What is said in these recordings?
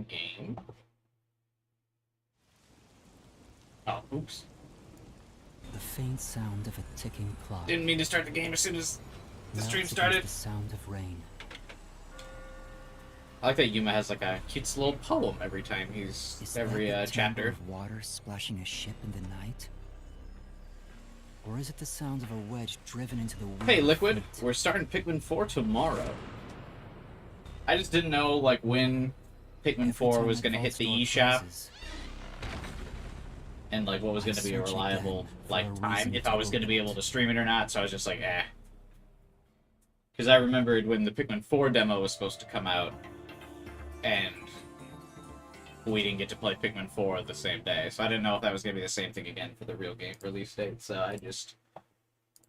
Game. Oh, oops. The faint sound of a ticking clock. Didn't mean to start the game as soon as the stream melts started. against the sound of rain. I like that Yuma has like a cute little poem every time he's Is every that the timbre chapter. of water splashing a ship in the night? Or is it the sound of a wedge driven into the wheel Hey, of Liquid, fate? we're starting Pikmin 4 tomorrow. I just didn't know like when Pikmin Every 4 time was that going to hit vault the door eShop closes, and like what was I going to be a search reliable again for like a time reason if to I was going to be open able it. to stream it or not. So I was just like, eh. Because I remembered when the Pikmin 4 demo was supposed to come out, and we didn't get to play Pikmin 4 the same day. So I didn't know if that was going to be the same thing again for the real game release date. So I just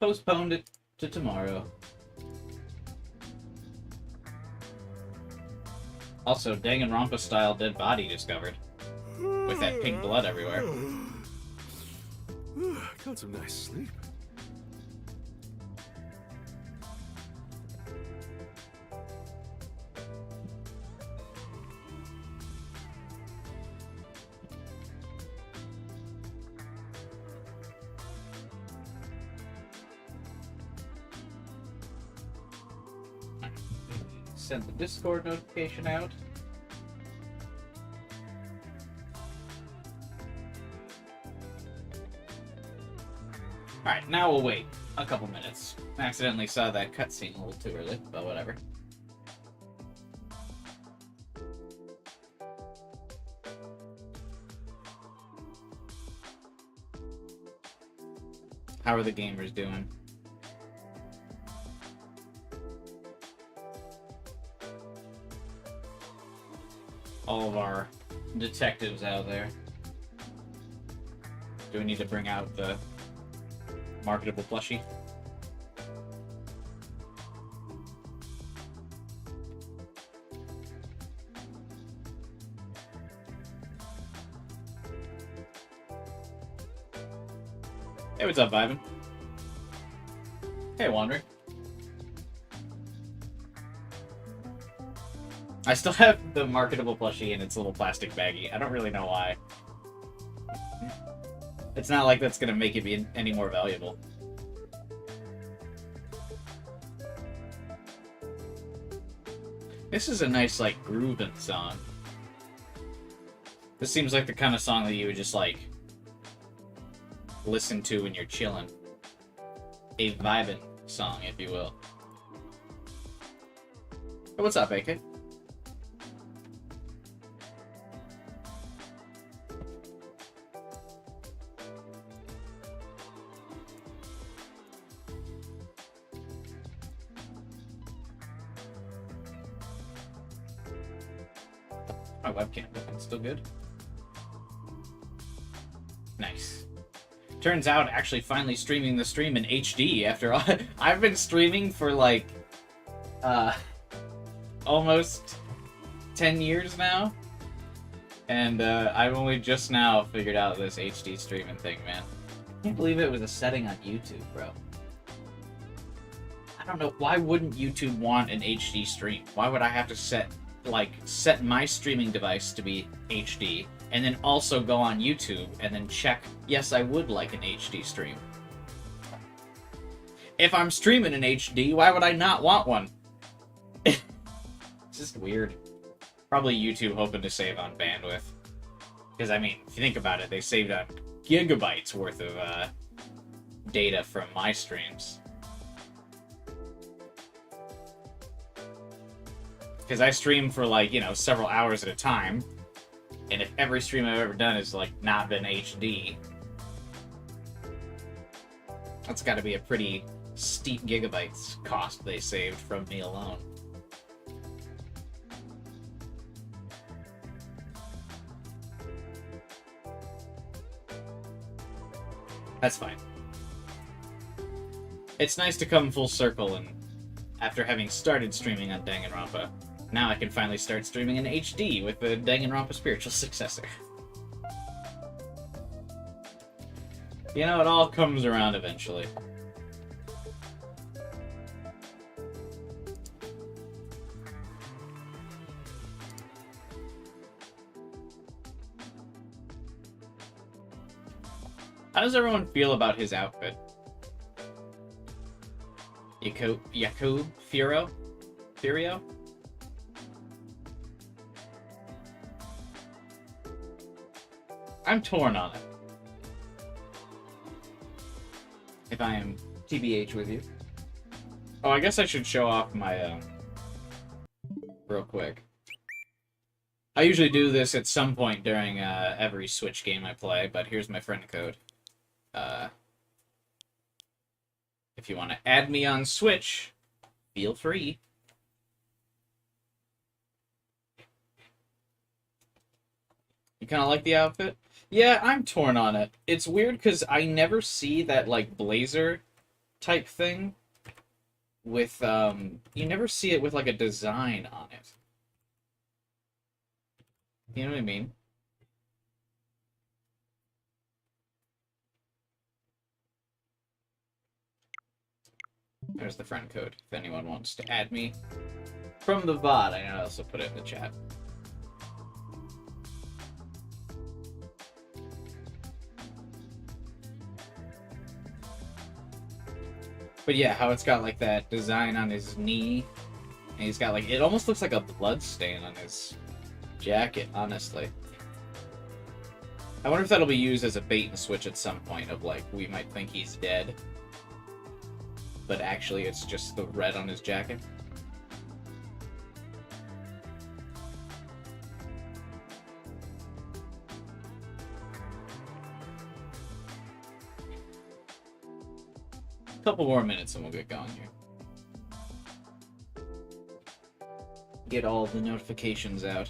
postponed it to tomorrow. Also, Danganronpa style dead body discovered. With that pink blood everywhere. Got some nice sleep. Send the Discord notification out. Alright, now we'll wait a couple minutes. I accidentally saw that cutscene a little too early, but whatever. How are the gamers doing? All of our detectives out there. Do we need to bring out the marketable plushie? Hey, what's up, Ivan? Hey, Wandering. I still have the marketable plushie in its little plastic baggie. I don't really know why. It's not like that's gonna make it be any more valuable. This is a nice, like, grooving song. This seems like the kind of song that you would just, like, listen to when you're chilling. A vibin' song, if you will. Hey, what's up, AK? My webcam looking still good. Nice. Turns out, actually finally streaming the stream in HD after all. I've been streaming for like, almost 10 years now. And, I've only just now figured out this HD streaming thing, man. I can't believe it was a setting on YouTube, bro. I don't know, why wouldn't YouTube want an HD stream? Why would I have to set my streaming device to be HD, and then also go on YouTube and then check, yes, I would like an HD stream. If I'm streaming in HD, why would I not want one? It's just weird. Probably YouTube hoping to save on bandwidth. Because, I mean, if you think about it, they saved on gigabytes worth of data from my streams. Because I stream for, like, you know, several hours at a time. And if every stream I've ever done is, like, not been HD, that's got to be a pretty steep gigabytes cost they saved from me alone. That's fine. It's nice to come full circle, and after having started streaming on Danganronpa, now I can finally start streaming in HD with the Danganronpa spiritual successor. You know, it all comes around eventually. How does everyone feel about his outfit? Yakub Furio? Furio? I'm torn on it. If I am TBH with you. Oh, I guess I should show off my, real quick. I usually do this at some point during, every Switch game I play, but here's my friend code. If you want to add me on Switch, feel free. You kind of like the outfit? Yeah, I'm torn on it. It's weird because I never see that, like, blazer type thing with, you never see it with, like, a design on it. You know what I mean? There's the friend code, if anyone wants to add me from the VOD. I know I also put it in the chat. But yeah, how it's got like that design on his knee, and he's got like, it almost looks like a blood stain on his jacket, honestly. I wonder if that'll be used as a bait and switch at some point of like, we might think he's dead, but actually it's just the red on his jacket. Couple more minutes and we'll get going here. Get all the notifications out.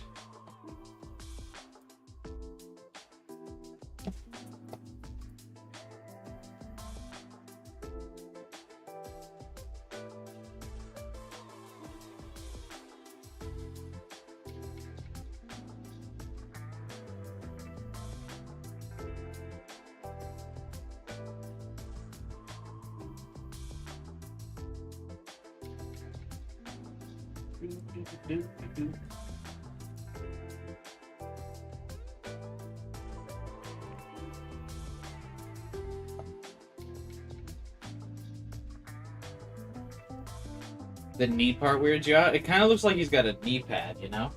The knee part weirds you out? It kind of looks like he's got a knee pad, you know?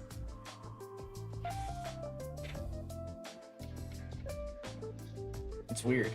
It's weird.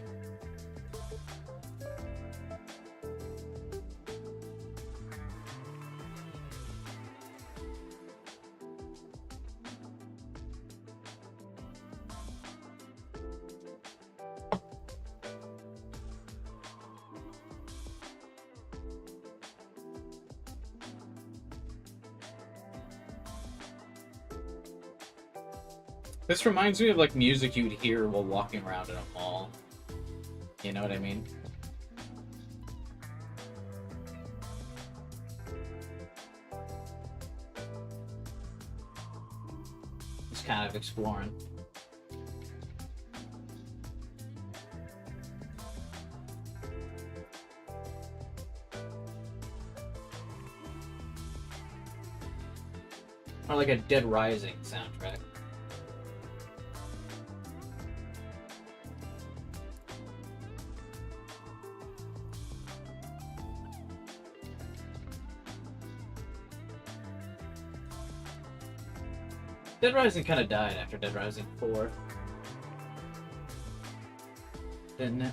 This reminds me of like music you'd hear while walking around in a mall. You know what I mean? Just kind of exploring. Or like a Dead Rising soundtrack. Dead Rising kind of died after Dead Rising 4. Didn't it?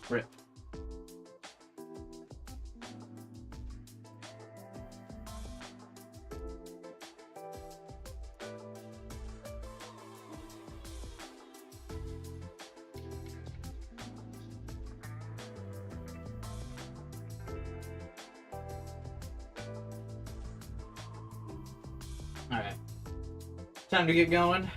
Rip. Alright. Time to get going.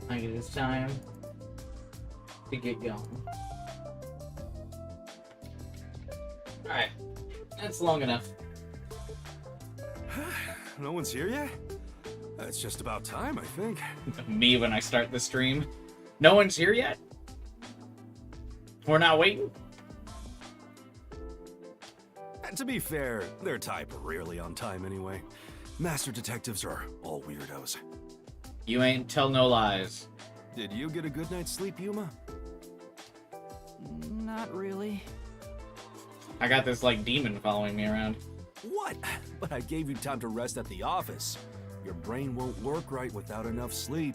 I think it is time to get going. Alright. That's long enough. No one's here yet? It's just about time, I think. Me when I start the stream. No one's here yet? We're not waiting? And to be fair, their type are rarely on time anyway. Master detectives are all weirdos. You ain't tell no lies. Did you get a good night's sleep, Yuma? Not really. I got this, like, demon following me around. What? But I gave you time to rest at the office. Your brain won't work right without enough sleep.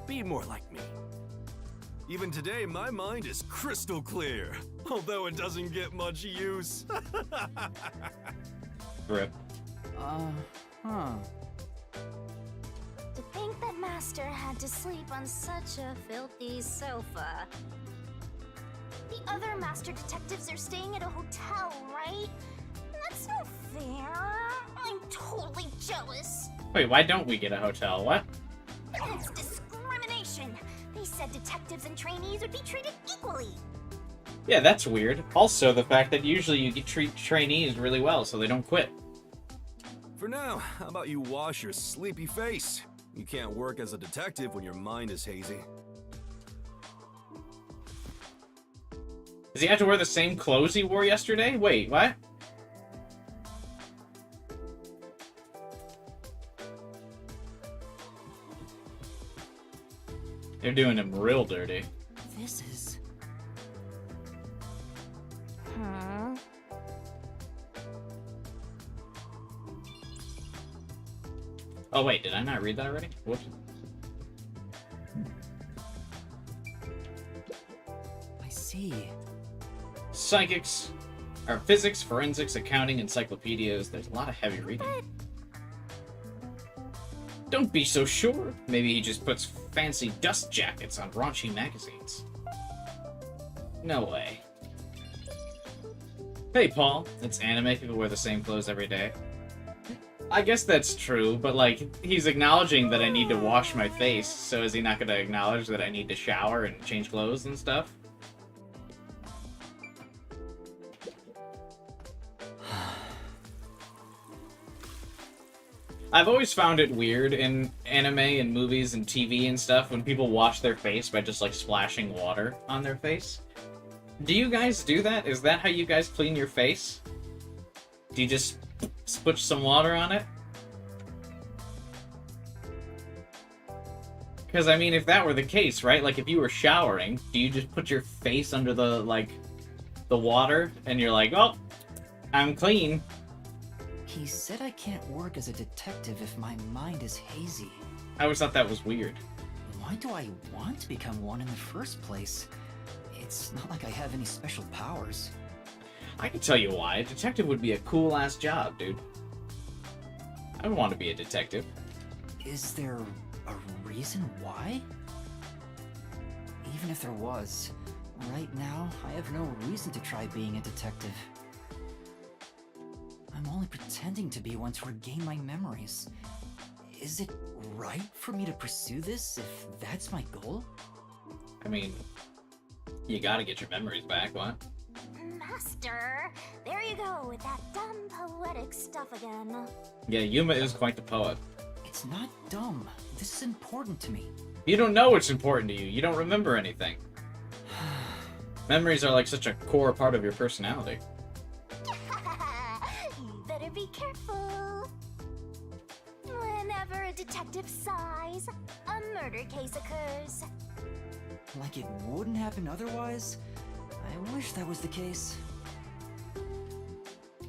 Be more like me. Even today, my mind is crystal clear, although it doesn't get much use. Rip. Huh. To think that Master had to sleep on such a filthy sofa. The other Master Detectives are staying at a hotel, right? That's no fair. I'm totally jealous. Wait, why don't we get a hotel? What? It's discrimination. They said detectives and trainees would be treated equally. Yeah, that's weird. Also, the fact that usually you treat trainees really well so they don't quit. For now, how about you wash your sleepy face? You can't work as a detective when your mind is hazy. Does he have to wear the same clothes he wore yesterday? Wait, what? They're doing him real dirty. This is... Huh? Oh wait, did I not read that already? Whoops. I see. Psychics, or physics, forensics, accounting, encyclopedias. There's a lot of heavy reading. Don't be so sure. Maybe he just puts fancy dust jackets on raunchy magazines. No way. Hey, Paul. It's anime. People wear the same clothes every day. I guess that's true, but, like, he's acknowledging that I need to wash my face, so is he not going to acknowledge that I need to shower and change clothes and stuff? I've always found it weird in anime and movies and TV and stuff when people wash their face by just, like, splashing water on their face. Do you guys do that? Is that how you guys clean your face? Do you just sploosh some water on it? Because, I mean, if that were the case, right? Like, if you were showering, do you just put your face under the, like, the water, and you're like, oh, I'm clean. He said I can't work as a detective if my mind is hazy. I always thought that was weird. Why do I want to become one in the first place? It's not like I have any special powers. I can tell you why. A detective would be a cool-ass job, dude. I would want to be a detective. Is there a reason why? Even if there was, right now, I have no reason to try being a detective. I'm only pretending to be one to regain my memories. Is it right for me to pursue this if that's my goal? I mean, you gotta get your memories back, what? Master, there you go with that dumb poetic stuff again. Yeah, Yuma is quite the poet. It's not dumb. This is important to me. You don't know what's important to you. You don't remember anything. Memories are like such a core part of your personality. You better be careful. Whenever a detective sighs, a murder case occurs. Like it wouldn't happen otherwise? I wish that was the case.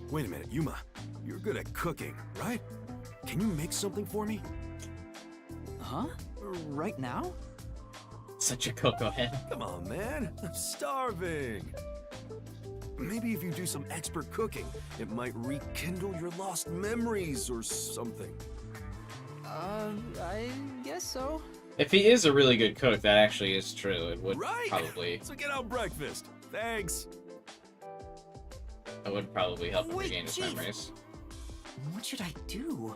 Wait a minute, Yuma. You're good at cooking, right? Can you make something for me? Huh? Right now? Such a cocoa head. Come on, man. I'm starving. Maybe if you do some expert cooking, it might rekindle your lost memories or something. I guess so. If he is a really good cook, that actually is true. It would Right? probably So get out breakfast. Thanks. it would probably help him Wait, regain his Chief. memories. What should I do?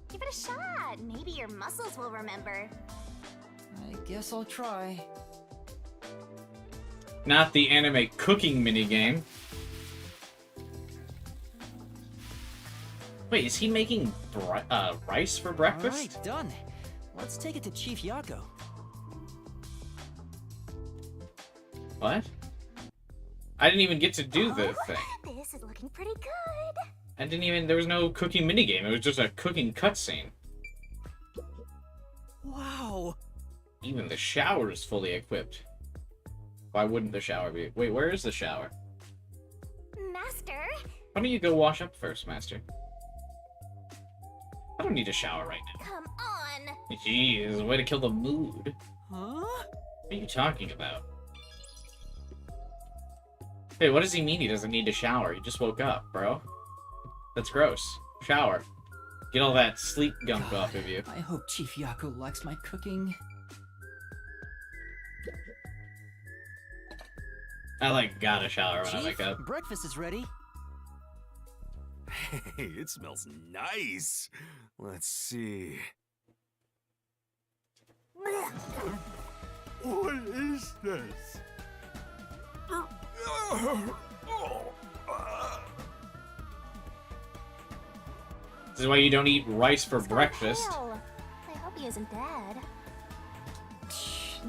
Give it a shot. Maybe your muscles will remember. I guess I'll try. Not the anime cooking minigame. Wait, is he making rice for breakfast? Alright, done. Let's take it to Chief Yako. What? I didn't even get to do the thing. This is looking pretty good. I didn't even. There was no cooking minigame. It was just a cooking cutscene. Wow. Even the shower is fully equipped. Why wouldn't the shower be? Wait, where is the shower? Master, Why don't you go wash up first, Master? I don't need a shower right now. come on. Jeez, way to kill the mood. Huh? What are you talking about? Hey, what does he mean he doesn't need to shower? He just woke up, bro. That's gross. Shower. Get all that sleep gunk off of you. I hope Chief Yako likes my cooking. I, gotta shower when I Chief, wake up. breakfast is ready. Hey, it smells nice. Let's see. What is this? This is why you don't eat rice for He's got breakfast. pale. I hope he isn't dead.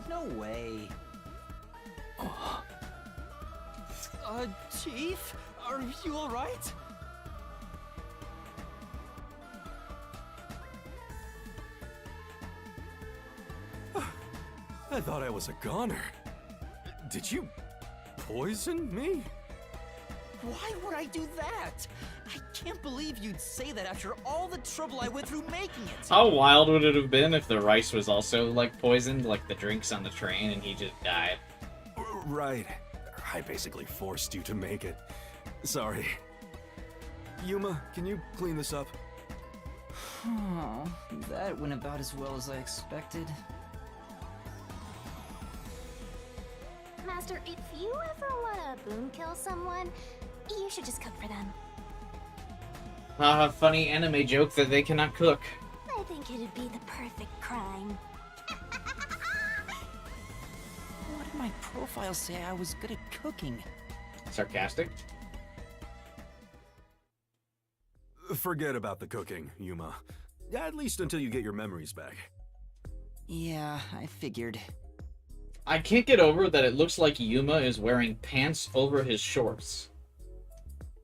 No way. Chief? Are you alright? I thought I was a goner. Did you poison me? Why would I do that? I can't believe you'd say that after all the trouble I went through making it. How wild would it have been if the rice was also, poisoned, like the drinks on the train, and he just died? Right. I basically forced you to make it. Sorry. Yuma, can you clean this up? Oh, that went about as well as I expected. Master, if you ever want to boom kill someone, you should just cook for them. Funny anime joke that they cannot cook. I think it'd be the perfect crime. What did my profile say I was good at cooking? Sarcastic? Forget about the cooking, Yuma. At least until you get your memories back. Yeah, I figured. I can't get over that it looks like Yuma is wearing pants over his shorts.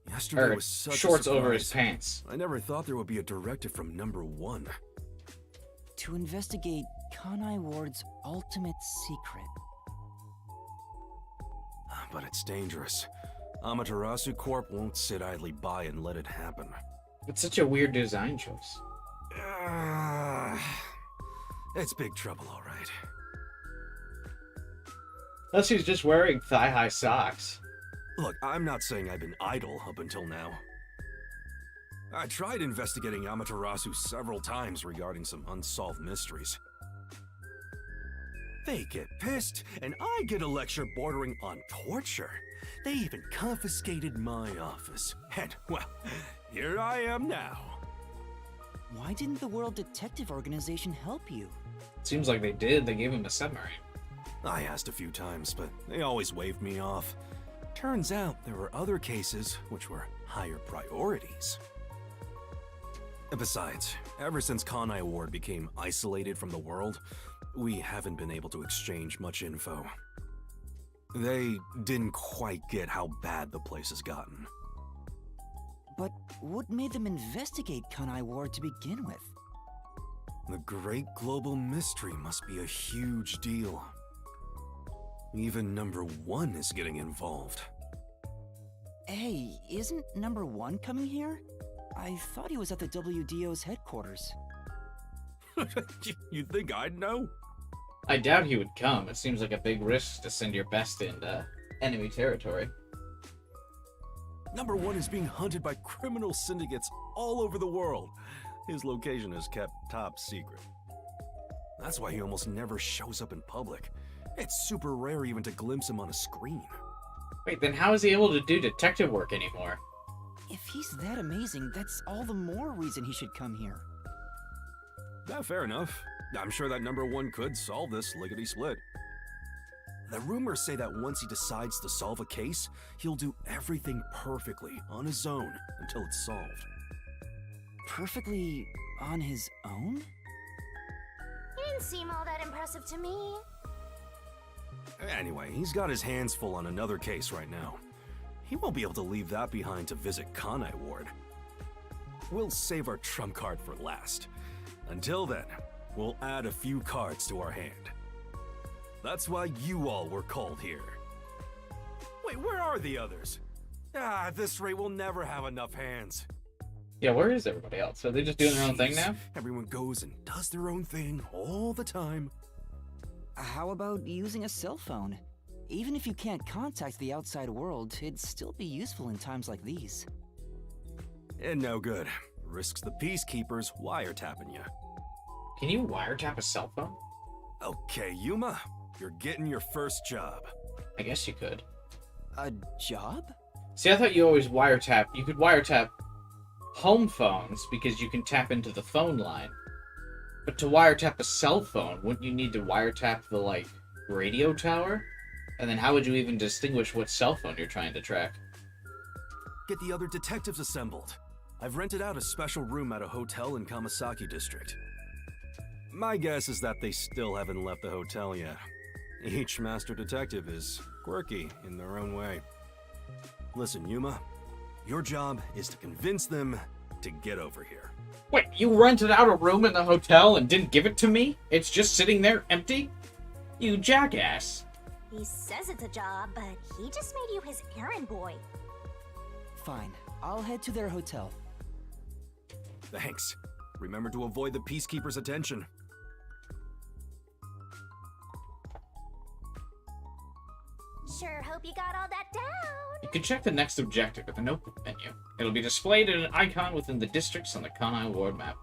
Yesterday Or was such shorts a over his surprise. pants. I never thought there would be a directive from #1. To investigate Kanai Ward's ultimate secret. But it's dangerous. Amaterasu Corp won't sit idly by and let it happen. It's such a weird design choice. It's big trouble, all right. Unless he's just wearing thigh-high socks. Look, I'm not saying I've been idle up until now. I tried investigating Amaterasu several times regarding some unsolved mysteries. They get pissed, and I get a lecture bordering on torture. They even confiscated my office. And, well, here I am now. Why didn't the World Detective Organization help you? Seems like they did. They gave him a submarine. I asked a few times, but they always waved me off. Turns out there were other cases which were higher priorities. Besides, ever since Kanai Ward became isolated from the world, we haven't been able to exchange much info. They didn't quite get how bad the place has gotten. But what made them investigate Kanai Ward to begin with? The great global mystery must be a huge deal. Even #1 is getting involved. Hey, isn't #1 coming here? I thought he was at the WDO's headquarters. You'd think I'd know? I doubt he would come. It seems like a big risk to send your best into enemy territory. #1 is being hunted by criminal syndicates all over the world. His location is kept top secret. That's why he almost never shows up in public. It's super rare even to glimpse him on a screen. Wait, then how is he able to do detective work anymore? If he's that amazing, that's all the more reason he should come here. Fair enough. I'm sure that #1 could solve this lickety-split. The rumors say that once he decides to solve a case, he'll do everything perfectly on his own until it's solved. perfectly on his own? He didn't seem all that impressive to me. Anyway, he's got his hands full on another case right now. He won't be able to leave that behind to visit Kanai Ward. We'll save our trump card for last. Until then, we'll add a few cards to our hand. That's why you all were called here. Wait, where are the others? At this rate, we'll never have enough hands. Yeah, where is everybody else? Are they just doing their own thing Jeez, now? Everyone goes and does their own thing all the time. How about using a cell phone? Even if you can't contact the outside world, it'd still be useful in times like these. And no good. Risks the Peacekeepers wiretapping you. Can you wiretap a cell phone? Okay, Yuma, you're getting your first job. I guess you could. A job? See, I thought you always wiretap. You could wiretap home phones because you can tap into the phone line. But to wiretap a cell phone, wouldn't you need to wiretap the, like, radio tower? And then how would you even distinguish what cell phone you're trying to track? Get the other detectives assembled. I've rented out a special room at a hotel in Kamasaki District. My guess is that they still haven't left the hotel yet. Each master detective is quirky in their own way. Listen, Yuma, your job is to convince them to get over here. Wait, you rented out a room in the hotel and didn't give it to me? It's just sitting there empty? You jackass. He says it's a job, but he just made you his errand boy. Fine, I'll head to their hotel. Thanks. Remember to avoid the Peacekeepers' attention. Sure hope you got all that down. You can check the next objective at the notebook menu. It'll be displayed in an icon within the districts on the Kanai Ward map.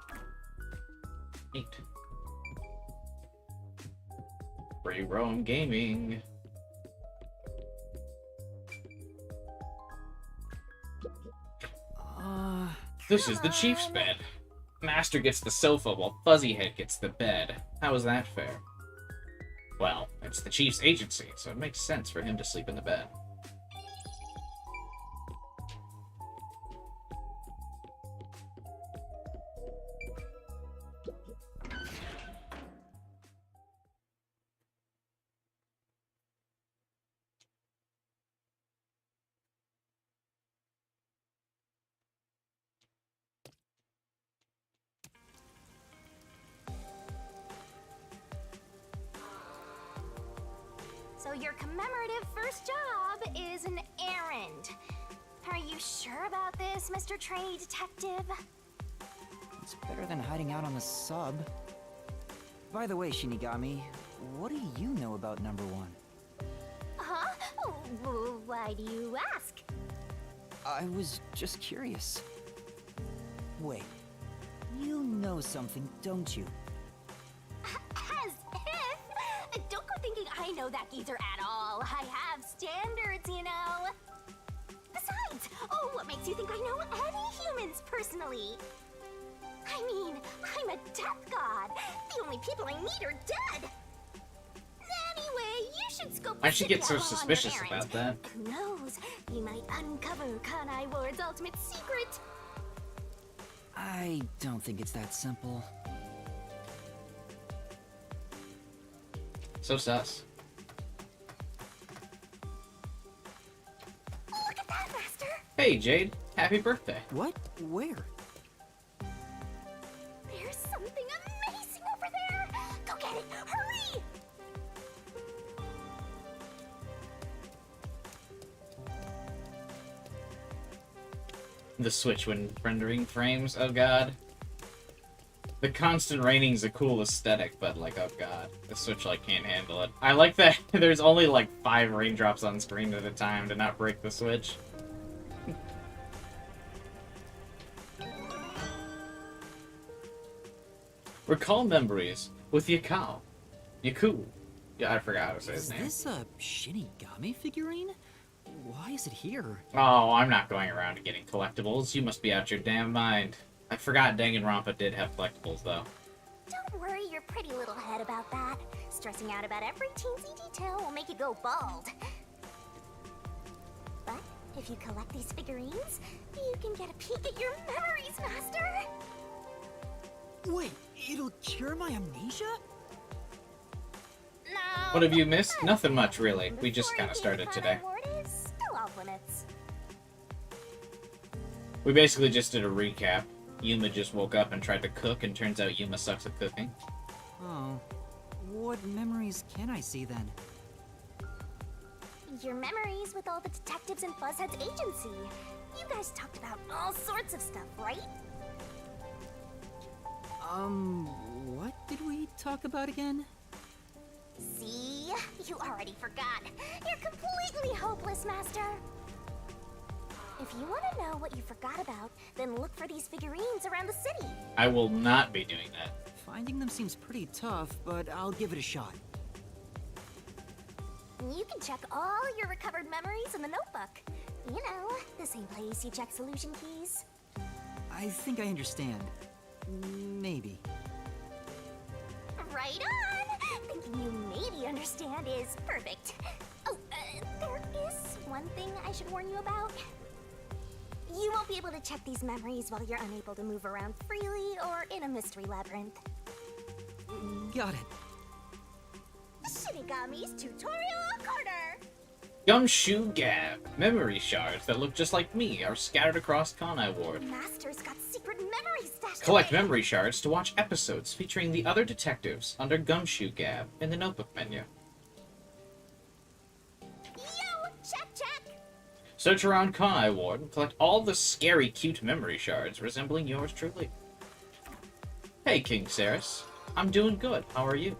Neat. Free roam gaming. This is the chief's bed. Master gets the sofa while Fuzzyhead gets the bed. How is that fair? Well, it's the chief's agency, so it makes sense for him to sleep in the bed. So your commemorative first job is an errand. Are you sure about this, Mr. Trainee Detective? It's better than hiding out on the sub. By the way, Shinigami, what do you know about number one? Huh? Why do you ask? I was just curious. Wait, you know something, don't you? As if! Don't go thinking I know that geezer at all. I have standards, you know. Besides, what makes you think I know any humans personally? I mean, I'm a death god. The only people I meet are dead. Anyway, you should scope Why'd she get so City out on your suspicious errand. about that? Who knows? You might uncover Kanai Ward's ultimate secret. I don't think it's that simple. So sus. Look at that, Master! Hey, Jade. Happy birthday. What? Where? There's something amazing over there! Go get it! Hurry! The switch when rendering frames, oh god. The constant raining's a cool aesthetic, but like, oh god. The Switch like can't handle it. I like that there's only like 5 raindrops on screen at a time to not break the Switch. Recall memories with Yakao. Yaku. Yeah, I forgot how to say his Is name. this a Shinigami figurine? Why is it here? Oh, I'm not going around and getting collectibles. You must be out your damn mind. I forgot Danganronpa did have collectibles, though. Don't worry your pretty little head about that. Stressing out about every teensy detail will make you go bald. But If you collect these figurines, you can get a peek at your memories, Master! Wait, it'll cure my amnesia? No. What have you missed? Nothing much, really. We just kind of started today. Is still off limits. We basically just did a recap. Yuma just woke up and tried to cook, and turns out Yuma sucks at cooking. Oh. What memories can I see then? Your memories with all the detectives in Fuzzhead's agency. You guys talked about all sorts of stuff, right? What did we talk about again? See? You already forgot. You're completely hopeless, Master. If you want to know what you forgot about, then look for these figurines around the city. I will not be doing that. Finding them seems pretty tough, but I'll give it a shot. You can check all your recovered memories in the notebook. You know, the same place you check solution keys. I think I understand. Maybe. Right on! Thinking you maybe understand is perfect. Oh, there is one thing I should warn you about. You won't be able to check these memories while you're unable to move around freely or in a mystery labyrinth. Got it. Shinigami's Tutorial Corner! Gumshoe Gab. Memory shards that look just like me are scattered across Kanai Ward. Master's got secret memories stashed Collect away. memory shards to watch episodes featuring the other detectives under Gumshoe Gab in the notebook menu. Yo, check! Search around Kanai Ward and collect all the scary, cute memory shards resembling yours truly. Hey, King Ceres. I'm doing good. How are you?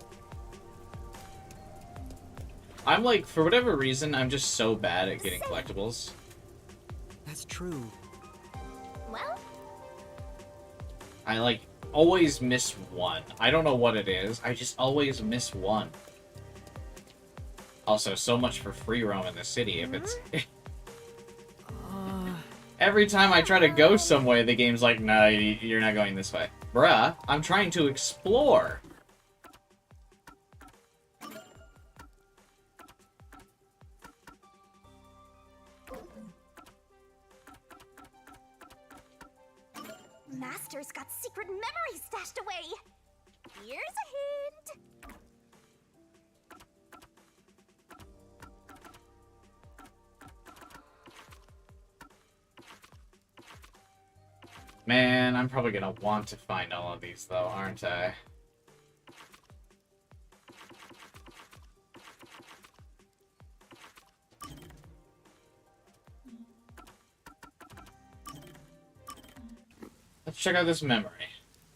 I'm like, for whatever reason, I'm just so bad at getting collectibles. That's true. Well, I like always miss one. I don't know what it is. I just always miss one. Also, so much for free roam in the city. If it's every time I try to go somewhere, the game's like, "No, you're not going this way, bruh. I'm trying to explore." Master's got secret memories stashed away. Here's a hint. Man, I'm probably gonna want to find all of these, though, aren't I? Let's check out this memory.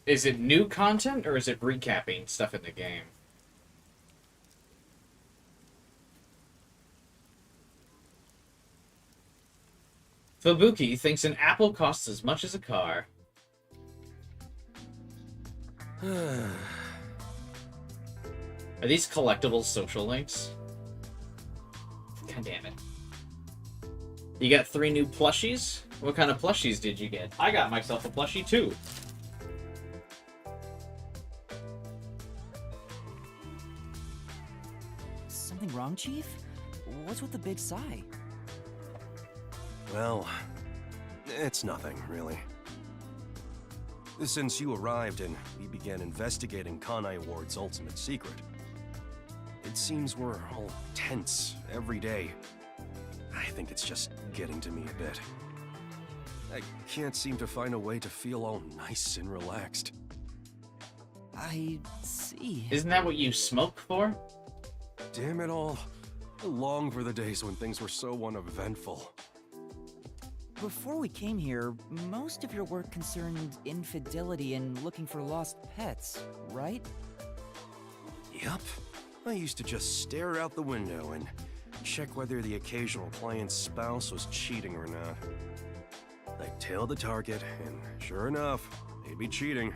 Is it new content, or is it recapping stuff in the game? Fubuki thinks an apple costs as much as a car. Are these collectible social links? God damn it. You got 3 new plushies? What kind of plushies did you get? I got myself a plushie too. Something wrong, Chief? What's with the big sigh? Well, it's nothing, really. Since you arrived and we began investigating Kanai Ward's ultimate secret, it seems we're all tense every day. I think it's just getting to me a bit. I can't seem to find a way to feel all nice and relaxed. I see. Isn't that what you smoke for? Damn it all. I long for the days when things were so uneventful. Before we came here, most of your work concerned infidelity and looking for lost pets, right? Yup. I used to just stare out the window and check whether the occasional client's spouse was cheating or not. I'd tail the target, and sure enough, they'd be cheating.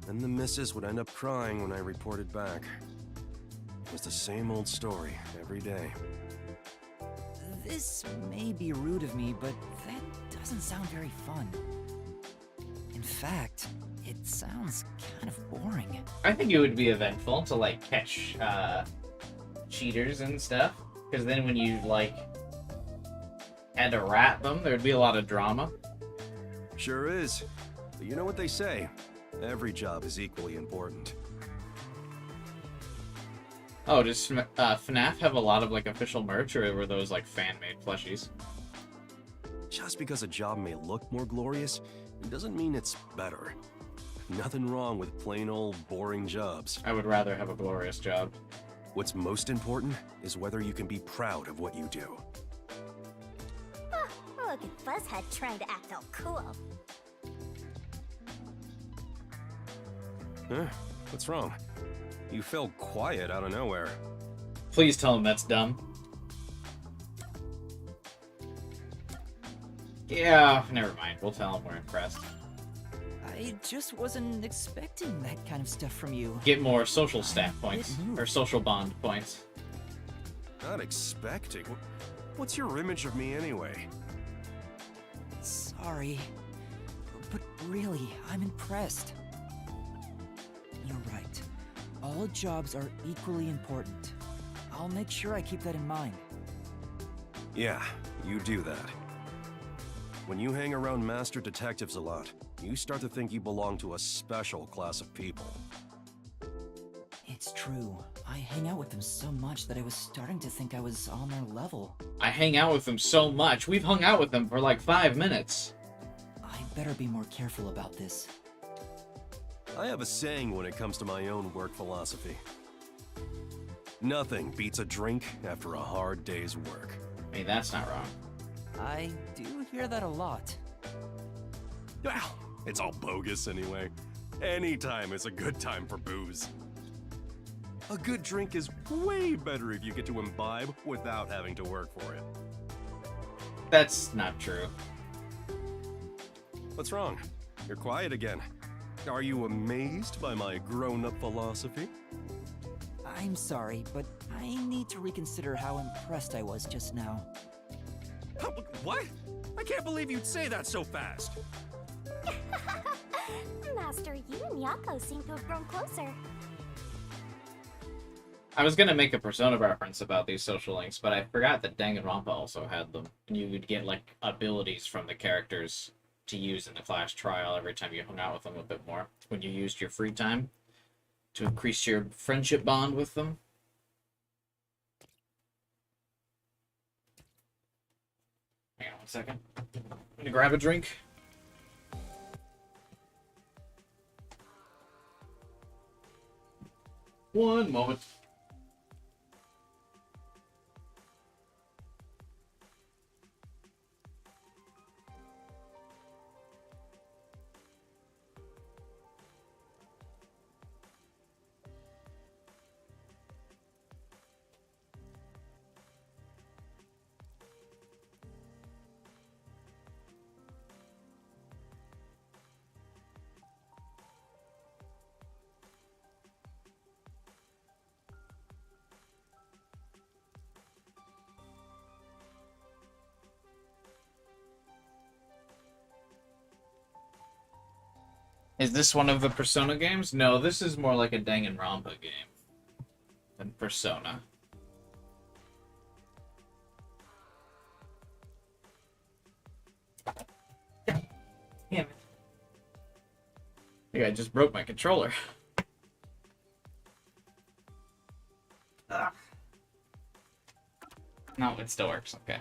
Then the missus would end up crying when I reported back. It was the same old story every day. This may be rude of me, but that doesn't sound very fun. In fact, it sounds kind of boring. I think it would be eventful to, like, catch, cheaters and stuff. Because then when you, like, had to rat them, there'd be a lot of drama. Sure is. But you know what they say? Every job is equally important. Oh, does FNAF have a lot of like official merch, or were those like fan-made plushies? Just because a job may look more glorious, it doesn't mean it's better. Nothing wrong with plain old boring jobs. I would rather have a glorious job. What's most important is whether you can be proud of what you do. Huh, look at Buzzhead trying to act all cool. Huh? What's wrong? You fell quiet out of nowhere. Please tell him that's dumb. Yeah, never mind. We'll tell him we're impressed. I just wasn't expecting that kind of stuff from you. Get more social staff points, or social bond points. Not expecting? What's your image of me anyway? Sorry, but really, I'm impressed. You're right. All jobs are equally important. I'll make sure I keep that in mind. Yeah, you do that. When you hang around master detectives a lot, you start to think you belong to a special class of people. It's true. I hang out with them so much that I was starting to think I was on their level. I hang out with them so much. We've hung out with them for like 5 minutes. I better be more careful about this. I have a saying when it comes to my own work philosophy. Nothing beats a drink after a hard day's work. I mean, that's not wrong. I do hear that a lot. Well, it's all bogus anyway. Any time is a good time for booze. A good drink is way better if you get to imbibe without having to work for it. That's not true. What's wrong? You're quiet again. Are you amazed by my grown-up philosophy? I'm sorry, but I need to reconsider how impressed I was just now. What? I can't believe you'd say that so fast. Master, you and Yako seem to have grown closer. I was gonna make a Persona reference about these social links, but I forgot that Danganronpa also had them. And you would get, like, abilities from the characters to use in the class trial every time you hung out with them a bit more. When you used your free time to increase your friendship bond with them. Hang on 1 second. I'm gonna grab a drink. One moment. Is this one of the Persona games? No, this is more like a Danganronpa game than Persona. Damn it. I think I just broke my controller. Ugh. No, it still works. Okay.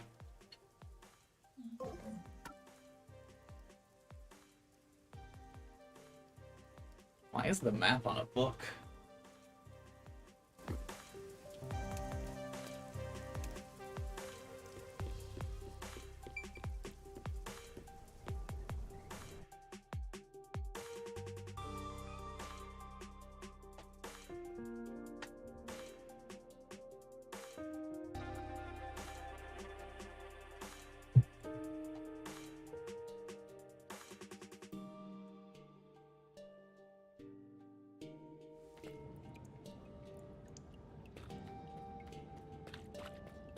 Why is the map on a book?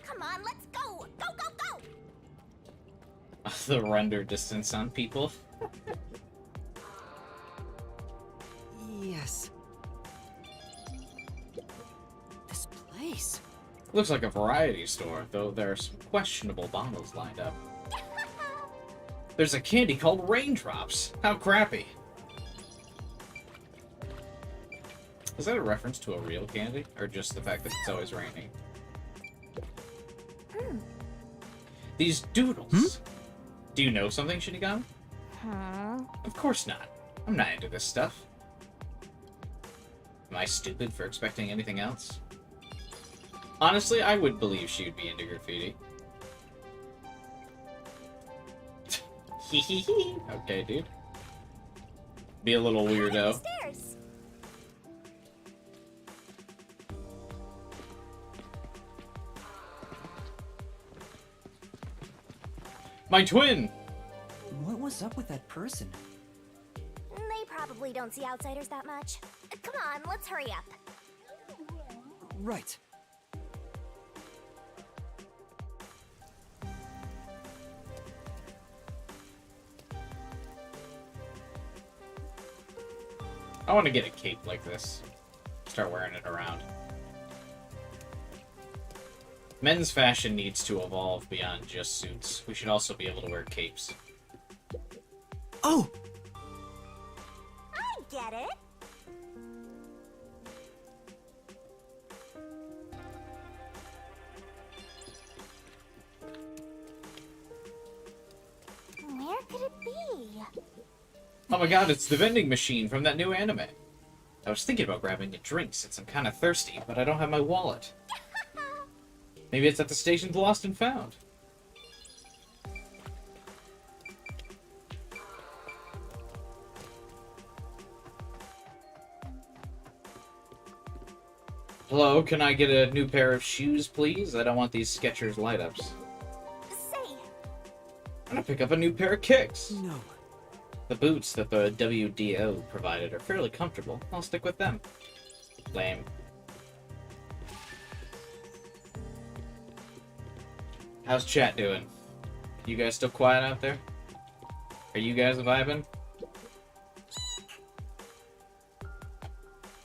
Come on, let's go! Go, go, go! The render distance on people. Yes. This place. Looks like a variety store, though there are some questionable bottles lined up. There's a candy called Raindrops. How crappy. Is that a reference to a real candy? Or just the fact that it's always raining? These doodles. Do you know something, Shinigami? Of course not. I'm not into this stuff. Am I stupid for expecting anything else? Honestly, I would believe she would be into graffiti. Okay, dude. Be a little weirdo. Stairs. My twin! What was up with that person? They probably don't see outsiders that much. Come on, let's hurry up. Right. I want to get a cape like this. Start wearing it around. Men's fashion needs to evolve beyond just suits. We should also be able to wear capes. Oh! I get it. Where could it be? Oh my god, it's the vending machine from that new anime. I was thinking about grabbing a drink since I'm kind of thirsty, but I don't have my wallet. Maybe it's at the station's Lost and Found. Hello, can I get a new pair of shoes, please? I don't want these Skechers light-ups. Say, I'm gonna pick up a new pair of kicks. No. The boots that the WDO provided are fairly comfortable. I'll stick with them. Lame. How's chat doing? You guys still quiet out there? Are you guys vibing?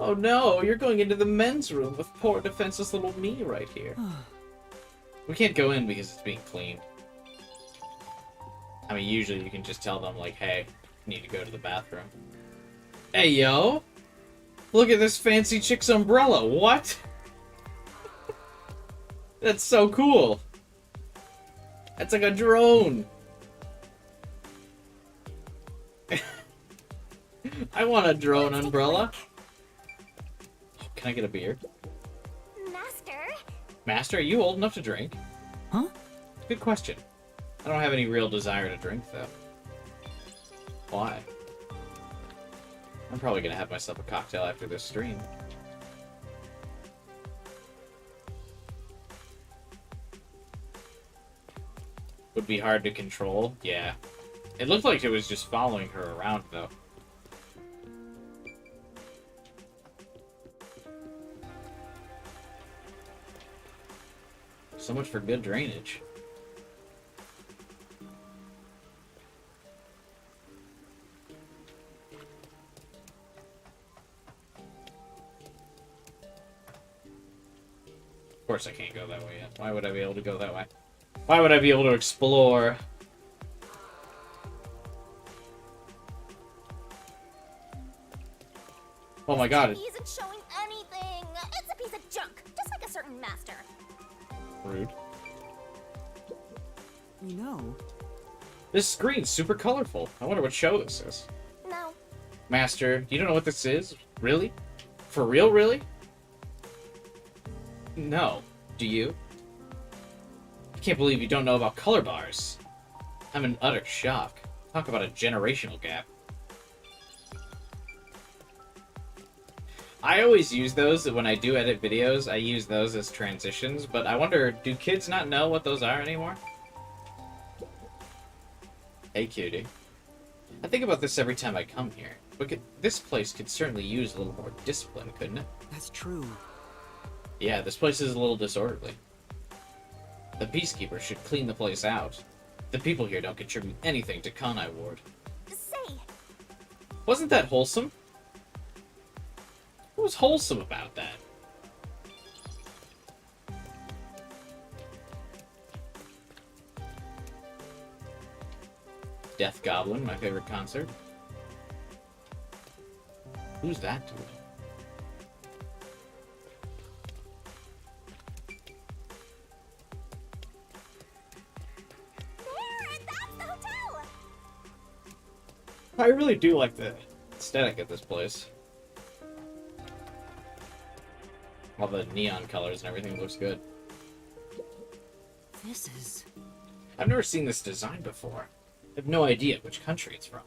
Oh no, you're going into the men's room with poor defenseless little me right here. We can't go in because it's being cleaned. I mean, usually you can just tell them, like, hey, I need to go to the bathroom. Hey, yo! Look at this fancy chick's umbrella! What? That's so cool! That's like a drone! I want a drone umbrella. Can I get a beer? Master? Master, are you old enough to drink? Huh? Good question. I don't have any real desire to drink, though. Why? I'm probably gonna have myself a cocktail after this stream. Would be hard to control? Yeah. It looked like it was just following her around, though. So much for good drainage. Of course I can't go that way yet. Why would I be able to go that way? Why would I be able to explore? Oh my god. He isn't showing anything. It's a piece of junk, just like a certain master. Rude. You know, This screen's super colorful. I wonder what show this is. No. Master, you don't know what this is? Really? For real, really? No. Do you? I can't believe you don't know about color bars. I'm in utter shock. Talk about a generational gap. I always use those when I do edit videos. I use those as transitions, but I wonder, do kids not know what those are anymore? Hey, cutie. I think about this every time I come here. But this place could certainly use a little more discipline, couldn't it? that's true. Yeah, this place is a little disorderly. The Peacekeeper should clean the place out. The people here don't contribute anything to Kanai Ward. Say, Wasn't that wholesome? What was wholesome about that? Death Goblin, my favorite concert. Who's that dude? There, that's the hotel. I really do like the aesthetic of this place. All the neon colors and everything looks good. This is... I've never seen this design before. I have no idea which country it's from.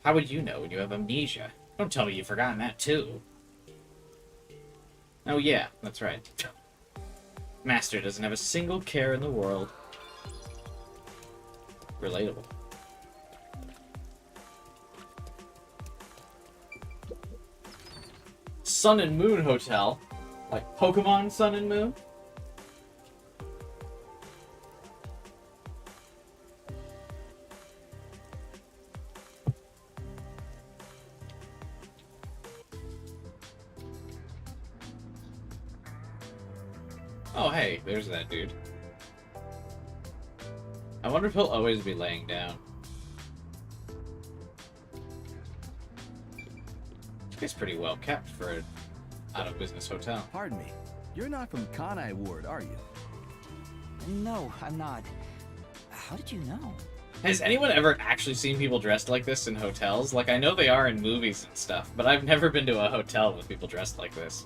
How would you know when you have amnesia? Don't tell me you've forgotten that too. Oh yeah, that's right. Master doesn't have a single care in the world. Relatable. Sun and Moon Hotel. Like Pokemon Sun and Moon? Oh, hey, there's that dude. I wonder if he'll always be laying down. He's pretty well kept for an out-of-business hotel. Pardon me. You're not from Kanai Ward, are you? No, I'm not. How did you know? Has anyone ever actually seen people dressed like this in hotels? Like, I know they are in movies and stuff, but I've never been to a hotel with people dressed like this.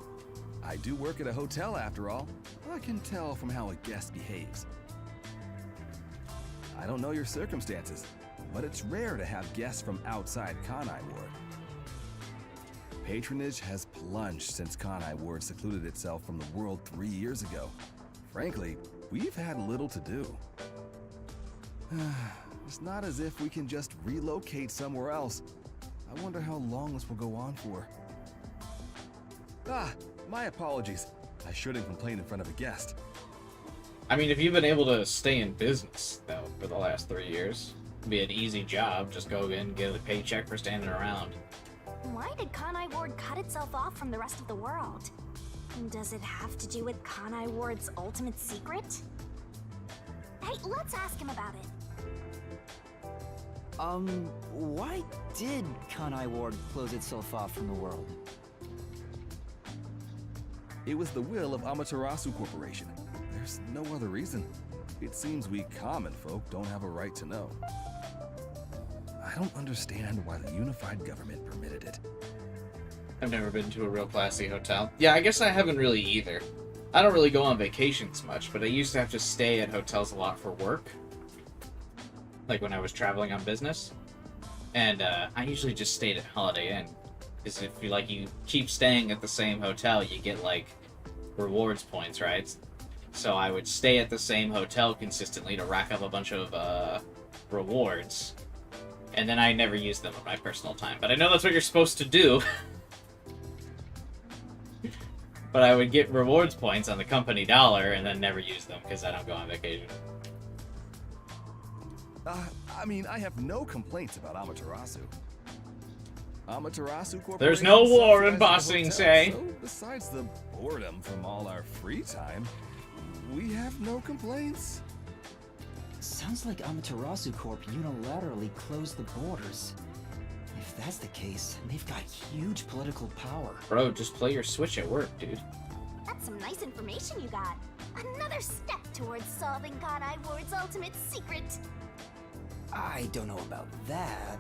I do work at a hotel after all. I can tell from how a guest behaves. I don't know your circumstances, but it's rare to have guests from outside Kanai Ward. Patronage has plunged since Kanai Ward secluded itself from the world 3 years ago. Frankly, we've had little to do. It's not as if we can just relocate somewhere else. I wonder how long this will go on for. My apologies. I shouldn't complain in front of a guest. I mean, if you've been able to stay in business, though, for the last 3 years, it'd be an easy job. Just go in, get a paycheck for standing around. Why did Kanai Ward cut itself off from the rest of the world? Does it have to do with Kanai Ward's ultimate secret? Hey, let's ask him about it. Why did Kanai Ward close itself off from the world? It was the will of Amaterasu Corporation. There's no other reason. It seems we common folk don't have a right to know. I don't understand why the unified government permitted it. I've never been to a real classy hotel. Yeah, I guess I haven't really either. I don't really go on vacations much, but I used to have to stay at hotels a lot for work. Like when I was traveling on business. And I usually just stayed at Holiday Inn. Because if you keep staying at the same hotel, you get like rewards points, right? So I would stay at the same hotel consistently to rack up a bunch of rewards. And then I never used them in my personal time. But I know that's what you're supposed to do. But I would get rewards points on the company dollar and then never use them because I don't go on vacation. I mean, I have no complaints about Amaterasu. Amaterasu Corporation. There's no war in subsidizes the Bossing, hotel, say. So besides the boredom from all our free time, we have no complaints. Sounds like Amaterasu Corp unilaterally closed the borders. If that's the case, they've got huge political power. Bro, just play your Switch at work, dude. That's some nice information you got. Another step towards solving Kanai Ward's ultimate secret. I don't know about that.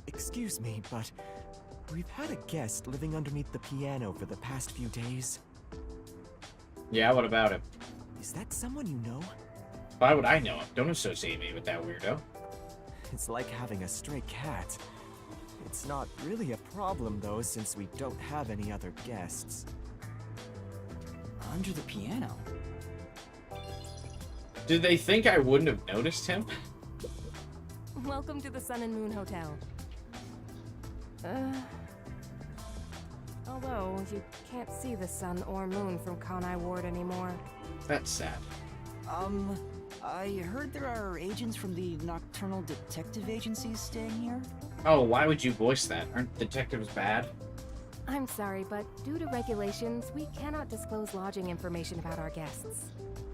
Excuse me, but we've had a guest living underneath the piano for the past few days. Yeah, what about him? Is that someone you know? Why would I know him? Don't associate me with that weirdo. It's like having a stray cat. It's not really a problem, though, since we don't have any other guests. Under the piano? Did they think I wouldn't have noticed him? Welcome to the Sun and Moon Hotel. Although, you can't see the sun or moon from Kanai Ward anymore. That's sad. I heard there are agents from the Nocturnal Detective Agency staying here? Oh, why would you voice that? Aren't detectives bad? I'm sorry, but due to regulations, we cannot disclose lodging information about our guests.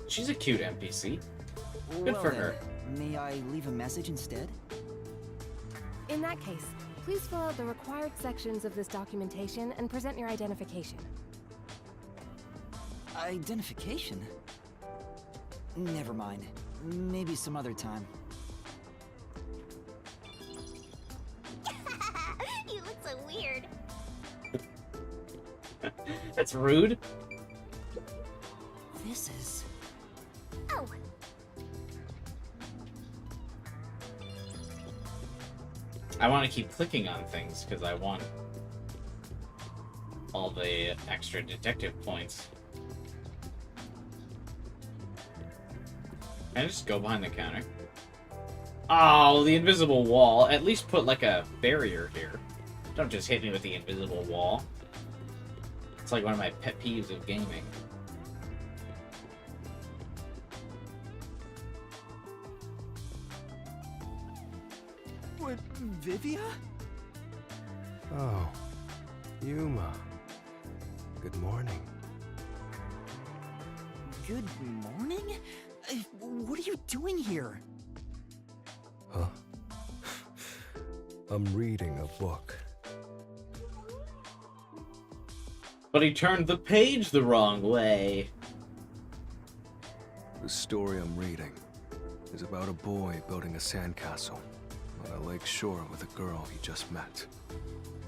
She's a cute NPC. Good Well for then, her. May I leave a message instead? In that case, please fill out the required sections of this documentation and present your identification. Identification? Never mind. Maybe some other time. You look so weird. That's rude. This is... Oh, I want to keep clicking on things because I want all the extra detective points. Can I just go behind the counter? Oh, the invisible wall. At least put like a barrier here. Don't just hit me with the invisible wall. It's like one of my pet peeves of gaming. What, Vivia? Oh, Yuma. Good morning. Good morning? What are you doing here? Huh? I'm reading a book. But he turned the page the wrong way. The story I'm reading is about a boy building a sandcastle on a lake shore with a girl he just met.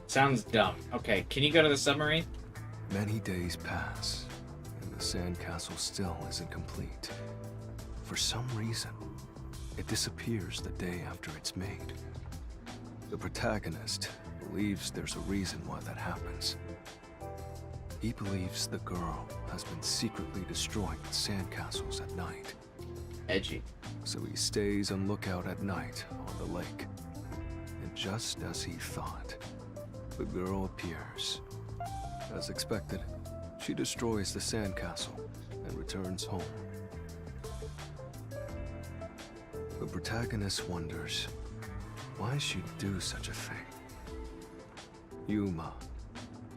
Sounds dumb. Okay, can you go to the submarine? Many days pass, and the sandcastle still isn't complete. For some reason, it disappears the day after it's made. The protagonist believes there's a reason why that happens. He believes the girl has been secretly destroying sandcastles at night. Edgy. So he stays on lookout at night on the lake. And just as he thought, the girl appears. As expected, she destroys the sandcastle and returns home. The protagonist wonders why she'd do such a thing. Yuma,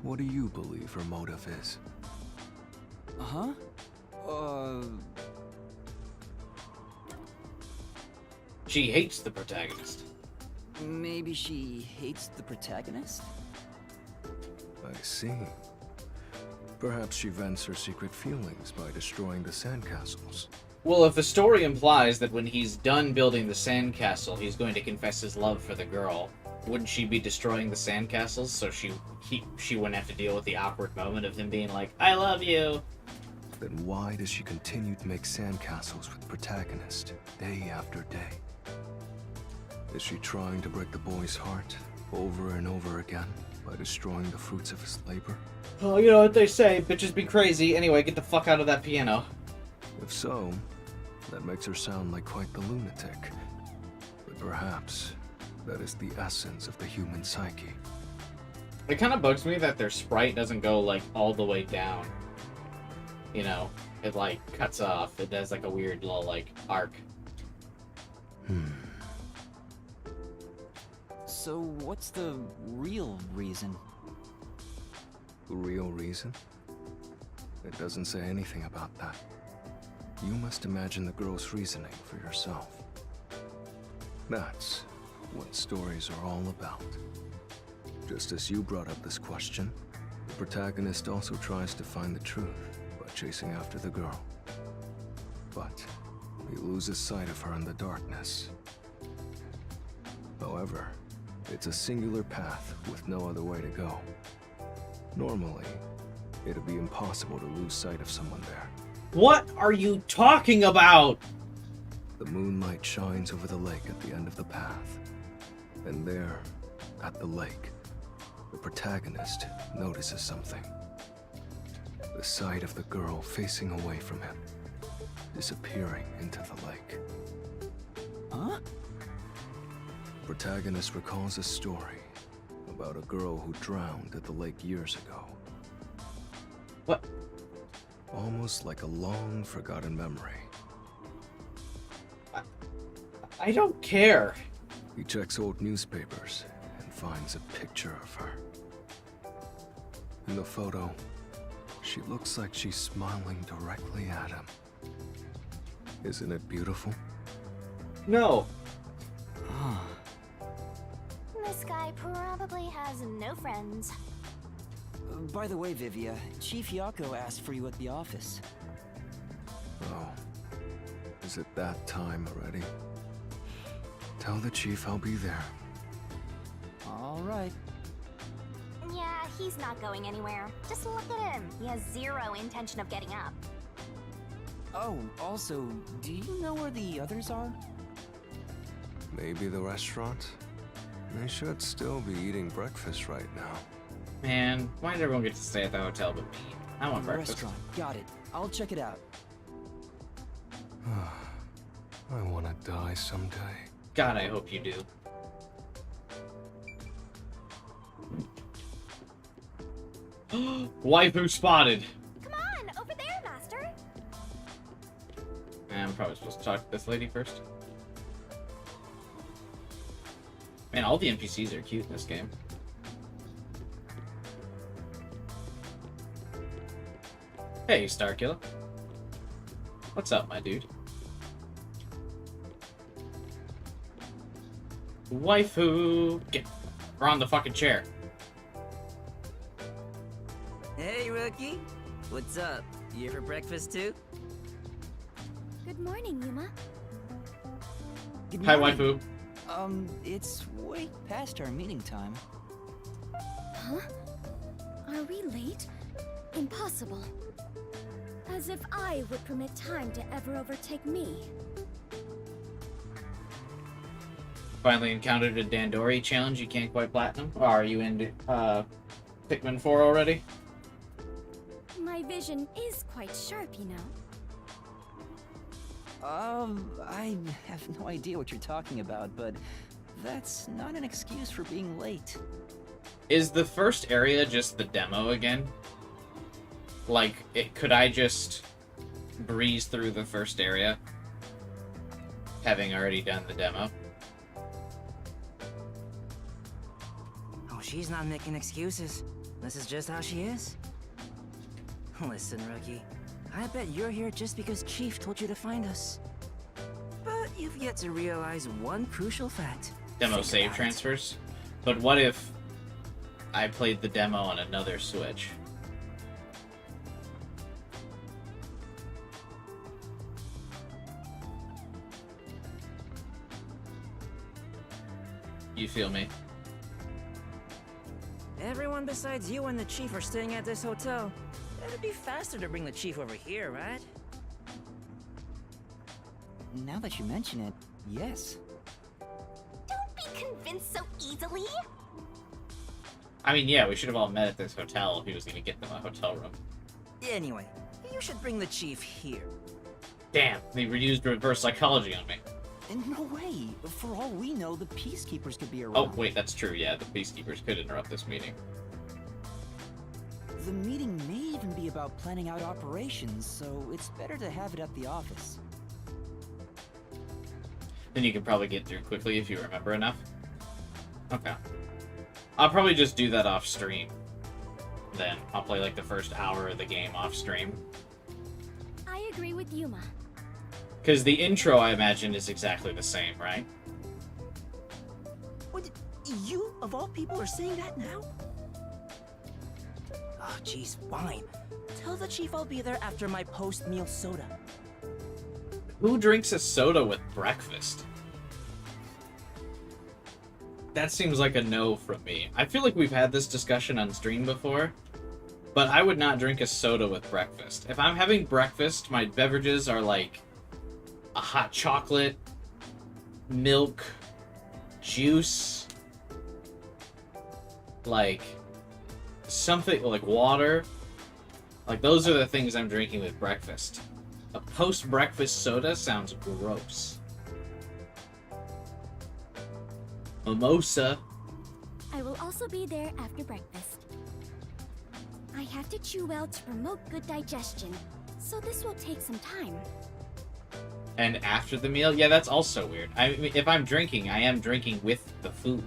what do you believe her motive is? Huh? She hates the protagonist. Maybe she hates the protagonist? I see. Perhaps she vents her secret feelings by destroying the sandcastles. Well, if the story implies that when he's done building the sandcastle, he's going to confess his love for the girl, wouldn't she be destroying the sandcastles so she wouldn't have to deal with the awkward moment of him being like, I love you? Then why does she continue to make sandcastles with the protagonist, day after day? Is she trying to break the boy's heart over and over again by destroying the fruits of his labor? Oh, you know what they say, bitches be crazy. Anyway, get the fuck out of that piano. If so, that makes her sound like quite the lunatic. But perhaps that is the essence of the human psyche. It kind of bugs me that their sprite doesn't go, like, all the way down. You know, it, like, cuts off. It does, like, a weird little, like, arc. So what's the real reason? The real reason? It doesn't say anything about that. You must imagine the girl's reasoning for yourself. That's what stories are all about. Just as you brought up this question, the protagonist also tries to find the truth by chasing after the girl. But he loses sight of her in the darkness. However, it's a singular path with no other way to go. Normally, it'd be impossible to lose sight of someone there. What are you talking about? The moonlight shines over the lake at the end of the path. And there, at the lake, the protagonist notices something. The sight of the girl facing away from him, disappearing into the lake. Huh? The protagonist recalls a story about a girl who drowned at the lake years ago. What? Almost like a long forgotten memory. I don't care. He checks old newspapers and finds a picture of her. In the photo, she looks like she's smiling directly at him. Isn't it beautiful? No. This guy probably has no friends. By the way, Vivia, Chief Yako asked for you at the office. Oh. Is it that time already? Tell the chief I'll be there. All right. Yeah, he's not going anywhere. Just look at him. He has zero intention of getting up. Oh, also, do you know where the others are? Maybe the restaurant? They should still be eating breakfast right now. Man, why did everyone get to stay at the hotel but me? I want The breakfast. restaurant. Got it. I'll check it out. I want to die someday. God, I hope you do. Waifu spotted! Come on, over there, Master. I'm probably supposed to talk to this lady first. Man, all the NPCs are cute in this game. Hey, Starkiller. What's up, my dude? Waifu! Get... We're on the fucking chair. Hey, rookie. What's up? You here for breakfast too? Good morning, Yuma. Good Hi, morning. Waifu. It's way past our meeting time. Huh? Are we late? Impossible. As if I would permit time to ever overtake me. Finally encountered a Dandori challenge you can't quite platinum? Or are you into Pikmin 4 already? My vision is quite sharp, you know. I have no idea what you're talking about, but that's not an excuse for being late. Is the first area just the demo again? Like, could I just breeze through the first area, having already done the demo? Oh, she's not making excuses. This is just how she is. Listen, rookie. I bet you're here just because Chief told you to find us. But you've yet to realize one crucial fact. Demo Think save about it. transfers? But what if I played the demo on another Switch? You feel me? Everyone besides you and the Chief are staying at this hotel. It'd be faster to bring the Chief over here, right? Now that you mention it, yes. Don't be convinced so easily. I mean, yeah, we should have all met at this hotel if he was going to get them a hotel room. Anyway, you should bring the Chief here. Damn, they used reverse psychology on me. And no way! For all we know, the Peacekeepers could be around. Oh, wait, that's true, yeah, the Peacekeepers could interrupt this meeting. The meeting may even be about planning out operations, so it's better to have it at the office. Then you can probably get through quickly if you remember enough. Okay. I'll probably just do that off stream. Then I'll play like the first hour of the game off stream. I agree with Yuma. Because the intro, I imagine, is exactly the same, right? What? You, of all people, are saying that now? Oh, jeez, fine. Tell the Chief I'll be there after my post-meal soda. Who drinks a soda with breakfast? That seems like a no from me. I feel like we've had this discussion on stream before, but I would not drink a soda with breakfast. If I'm having breakfast, my beverages are like a hot chocolate, milk, juice, like something like water. Like those are the things I'm drinking with breakfast. A post-breakfast soda sounds gross. Mimosa. I will also be there after breakfast. I have to chew well to promote good digestion, so this will take some time. And after the meal? Yeah, that's also weird. I mean, if I'm drinking, I am drinking with the food.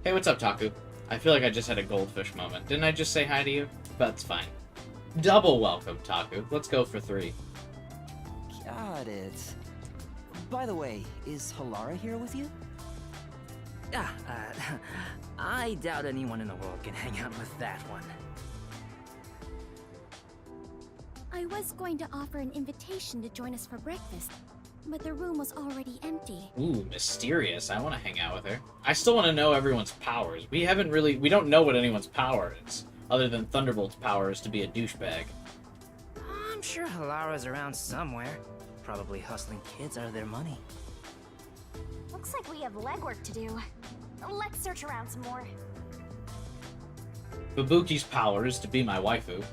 Hey, what's up, Taku? I feel like I just had a goldfish moment. Didn't I just say hi to you? That's fine. Double welcome, Taku. Let's go for 3. Got it. By the way, is Halara here with you? Ah, I doubt anyone in the world can hang out with that one. I was going to offer an invitation to join us for breakfast, but the room was already empty. Ooh, mysterious. I want to hang out with her. I still want to know everyone's powers. We don't know what anyone's power is, other than Thunderbolt's power is to be a douchebag. I'm sure Halara's around somewhere, probably hustling kids out of their money. Looks like we have legwork to do. Let's search around some more. Fubuki's power is to be my waifu.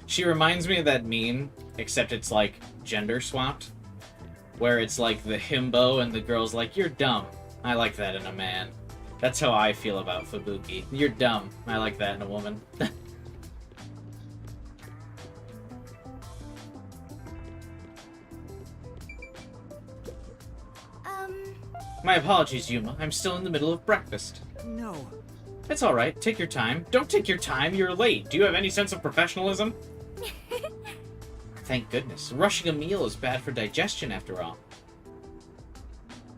She reminds me of that meme, except it's like gender swapped, where it's like the himbo and the girl's like, "You're dumb." I like that in a man. That's how I feel about Fubuki. You're dumb. I like that in a woman. My apologies, Yuma. I'm still in the middle of breakfast. No. It's alright. Take your time. Don't take your time. You're late. Do you have any sense of professionalism? Thank goodness. Rushing a meal is bad for digestion, after all.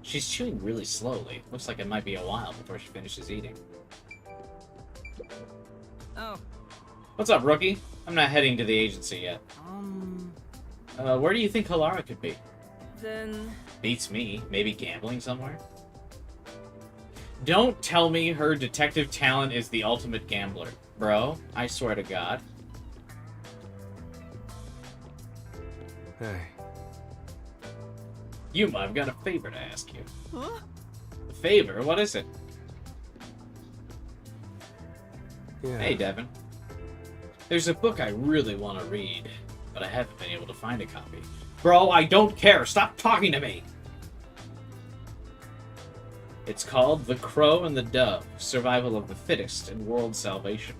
She's chewing really slowly. Looks like it might be a while before she finishes eating. Oh, What's up, rookie? I'm not heading to the agency yet. Where do you think Halara could be? then... Beats me. Maybe gambling somewhere? Don't tell me her detective talent is the ultimate gambler. Bro, I swear to God. Hey. Yuma, I've got a favor to ask you. Huh? A favor? What is it? Yeah. Hey, Devin. There's a book I really want to read, but I haven't been able to find a copy. Bro, I don't care. Stop talking to me. It's called The Crow and the Dove, Survival of the Fittest and World Salvation.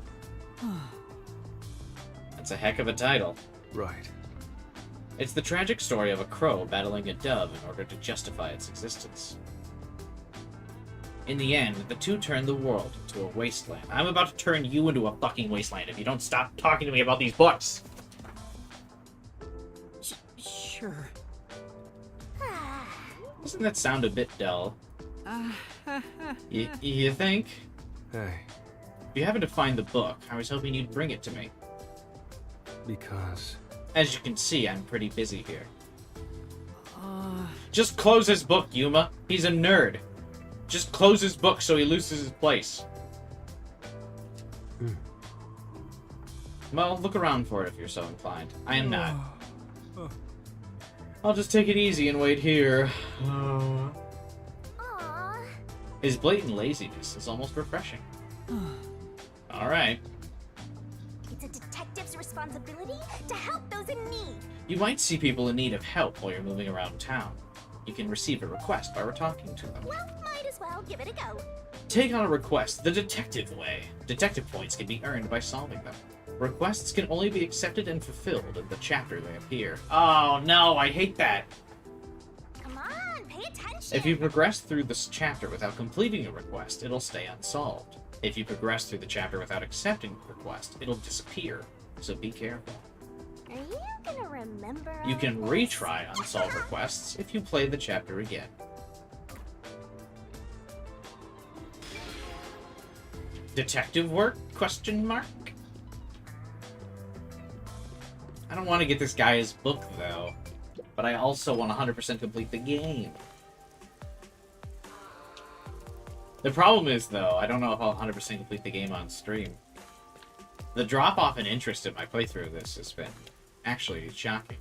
That's a heck of a title. Right. It's the tragic story of a crow battling a dove in order to justify its existence. In the end, the two turn the world into a wasteland. I'm about to turn you into a fucking wasteland if you don't stop talking to me about these books. Sure. Doesn't that sound a bit dull? You think? Hey. If you happen to find the book, I was hoping you'd bring it to me. Because... As you can see, I'm pretty busy here. Just close his book, Yuma. He's a nerd. Just close his book so he loses his place. Well, look around for it if you're so inclined. I am not. I'll just take it easy and wait here. Aww. His blatant laziness is almost refreshing. Alright. It's a detective's responsibility to help those in need. You might see people in need of help while you're moving around town. You can receive a request by talking to them. Well, might as well give it a go. Take on a request the detective way. Detective points can be earned by solving them. Requests can only be accepted and fulfilled in the chapter they appear. Oh no, I hate that! Come on, pay attention. If you progress through this chapter without completing a request, it'll stay unsolved. If you progress through the chapter without accepting the request, it'll disappear. So be careful. Are you gonna remember? You can all this? retry unsolved requests if you play the chapter again. Detective work? Question mark? I don't want to get this guy his book, though. But I also want to 100% complete the game. The problem is, though, I don't know if I'll 100% complete the game on stream. The drop-off in interest in my playthrough of this has been actually shocking.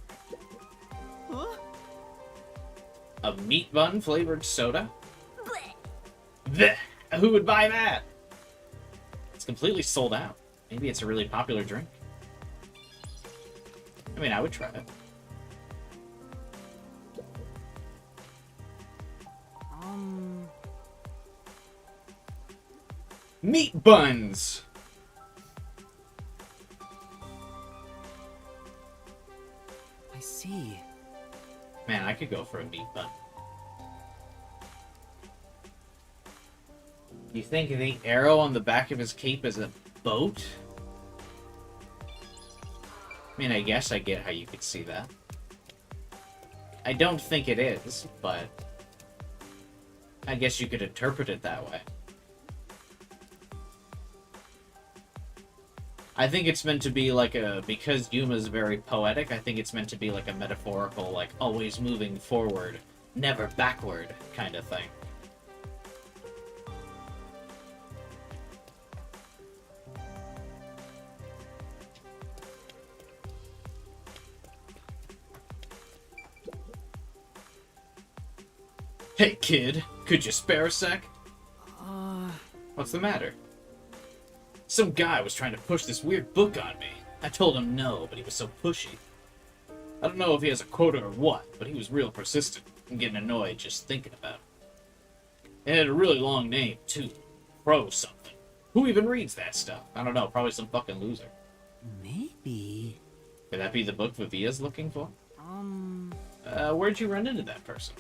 A meat bun flavored soda? Blech. Blech. Who would buy that? It's completely sold out. Maybe it's a really popular drink. I mean, I would try it. Meat buns! I see. Man, I could go for a meat bun. You think the arrow on the back of his cape is a boat? I mean, I guess I get how you could see that. I don't think it is, but I guess you could interpret it that way. I think it's meant to be like a, because Yuma's very poetic, I think it's meant to be like a metaphorical, like, always moving forward, never backward kind of thing. Hey kid, could you spare a sec? What's the matter? Some guy was trying to push this weird book on me. I told him no, but he was so pushy. I don't know if he has a quota or what, but he was real persistent. I'm getting annoyed just thinking about it. It had a really long name, too. Pro something. Who even reads that stuff? I don't know, probably some fucking loser. Maybe. Could that be the book Vivia's looking for? Where'd you run into that person?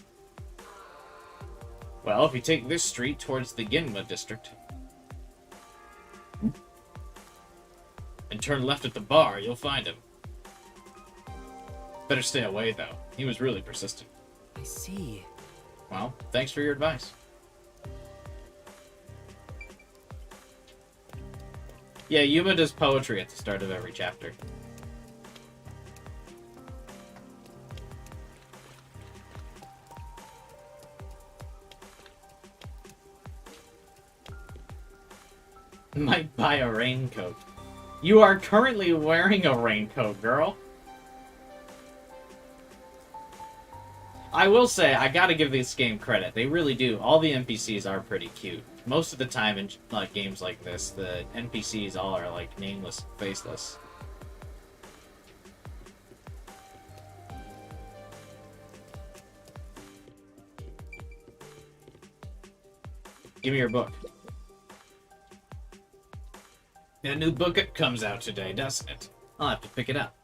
Well, if you take this street towards the Ginma district and turn left at the bar, you'll find him. Better stay away, though. He was really persistent. I see. Well, thanks for your advice. Yeah, Yuma does poetry at the start of every chapter. Might buy a raincoat. You are currently wearing a raincoat, girl. I will say, I gotta give this game credit. They really do. All the NPCs are pretty cute. Most of the time in like games like this, the NPCs all are like nameless, faceless. Give me your book. A new book comes out today, doesn't it? I'll have to pick it up.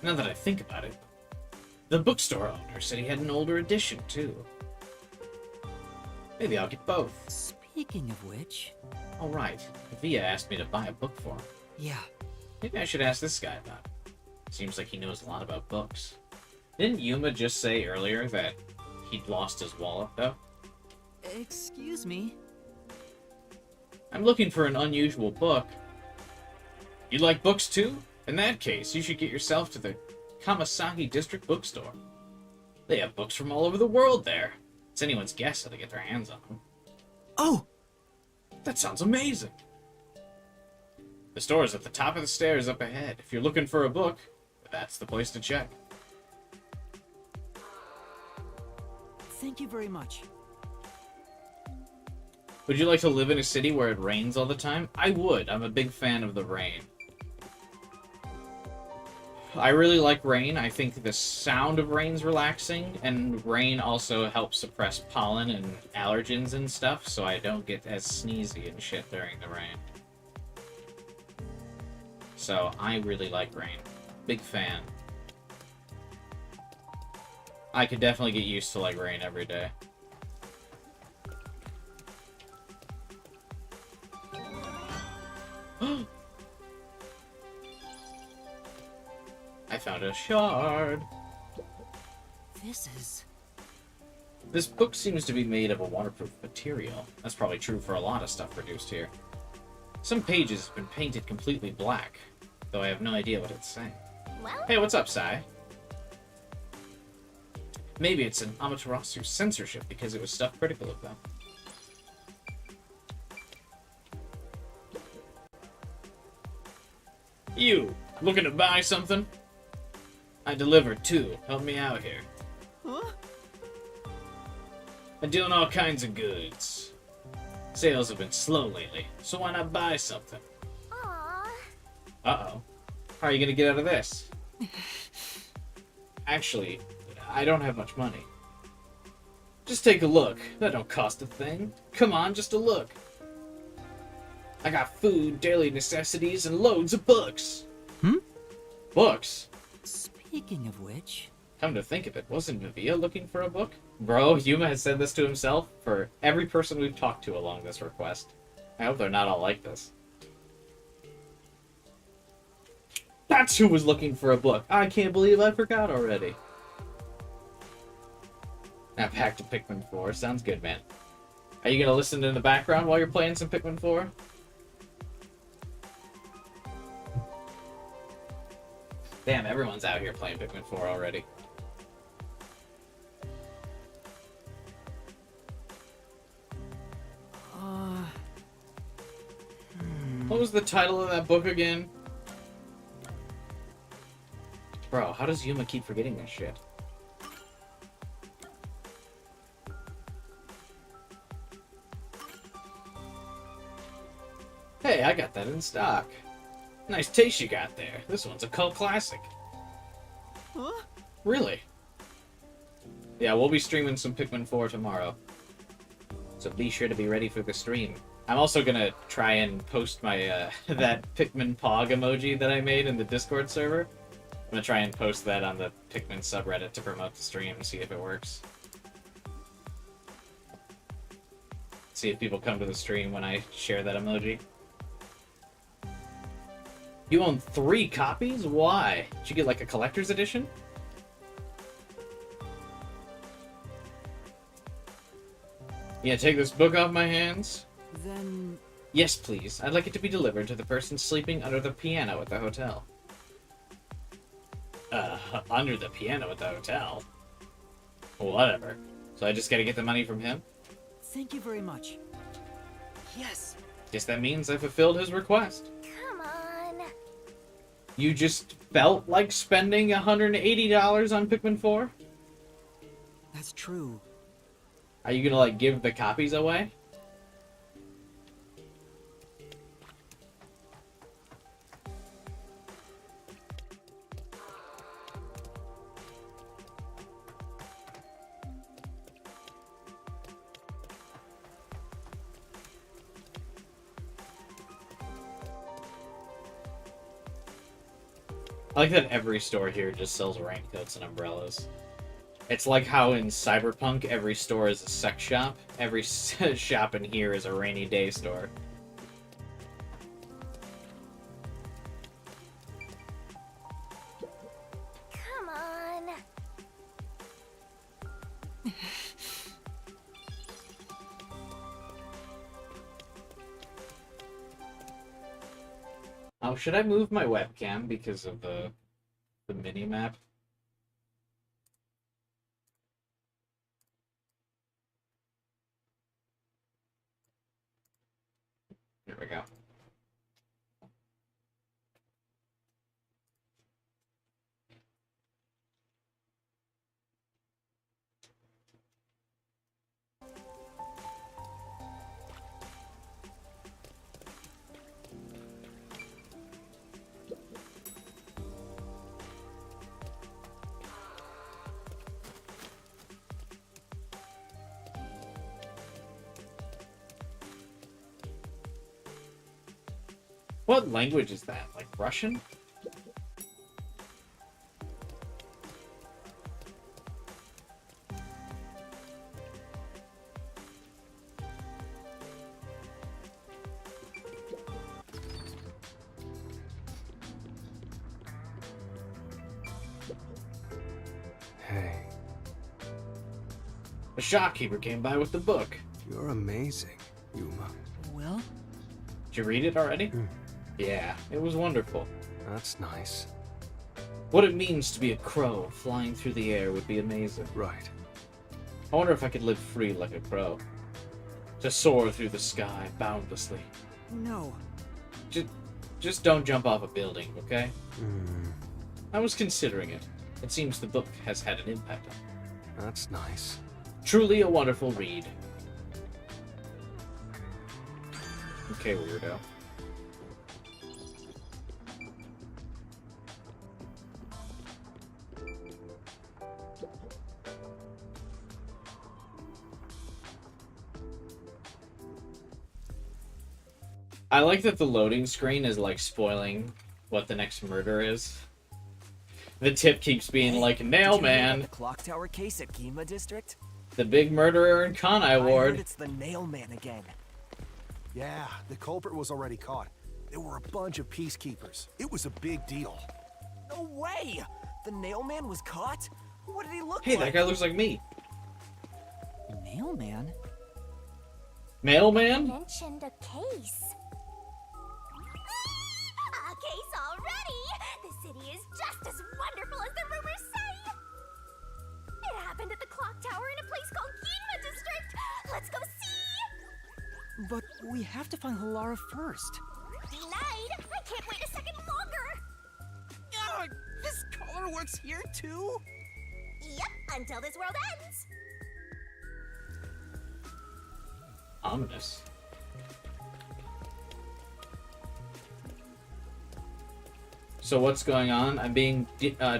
Now that I think about it, the bookstore owner said he had an older edition, too. Maybe I'll get both. Speaking of which... All right, Via asked me to buy a book for him. Yeah. Maybe I should ask this guy about it. Seems like he knows a lot about books. Didn't Yuma just say earlier that he'd lost his wallet, though? Excuse me? I'm looking for an unusual book. You like books too? In that case, you should get yourself to the Kamasaki District Bookstore. They have books from all over the world there. It's anyone's guess how to get their hands on them. Oh! That sounds amazing! The store is at the top of the stairs up ahead. If you're looking for a book, that's the place to check. Thank you very much. Would you like to live in a city where it rains all the time? I would. I'm a big fan of the rain. I really like rain. I think the sound of rain's relaxing, and rain also helps suppress pollen and allergens and stuff, so I don't get as sneezy and shit during the rain. So, I really like rain. Big fan. I could definitely get used to, like, rain every day. I found a shard. This book seems to be made of a waterproof material. That's probably true for a lot of stuff produced here. Some pages have been painted completely black, though I have no idea what it's saying. Well, Hey, what's up, Sai? Maybe it's an Amaterasu censorship because it was stuff critical of them. You, looking to buy something? I deliver too. Help me out here. Huh? I'm dealing all kinds of goods. Sales have been slow lately, so why not buy something? aw. Uh-oh. How are you gonna get out of this? Actually, I don't have much money. Just take a look. That don't cost a thing. Come on, just a look. I got food, daily necessities, and loads of books. Hmm? Books? Speaking of which... Come to think of it, wasn't Vivia looking for a book? Bro, Yuma has said this to himself for every person we've talked to along this request. I hope they're not all like this. That's who was looking for a book. I can't believe I forgot already. Now back to Pikmin 4. Sounds good, man. Are you gonna listen in the background while you're playing some Pikmin 4? Damn, everyone's out here playing Pikmin 4 already. What was the title of that book again? Bro, how does Yuma keep forgetting this shit? Hey, I got that in stock. Nice taste you got there. This one's a cult classic. Huh? Really? Yeah, we'll be streaming some Pikmin 4 tomorrow. So be sure to be ready for the stream. I'm also gonna try and post my, that Pikmin Pog emoji that I made in the Discord server. I'm gonna try and post that on the Pikmin subreddit to promote the stream and see if it works. See if people come to the stream when I share that emoji. You own 3 copies? Why? Did you get like a collector's edition? Yeah, take this book off my hands? Then... Yes, please. I'd like it to be delivered to the person sleeping under the piano at the hotel. Under the piano at the hotel? Whatever. So I just gotta get the money from him? Thank you very much. Yes! Guess that means I fulfilled his request. Come on. You just felt like spending $180 on Pikmin 4? That's true. Are you gonna, like, give the copies away? I like that every store here just sells raincoats and umbrellas. It's like how in Cyberpunk every store is a sex shop. Every shop in here is a rainy day store. Come on. Oh, should I move my webcam because of the mini-map? There we go. What language is that? Like Russian? Hey, The shopkeeper came by with the book. you're amazing, Yuma. Well? Did you read it already? Hmm. Yeah, it was wonderful. That's nice. What it means to be a crow flying through the air would be amazing. Right. I wonder if I could live free like a crow. To soar through the sky boundlessly. No. Just don't jump off a building, okay? Hmm. I was considering it. It seems the book has had an impact on me. That's nice. Truly a wonderful read. Okay, weirdo. I like that the loading screen is like spoiling what the next murder is. The tip keeps being like, Did you hear Nail about Man, the clock tower case at Gima District? the big murderer in Kanai I heard Ward. it's the Nail Man again. Yeah, the culprit was already caught. There were a bunch of peacekeepers. It was a big deal. No way! The Nail Man was caught? What did he look Hey, like? that guy looks like me. Mailman? Mailman? Mentioned a case. A case already! The city is just as wonderful as the rumors say! It happened at the clock tower in a place called Ginma District! Let's go see! But we have to find Halara first. Denied! I can't wait a second longer! This color works here too? Yep, until this world ends! Ominous. So what's going on? I'm being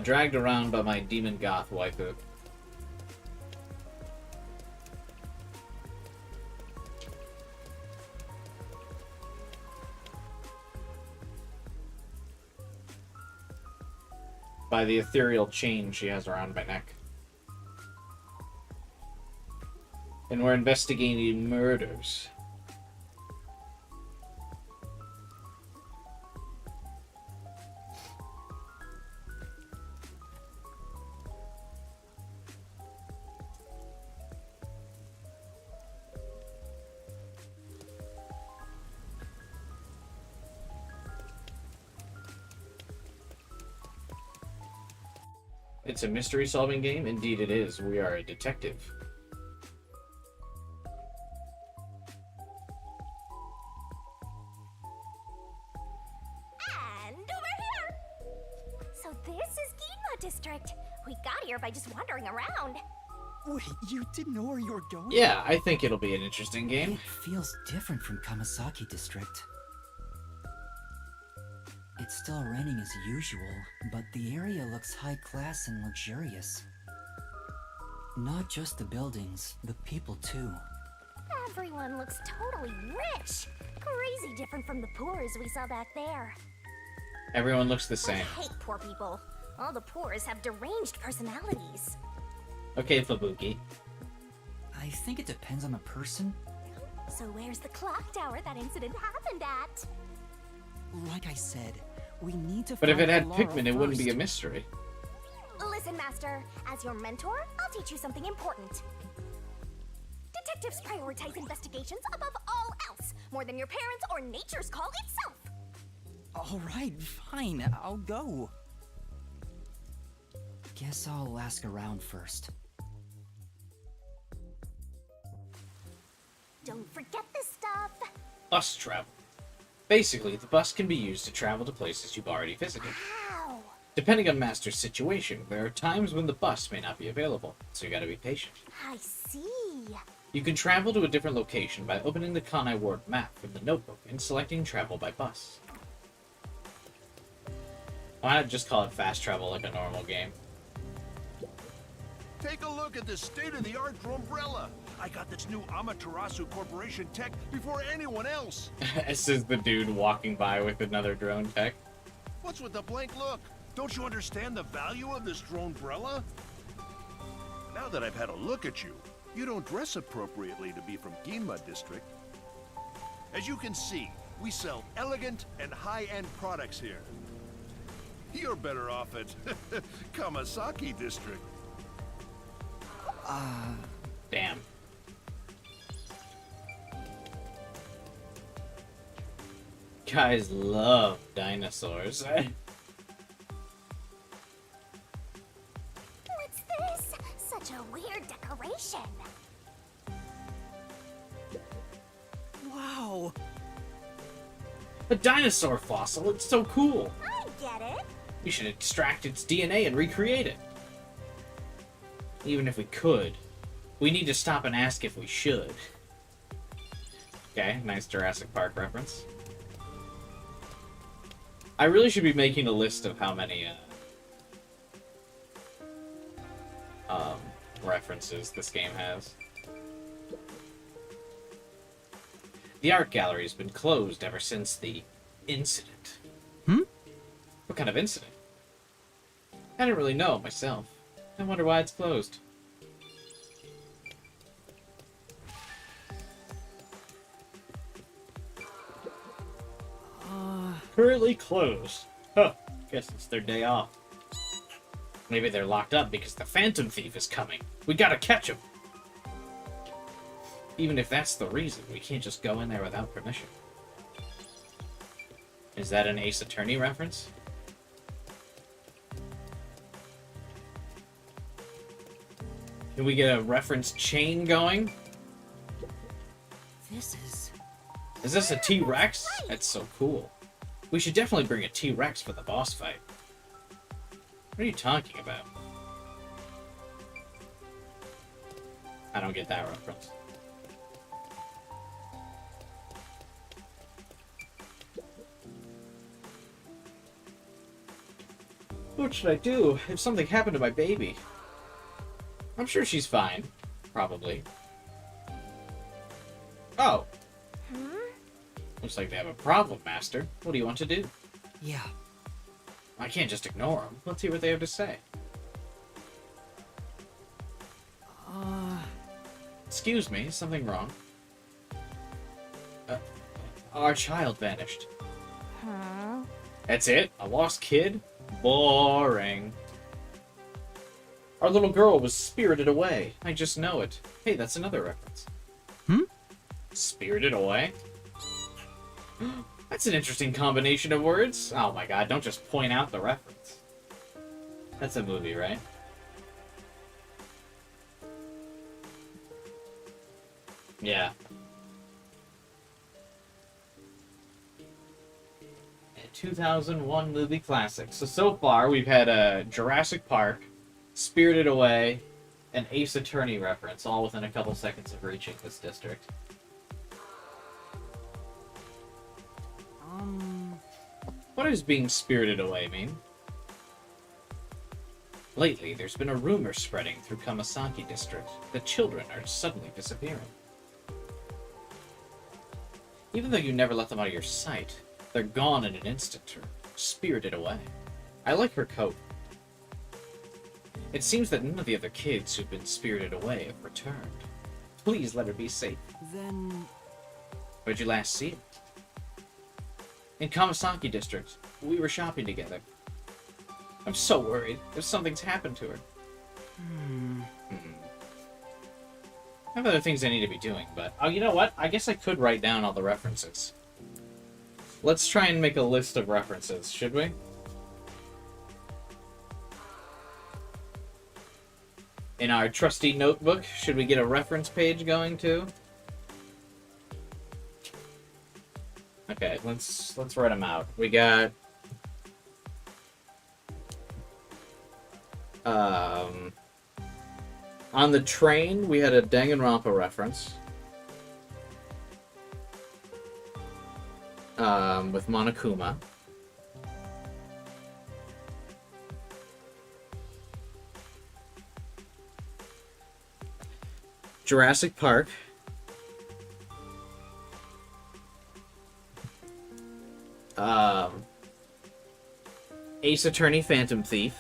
dragged around by my demon goth waifu. By the ethereal chain she has around my neck. And we're investigating murders. It's a mystery-solving game? Indeed it is. We are a detective. And over here! So this is Ginma District. We got here by just wandering around. Wait, you didn't know where you were going? Yeah, I think it'll be an interesting game. It feels different from Kamasaki District. It's still raining as usual, but the area looks high class and luxurious. Not just the buildings, the people too. Everyone looks totally rich. Crazy different from the poors we saw back there. Everyone looks the I same. hate poor people. All the poors have deranged personalities. Okay, Fubuki. I think it depends on the person. So where's the clock tower that incident happened at? Like I said, we need to But if find it had Halara Pikmin, it wouldn't be a first. mystery. Listen, Master. As your mentor, I'll teach you something important. Detectives prioritize investigations above all else, more than your parents or nature's call itself. Alright, fine, I'll go. Guess I'll ask around first. Don't forget this stuff. Bus travel. Basically, the bus can be used to travel to places you've already visited. How? Depending on Master's situation, there are times when the bus may not be available, so you gotta be patient. I see. You can travel to a different location by opening the Kanai Ward map from the notebook and selecting travel by bus. Why not just call it fast travel like a normal game? Take a look at this state-of-the-art Drombrella. I got this new Amaterasu Corporation tech before anyone else. This is the dude walking by with another drone tech. What's with the blank look? Don't you understand the value of this Drombrella? Now that I've had a look at you, you don't dress appropriately to be from Ginma District. As you can see, we sell elegant and high-end products here. You're better off at Kamasaki District. Damn. Guys love dinosaurs. What's this? Such a weird decoration. Wow! A dinosaur fossil, it's so cool. I get it. We should extract its DNA and recreate it. Even if we could. We need to stop and ask if we should. Okay, nice Jurassic Park reference. I really should be making a list of how many references this game has. The art gallery has been closed ever since the incident. Hmm? What kind of incident? I didn't really know it myself. I wonder why it's closed. Currently closed. Huh. Guess it's their day off. Maybe they're locked up because the Phantom Thief is coming. We gotta catch him. Even if that's the reason, we can't just go in there without permission. Is that an Ace Attorney reference? Can we get a reference chain going? This is... Is this a T-Rex? That's so cool. We should definitely bring a T-Rex for the boss fight. What are you talking about? I don't get that reference. What should I do if something happened to my baby? I'm sure she's fine. Probably. Oh. Looks like they have a problem, Master. What do you want to do? Yeah. I can't just ignore them. Let's hear what they have to say. Excuse me, is something wrong? Our child vanished. Huh? That's it? A lost kid? Boring. Our little girl was spirited away. I just know it. Hey, that's another reference. Spirited away? That's an interesting combination of words. Oh my god, don't just point out the reference. That's a movie, right? Yeah. 2001 movie classic. So far, we've had Jurassic Park, Spirited Away, an Ace Attorney reference, all within a couple seconds of reaching this district. What does being spirited away mean? Lately, there's been a rumor spreading through Kamasaki District that children are suddenly disappearing. Even though you never let them out of your sight, they're gone in an instant or spirited away. I like her coat. It seems that none of the other kids who've been spirited away have returned. Please let her be safe. Then... Where'd you last see her? In Kamasaki District. We were shopping together. I'm so worried. If something's happened to her. I have other things I need to be doing, but... Oh, you know what? I guess I could write down all the references. Let's try and make a list of references, should we? In our trusty notebook, should we get a reference page going too? Okay, let's write them out. We got on the train we had a Danganronpa reference. With Monokuma. Jurassic Park. Ace Attorney Phantom Thief.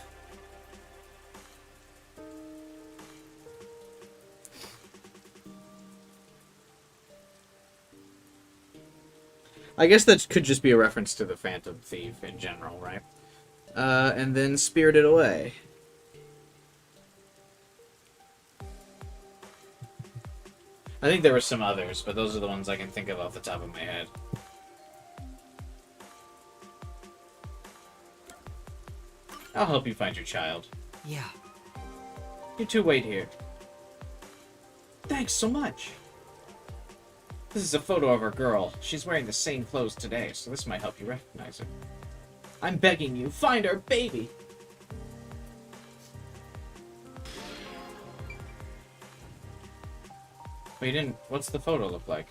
I guess that could just be a reference to the Phantom Thief in general, right? And then Spirited Away. I think there were some others, but those are the ones I can think of off the top of my head. I'll help you find your child. Yeah. You two wait here. Thanks so much. This is a photo of our girl. She's wearing the same clothes today, so this might help you recognize her. I'm begging you, find our baby! But you didn't... What's the photo look like?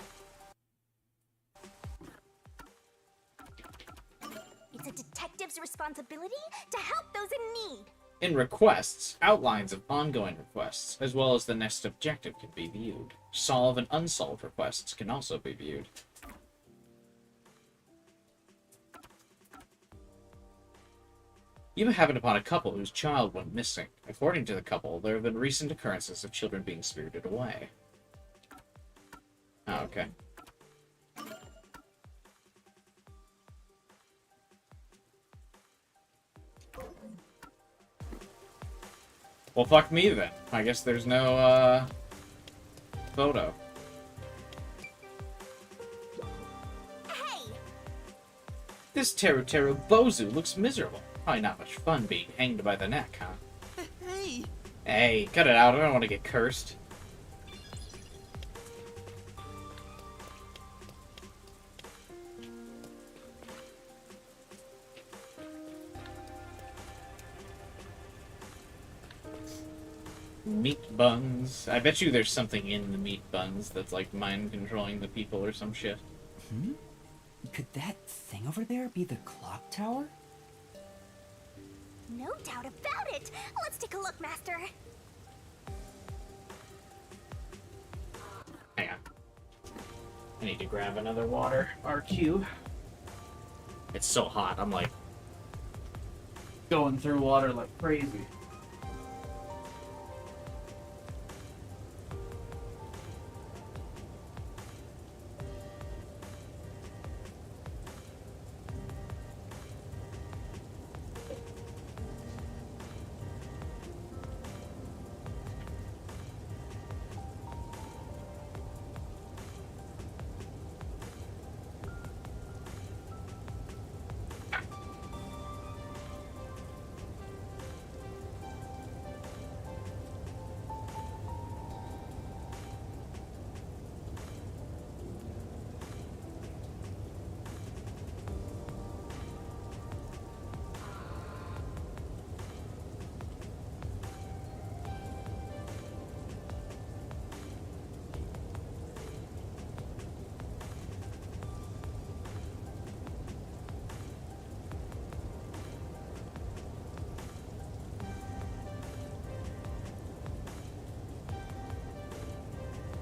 It's a detective's responsibility to help those in need. In requests, outlines of ongoing requests, as well as the next objective can be viewed. Solve and unsolved requests can also be viewed. You happened upon a couple whose child went missing. According to the couple, there have been recent occurrences of children being spirited away. Oh, okay. Well, fuck me then. I guess there's no, photo. Hey! This Teru Teru Bozu looks miserable. Probably not much fun being hanged by the neck, huh? Hey! Hey, cut it out. I don't want to get cursed. Meat buns. I bet you there's something in the meat buns that's like mind controlling the people or some shit. Hmm? Could that thing over there be the clock tower? No doubt about it! Let's take a look, Master! Hang on. I need to grab another water. RQ. It's so hot. I'm like going through water like crazy.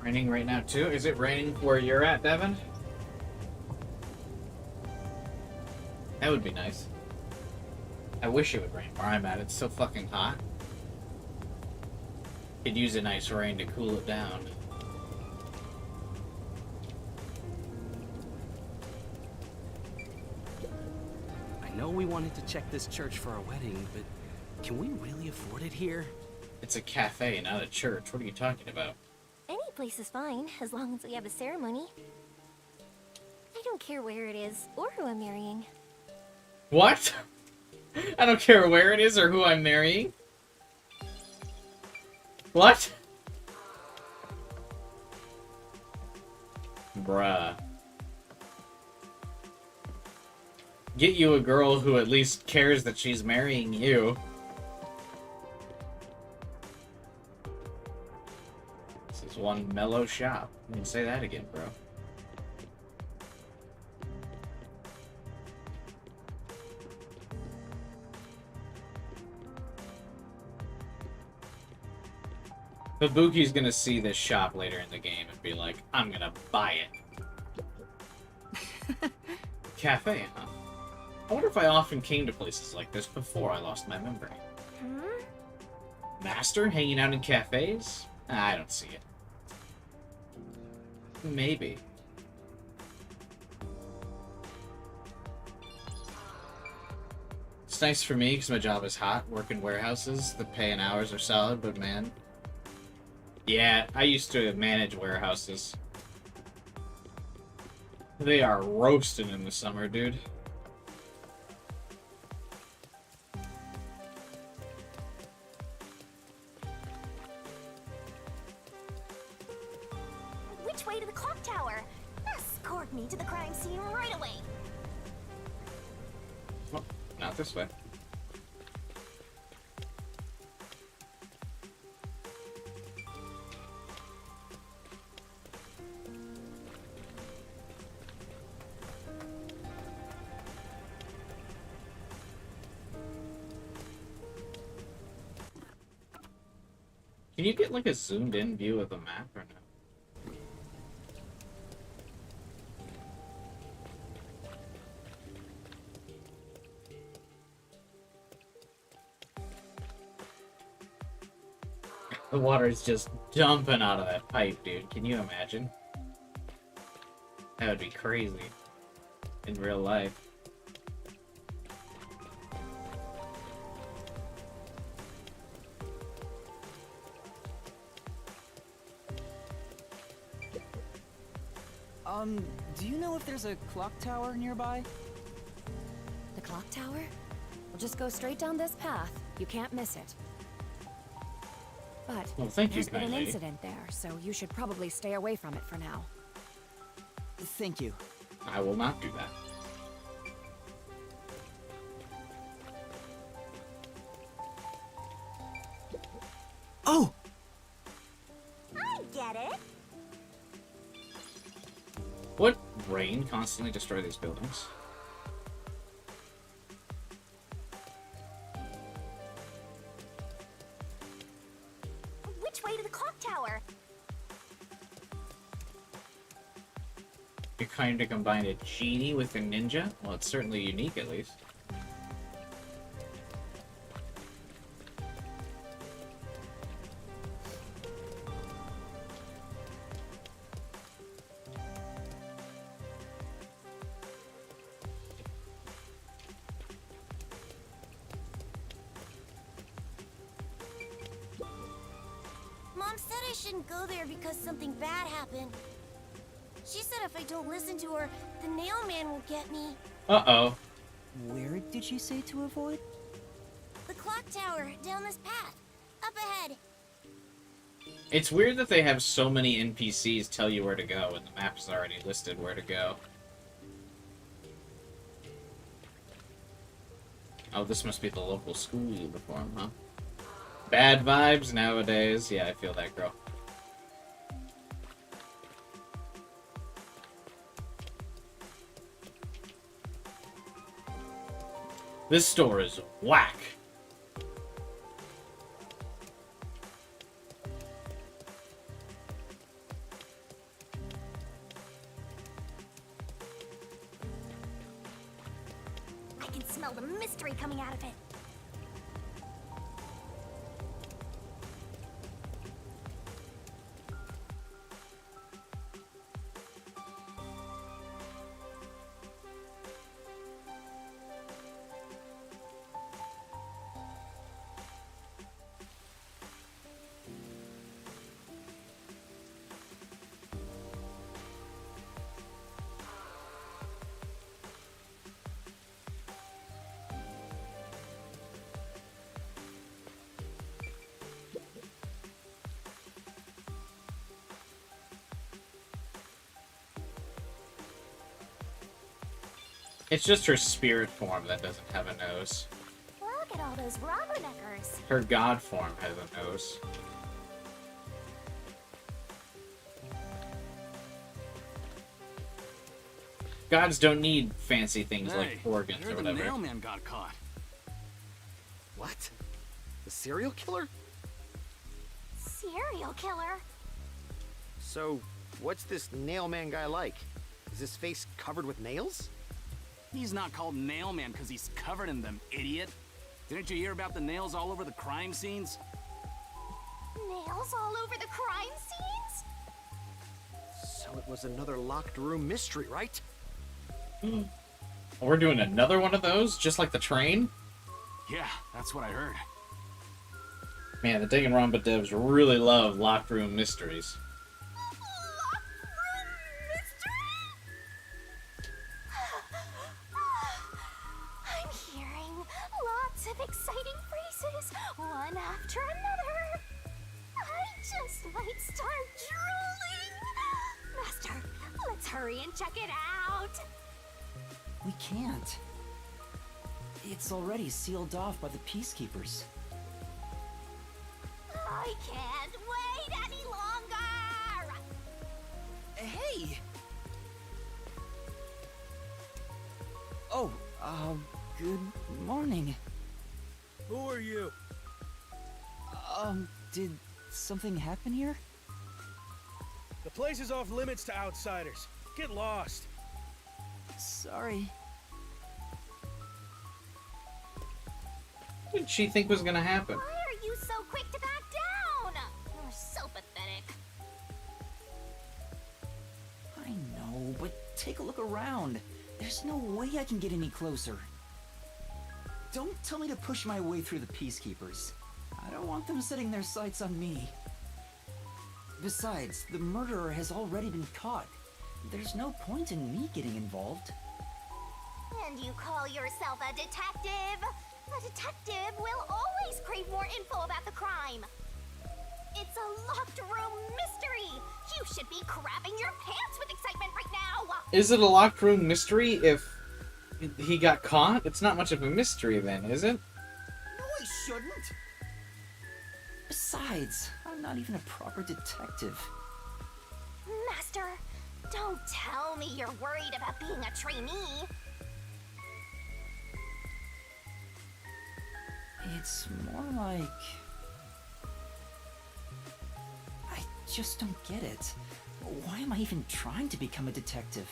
Raining right now too? Is it raining where you're at, Devin? That would be nice. I wish it would rain where I'm at. It's so fucking hot. Could use a nice rain to cool it down. I know we wanted to check this church for our wedding, but can we really afford it here? It's a cafe, not a church. What are you talking about? Any place is fine, as long as we have a ceremony. I don't care where it is, or who I'm marrying. What? I don't care where it is or who I'm marrying. What? Bruh. Get you a girl who at least cares that she's marrying you. This is one mellow shop. You can say that again, bro. Fubuki's gonna see this shop later in the game and be like, I'm gonna buy it. Cafe, huh? I wonder if I often came to places like this before I lost my memory. Master hanging out in cafes? I don't see it. Maybe. It's nice for me because my job is hot, working warehouses. The pay and hours are solid, but man. Yeah, I used to manage warehouses. They are roasting in the summer, dude. Which way to the clock tower? Escort me to the crime scene right away. Oh, not this way. Can you get like a zoomed in view of the map or no? The water is just dumping out of that pipe, dude. Can you imagine? That would be crazy in real life. Do you know if there's a clock tower nearby? The clock tower? We'll just go straight down this path. You can't miss it. But Well, thank you, there's been kind an lady. incident there, so you should probably stay away from it for now. Thank you. I will not do that. Oh! I get it. Would rain constantly destroy these buildings? Which way to the clock tower? You kind of combined a genie with a ninja? Well, it's certainly unique, at least. Mom said I shouldn't go there because something bad happened. She said if I don't listen to her, the nail man will get me. Uh-oh. Where did she say to avoid? The clock tower, down this path. Up ahead. It's weird that they have so many NPCs tell you where to go, and the map's already listed where to go. Oh, this must be the local school uniform, huh? Bad vibes nowadays. Yeah, I feel that, girl. This store is whack. I can smell the mystery coming out of it. It's just her spirit form that doesn't have a nose. Look at all those rubberneckers. Her god form has a nose. Gods don't need fancy things like organs or whatever. The mailman got caught. What? The serial killer? Serial killer? So, what's this nailman guy like? Is his face covered with nails? He's not called Nailman because he's covered in them, idiot. Didn't you hear about the nails all over the crime scenes? Nails all over the crime scenes? So it was another locked room mystery, right? We're doing another one of those, just like the train? Yeah, that's what I heard. Man, the Danganronpa devs really love locked room mysteries. I'm hearing lots of exciting phrases, one after another. I just might start drooling. Master, let's hurry and check it out. We can't. It's already sealed off by the Peacekeepers. I can't wait any longer. Hey! Oh, good morning. Who are you? Did something happen here? The place is off limits to outsiders. Get lost. Sorry. What did she think was gonna happen? Why are you so quick to back down? take a look around. There's no way I can get any closer. Don't tell me to push my way through the Peacekeepers. I don't want them setting their sights on me. Besides, the murderer has already been caught. There's no point in me getting involved. And you call yourself a detective? A detective will always crave more info about the crime. It's a locked room mystery. You should be crapping your pants with excitement right now. Is it a locked room mystery if he got caught? It's not much of a mystery then, is it? No, I shouldn't. Besides, I'm not even a proper detective. Master, don't tell me you're worried about being a trainee. It's more like... I just don't get it. Why am I even trying to become a detective?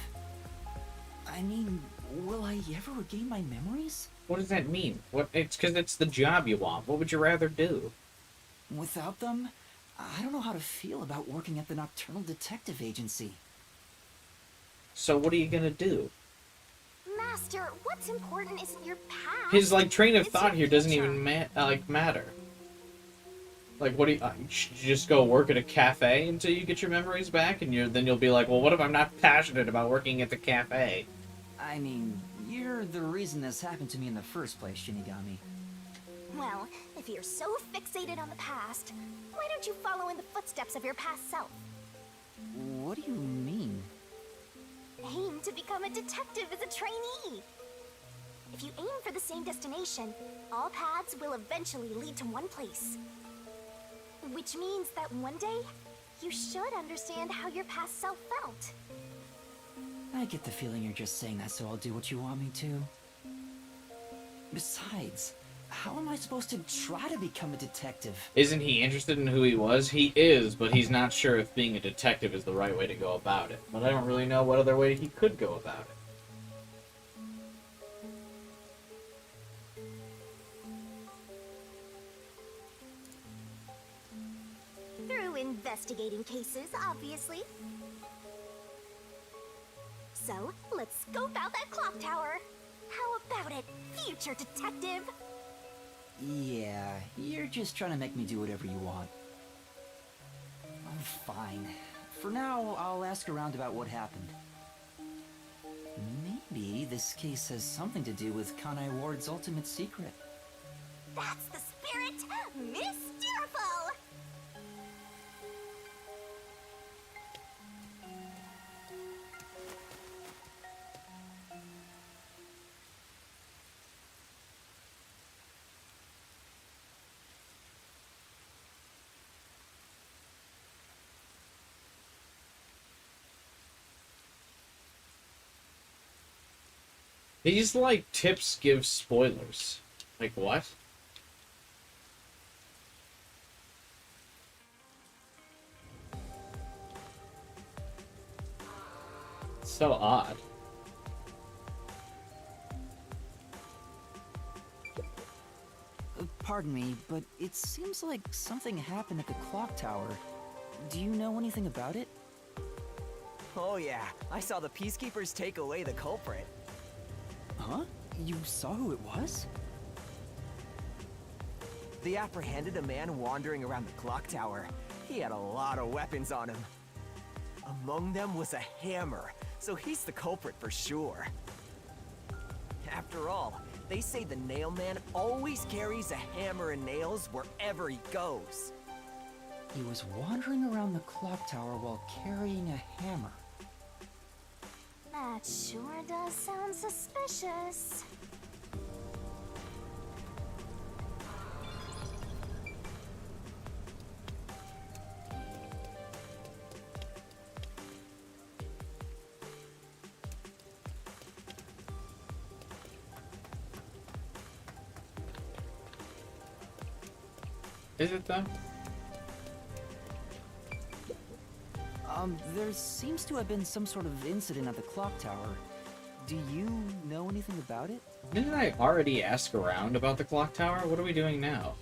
I mean, will I ever regain my memories? What does that mean? It's because it's the job you want. What would you rather do? Without them, I don't know how to feel about working at the Nocturnal Detective Agency. So what are you gonna do? Master, what's important isn't your past. His train of it's thought your here doesn't future. even matter. Like, what do you should you just go work at a cafe until you get your memories back, and then you'll be like, well, what if I'm not passionate about working at the cafe? I mean, you're the reason this happened to me in the first place, Shinigami. Well, if you're so fixated on the past, why don't you follow in the footsteps of your past self? What do you mean? Aim to become a detective as a trainee. If you aim for the same destination, all paths will eventually lead to one place. Which means that one day, you should understand how your past self felt. I get the feeling you're just saying that so I'll do what you want me to. Besides, how am I supposed to try to become a detective? Isn't he interested in who he was? He is, but he's not sure if being a detective is the right way to go about it. But I don't really know what other way he could go about it. Through investigating cases, obviously. So, let's scope out that clock tower. How about it, future detective? Yeah, you're just trying to make me do whatever you want. Fine. For now, I'll ask around about what happened. Maybe this case has something to do with Kanai Ward's ultimate secret. That's the spirit! Mysteriful! These, tips give spoilers. Like, what? It's so odd. Pardon me, but it seems like something happened at the clock tower. Do you know anything about it? Oh yeah, I saw the Peacekeepers take away the culprit. Huh? You saw who it was? They apprehended a man wandering around the clock tower. He had a lot of weapons on him. Among them was a hammer, so he's the culprit for sure. After all, they say the Nail Man always carries a hammer and nails wherever he goes. He was wandering around the clock tower while carrying a hammer. That sure does sound suspicious. Is it though? There seems to have been some sort of incident at the clock tower. Do you know anything about it? Didn't I already ask around about the clock tower? What are we doing now?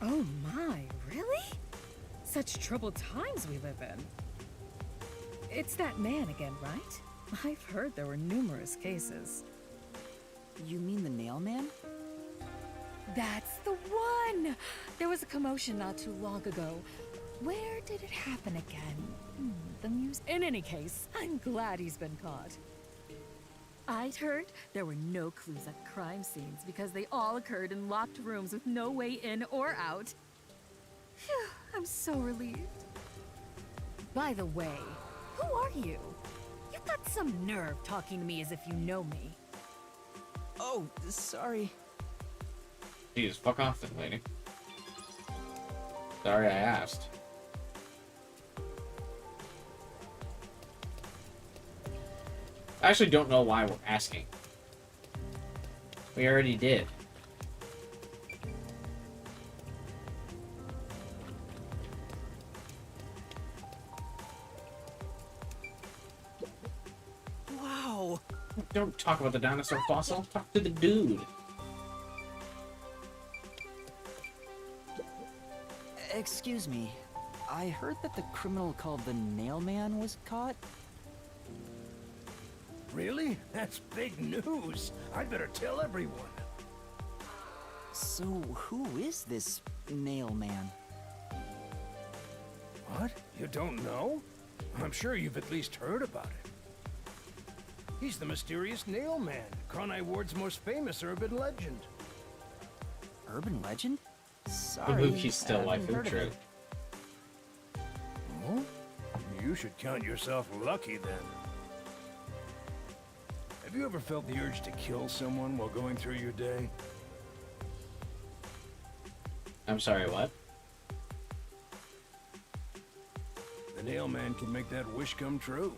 Oh my, really? Such troubled times we live in. It's that man again, right? I've heard there were numerous cases. You mean the nail man? That's the one! There was a commotion not too long ago. Where did it happen again? The muse. In any case, I'm glad he's been caught. I'd heard there were no clues at crime scenes because they all occurred in locked rooms with no way in or out. Phew, I'm so relieved. By the way, who are you? You've got some nerve talking to me as if you know me. Oh, sorry. Jeez, fuck off then, lady. Sorry I asked. I actually don't know why we're asking. We already did. Wow. Don't talk about the dinosaur fossil. Talk to the dude. Excuse me. I heard that the criminal called the Nail Man was caught. Really? That's big news. I'd better tell everyone. So, who is this Nail Man? What? You don't know? I'm sure you've at least heard about it. He's the mysterious Nail Man, Cronai Ward's most famous urban legend. Urban legend? Sorry. Kabuki's still I haven't waifu, heard of true. it. Oh? You should count yourself lucky then. Have you ever felt the urge to kill someone while going through your day? I'm sorry, what? The Nail Man can make that wish come true.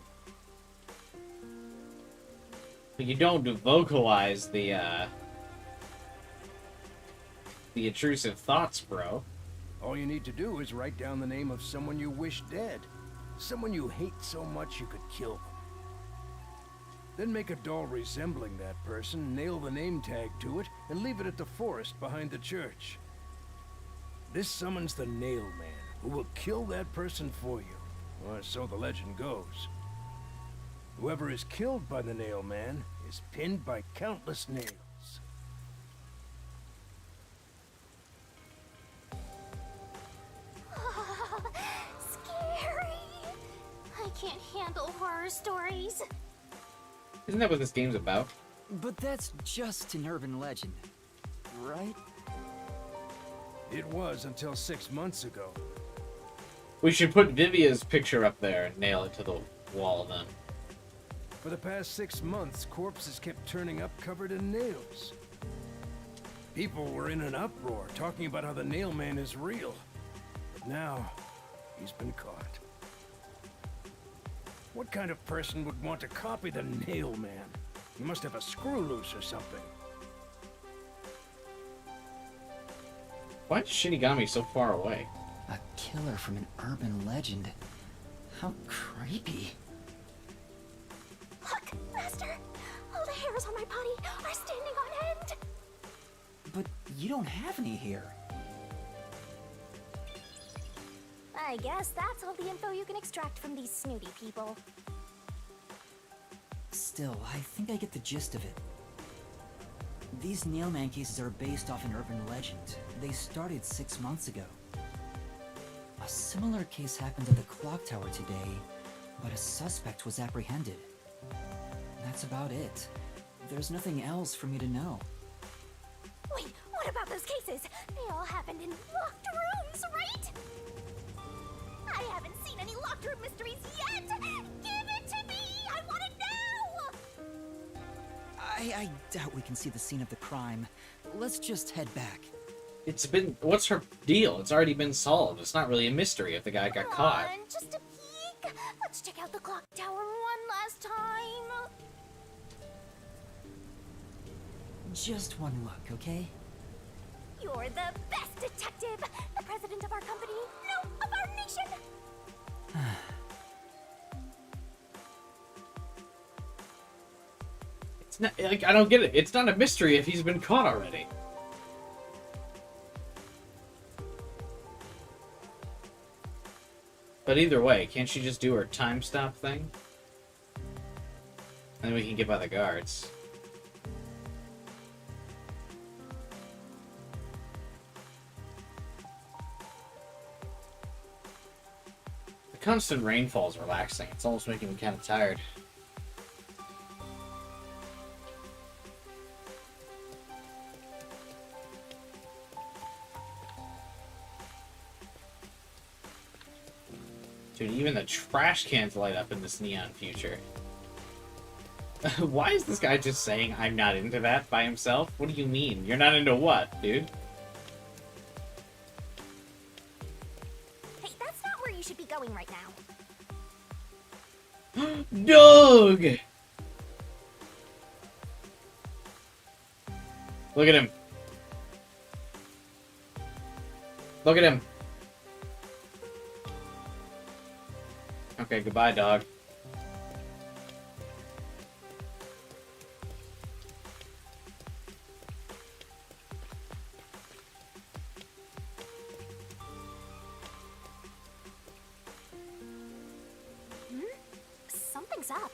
But you don't vocalize the intrusive thoughts, bro. All you need to do is write down the name of someone you wish dead. Someone you hate so much you could kill them. Then make a doll resembling that person, nail the name tag to it, and leave it at the forest behind the church. This summons the Nail Man, who will kill that person for you. Or so the legend goes. Whoever is killed by the Nail Man is pinned by countless nails. Scary. I can't handle horror stories. Isn't that what this game's about? But that's just an urban legend, right? It was until 6 months ago. We should put Vivia's picture up there and nail it to the wall then. For the past 6 months, corpses kept turning up covered in nails. People were in an uproar, talking about how the Nail Man is real. But now, he's been caught. What kind of person would want to copy the Nail Man? He must have a screw loose or something. Why is Shinigami so far away? A killer from an urban legend. How creepy. Look, Master! All the hairs on my body are standing on end! But you don't have any here. I guess that's all the info you can extract from these snooty people. Still, I think I get the gist of it. These Nailman cases are based off an urban legend. They started 6 months ago. A similar case happened at the clock tower today, but a suspect was apprehended. That's about it. There's nothing else for me to know. Wait, what about those cases? They all happened in locked rooms, right? I haven't seen any locked room mysteries yet! Give it to me! I want it now! I doubt we can see the scene of the crime. Let's just head back. It's been... What's her deal? It's already been solved. It's not really a mystery if the guy got caught. Come on, just a peek! Let's check out the clock tower one last time! Just one look, okay? You're the best detective! The president of our company, no, of our nation! It's not... Like, I don't get it. It's not a mystery if he's been caught already. But either way, can't she just do her time stop thing? And then we can get by the guards. The constant rainfall is relaxing. It's almost making me kind of tired. Dude, even the trash cans light up in this neon future. Why is this guy just saying I'm not into that by himself? What do you mean? You're not into what, dude? Hey, that's not where you should be going right now. Doug! Look at him. Look at him. Okay, goodbye, dog. Something's up.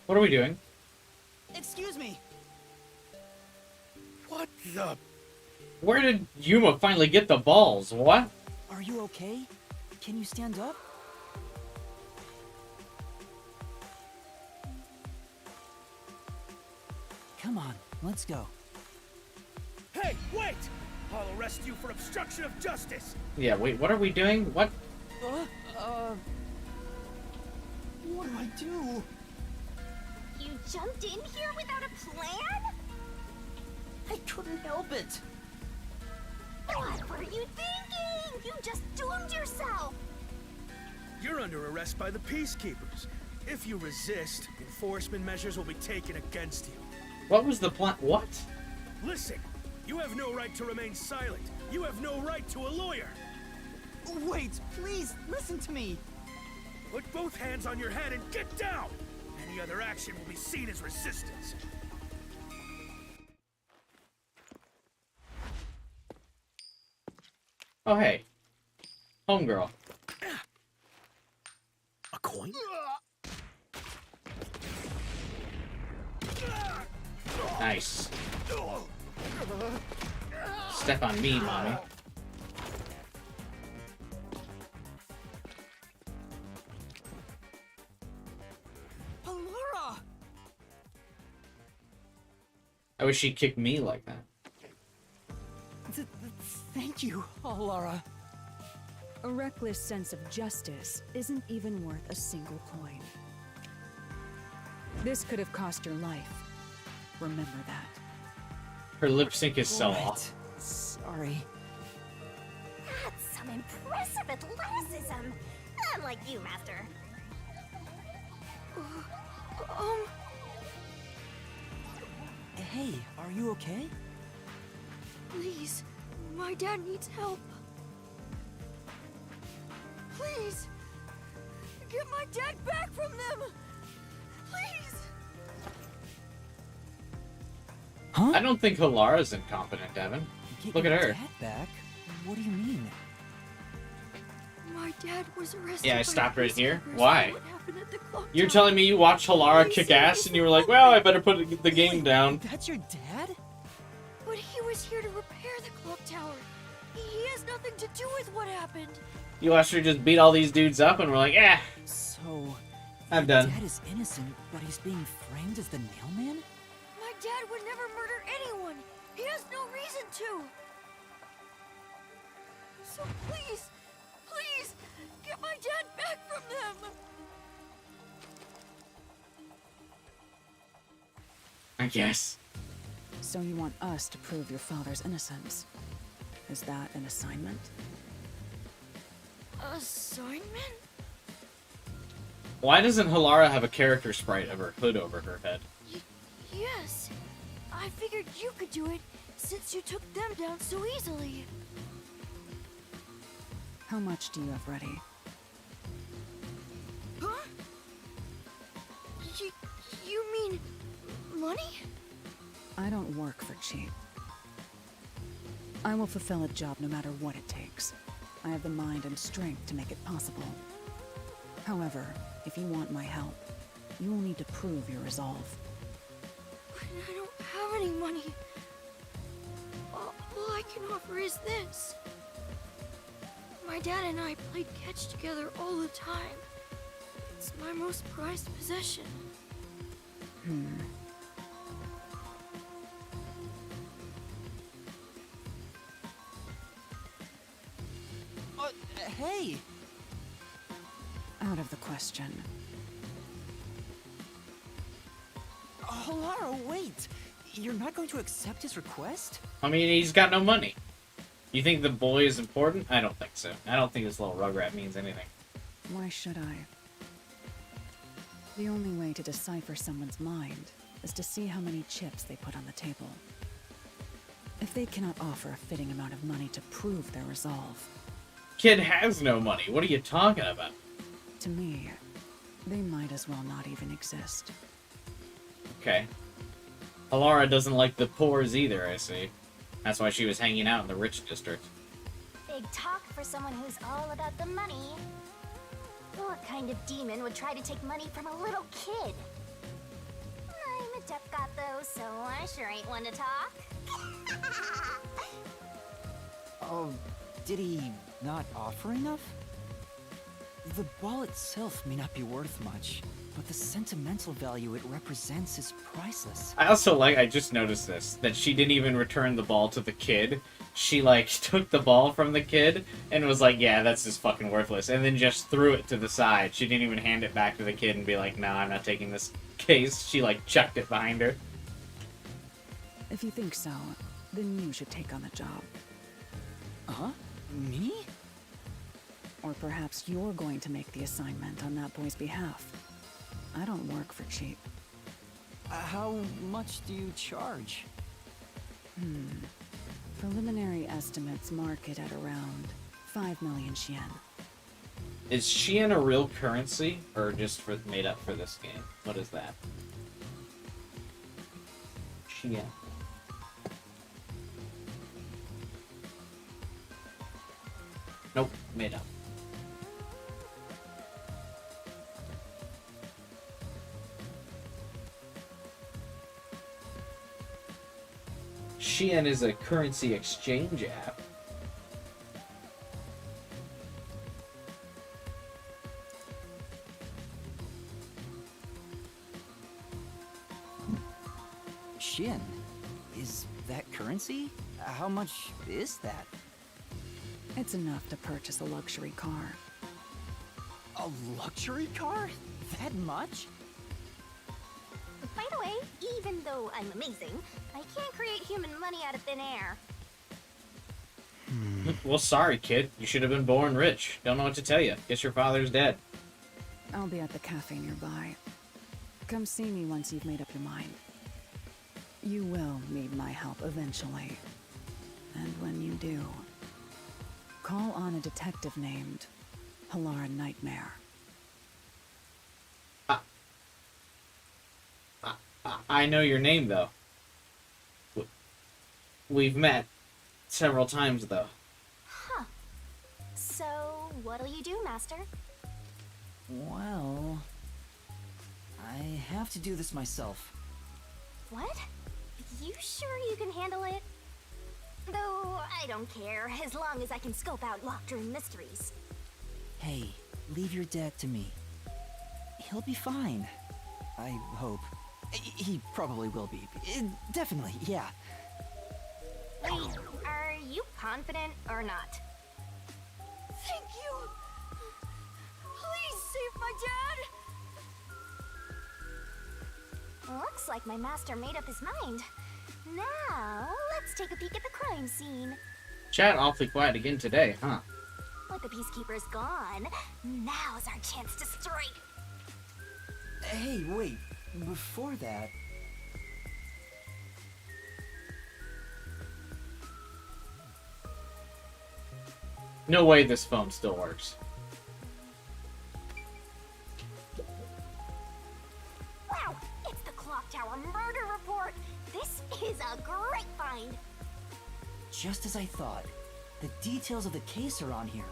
What are we doing? Excuse me. What the? Where did Yuma finally get the balls? What? Are you okay? Can you stand up? Come on, let's go. Hey, wait! I'll arrest you for obstruction of justice. Yeah, wait, what are we doing? What? What do I do? You jumped in here without a plan? I couldn't help it. What were you thinking? You just doomed yourself. You're under arrest by the Peacekeepers. If you resist, enforcement measures will be taken against you. What was the plan? What? Listen, you have no right to remain silent. You have no right to a lawyer. Wait, please, listen to me. Put both hands on your head and get down! Any other action will be seen as resistance. Oh, hey. Homegirl. A coin? Nice. Step on me, mommy. Allura! I wish she kicked me like that. Thank you, Allura. A reckless sense of justice isn't even worth a single coin. This could have cost your life. Remember that. Her lip sync is so Right. off. Sorry. That's some impressive athleticism. Unlike you, Master. Hey, are you okay? Please, my dad needs help. Please, get my dad back from them. Please. Huh? I don't think Halara's incompetent, Devin. Get Look at your her. dad back? What do you mean? My dad was arrested. Yeah, I by stopped right here. peacekeepers Why? for what happened at the clock You're tower. telling me you watched Halara kick ass and you were like, well, I better put the game down. That's your dad? But he was here to repair the clock tower. He has nothing to do with what happened. You watched her just beat all these dudes up and we're like, eh, So, I'm your done. dad is innocent, but he's being framed as the Nailman? My dad would never murder anyone. He has no reason to. So please, please, get my dad back from them. I guess. So you want us to prove your father's innocence? Is that an assignment? Assignment? Why doesn't Halara have a character sprite of her hood over her head? Yes. I figured you could do it since you took them down so easily. How much do you have ready? Huh? You mean money? I don't work for cheap. I will fulfill a job no matter what it takes. I have the mind and strength to make it possible. However, if you want my help, you will need to prove your resolve. I don't have any money. All I can offer is this. My dad and I played catch together all the time. It's my most prized possession. Hey! Out of the question. Lara, wait! You're not going to accept his request? I mean, he's got no money. You think the boy is important? I don't think so. I don't think this little rugrat means anything. Why should I? The only way to decipher someone's mind is to see how many chips they put on the table. If they cannot offer a fitting amount of money to prove their resolve. Kid has no money. What are you talking about? To me, they might as well not even exist. Okay. Alara doesn't like the poors either, I see. That's why she was hanging out in the rich district. Big talk for someone who's all about the money. What kind of demon would try to take money from a little kid? I'm a Depcot though, so I sure ain't one to talk. Oh, did he not offer enough? The ball itself may not be worth much, but the sentimental value it represents is priceless. I also I just noticed this, that she didn't even return the ball to the kid. She, took the ball from the kid and was like, yeah, that's just fucking worthless, and then just threw it to the side. She didn't even hand it back to the kid and be like, no, I'm not taking this case. She, chucked it behind her. If you think so, then you should take on the job. Huh? Me? Or perhaps you're going to make the assignment on that boy's behalf. I don't work for cheap. How much do you charge? Preliminary estimates mark it at around 5 million Xian. Is Xian a real currency, or just made up for this game? What is that? Xian. Nope, made up. Xian is a currency exchange app. Xian? Is that currency? How much is that? It's enough to purchase a luxury car. A luxury car? That much? By the way, even though I'm amazing, I can't create human money out of thin air. Well, sorry, kid. You should have been born rich. Don't know what to tell you. Guess your father's dead. I'll be at the cafe nearby. Come see me once you've made up your mind. You will need my help eventually. And when you do, call on a detective named Halara Nightmare. I know your name, though. We've met several times, though. Huh. So, what'll you do, Master? Well, I have to do this myself. What? You sure you can handle it? Though, I don't care, as long as I can scope out locked room mysteries. Hey, leave your dad to me. He'll be fine. I hope. He probably will be. Definitely, yeah. Wait, are you confident or not? Thank you! Please save my dad! Looks like my master made up his mind. Now, let's take a peek at the crime scene. Chat awfully quiet again today, huh? With the Peacekeepers gone, now's our chance to strike. Hey, wait. Before that... No way this phone still works. Wow, it's the Clock Tower murder report. This is a great find. Just as I thought. The details of the case are on here.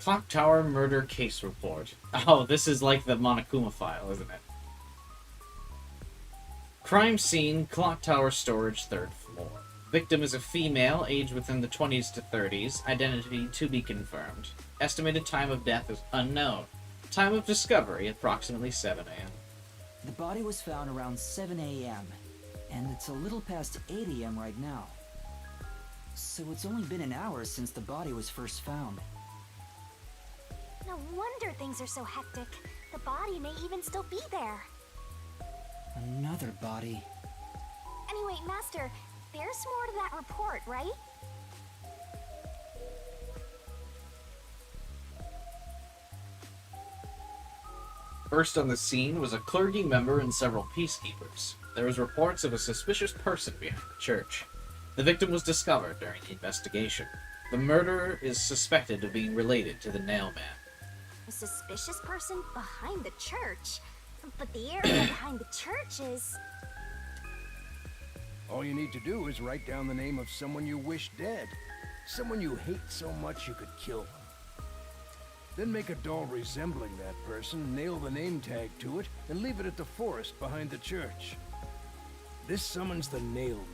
Clock Tower Murder Case Report. Oh, this is like the Monokuma file, isn't it? Crime scene, Clock Tower storage, 3rd floor. Victim is a female, aged within the 20s to 30s, identity to be confirmed. Estimated time of death is unknown. Time of discovery, approximately 7 a.m. The body was found around 7 a.m., and it's a little past 8 a.m. right now. So it's only been an hour since the body was first found. No wonder things are so hectic. The body may even still be there. Another body. Anyway, Master, there's more to that report, right? First on the scene was a clergy member and several peacekeepers. There was reports of a suspicious person behind the church. The victim was discovered during the investigation. The murderer is suspected of being related to the Nailman. A suspicious person behind the church? But the area behind the church is... All you need to do is write down the name of someone you wish dead. Someone you hate so much you could kill them. Then make a doll resembling that person, nail the name tag to it, and leave it at the forest behind the church. This summons the Nailman,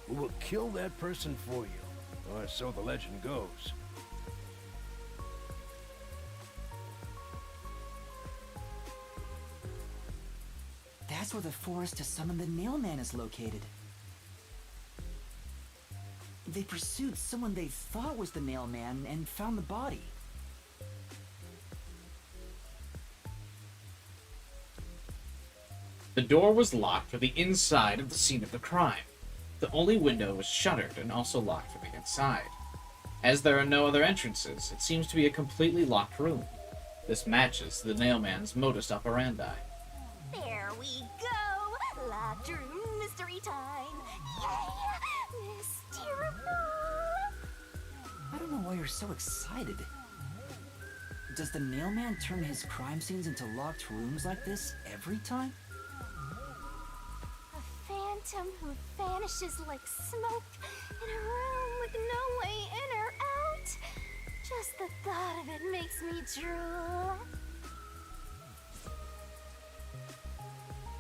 who will kill that person for you. Or so the legend goes. That's where the forest to summon the Nailman is located. They pursued someone they thought was the Nailman and found the body. The door was locked for the inside of the scene of the crime. The only window was shuttered and also locked from the inside. As there are no other entrances, it seems to be a completely locked room. This matches the Nailman's modus operandi. There we go! Locked room mystery time! Yay! Mysteriful! I don't know why you're so excited. Does the Nailman turn his crime scenes into locked rooms like this every time? A phantom who vanishes like smoke in a room with no way in or out. Just the thought of it makes me drool.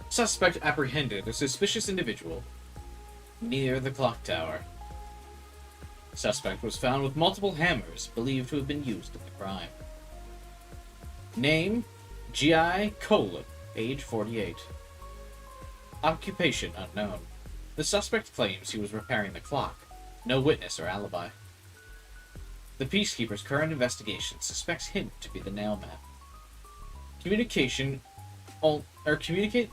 Suspect apprehended, a suspicious individual near the clock tower. Suspect was found with multiple hammers, believed to have been used in the crime. Name, G.I. Colon, age 48. Occupation unknown. The suspect claims he was repairing the clock. No witness or alibi. The Peacekeeper's current investigation suspects him to be the Nailman. Communicate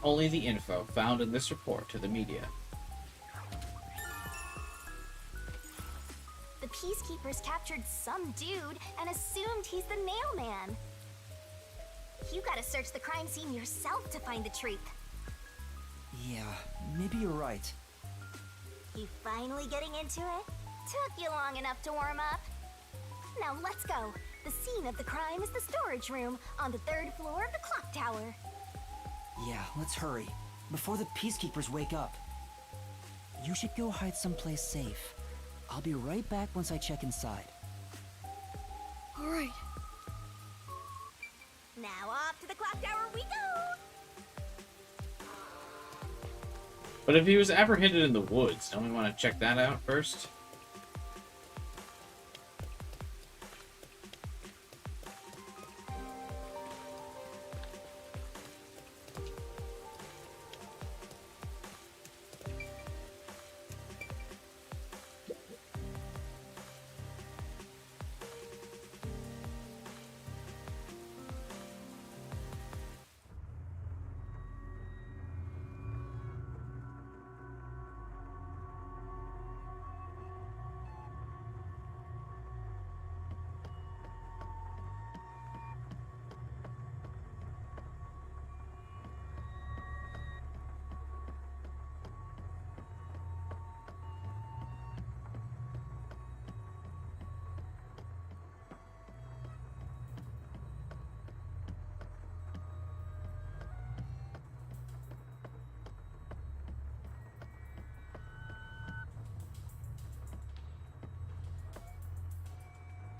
only the info found in this report to the media. The Peacekeepers captured some dude and assumed he's the Nailman. You gotta search the crime scene yourself to find the truth. Yeah, maybe you're right. You finally getting into it? Took you long enough to warm up. Now let's go. The scene of the crime is the storage room on the 3rd floor of the clock tower. Yeah, let's hurry, before the Peacekeepers wake up. You should go hide someplace safe. I'll be right back once I check inside. All right. Now off to the clock tower we go! But if he was apprehended in the woods, don't we want to check that out first?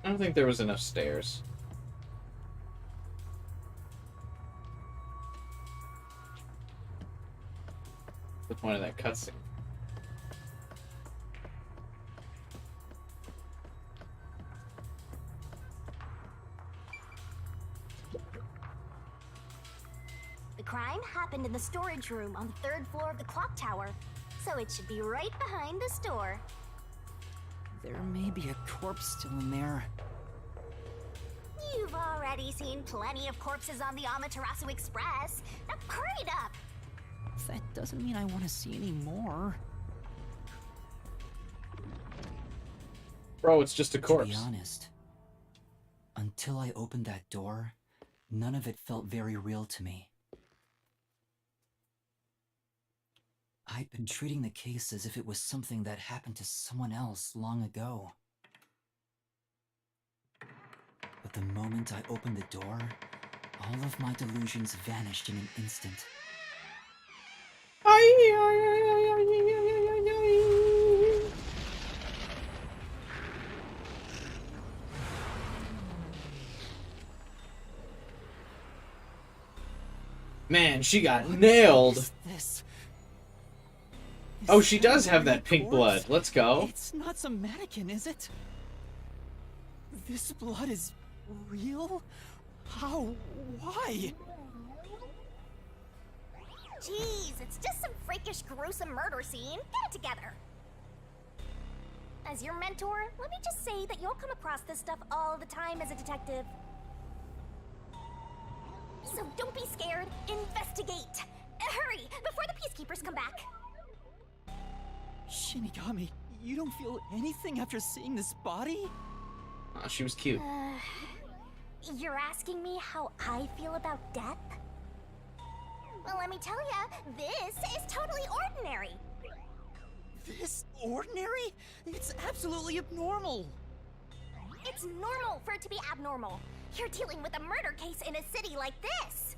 I don't think there was enough stairs. The point of that cutscene. The crime happened in the storage room on the 3rd floor of the clock tower, so it should be right behind the store. There may be a corpse still in there. You've already seen plenty of corpses on the Amaterasu Express. Now hurry it up! That doesn't mean I want to see any more. Bro, it's just a corpse. To be honest, until I opened that door, none of it felt very real to me. I'd been treating the case as if it was something that happened to someone else long ago. But the moment I opened the door, all of my delusions vanished in an instant. Man, she got nailed. Oh, she does have that pink blood. Let's go. It's not some mannequin, is it? This blood is real? How? Why? Jeez, it's just some freakish, gruesome murder scene. Get it together. As your mentor, let me just say that you'll come across this stuff all the time as a detective. So don't be scared. Investigate. Hurry, before the peacekeepers come back. Shinigami, you don't feel anything after seeing this body? Oh, she was cute. You're asking me how I feel about death? Well, let me tell ya, this is totally ordinary. This ordinary? It's absolutely abnormal. It's normal for it to be abnormal. You're dealing with a murder case in a city like this.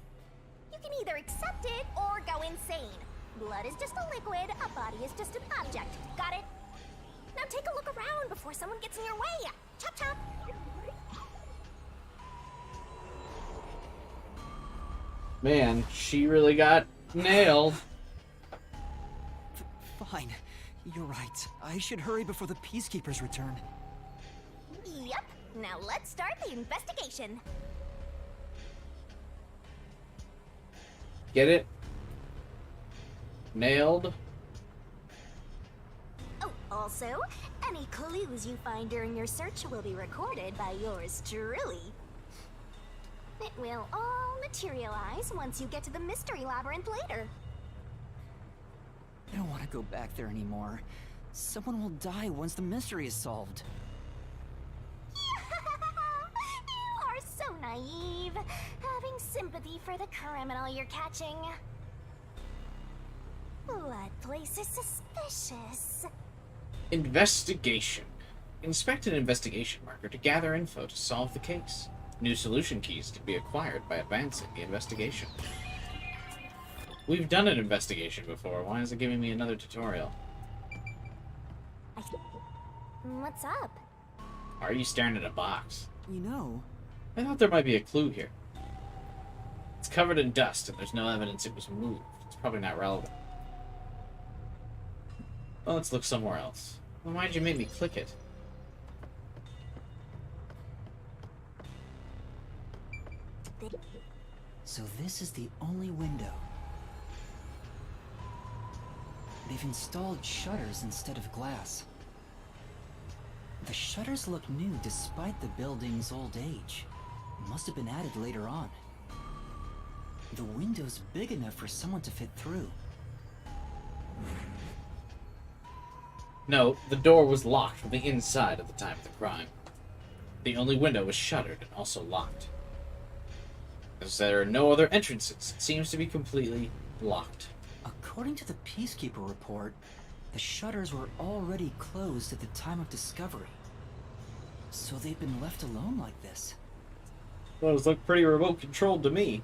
You can either accept it or go insane. Blood is just a liquid, a body is just an object. Got it? Now take a look around before someone gets in your way. Chop chop. Man, she really got nailed. Fine. You're right. I should hurry before the peacekeepers return. Yep. Now let's start the investigation. Get it? Nailed. Oh, also, any clues you find during your search will be recorded by yours truly. It will all materialize once you get to the mystery labyrinth later. I don't want to go back there anymore. Someone will die once the mystery is solved. You are so naive, having sympathy for the criminal you're catching. Blood place is suspicious. Investigation. Inspect an investigation marker to gather info to solve the case. New solution keys to be acquired by advancing the investigation. We've done an investigation before. Why is it giving me another tutorial? What's up? Why are you staring at a box? You know, I thought there might be a clue here. It's covered in dust and there's no evidence it was moved. It's probably not relevant. Well, let's look somewhere else. Well, why'd you make me click it? so this is the only window. They've installed shutters instead of glass. The shutters look new despite the building's old age. Must have been added later on. The window's big enough for someone to fit through. No, the door was locked from the inside at the time of the crime. The only window was shuttered and also locked. As there are no other entrances, it seems to be completely locked. According to the Peacekeeper report, the shutters were already closed at the time of discovery. So they've been left alone like this. Those look pretty remote controlled to me.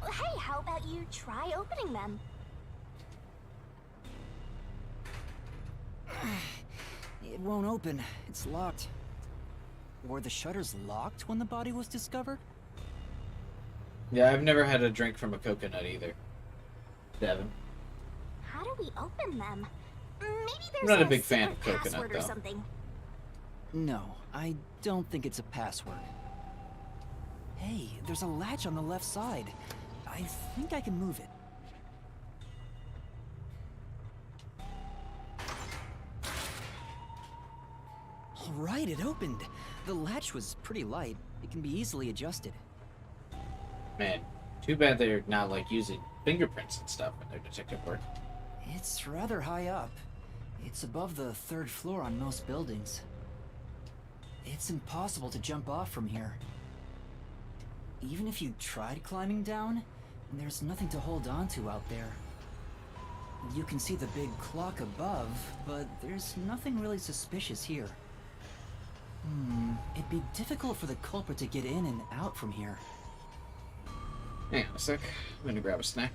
Hey, how about you try opening them? It won't open. It's locked. Were the shutters locked when the body was discovered? Yeah, I've never had a drink from a coconut either. Devin. How do we open them? Maybe there's I'm not a big fan secret of coconut, password or though. something. No, I don't think it's a password. Hey, there's a latch on the left side. I think I can move it. All right, it opened. The latch was pretty light. It can be easily adjusted. Man, too bad they're not like using fingerprints and stuff in their detective work. It's rather high up. It's above the 3rd floor on most buildings. It's impossible to jump off from here. Even if you tried climbing down, there's nothing to hold on to out there. You can see the big clock above, but there's nothing really suspicious here. It'd be difficult for the culprit to get in and out from here. Hang on a sec. I'm gonna grab a snack.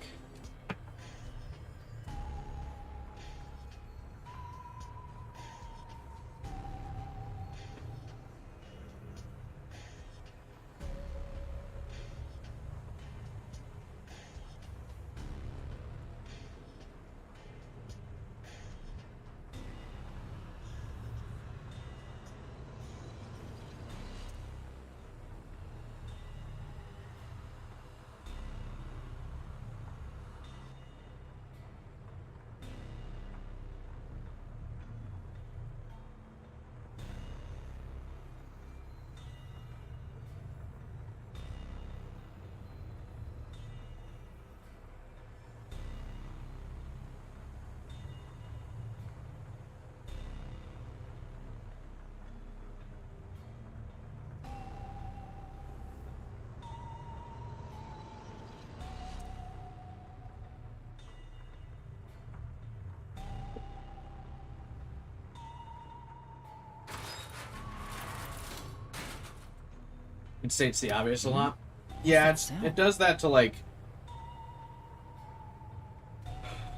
It states the obvious a lot. Yeah, it does that to, like,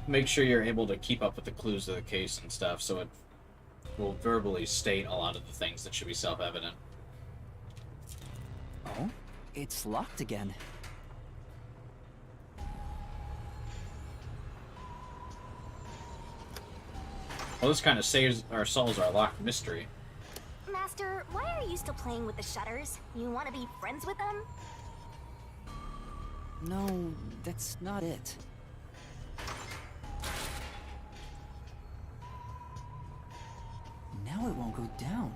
make sure you're able to keep up with the clues of the case and stuff, so it will verbally state a lot of the things that should be self-evident. Oh, it's locked again. Well, this kind of saves or solves our locked mystery. Master, why are you still playing with the shutters? You want to be friends with them? No, that's not it. Now it won't go down.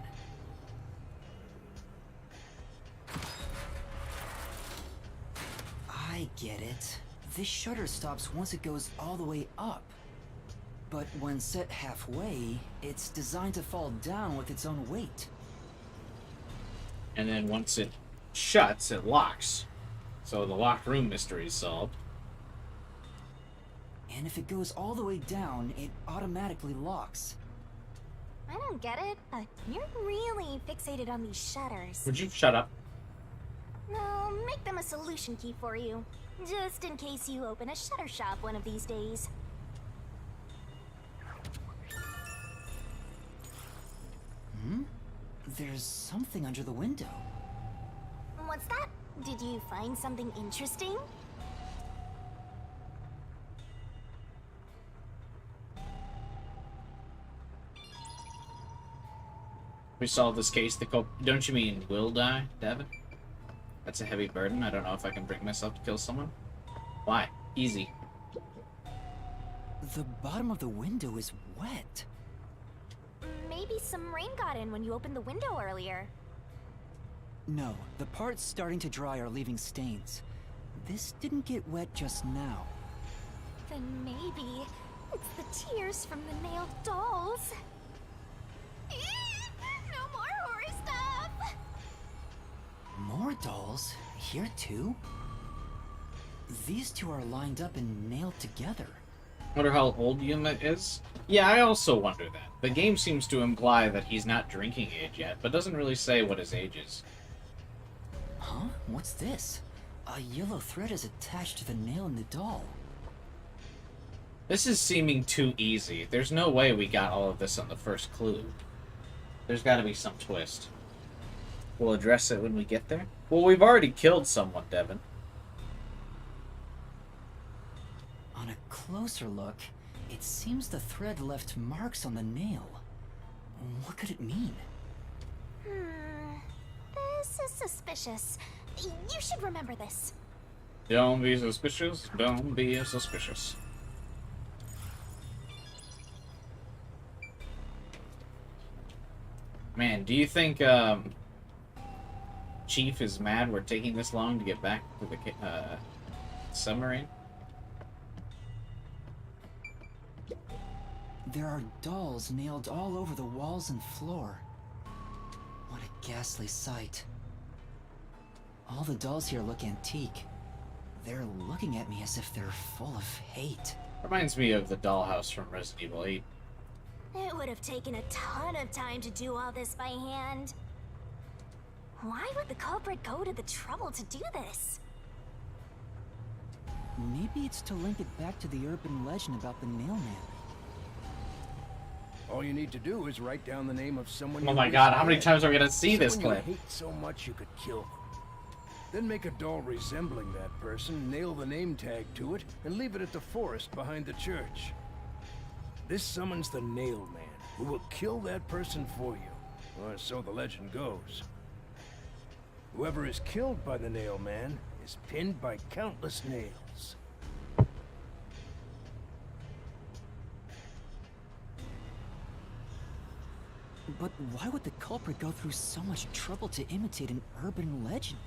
I get it. This shutter stops once it goes all the way up. But when set halfway, it's designed to fall down with its own weight. And then once it shuts, it locks. So the locked room mystery is solved. And if it goes all the way down, it automatically locks. I don't get it, but you're really fixated on these shutters. Would you shut up? I'll make them a solution key for you, just in case you open a shutter shop one of these days. There's something under the window. What's that? Did you find something interesting? We solve this case, don't you mean will die, Devin? That's a heavy burden. I don't know if I can bring myself to kill someone. Why? Easy. The bottom of the window is wet. Maybe some rain got in when you opened the window earlier. No, the parts starting to dry are leaving stains. This didn't get wet just now. Then maybe it's the tears from the nailed dolls. No more horror stuff! More dolls? Here too? These two are lined up and nailed together. Wonder how old Yuma is? Yeah, I also wonder that. The game seems to imply that he's not drinking age yet, but doesn't really say what his age is. Huh? What's this? A yellow thread is attached to the nail in the doll. This is seeming too easy. There's no way we got all of this on the first clue. There's gotta be some twist. We'll address it when we get there. Well, we've already killed someone, Devin. On a closer look, it seems the thread left marks on the nail. What could it mean? This is suspicious. You should remember this. Don't be suspicious. Don't be suspicious. Man, do you think Chief is mad we're taking this long to get back to the submarine? There are dolls nailed all over the walls and floor. What a ghastly sight. All the dolls here look antique. They're looking at me as if they're full of hate. Reminds me of the dollhouse from Resident Evil 8. It would have taken a ton of time to do all this by hand. Why would the culprit go to the trouble to do this? Maybe it's to link it back to the urban legend about the Nailman. All you need to do is write down the name of someone. Oh my god, how many times are we gonna see this Someone clip? you hate so much you could kill them. Then make a doll resembling that person, nail the name tag to it, and leave it at the forest behind the church. This summons the Nail Man, who will kill that person for you. Or so the legend goes. Whoever is killed by the Nail Man is pinned by countless nails. But why would the culprit go through so much trouble to imitate an urban legend?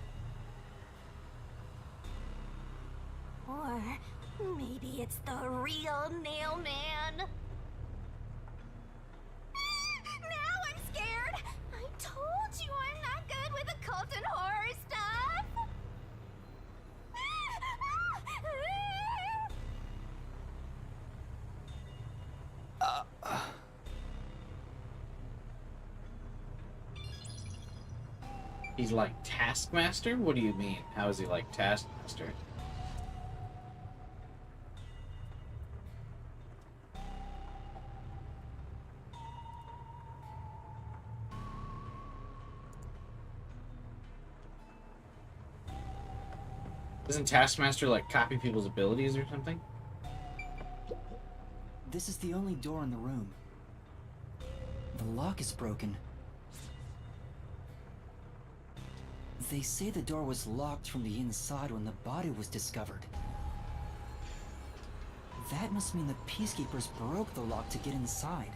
Or maybe it's the real Nail Man. Now I'm scared. I told you I'm not good with occult and horror stuff. He's like Taskmaster? What do you mean? How is he like Taskmaster? Doesn't Taskmaster like copy people's abilities or something? This is the only door in the room. The lock is broken. They say the door was locked from the inside when the body was discovered. That must mean the Peacekeepers broke the lock to get inside.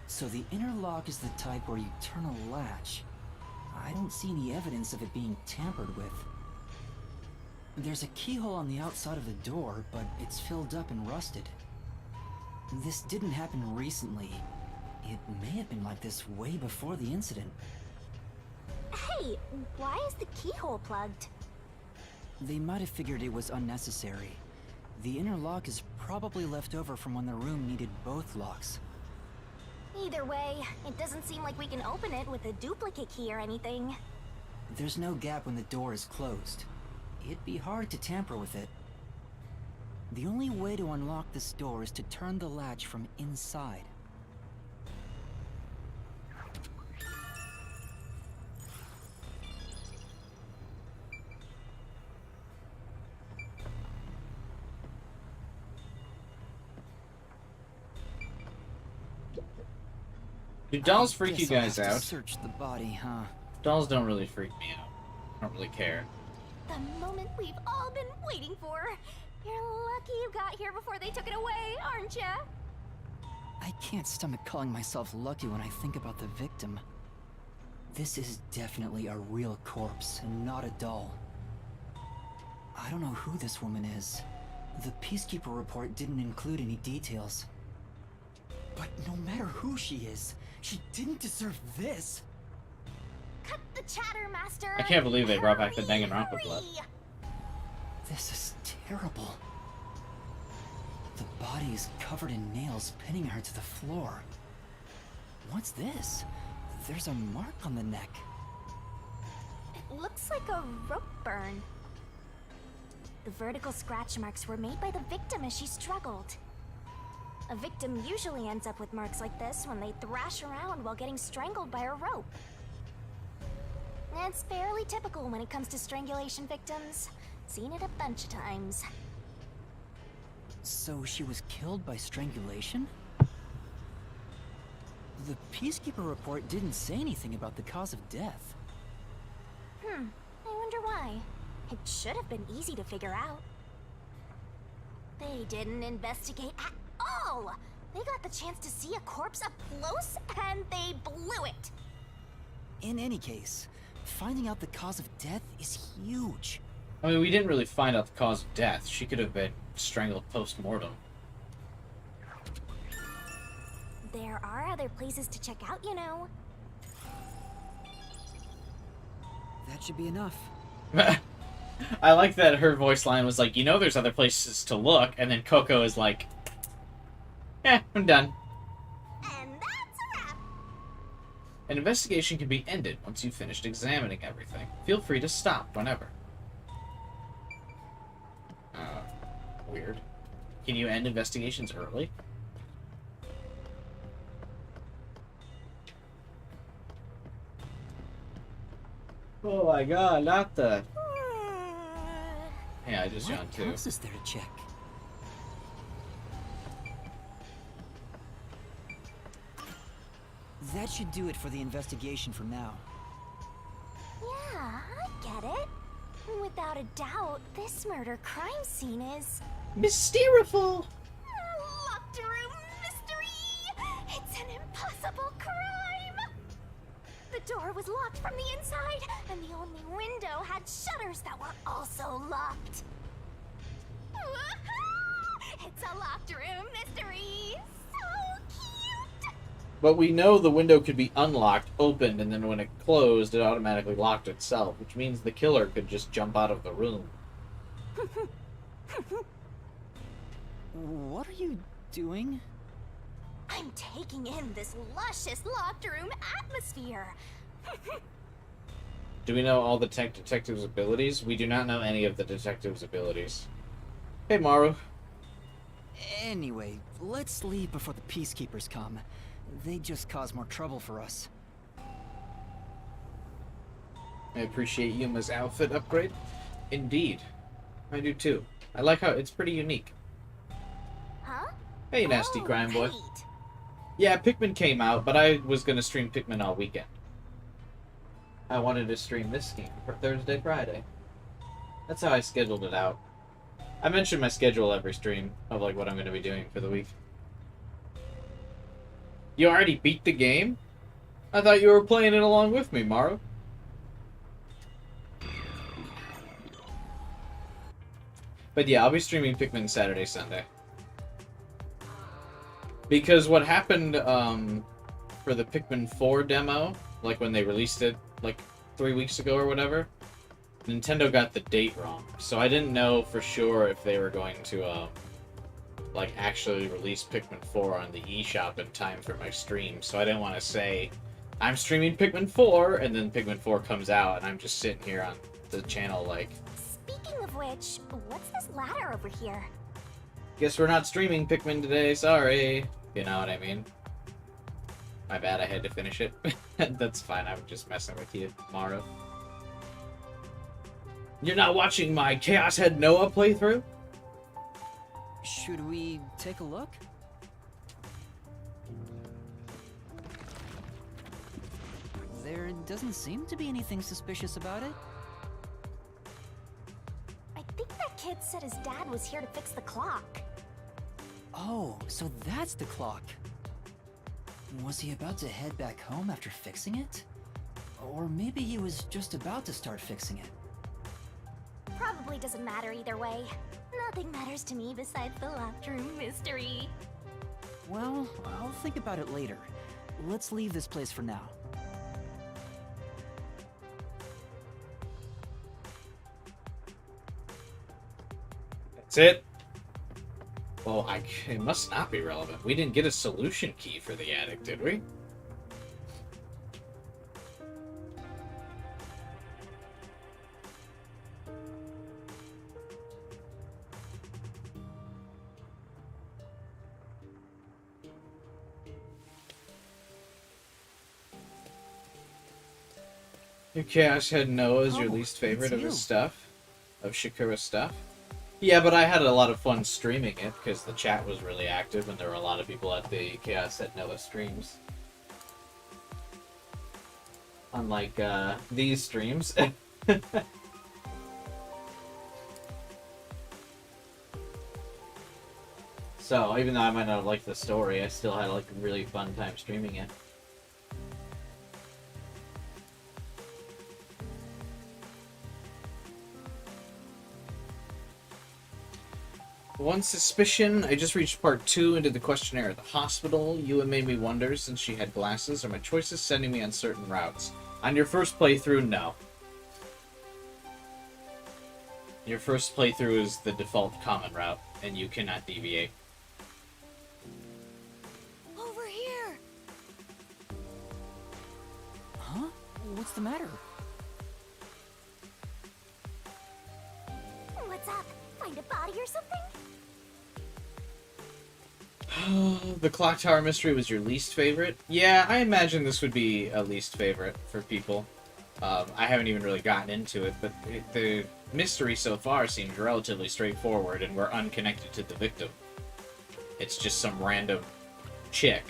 So the inner lock is the type where you turn a latch. I don't see any evidence of it being tampered with. There's a keyhole on the outside of the door, but it's filled up and rusted. This didn't happen recently. It may have been like this way before the incident. Hey, why is the keyhole plugged? They might have figured it was unnecessary. The inner lock is probably left over from when the room needed both locks. Either way, it doesn't seem like we can open it with a duplicate key or anything. There's no gap when the door is closed. It'd be hard to tamper with it. The only way to unlock this door is to turn the latch from inside. Do dolls freak you Guess I'll guys have to out? Search the body, huh? Dolls don't really freak me out. I don't really care. The moment we've all been waiting for. You're lucky you got here before they took it away, aren't ya? I can't stomach calling myself lucky when I think about the victim. This is definitely a real corpse and not a doll. I don't know who this woman is. The Peacekeeper report didn't include any details. But no matter who she is, she didn't deserve this. Cut the chatter, Master. I can't believe they brought back the Danganronpa blood. This is terrible. The body is covered in nails pinning her to the floor. What's this? There's a mark on the neck. It looks like a rope burn. The vertical scratch marks were made by the victim as she struggled. A victim usually ends up with marks like this when they thrash around while getting strangled by a rope. It's fairly typical when it comes to strangulation victims. Seen it a bunch of times. So she was killed by strangulation? The Peacekeeper report didn't say anything about the cause of death. I wonder why. It should have been easy to figure out. They didn't investigate at all! They got the chance to see a corpse up close, and they blew it! In any case, finding out the cause of death is huge. I mean, we didn't really find out the cause of death. She could have been strangled post-mortem. There are other places to check out, you know. That should be enough. I like that her voice line was like, you know there's other places to look, and then Coco is like, I'm done. And that's a wrap! An investigation can be ended once you've finished examining everything. Feel free to stop whenever. Weird. Can you end investigations early? Oh my god, not the... Yeah, I just yawned too. What else is there to check? That should do it for the investigation for now. Yeah, I get it. Without a doubt, this murder crime scene is... Mysteriful! Locked room mystery! It's an impossible crime! The door was locked from the inside, and the only window had shutters that were also locked. Woohoo! It's a locked room mystery! So cute! But we know the window could be unlocked, opened, and then when it closed, it automatically locked itself, which means the killer could just jump out of the room. What are you doing? I'm taking in this luscious locked room atmosphere. Do we know all the detective's abilities? We do not know any of the detective's abilities. Hey, Maru. Anyway, let's leave before the Peacekeepers come. They just cause more trouble for us. I appreciate Yuma's outfit upgrade. Indeed. I do too. I like how it's pretty unique. Huh? Hey, nasty Oh, crime boy. right. Yeah, Pikmin came out, but I was going to stream Pikmin all weekend. I wanted to stream this game for Thursday, Friday. That's how I scheduled it out. I mention my schedule every stream of like what I'm going to be doing for the week. You already beat the game? I thought you were playing it along with me, Maru. But yeah, I'll be streaming Pikmin Saturday, Sunday. Because what happened for the Pikmin 4 demo, like when they released it like 3 weeks ago or whatever, Nintendo got the date wrong. So I didn't know for sure if they were going to like actually release Pikmin 4 on the eShop in time for my stream. So I didn't want to say I'm streaming Pikmin 4 and then Pikmin 4 comes out and I'm just sitting here on the channel like, Speaking of which, what's this ladder over here? guess we're not streaming Pikmin today, sorry. You know what I mean? My bad, I had to finish it. That's fine, I'm just messing with you, Maru. You're not watching my Chaos Head Noah playthrough? Should we take a look? There doesn't seem to be anything suspicious about it. I think that kid said his dad was here to fix the clock. Oh, so that's the clock. Was he about to head back home after fixing it? Or maybe he was just about to start fixing it. Probably doesn't matter either way. Nothing matters to me besides the locked room mystery. Well, I'll think about it later. Let's leave this place for now. That's it? Well, it must not be relevant. We didn't get a solution key for the attic, did we? Your Chaos Head Noah is your Oh, least favorite it's of his you. stuff? Of Shakura's stuff? Yeah, but I had a lot of fun streaming it because the chat was really active and there were a lot of people at the Chaos Head Noah streams. Unlike these streams. So, even though I might not have liked the story, I still had like a really fun time streaming it. One suspicion. I just reached part 2 into the questionnaire at the hospital. Yua made me wonder, since she had glasses, are my choices sending me on certain routes? On your first playthrough, no. Your first playthrough is the default common route, and you cannot deviate. Over here! Huh? What's the matter? What's up? Find a body or something? The Clock Tower mystery was your least favorite? Yeah, I imagine this would be a least favorite for people. I haven't even really gotten into it, but the mystery so far seems relatively straightforward, and we're unconnected to the victim. It's just some random chick.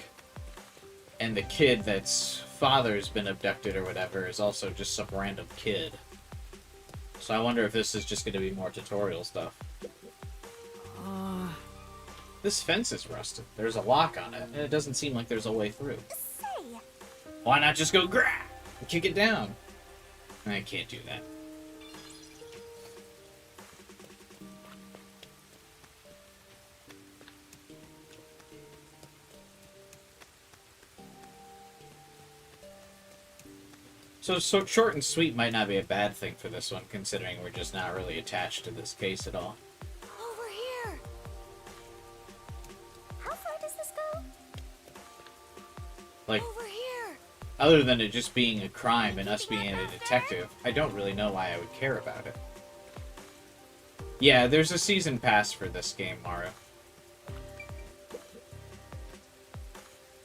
And the kid that's father's been abducted or whatever is also just some random kid. So I wonder if this is just going to be more tutorial stuff. This fence is rusted. There's a lock on it, and it doesn't seem like there's a way through. Say, Why not just go grab and kick it down? I can't do that. So short and sweet might not be a bad thing for this one, considering we're just not really attached to this case at all. Over here! how far does this go? Like, Over here! other than it just being a crime and us being a detective, I don't really know why I would care about it. Yeah, there's a season pass for this game, Maru.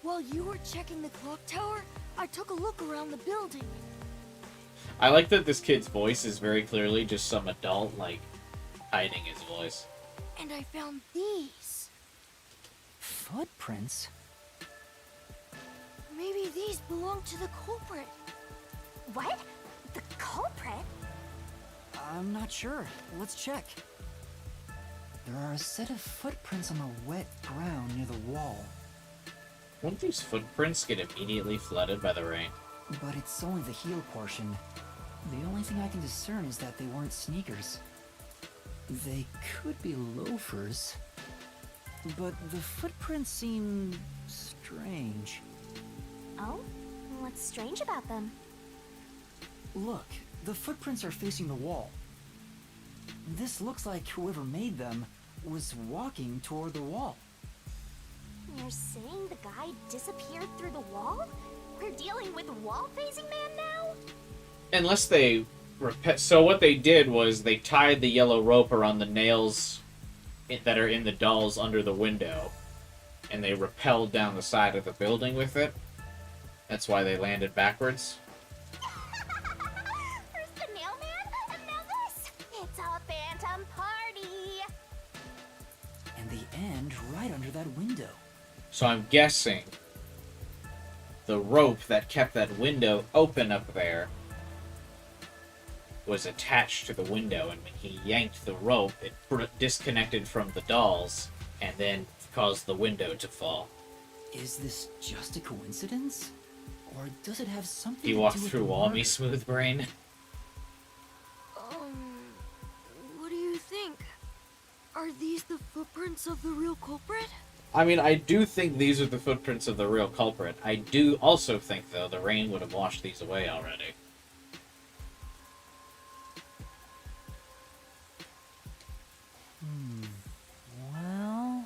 While you were checking the clock tower, I took a look around the building. I like that this kid's voice is very clearly just some adult, like, hiding his voice. And I found these. Footprints? Maybe these belong to the culprit. What? The culprit? I'm not sure. Let's check. There are a set of footprints on the wet ground near the wall. Won't these footprints get immediately flooded by the rain? But it's only the heel portion. The only thing I can discern is that they weren't sneakers. They could be loafers. But the footprints seem strange. Oh? What's strange about them? Look, the footprints are facing the wall. This looks like whoever made them was walking toward the wall. You're saying the guy disappeared through the wall? We're dealing with wall-facing man now? Unless they... So what they did was they tied the yellow rope around the nails that are in the dolls under the window. And they rappelled down the side of the building with it. That's why they landed backwards. First the nailman, and now this! It's a phantom party! And the end right under that window. So I'm guessing the rope that kept that window open up there was attached to the window, and when he yanked the rope, it disconnected from the dolls, and then caused the window to fall. Is this just a coincidence? Or does it have something He to walked do with through the all murder? me, smooth brain. What do you think? Are these the footprints of the real culprit? I mean, I do think these are the footprints of the real culprit. I do also think, though, the rain would have washed these away already. Well...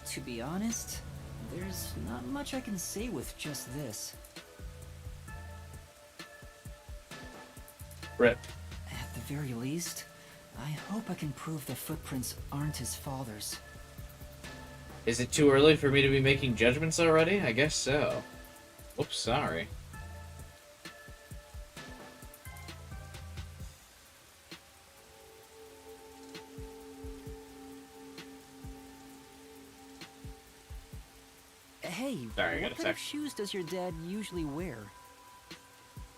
To be honest, there's not much I can say with just this. Rip. At the very least, I hope I can prove the footprints aren't his father's. Is it too early for me to be making judgments already? I guess so. Oops, sorry. Hey, Sorry, I got what a kind of sec. shoes does your dad usually wear?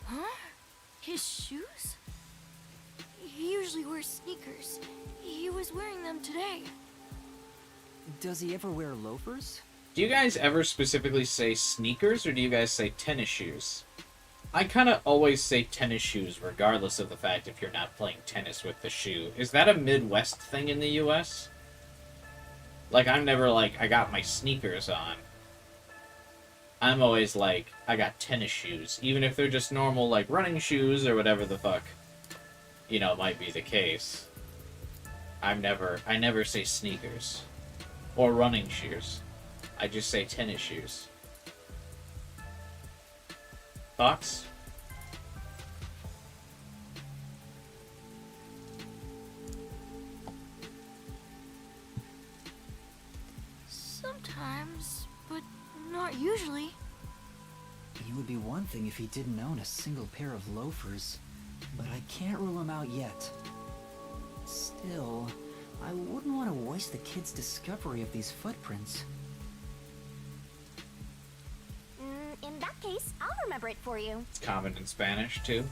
Huh? His shoes? He usually wears sneakers. He was wearing them today. Does he ever wear loafers? Do you guys ever specifically say sneakers, or do you guys say tennis shoes? I kind of always say tennis shoes, regardless of the fact if you're not playing tennis with the shoe. Is that a Midwest thing in the U.S.? Like, I'm never like, I got my sneakers on. I'm always like, I got tennis shoes. Even if they're just normal, like, running shoes or whatever the fuck, you know, might be the case. I never say sneakers. Or running shoes. I just say tennis shoes. Thoughts? Sometimes, but not usually. It would be one thing if he didn't own a single pair of loafers, but I can't rule him out yet. Still, I wouldn't want to waste the kid's discovery of these footprints. In that case, I'll remember it for you. It's common in Spanish, too.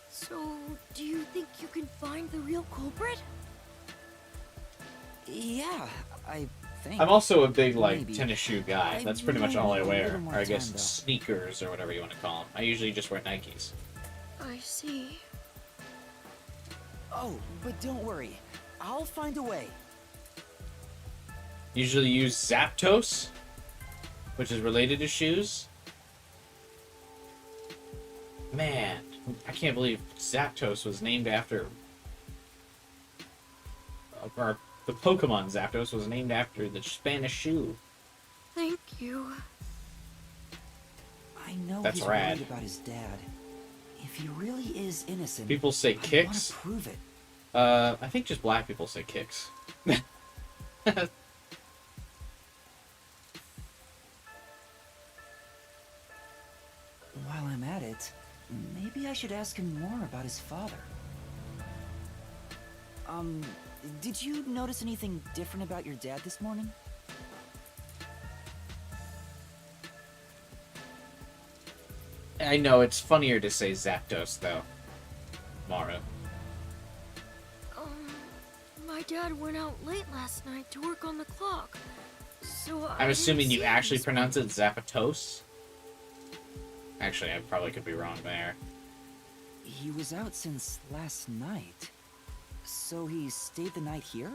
So, do you think you can find the real culprit? Yeah, I think. I'm also a big, like, Maybe. tennis shoe guy. I That's pretty much really all I need a wear. little more Or I guess time, though. sneakers, or whatever you want to call them. I usually just wear Nikes. I see. Oh, but don't worry. I'll find a way. Usually use Zapdos, which is related to shoes. Man, I can't believe Zapdos was named after... Or the Pokemon Zapdos was named after the Spanish shoe. Thank you. I know That's he's rad. worried about his dad. If he really is innocent, People say I want kicks. to prove it. I think just black people say kicks. While I'm at it, maybe I should ask him more about his father. Did you notice anything different about your dad this morning? I know, it's funnier to say Zapdos, though. Maru. My dad went out late last night to work on the clock. So I'm assuming didn't you see him actually this pronounce it Zapatos? Actually, I probably could be wrong there. He was out since last night. So he stayed the night here?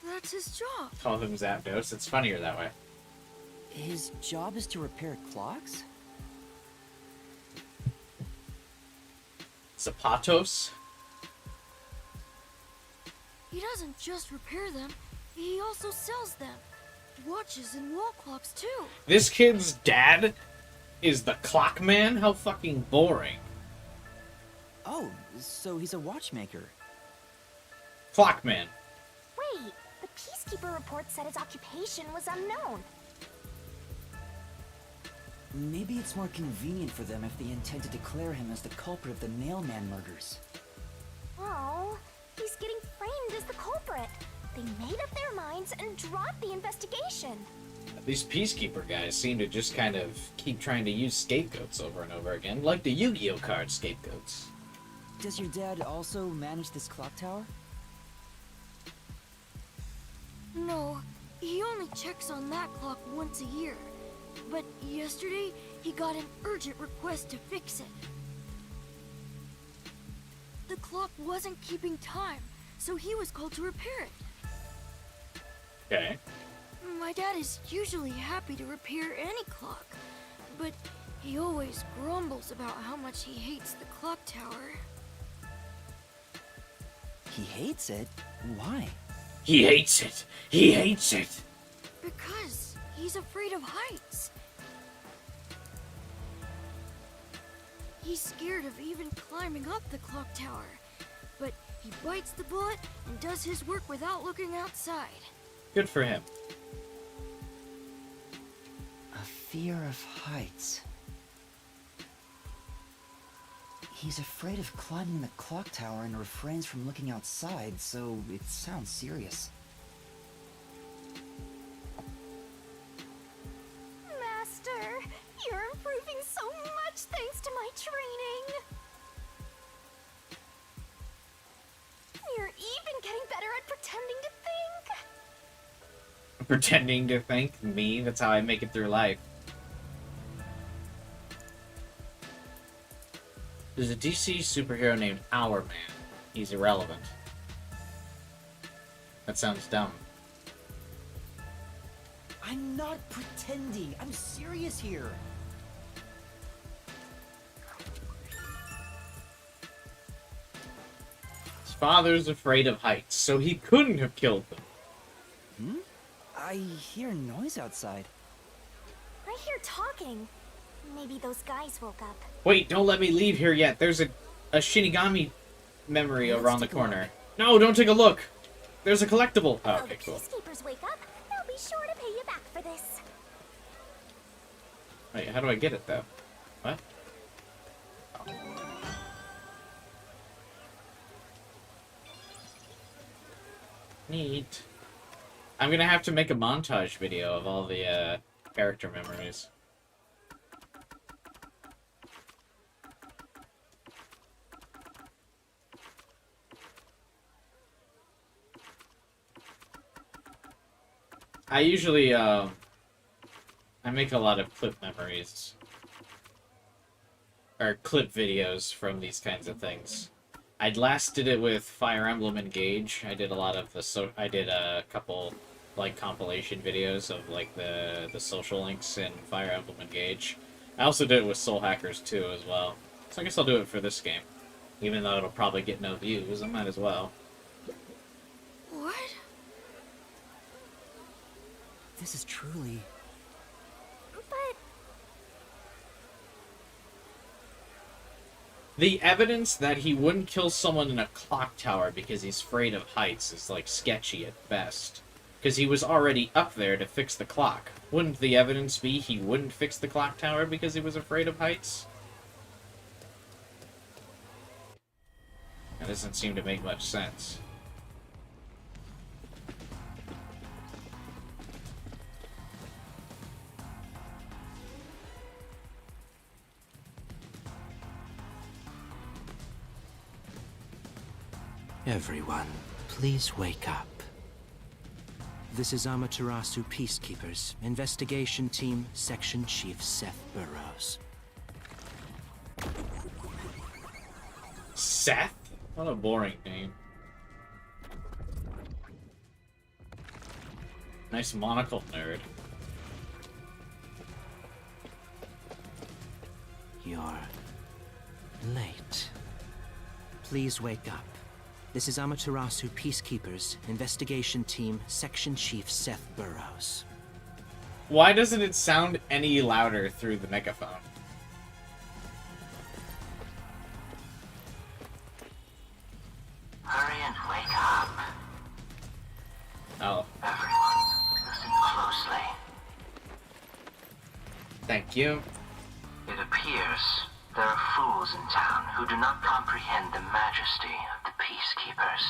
That's his job. Call him Zapdos. It's funnier that way. His job is to repair clocks? Zapatos? He doesn't just repair them, he also sells them. Watches and wall clocks too. This kid's dad is the clock man? How fucking boring. Oh, so he's a watchmaker. Clockman. Wait, the Peacekeeper report said his occupation was unknown. Maybe it's more convenient for them if they intend to declare him as the culprit of the Nailman murders. Oh, he's getting framed as the culprit. They made up their minds and dropped the investigation. These Peacekeeper guys seem to just kind of keep trying to use scapegoats over and over again, like the Yu-Gi-Oh card scapegoats. Does your dad also manage this clock tower? No, he only checks on that clock once a year. But yesterday, he got an urgent request to fix it. The clock wasn't keeping time, so he was called to repair it. Okay. My dad is usually happy to repair any clock, but he always grumbles about how much he hates the clock tower. He hates it? Why? He hates it! He hates it! Because he's afraid of heights. He's scared of even climbing up the clock tower, but He bites the bullet and does his work without looking outside. Good for him. A fear of heights. He's afraid of climbing the clock tower and refrains from looking outside, so it sounds serious. Master, you're improving so much thanks to my training. You're even getting better at pretending to think. Pretending to think me, that's how I make it through life. There's a DC superhero named Hourman. He's irrelevant. That sounds dumb. I'm not pretending. I'm serious here. His father's afraid of heights, so he couldn't have killed them. Hmm? I hear noise outside. I hear talking. Maybe those guys woke up. Wait, don't let me leave here yet. There's a Shinigami memory Let's around the take a look. corner. No, don't take a look. There's a collectible. Oh, Will okay, the cool. peacekeepers wake up? They'll be sure to pay you back for this. Wait, how do I get it, though? What? Neat. I'm gonna have to make a montage video of all the, character memories. I usually, I make a lot of clip memories. Or clip videos from these kinds of things. I last did it with Fire Emblem Engage. I did a lot of the I did a couple like compilation videos of like the social links in Fire Emblem Engage. I also did it with Soul Hackers 2 as well. So I guess I'll do it for this game. Even though it'll probably get no views, I might as well. What? This is truly... But The evidence that he wouldn't kill someone in a clock tower because he's afraid of heights is, like, sketchy at best. Because he was already up there to fix the clock. Wouldn't the evidence be he wouldn't fix the clock tower because he was afraid of heights? That doesn't seem to make much sense. Everyone, please wake up. This is Amaterasu Peacekeepers, Investigation Team, Section Chief Seth Burrows. Seth? What a boring name. Nice monocle, nerd. You're late. Please wake up. This is Amaterasu Peacekeepers, Investigation Team, Section Chief Seth Burrows. Why doesn't it sound any louder through the megaphone? Hurry and wake up. Oh. Everyone, listen closely. Thank you. It appears there are fools in town who do not comprehend the majesty of the Peacekeepers.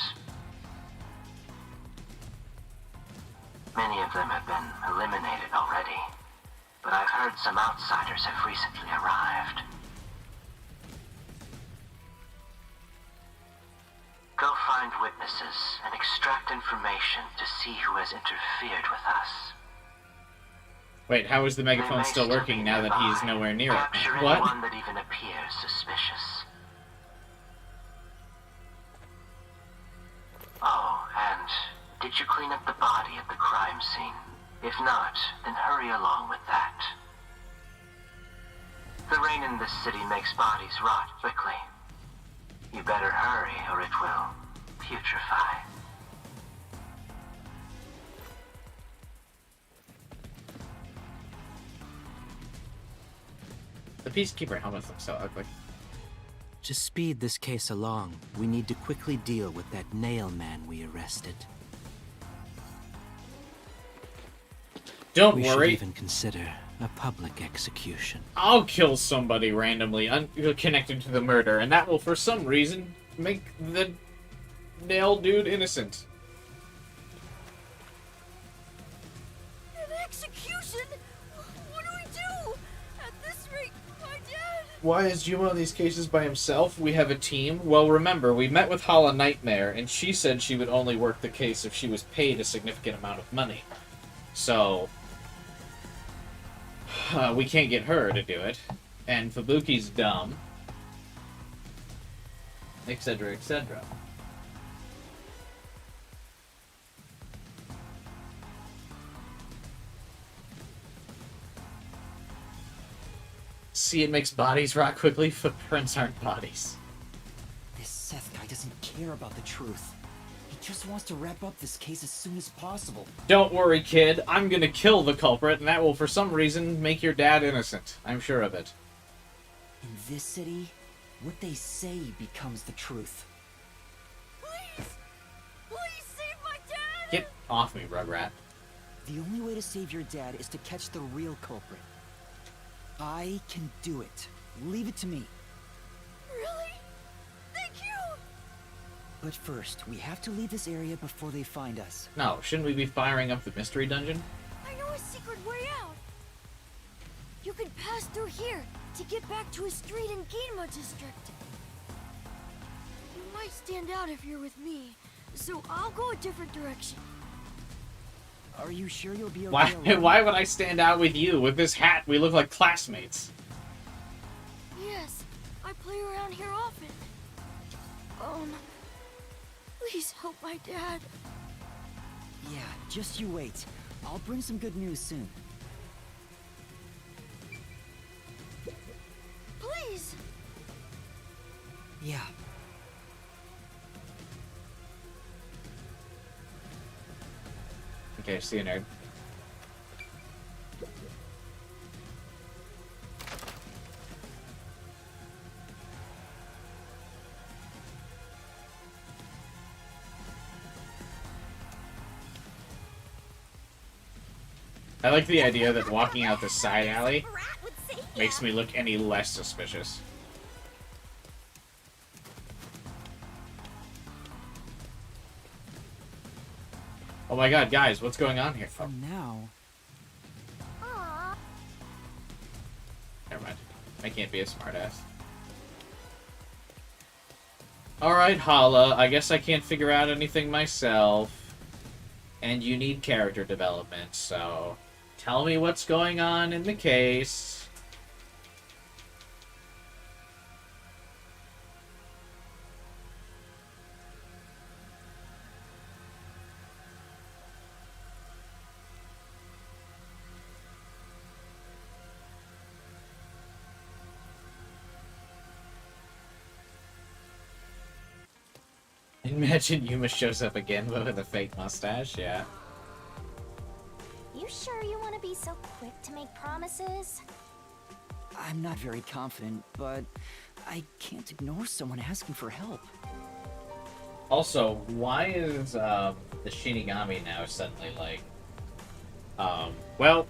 Many of them have been eliminated already, but I've heard some outsiders have recently arrived. Go find witnesses and extract information to see who has interfered with us. Wait, how is the megaphone still working now that he's nowhere near it? Capture What? anyone that even appears suspicious. Oh, and did you clean up the body at the crime scene? If not, then hurry along with that. The rain in this city makes bodies rot quickly. You better hurry or it will putrefy. The Peacekeeper helmets look so ugly. To speed this case along, we need to quickly deal with that nail man we arrested. Don't we worry. should even consider a public execution. I'll kill somebody randomly connected to the murder, and that will, for some reason, make the nail dude innocent. An execution? What do we do? At this rate, my dad... Why is Juma on these cases by himself? We have a team. Well, remember, we met with Hala Nightmare, and she said she would only work the case if she was paid a significant amount of money. So, we can't get her to do it. And Fubuki's dumb. Etc., etc. See, it makes bodies rot quickly. Footprints aren't bodies. This Seth guy doesn't care about the truth. He just wants to wrap up this case as soon as possible. Don't worry, kid. I'm gonna kill the culprit, and that will, for some reason, make your dad innocent. I'm sure of it. In this city, what they say becomes the truth. Please! Please save my dad! Get off me, Rugrat. The only way to save your dad is to catch the real culprit. I can do it. Leave it to me. Really? Thank you! But first, we have to leave this area before they find us. No, shouldn't we be firing up the mystery dungeon? I know a secret way out. You can pass through here to get back to a street in Ginma District. You might stand out if you're with me, so I'll go a different direction. Are you sure you'll be okay? Why would I stand out with you? With this hat, we look like classmates. Yes, I play around here often. Please help my dad. Yeah, just you wait. I'll bring some good news soon. Please! Yeah. Okay, see you, nerd. I like the idea that walking out this side alley makes me look any less suspicious. Oh my god, guys, what's going on here? For now... Never mind. I can't be a smartass. Alright, Hala, I guess I can't figure out anything myself. And you need character development, so... Tell me what's going on in the case. Imagine Yuma shows up again but with a fake mustache, yeah. You sure you want to be so quick to make promises? I'm not very confident, but I can't ignore someone asking for help. Also, why is the Shinigami now suddenly like, well,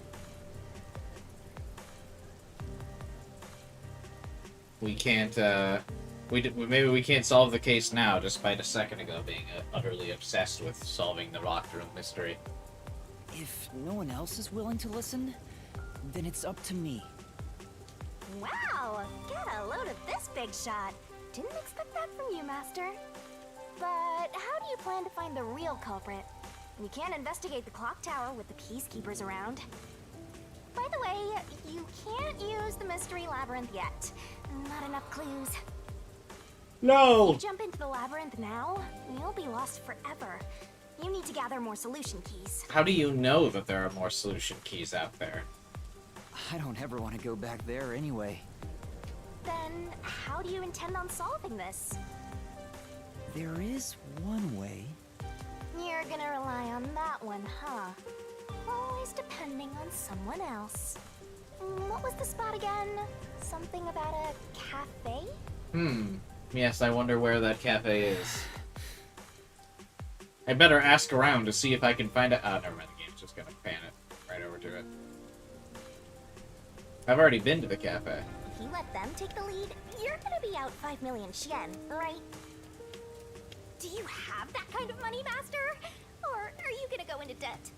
we can't, maybe we can't solve the case now, despite a second ago being utterly obsessed with solving the Locked Room mystery. If no one else is willing to listen, then it's up to me. Wow! Get a load of this big shot. Didn't expect that from you, Master. But how do you plan to find the real culprit? You can't investigate the clock tower with the peacekeepers around. By the way, you can't use the mystery labyrinth yet. Not enough clues. No! If you jump into the labyrinth now, you'll be lost forever. You need to gather more solution keys. How do you know that there are more solution keys out there? I don't ever want to go back there anyway. Then, how do you intend on solving this? There is one way. You're gonna rely on that one, huh? Always depending on someone else. What was the spot again? Something about a cafe? Yes, I wonder where that cafe is. I better ask around to see if I can find it. Oh, never mind. The game's just gonna pan it right over to it. I've already been to the cafe. If you let them take the lead, you're gonna be out 5 million yen, right? Do you have that kind of money, Master? Or are you gonna go into debt?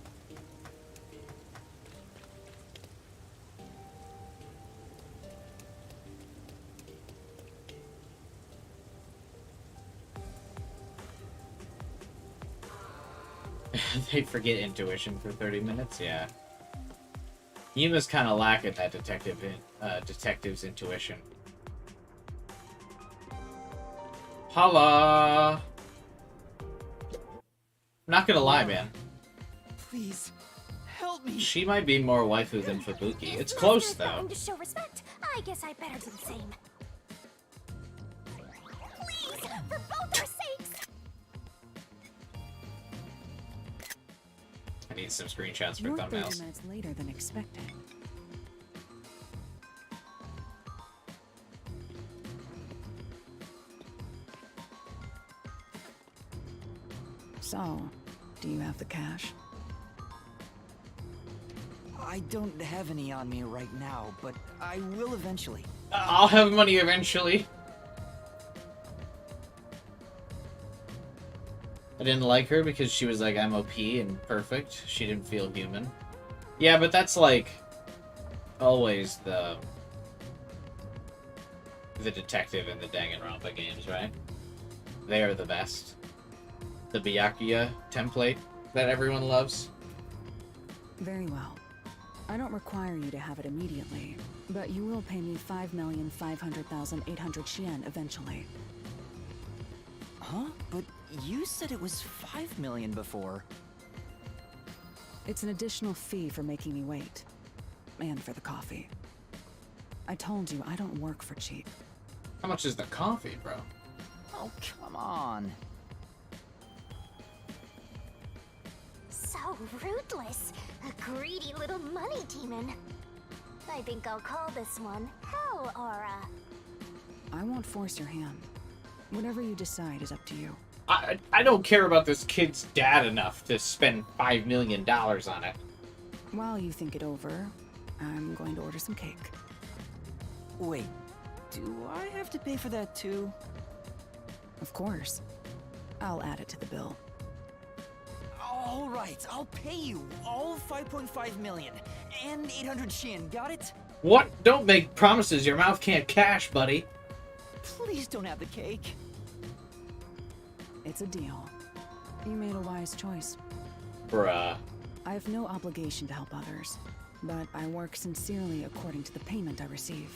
They forget intuition for 30 minutes? Yeah. Yuma's kind of lacking that detective's intuition. Holla! Not gonna lie, man. Please, help me. She might be more waifu than Fubuki. It's close, though. To show respect, I guess I better do the same. Please, for both our sakes. I need some screenshots for You're 30 thumbnails. minutes later than expected. So, do you have the cash? I don't have any on me right now, but I will eventually. I'll have money eventually. I didn't like her because she was like, I'm OP and perfect. She didn't feel human. Yeah, but that's like always the detective in the Danganronpa games, right? They are the best. The Byakuya template that everyone loves. Very well. I don't require you to have it immediately, but you will pay me 5,500,800 yen eventually. Huh? But you said it was 5 million before. It's an additional fee for making me wait. And for the coffee. I told you, I don't work for cheap. How much is the coffee, bro? Oh, come on. So ruthless. A greedy little money demon. I think I'll call this one Hell Aura. I won't force your hand. Whatever you decide is up to you. I don't care about this kid's dad enough to spend $5 million on it. While you think it over, I'm going to order some cake. Wait, do I have to pay for that too? Of course. I'll add it to the bill. All right, I'll pay you all 5.5 million and 800 yen. Got it? What? Don't make promises your mouth can't cash, buddy. Please don't have the cake. It's a deal. You made a wise choice. Bruh. I have no obligation to help others, but I work sincerely according to the payment I receive.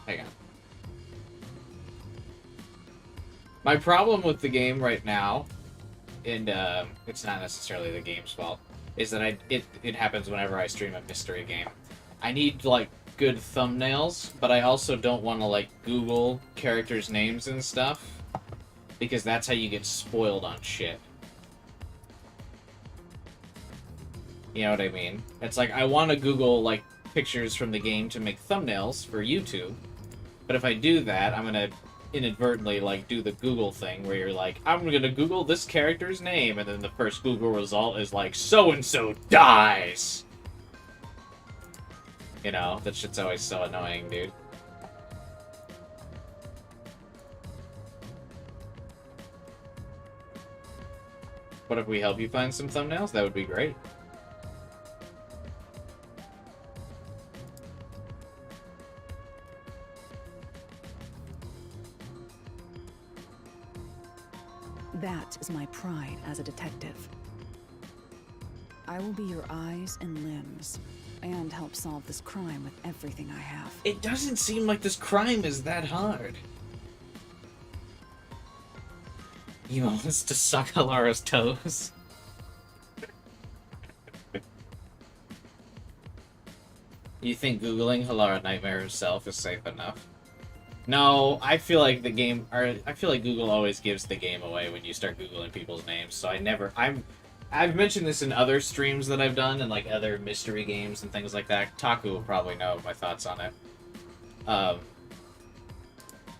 Hang on. My problem with the game right now, and it's not necessarily the game's fault, is that it happens whenever I stream a mystery game. I need, like, good thumbnails, but I also don't want to, like, Google characters' names and stuff, because that's how you get spoiled on shit. You know what I mean? It's like, I want to Google, like, pictures from the game to make thumbnails for YouTube, but if I do that, I'm gonna inadvertently, like, do the Google thing where you're like, I'm gonna Google this character's name, and then the first Google result is like, so-and-so dies! You know, that shit's always so annoying, dude. What if we help you find some thumbnails? That would be great. That is my pride as a detective. I will be your eyes and limbs, and help solve this crime with everything I have. It doesn't seem like this crime is that hard. You want us to suck Alara's toes? You think Googling Halara Nightmare herself is safe enough? No, I feel like the game, or I feel like Google always gives the game away when you start Googling people's names, so I've mentioned this in other streams that I've done, and like other mystery games and things like that. Taku will probably know my thoughts on it.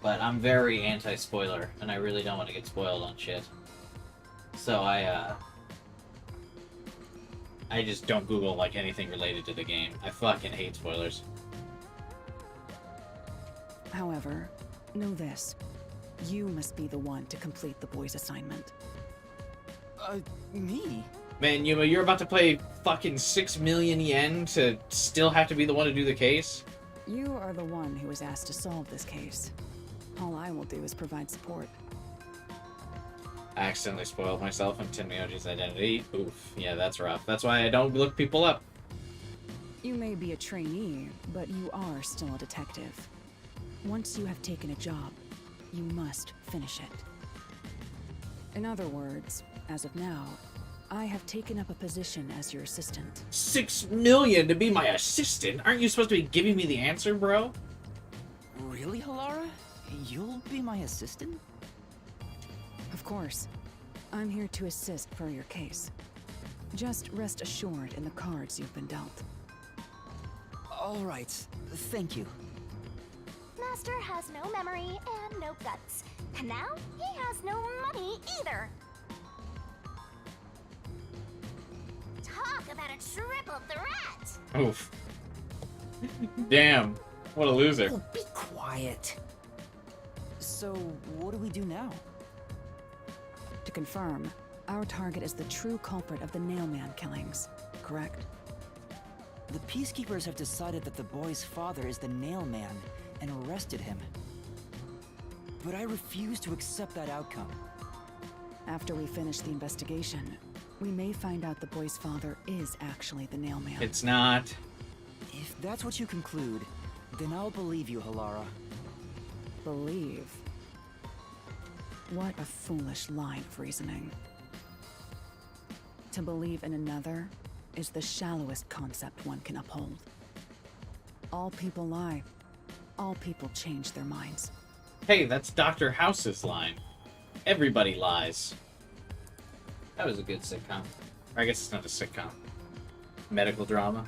but I'm very anti-spoiler, and I really don't want to get spoiled on shit. So I just don't Google, like, anything related to the game. I fucking hate spoilers. However, know this. You must be the one to complete the boy's assignment. Me? Man, Yuma, you're about to pay fucking 6 million yen to still have to be the one to do the case? You are the one who was asked to solve this case. All I will do is provide support. I accidentally spoiled myself on Tenmyoji's identity. Oof, yeah, that's rough. That's why I don't look people up. You may be a trainee, but you are still a detective. Once you have taken a job, you must finish it. In other words, as of now, I have taken up a position as your assistant. 6 million to be my assistant? Aren't you supposed to be giving me the answer, bro? Really, Halara? You'll be my assistant? Of course. I'm here to assist for your case. Just rest assured in the cards you've been dealt. All right. Thank you. Master has no memory and no guts. And now he has no money either. Talk about a triple threat! Oof. Damn. What a loser. Oh, be quiet. So, what do we do now? To confirm, our target is the true culprit of the Nailman killings, correct? The Peacekeepers have decided that the boy's father is the Nailman and arrested him. But I refuse to accept that outcome. After we finish the investigation, we may find out the boy's father is actually the Nailman. It's not. If that's what you conclude, then I'll believe you, Halara. Believe? What a foolish line of reasoning. To believe in another is the shallowest concept one can uphold. All people lie. All people change their minds. Hey, that's Dr. House's line. Everybody lies. That was a good sitcom. Or I guess it's not a sitcom. Medical drama.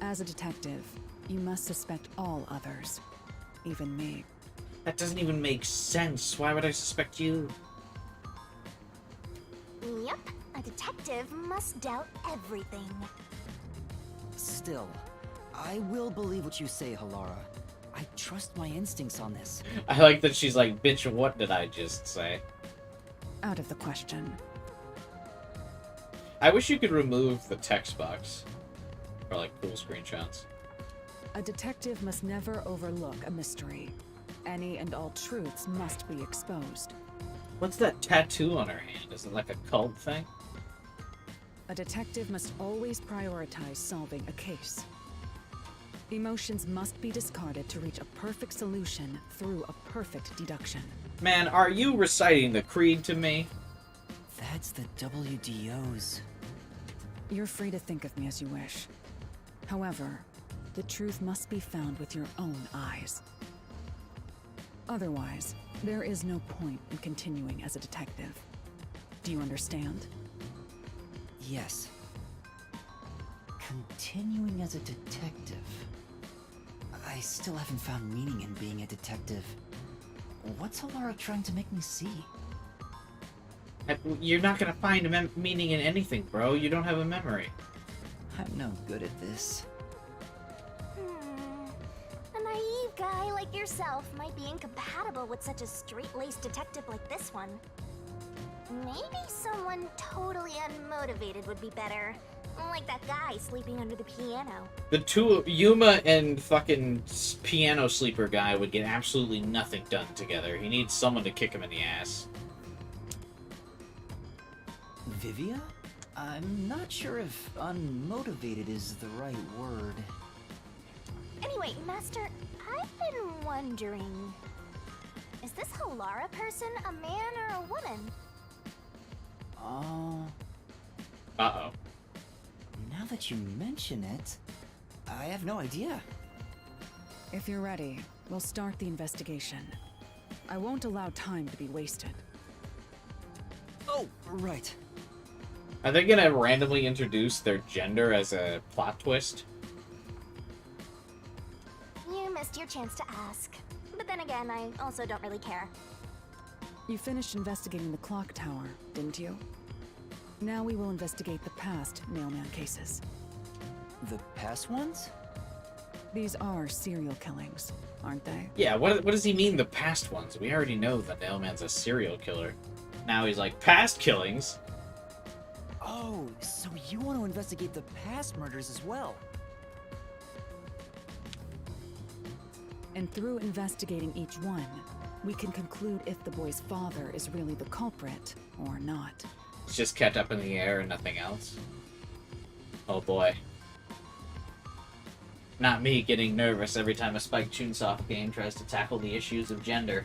As a detective, you must suspect all others. Even me. That doesn't even make sense. Why would I suspect you? Yep, a detective must doubt everything. Still, I will believe what you say, Halara. I trust my instincts on this. I like that she's like, bitch, what did I just say? Out of the question. I wish you could remove the text box. For like cool screenshots. A detective must never overlook a mystery. Any and all truths must be exposed. What's that tattoo on her hand? Is it like a cult thing? A detective must always prioritize solving a case. Emotions must be discarded to reach a perfect solution through a perfect deduction. Man, are you reciting the creed to me? That's the WDOs. You're free to think of me as you wish. However, the truth must be found with your own eyes. Otherwise, there is no point in continuing as a detective. Do you understand? Yes. Continuing as a detective. I still haven't found meaning in being a detective. What's Halara trying to make me see? You're not gonna find meaning in anything, bro. You don't have a memory. I'm no good at this. A naive guy like yourself might be incompatible with such a straight-laced detective like this one. Maybe someone totally unmotivated would be better. Like that guy sleeping under the piano. The two, Yuma and fucking piano sleeper guy, would get absolutely nothing done together. He needs someone to kick him in the ass. Vivia? I'm not sure if unmotivated is the right word. Anyway, Master, I've been wondering... Is this Halara person a man or a woman? Uh-oh. Now that you mention it, I have no idea. If you're ready, we'll start the investigation. I won't allow time to be wasted. Oh, right. Are they gonna randomly introduce their gender as a plot twist? You missed your chance to ask. then again, I also don't really care. You finished investigating the clock tower, didn't you? Now we will investigate the past Nailman cases. The past ones? These are serial killings, aren't they? Yeah, what does he mean, the past ones? We already know that Nailman's a serial killer. Now he's like, past killings? Oh, so you want to investigate the past murders as well? And through investigating each one, we can conclude if the boy's father is really the culprit or not. It's just kept up in the air and nothing else. Oh boy. Not me getting nervous every time a Spike Chunsoft game tries to tackle the issues of gender.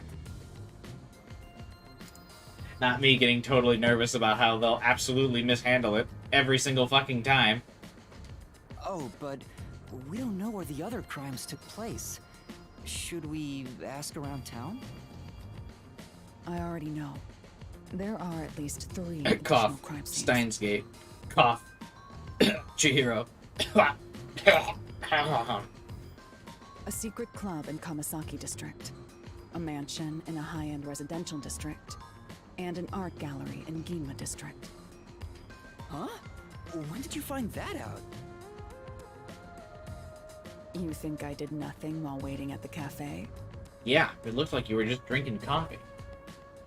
Not me getting totally nervous about how they'll absolutely mishandle it every single fucking time. Oh, but we don't know where the other crimes took place. Should we ask around town? I already know. There are at least 3 Cough. additional crime scenes. Steins Gate. Cough. Chihiro. A secret club in Kamasaki district, a mansion in a high-end residential district, and an art gallery in Ginma district. Huh? When did you find that out? You think I did nothing while waiting at the cafe? Yeah, it looked like you were just drinking coffee.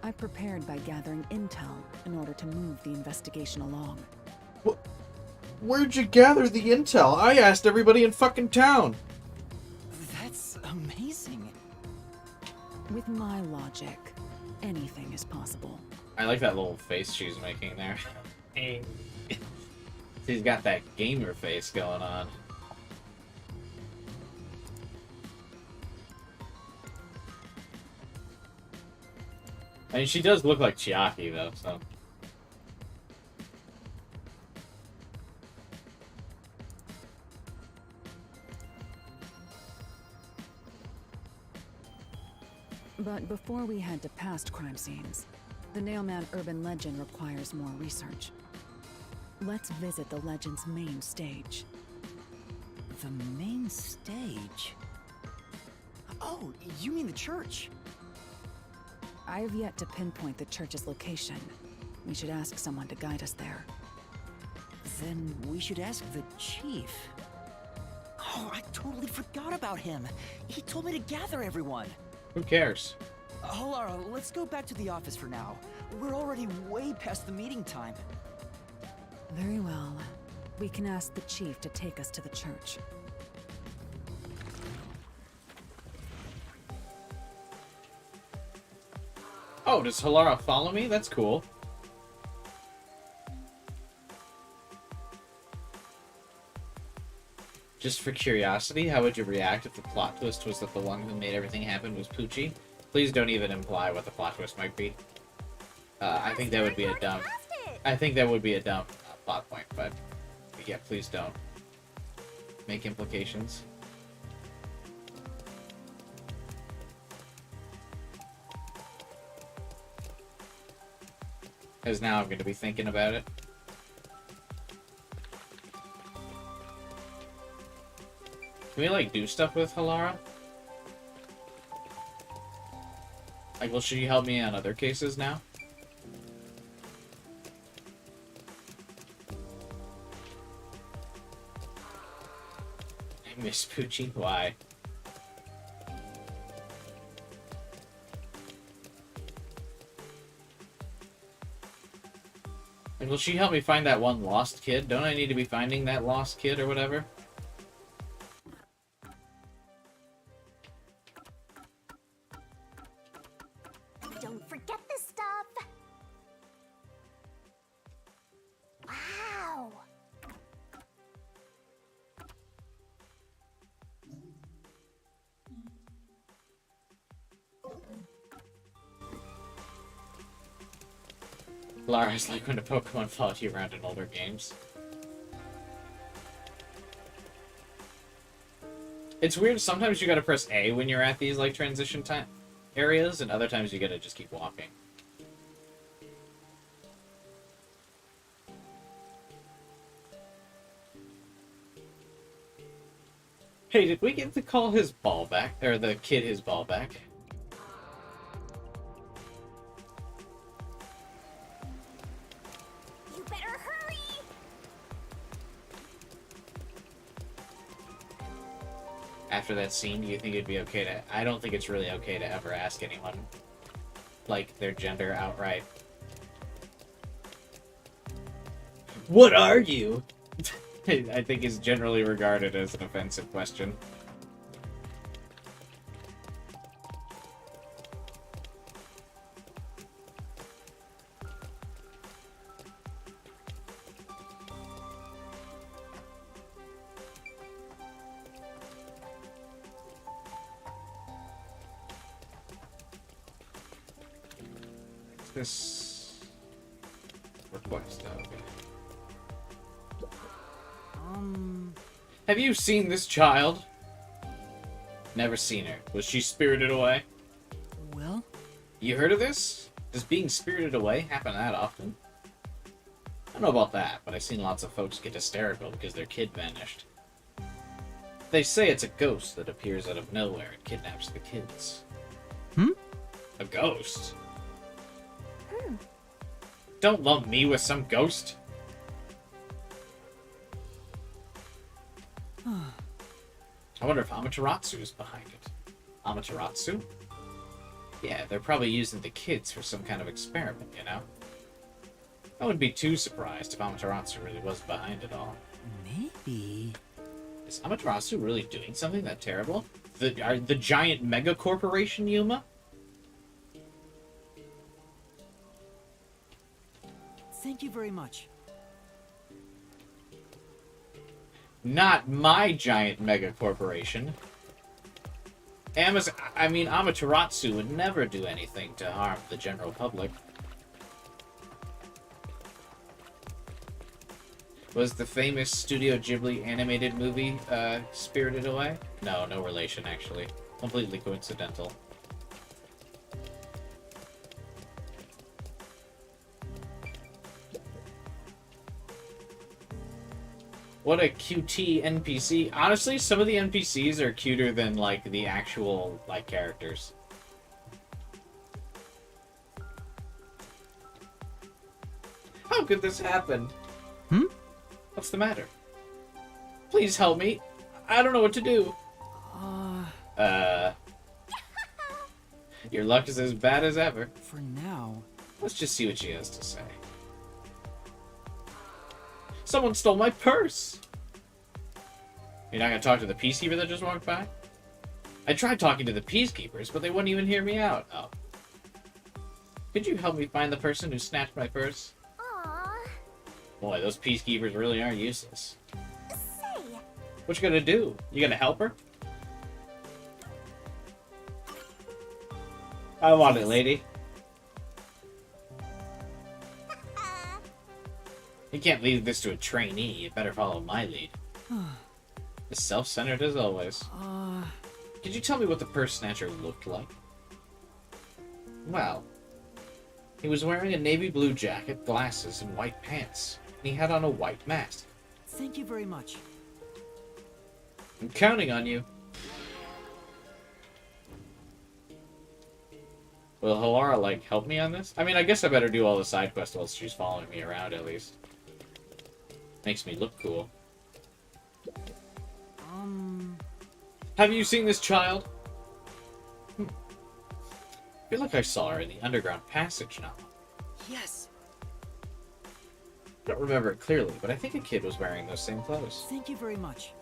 I prepared by gathering intel in order to move the investigation along. Where'd you gather the intel? I asked everybody in fucking town. That's amazing. With my logic, anything is possible. I like that little face she's making there. She's got that gamer face going on. I mean, she does look like Chiaki, though, so... But before we head to past crime scenes, the Nailman urban legend requires more research. Let's visit the legend's main stage. The main stage? Oh, you mean the church? I have yet to pinpoint the church's location. We should ask someone to guide us there. Then we should ask the chief. Oh, I totally forgot about him. He told me to gather everyone. Who cares? Halara, let's go back to the office for now. We're already way past the meeting time. Very well. We can ask the chief to take us to the church. Oh, does Halara follow me? That's cool. Just for curiosity, how would you react if the plot twist was that the one who made everything happen was Poochie? Please don't even imply what the plot twist might be. I think that would be a dumb... I think that would be a dumb plot point, but yeah, please don't make implications. Because now I'm going to be thinking about it. Can we, like, do stuff with Halara? Like, will she help me on other cases now? I miss Poochie. Why? Like, will she help me find that one lost kid? Don't I need to be finding that lost kid or whatever? Don't forget this stuff. Wow. Lara's like when a Pokemon followed you around in older games. It's weird, sometimes you gotta press A when you're at these, like, transition time areas, and other times you gotta just keep walking. Hey, did we get to call his ball back? Or the kid his ball back? after that scene, do you think it'd be okay to... I don't think it's really okay to ever ask anyone, like, their gender outright. What are you? I think is generally regarded as an offensive question. This request, okay. Have you seen this child? Never seen her. Was she spirited away? Well? You heard of this? Does being spirited away happen that often? I don't know about that, but I've seen lots of folks get hysterical because their kid vanished. They say it's a ghost that appears out of nowhere and kidnaps the kids. A ghost? Don't lump me with some ghost. I wonder if Amaterasu is behind it. Amaterasu? Yeah, they're probably using the kids for some kind of experiment, you know? I wouldn't be too surprised if Amaterasu really was behind it all. Maybe. Is Amaterasu really doing something that terrible? The giant mega corporation, Yuma? Thank you very much. Not my giant mega corporation. Amaterasu would never do anything to harm the general public. Was the famous Studio Ghibli animated movie, Spirited Away? No, no relation, actually. Completely coincidental. What a QT NPC. Honestly, some of the NPCs are cuter than, like, the actual, like, characters. How could this happen? What's the matter? Please help me. I don't know what to do. Your luck is as bad as ever. For now. Let's just see what she has to say. Someone stole my purse! You're not gonna talk to the peacekeeper that just walked by? I tried talking to the peacekeepers, but they wouldn't even hear me out. Oh. Could you help me find the person who snatched my purse? Aww. Boy, those peacekeepers really are useless. Say. What you gonna do? You gonna help her? I want it, lady. You can't leave this to a trainee. You better follow my lead. As self-centered as always. Could you tell me what the purse snatcher looked like? Well, he was wearing a navy blue jacket, glasses, and white pants. And he had on a white mask. Thank you very much. I'm counting on you. Will Halara, like, help me on this? I mean, I guess I better do all the side quests while she's following me around, at least. Makes me look cool. Have you seen this child? I feel like I saw her in the underground passage now. Yes. I don't remember it clearly, but I think a kid was wearing those same clothes. Thank you very much.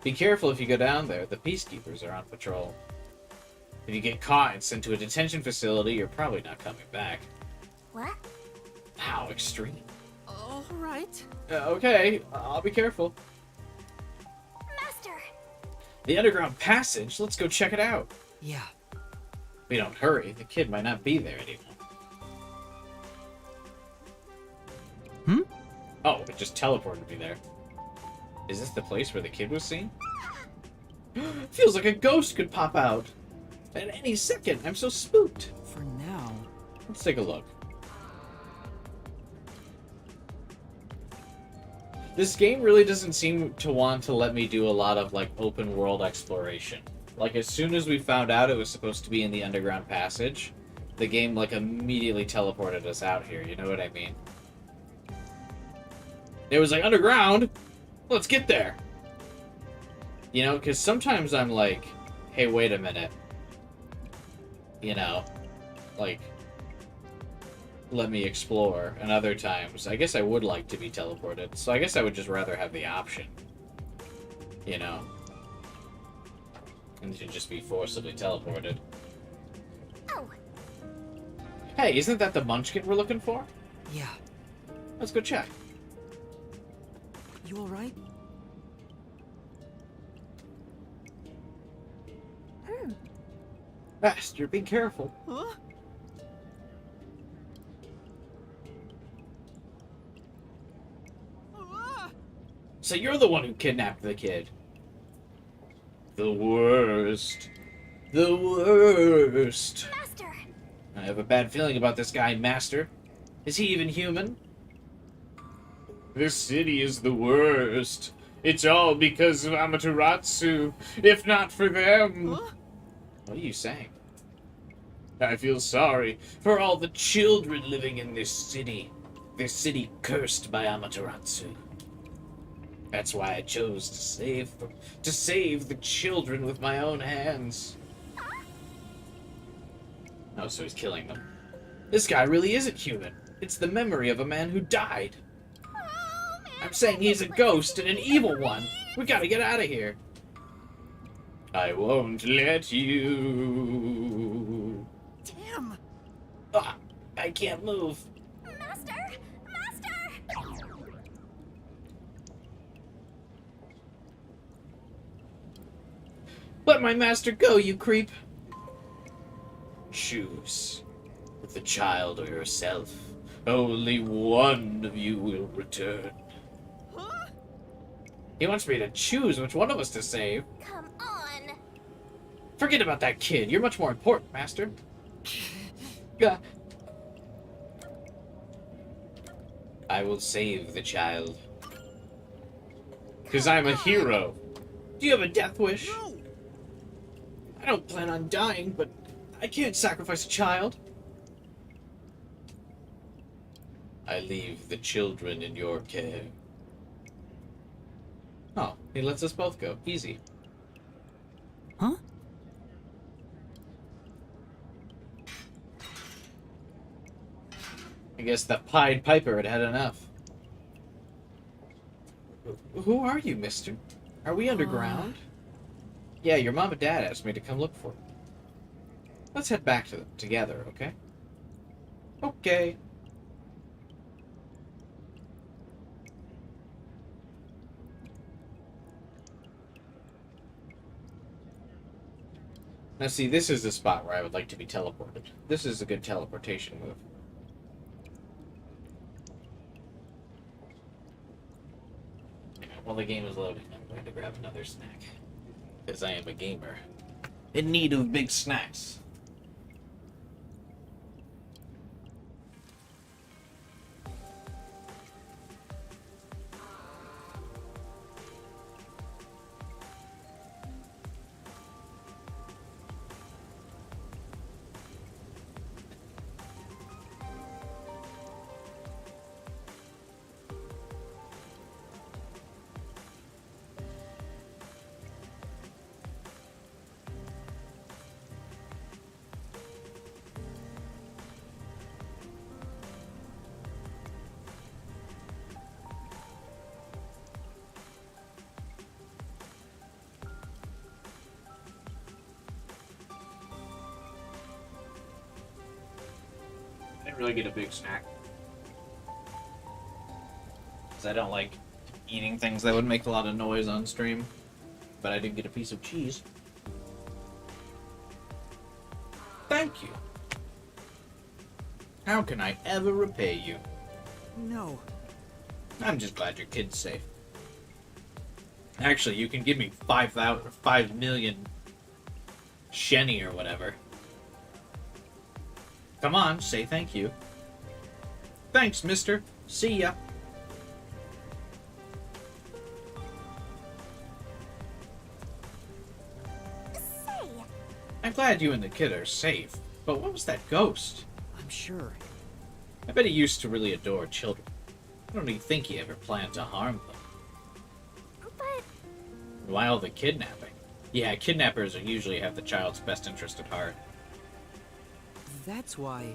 Be careful if you go down there. The peacekeepers are on patrol. If you get caught and sent to a detention facility, you're probably not coming back. What? How extreme. All right. Okay, I'll be careful. Master! The underground passage? Let's go check it out. Yeah. If we don't hurry, the kid might not be there anymore. Oh, it just teleported me there. Is this the place where the kid was seen? Feels like a ghost could pop out. At any second, I'm so spooked. For now. Let's take a look. This game really doesn't seem to want to let me do a lot of, like, open world exploration. Like, as soon as we found out it was supposed to be in the underground passage, the game, like, immediately teleported us out here, you know what I mean? It was like, underground? Let's get there! You know, because sometimes I'm like, hey, wait a minute. You know, like, let me explore. And other times, I guess I would like to be teleported. So I guess I would just rather have the option. You know? And to just be forcibly teleported. Oh. Hey, isn't that the munchkin we're looking for? Yeah. Let's go check. You alright? Master, be careful. Huh? So you're the one who kidnapped the kid. The worst. The worst. Master! I have a bad feeling about this guy, Master. Is he even human? This city is the worst. It's all because of Amaterasu. If not for them... Huh? What are you saying? I feel sorry for all the children living in this city. This city cursed by Amaterasu. That's why I chose to save the children with my own hands. Oh, so he's killing them. This guy really isn't human. It's the memory of a man who died. I'm saying he's a ghost and an evil one. We gotta get out of here. I won't let you. Damn! Ah, I can't move. Master! Master! Let my master go, you creep. Choose. With the child or yourself. Only one of you will return. Huh? He wants me to choose which one of us to save. Come on! Forget about that kid. You're much more important, Master. Yeah. I will save the child. Because I'm a hero. Do you have a death wish? No! I don't plan on dying, but I can't sacrifice a child. I leave the children in your care. Oh, he lets us both go. Easy. Huh? I guess the Pied Piper had had enough. Who are you, mister? Are we underground? Yeah, your mom and dad asked me to come look for you. Let's head back to them together, okay? Okay. Now see, this is the spot where I would like to be teleported. This is a good teleportation move. While the game is loading, I'm going to grab another snack. Because I am a gamer. In need of big snacks. I didn't really get a big snack. Because I don't like eating things that would make a lot of noise on stream. But I did get a piece of cheese. Thank you. How can I ever repay you? No. I'm just glad your kid's safe. Actually, you can give me 5 million Shenny or whatever. Come on, say thank you. Thanks, mister. See ya. Say! I'm glad you and the kid are safe, but what was that ghost? I'm sure. I bet he used to really adore children. I don't even think he ever planned to harm them. But Why all the kidnapping? Yeah, kidnappers usually have the child's best interest at heart. That's why...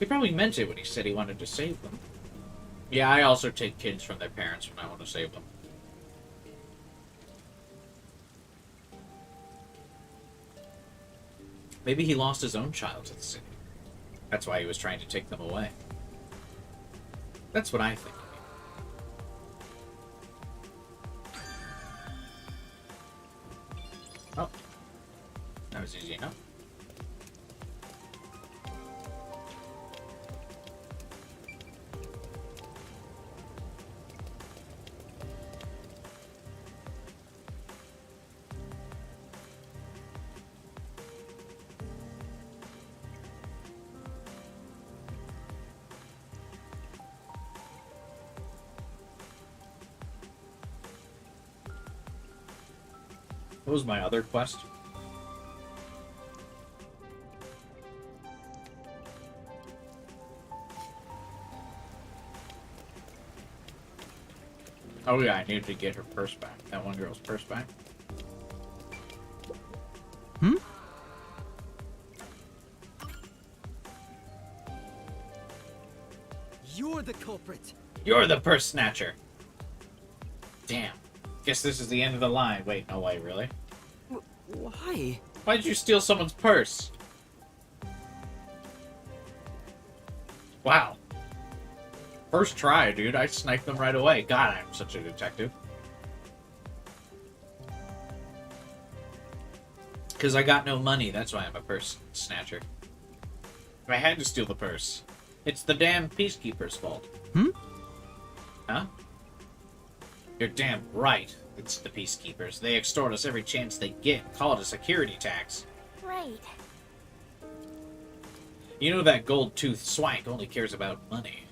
He probably meant it when he said he wanted to save them. Yeah, I also take kids from their parents when I want to save them. Maybe he lost his own child to the city. That's why he was trying to take them away. That's what I think. Oh. That was easy enough. What was my other quest? Oh yeah, I needed to get her purse back. That one girl's purse back. Hmm? You're the culprit. You're the purse snatcher. Damn. Guess this is the end of the line. Wait, no way, really? Why? Why did you steal someone's purse? Wow. First try, dude. I sniped them right away. God, I'm such a detective. Because I got no money. That's why I'm a purse snatcher. I had to steal the purse. It's the damn Peacekeeper's fault. Hmm? Huh? You're damn right. It's the Peacekeepers. They extort us every chance they get. Call it a security tax. Right. You know that gold-toothed swank only cares about money.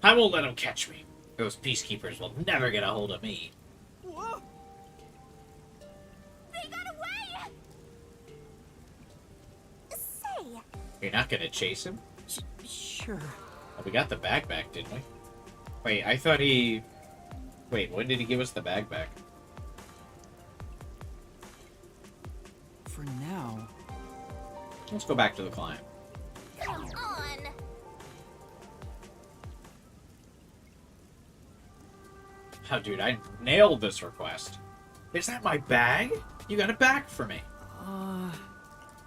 I won't let them catch me. Those Peacekeepers will never get a hold of me. Whoa! They got away! Say... You're not gonna chase him? Sure. Well, we got the bag back, didn't we? Wait, I thought he... Wait, when did he give us the bag back? For now... Let's go back to the client. Come on! Oh, dude, I nailed this request. Is that my bag? You got it back for me.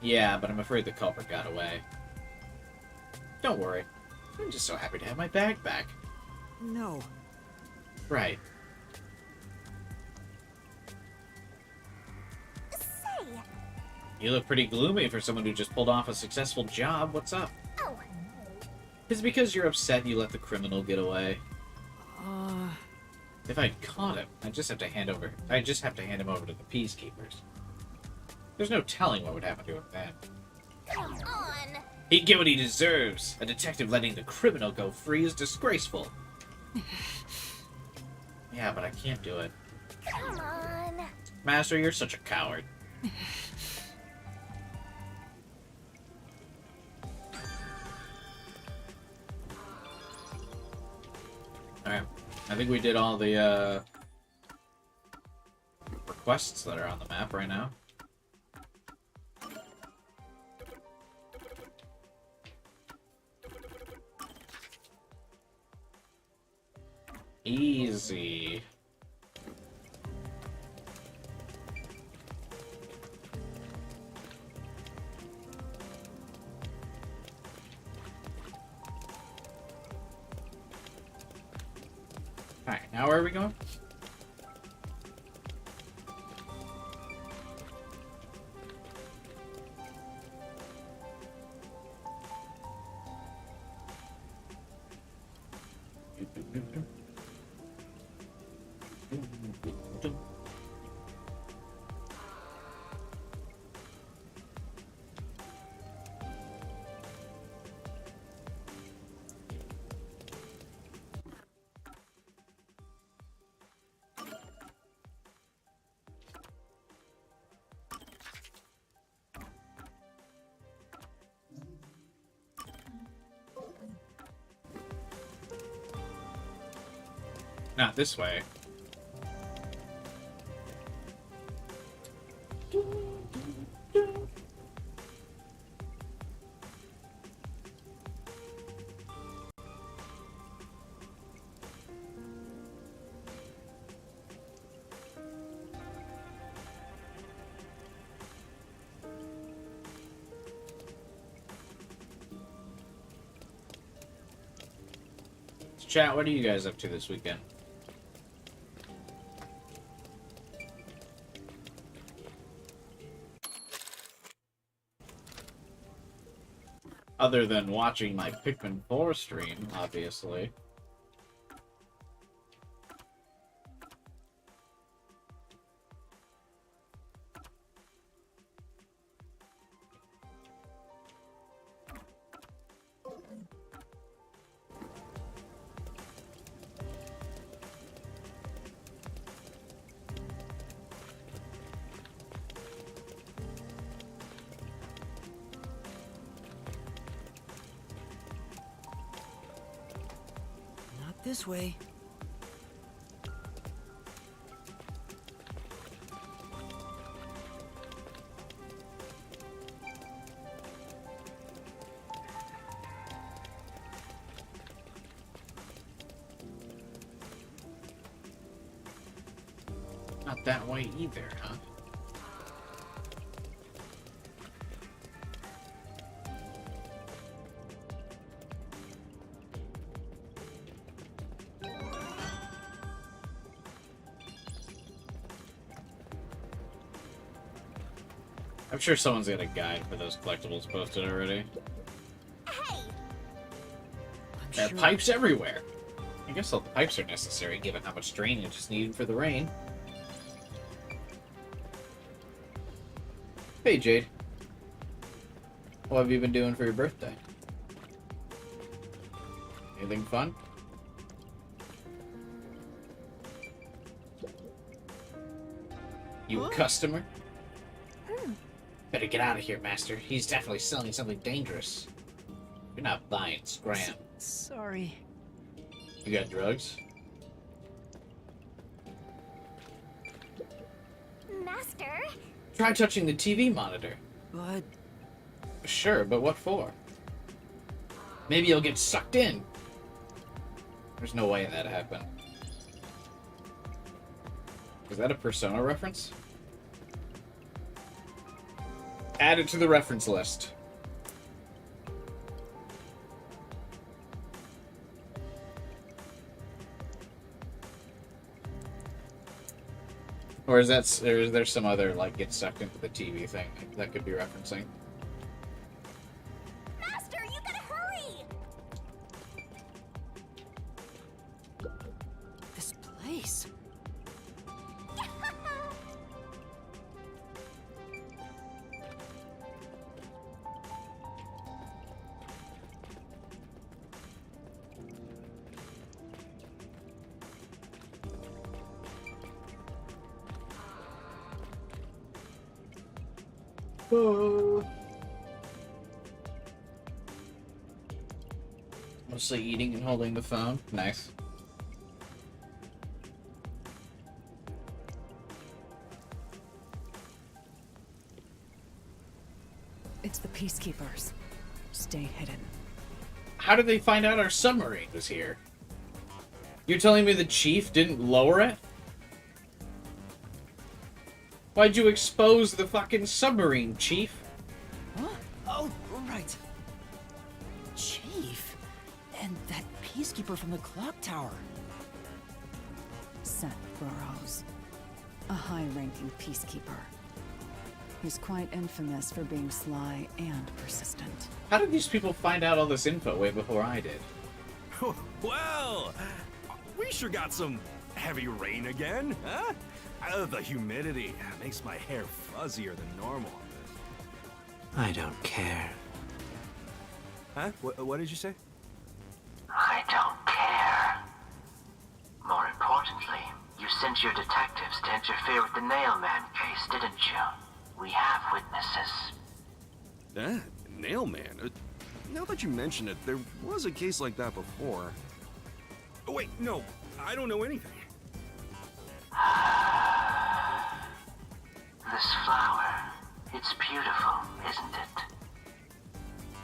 Yeah, but I'm afraid the culprit got away. Don't worry. I'm just so happy to have my bag back. No. Right. Say... You look pretty gloomy for someone who just pulled off a successful job. What's up? Oh. Is it because you're upset you let the criminal get away? If I'd caught him, I'd just have to hand him over to the Peacekeepers. There's no telling what would happen to him then. Come on! He'd get what he deserves. A detective letting the criminal go free is disgraceful. Yeah, but I can't do it. Come on! Master, you're such a coward. Alright. I think we did all the, requests that are on the map right now. Easy. Alright, now where are we going? Not this way. Chat, what are you guys up to this weekend? Other than watching my Pikmin 4 stream, obviously. Not this way. Not that way either, huh? I'm sure someone's got a guide for those collectibles posted already. There are pipes everywhere. I guess all the pipes are necessary given how much drainage is needed for the rain. Hey, Jade. What have you been doing for your birthday? Anything fun? You a customer? Better get out of here, Master. He's definitely selling something dangerous. You're not buying scram. Sorry. You got drugs? Master? Try touching the TV monitor. But... Sure, but what for? Maybe you'll get sucked in. There's no way that happened. Is that a Persona reference? Add it to the reference list. Or is that, or is there some other, like, get sucked into the TV thing that could be referencing? Master, you gotta hurry! This place... Oh. Mostly eating and holding the phone. Nice. It's the Peacekeepers. Stay hidden. How did they find out our submarine was here? You're telling me the chief didn't lower it? Why'd you expose the fucking submarine, Chief? Huh? Oh, right. Chief? And that peacekeeper from the clock tower. Seth Burrows. A high-ranking peacekeeper. He's quite infamous for being sly and persistent. How did these people find out all this info way before I did? Well, we sure got some heavy rain again, huh? The humidity makes my hair fuzzier than normal. I don't care. Huh? What did you say? I don't care. More importantly, you sent your detectives to interfere with the Nailman case, didn't you? We have witnesses. Nailman? Now that you mention it, there was a case like that before. Oh, wait, no. I don't know anything. This flower, it's beautiful, isn't it?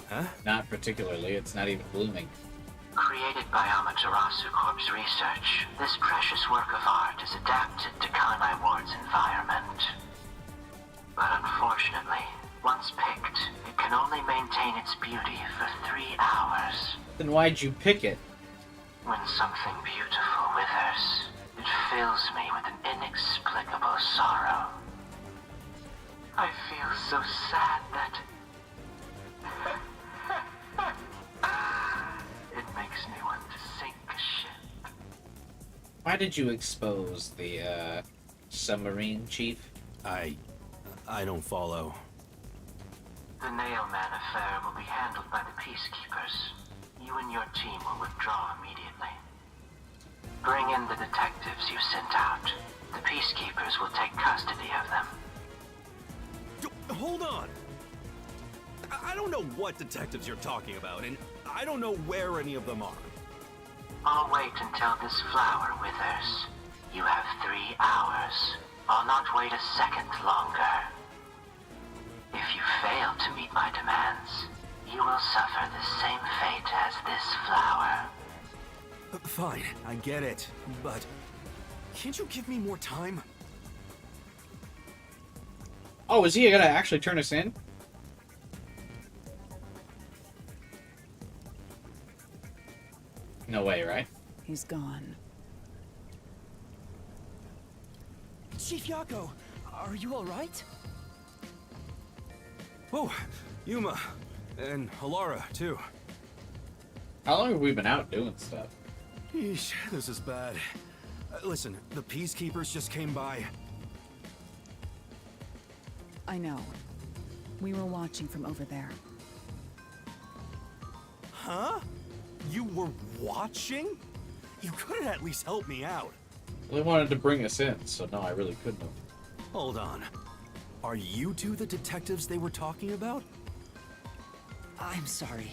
Huh? Not particularly. It's not even blooming. Created by Amaterasu Corp's research, this precious work of art is adapted to Kanai Ward's environment. But unfortunately, once picked, it can only maintain its beauty for 3 hours. Then why'd you pick it? When something beautiful withers, it fills me with an inexplicable sorrow. I feel so sad that it makes me want to sink a ship. Why did you expose the submarine, Chief? I don't follow. The Nailman affair will be handled by the Peacekeepers. You and your team will withdraw immediately. Bring in the detectives you sent out. The Peacekeepers will take custody of them. Hold on! I don't know what detectives you're talking about, and I don't know where any of them are. I'll wait until this flower withers. You have 3 hours. I'll not wait a second longer. If you fail to meet my demands, you will suffer the same fate as this flower. Fine, I get it, but can't you give me more time? Oh, is he gonna actually turn us in? No way, right? He's gone. Chief Yako, are you alright? Oh, Yuma. And Halara, too. How long have we been out doing stuff? Yeesh, this is bad. Listen, the Peacekeepers just came by. I know. We were watching from over there. Huh? You were watching? You could have at least helped me out. Well, they wanted to bring us in, so no, I really couldn't have. Hold on. Are you two the detectives they were talking about? I'm sorry.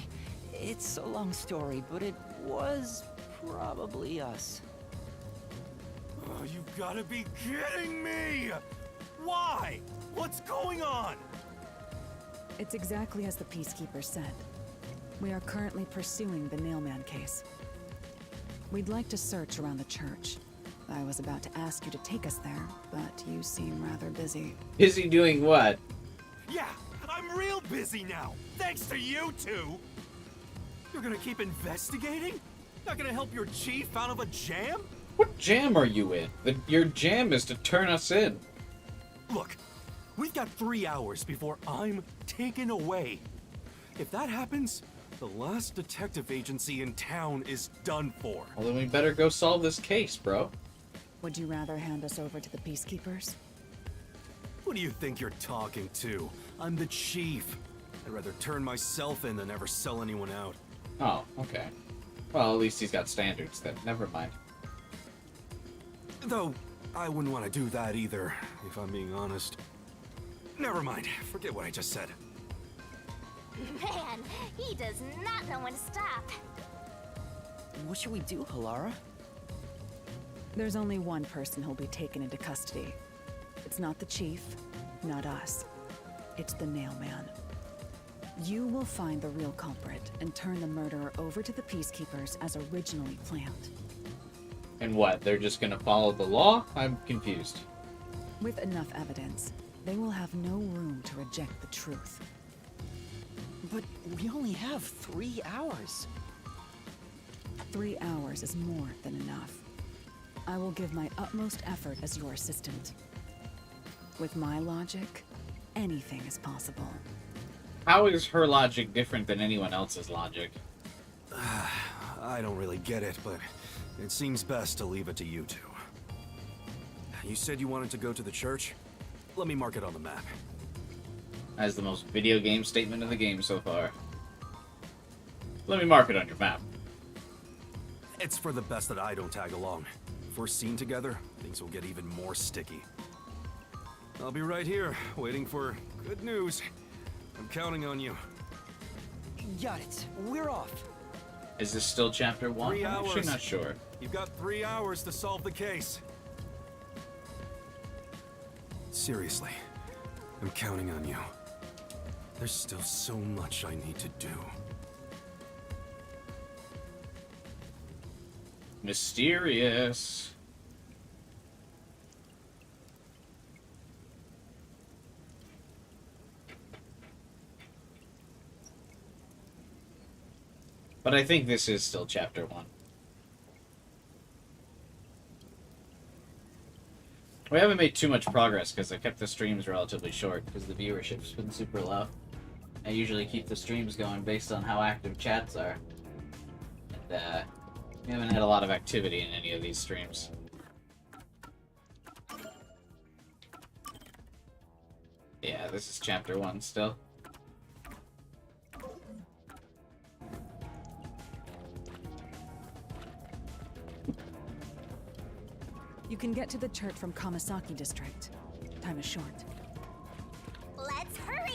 It's a long story, but it was probably us. Oh, you gotta be kidding me! Why? What's going on? It's exactly as the Peacekeeper said. We are currently pursuing the Nailman case. We'd like to search around the church. I was about to ask you to take us there, but you seem rather busy. Busy doing what? Yeah, I'm real busy now, thanks to you two! You're gonna keep investigating? Not gonna help your chief out of a jam? What jam are you in? Your jam is to turn us in. Look, we've got 3 hours before I'm taken away. If that happens, the last detective agency in town is done for. Well, then we better go solve this case, bro. Would you rather hand us over to the Peacekeepers? Who do you think you're talking to? I'm the chief. I'd rather turn myself in than ever sell anyone out. Oh, okay. Well, at least he's got standards then. Never mind. Though, I wouldn't want to do that either, if I'm being honest. Never mind. Forget what I just said. Man, he does not know when to stop. What should we do, Halara? There's only one person who'll be taken into custody. It's not the chief, not us. It's the Nailman. You will find the real culprit and turn the murderer over to the Peacekeepers as originally planned. And what, they're just gonna follow the law? I'm confused. With enough evidence, they will have no room to reject the truth. But we only have 3 hours. 3 hours is more than enough. I will give my utmost effort as your assistant. With my logic, anything is possible. How is her logic different than anyone else's logic? I don't really get it, but it seems best to leave it to you two. You said you wanted to go to the church? Let me mark it on the map. As the most video game statement of the game so far. Let me mark it on your map. It's for the best that I don't tag along. If we're seen together, things will get even more sticky. I'll be right here, waiting for good news. I'm counting on you. Got it. We're off. Is this still chapter 1? 3 I'm hours. actually not sure. You've got 3 hours to solve the case. Seriously, I'm counting on you. There's still so much I need to do. Mysterious. But I think this is still chapter 1. We haven't made too much progress because I kept the streams relatively short because the viewership's been super low. I usually keep the streams going based on how active chats are. And, we haven't had a lot of activity in any of these streams. Yeah, this is chapter 1 still. You can get to the church from Kamasaki District. Time is short. Let's hurry!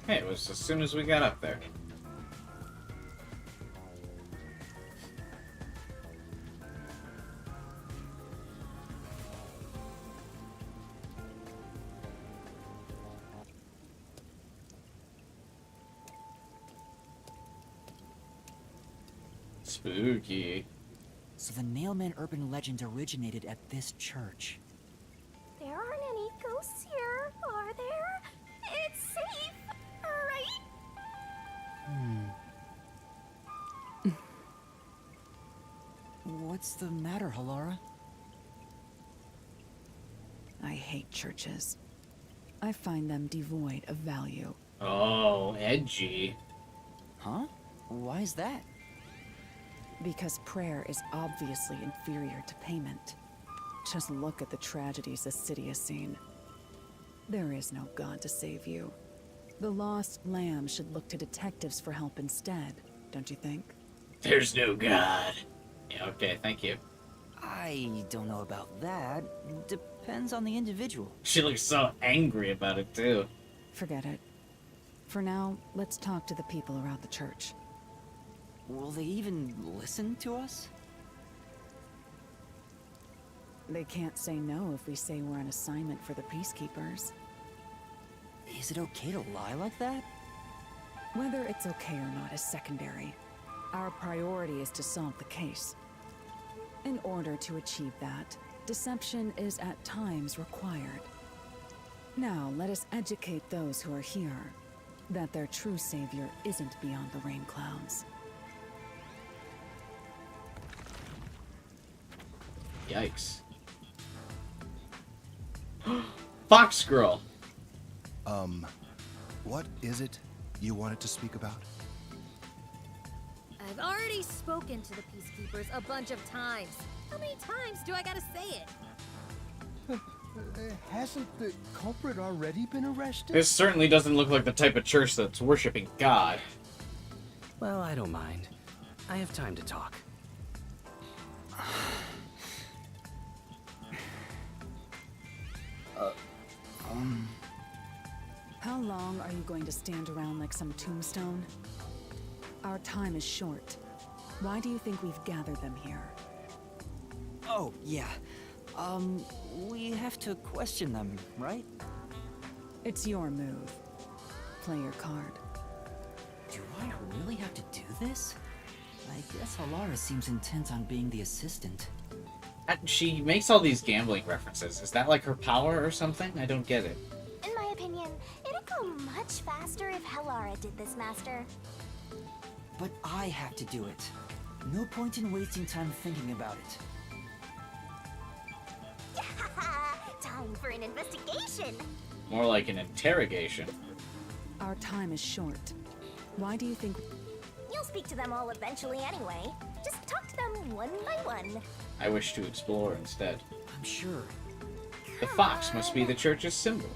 Hey, it was as soon as we got up there. Spooky. So the Nailman urban legend originated at this church. There aren't any ghosts here, are there? It's safe, right? What's the matter, Halara? I hate churches. I find them devoid of value. Oh, edgy. Huh? Why is that? Because prayer is obviously inferior to payment. Just look at the tragedies the city has seen. There is no God to save you. The lost lamb should look to detectives for help instead, don't you think? There's no God. Yeah, okay, thank you. I don't know about that. Depends on the individual. She looks so angry about it, too. Forget it. For now, let's talk to the people around the church. Will they even listen to us? They can't say no if we say we're on assignment for the Peacekeepers. Is it okay to lie like that? Whether it's okay or not is secondary. Our priority is to solve the case. In order to achieve that, deception is at times required. Now, let us educate those who are here that their true savior isn't beyond the rain clouds. Yikes. Fox Girl. What is it you wanted to speak about? I've already spoken to the Peacekeepers a bunch of times. How many times do I gotta say it? Hasn't the culprit already been arrested? This certainly doesn't look like the type of church that's worshipping God. Well, I don't mind. I have time to talk. How long are you going to stand around like some tombstone? Our time is short. Why do you think we've gathered them here? Oh, yeah. We have to question them, right? It's your move. Play your card. Do I really have to do this? I guess Halara seems intent on being the assistant. She makes all these gambling references. Is that like her power or something? I don't get it. In my opinion, it'd go much faster if Halara did this, Master. But I have to do it. No point in wasting time thinking about it. Time for an investigation! More like an interrogation. Our time is short. Why do you think... You'll speak to them all eventually anyway. Just talk to them one by one. I wish to explore instead. I'm sure. The fox must be the church's symbol.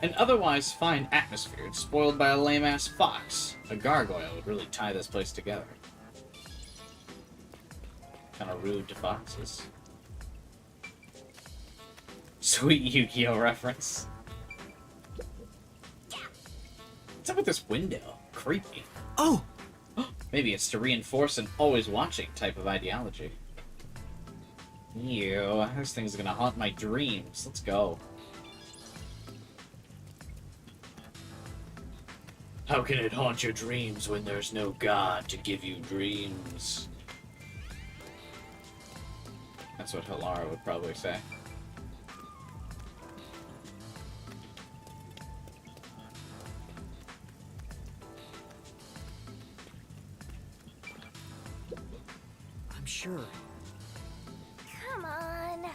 An otherwise fine atmosphere is spoiled by a lame-ass fox. A gargoyle would really tie this place together. Kinda rude to foxes. Sweet Yu-Gi-Oh! Reference. What's up with this window? Creepy. Oh! Maybe it's to reinforce an always watching type of ideology. Ew, this thing's gonna haunt my dreams. Let's go. How can it haunt your dreams when there's no God to give you dreams? That's what Halara would probably say. I'm sure. Come on.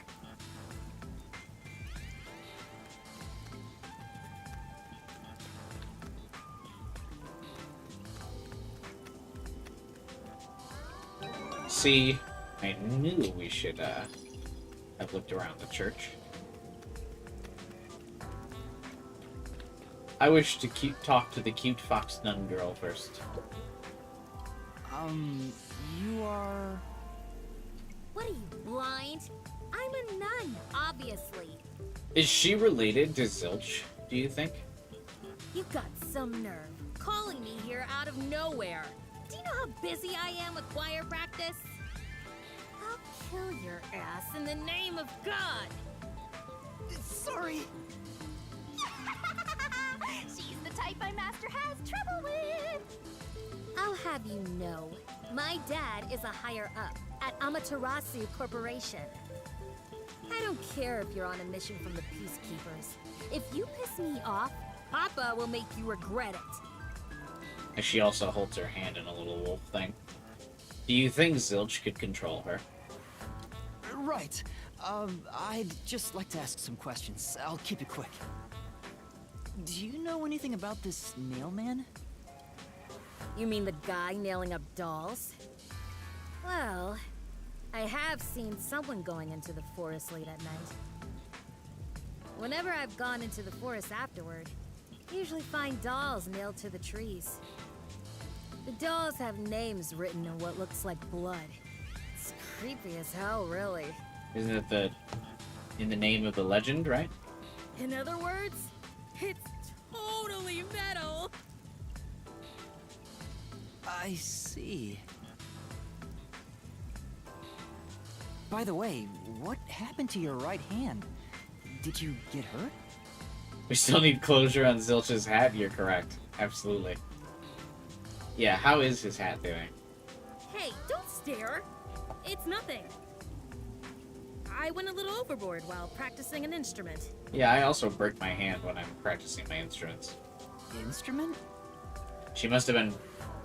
See, I knew we should have looked around the church. I wish to talk to the cute fox nun girl first. You are... What are you, blind? I'm a nun, obviously. Is she related to Zilch, do you think? You got some nerve, calling me here out of nowhere. Do you know how busy I am with choir practice? I'll kill your ass in the name of God! Sorry! She's the type my master has trouble with! I'll have you know, my dad is a higher up at Amaterasu Corporation. I don't care if you're on a mission from the Peacekeepers. If you piss me off, Papa will make you regret it. And she also holds her hand in a little wolf thing. Do you think Zilch could control her? Right. I'd just like to ask some questions. I'll keep it quick. Do you know anything about this nail man? You mean the guy nailing up dolls? Well, I have seen someone going into the forest late at night. Whenever I've gone into the forest afterward, I usually find dolls nailed to the trees. The dolls have names written in what looks like blood. It's creepy as hell, really. Isn't it in the name of the legend, right? In other words, it's totally metal. I see. By the way, what happened to your right hand? Did you get hurt? We still need closure on Zilch's hat, you're correct. Absolutely. Yeah, how is his hat doing? Hey, don't stare. It's nothing. I went a little overboard while practicing an instrument. Yeah, I also break my hand when I'm practicing my instruments. Instrument? She must have been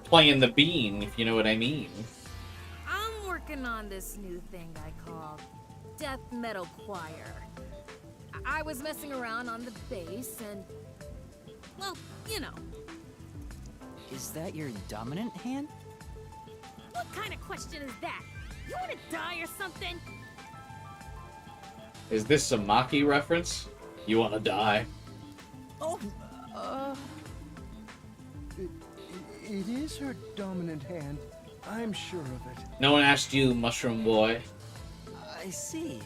playing the bean, if you know what I mean. I'm working on this new thing I call death metal choir. I was messing around on the bass and, well, you know. Is that your dominant hand? What kind of question is that? You want to die or something? Is this a Maki reference? You wanna die? Oh, it is her dominant hand. I'm sure of it. No one asked you, Mushroom Boy. I see.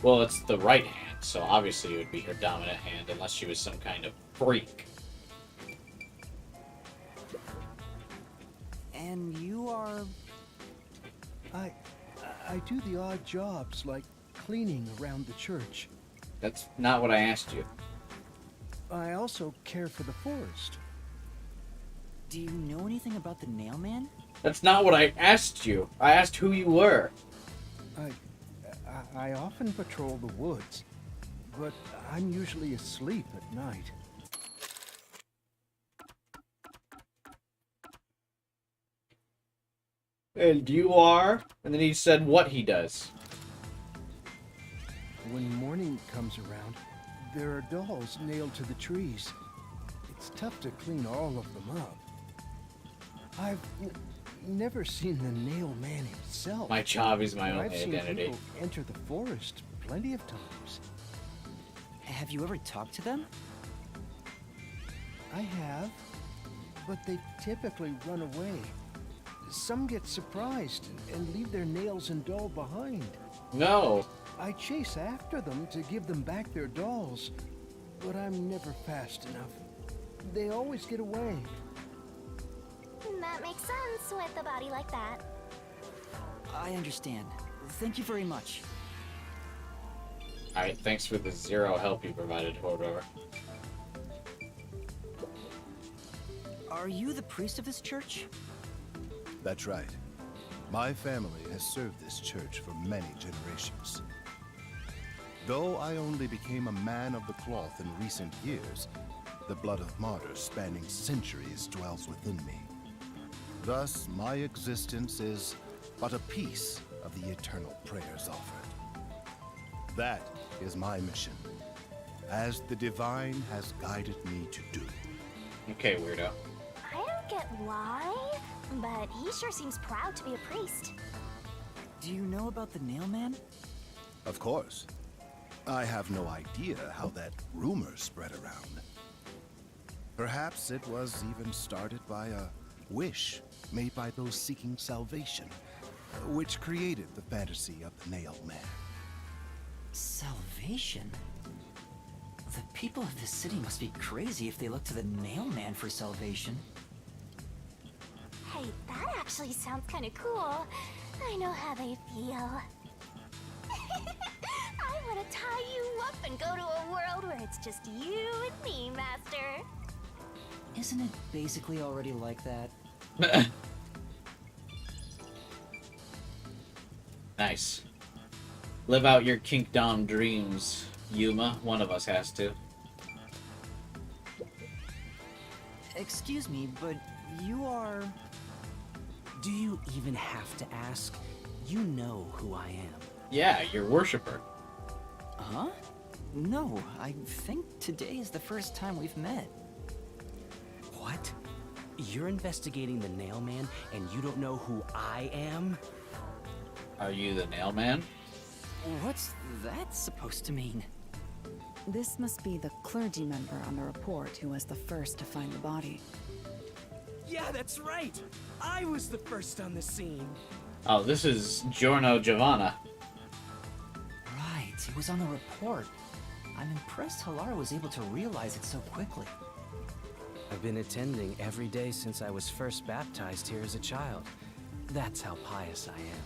Well, it's the right hand, so obviously it would be her dominant hand, unless she was some kind of freak. And you are... I do the odd jobs, like cleaning around the church. That's not what I asked you. I also care for the forest. Do you know anything about the nail man? That's not what I asked you. I asked who you were. I often patrol the woods, but I'm usually asleep at night. And you are? And then he said what he does. When morning comes around, there are dolls nailed to the trees. It's tough to clean all of them up. I've never seen the nail man himself. My job is my own I've seen identity. people enter the forest plenty of times. Have you ever talked to them? I have, but they typically run away. Some get surprised and leave their nails and doll behind. No. I chase after them to give them back their dolls, but I'm never fast enough. They always get away. That makes sense with a body like that. I understand. Thank you very much. Alright, thanks for the zero help you provided, Hodor. Are you the priest of this church? That's right. My family has served this church for many generations. Though I only became a man of the cloth in recent years, The blood of martyrs spanning centuries dwells within me. Thus, my existence is but a piece of the eternal prayers offered. That is my mission, as the divine has guided me to do. Okay, weirdo. I don't get why, but he sure seems proud to be a priest. Do you know about the Nail Man? Of course. I have no idea how that rumor spread around. Perhaps it was even started by a wish made by those seeking salvation, which created the fantasy of the Nail Man. Salvation? The people of this city must be crazy if they look to the Nail Man for salvation. Hey, that actually sounds kind of cool. I know how they feel. I want to tie you up and go to a world where it's just you and me, Master. Isn't it basically already like that? Nice. Live out your kinkdom dreams, Yuma. One of us has to. Excuse me, but you are... Do you even have to ask? You know who I am. Yeah, your worshipper. Huh? No, I think today is the first time we've met. What? You're investigating the Nail Man and you don't know who I am? Are you the Nail Man? What's that supposed to mean? This must be the clergy member on the report who was the first to find the body. Yeah, that's right! I was the first on the scene! Oh, this is Giorno Giovanna. Right, it was on the report. I'm impressed Halara was able to realize it so quickly. I've been attending every day since I was first baptized here as a child. That's how pious I am.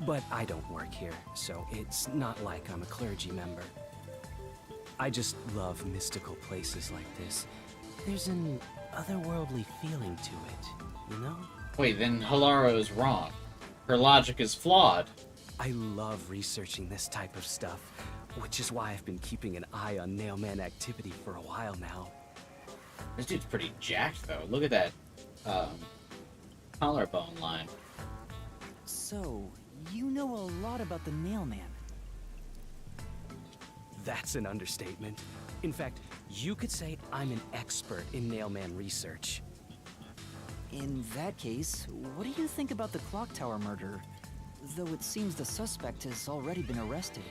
But I don't work here, so it's not like I'm a clergy member. I just love mystical places like this. There's an otherworldly feeling to it, you know? Wait, then Halara is wrong. Her logic is flawed. I love researching this type of stuff, which is why I've been keeping an eye on Nailman activity for a while now. This dude's pretty jacked, though. Look at that, collarbone line. So, you know a lot about the Nail Man. That's an understatement. In fact, you could say I'm an expert in Nailman research. In that case, what do you think about the Clock Tower murder? Though it seems the suspect has already been arrested.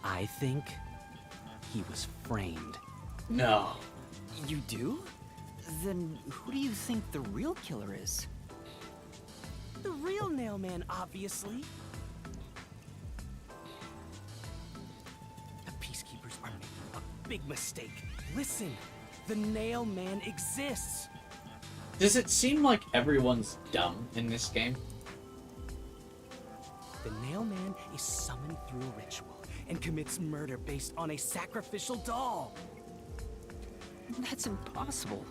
I think he was framed. No. You do? Then who do you think the real killer is? The real Nailman, obviously. The Peacekeepers are making a big mistake. Listen, the Nailman exists. Does it seem like everyone's dumb in this game? The Nailman is summoned through a ritual and commits murder based on a sacrificial doll. That's impossible.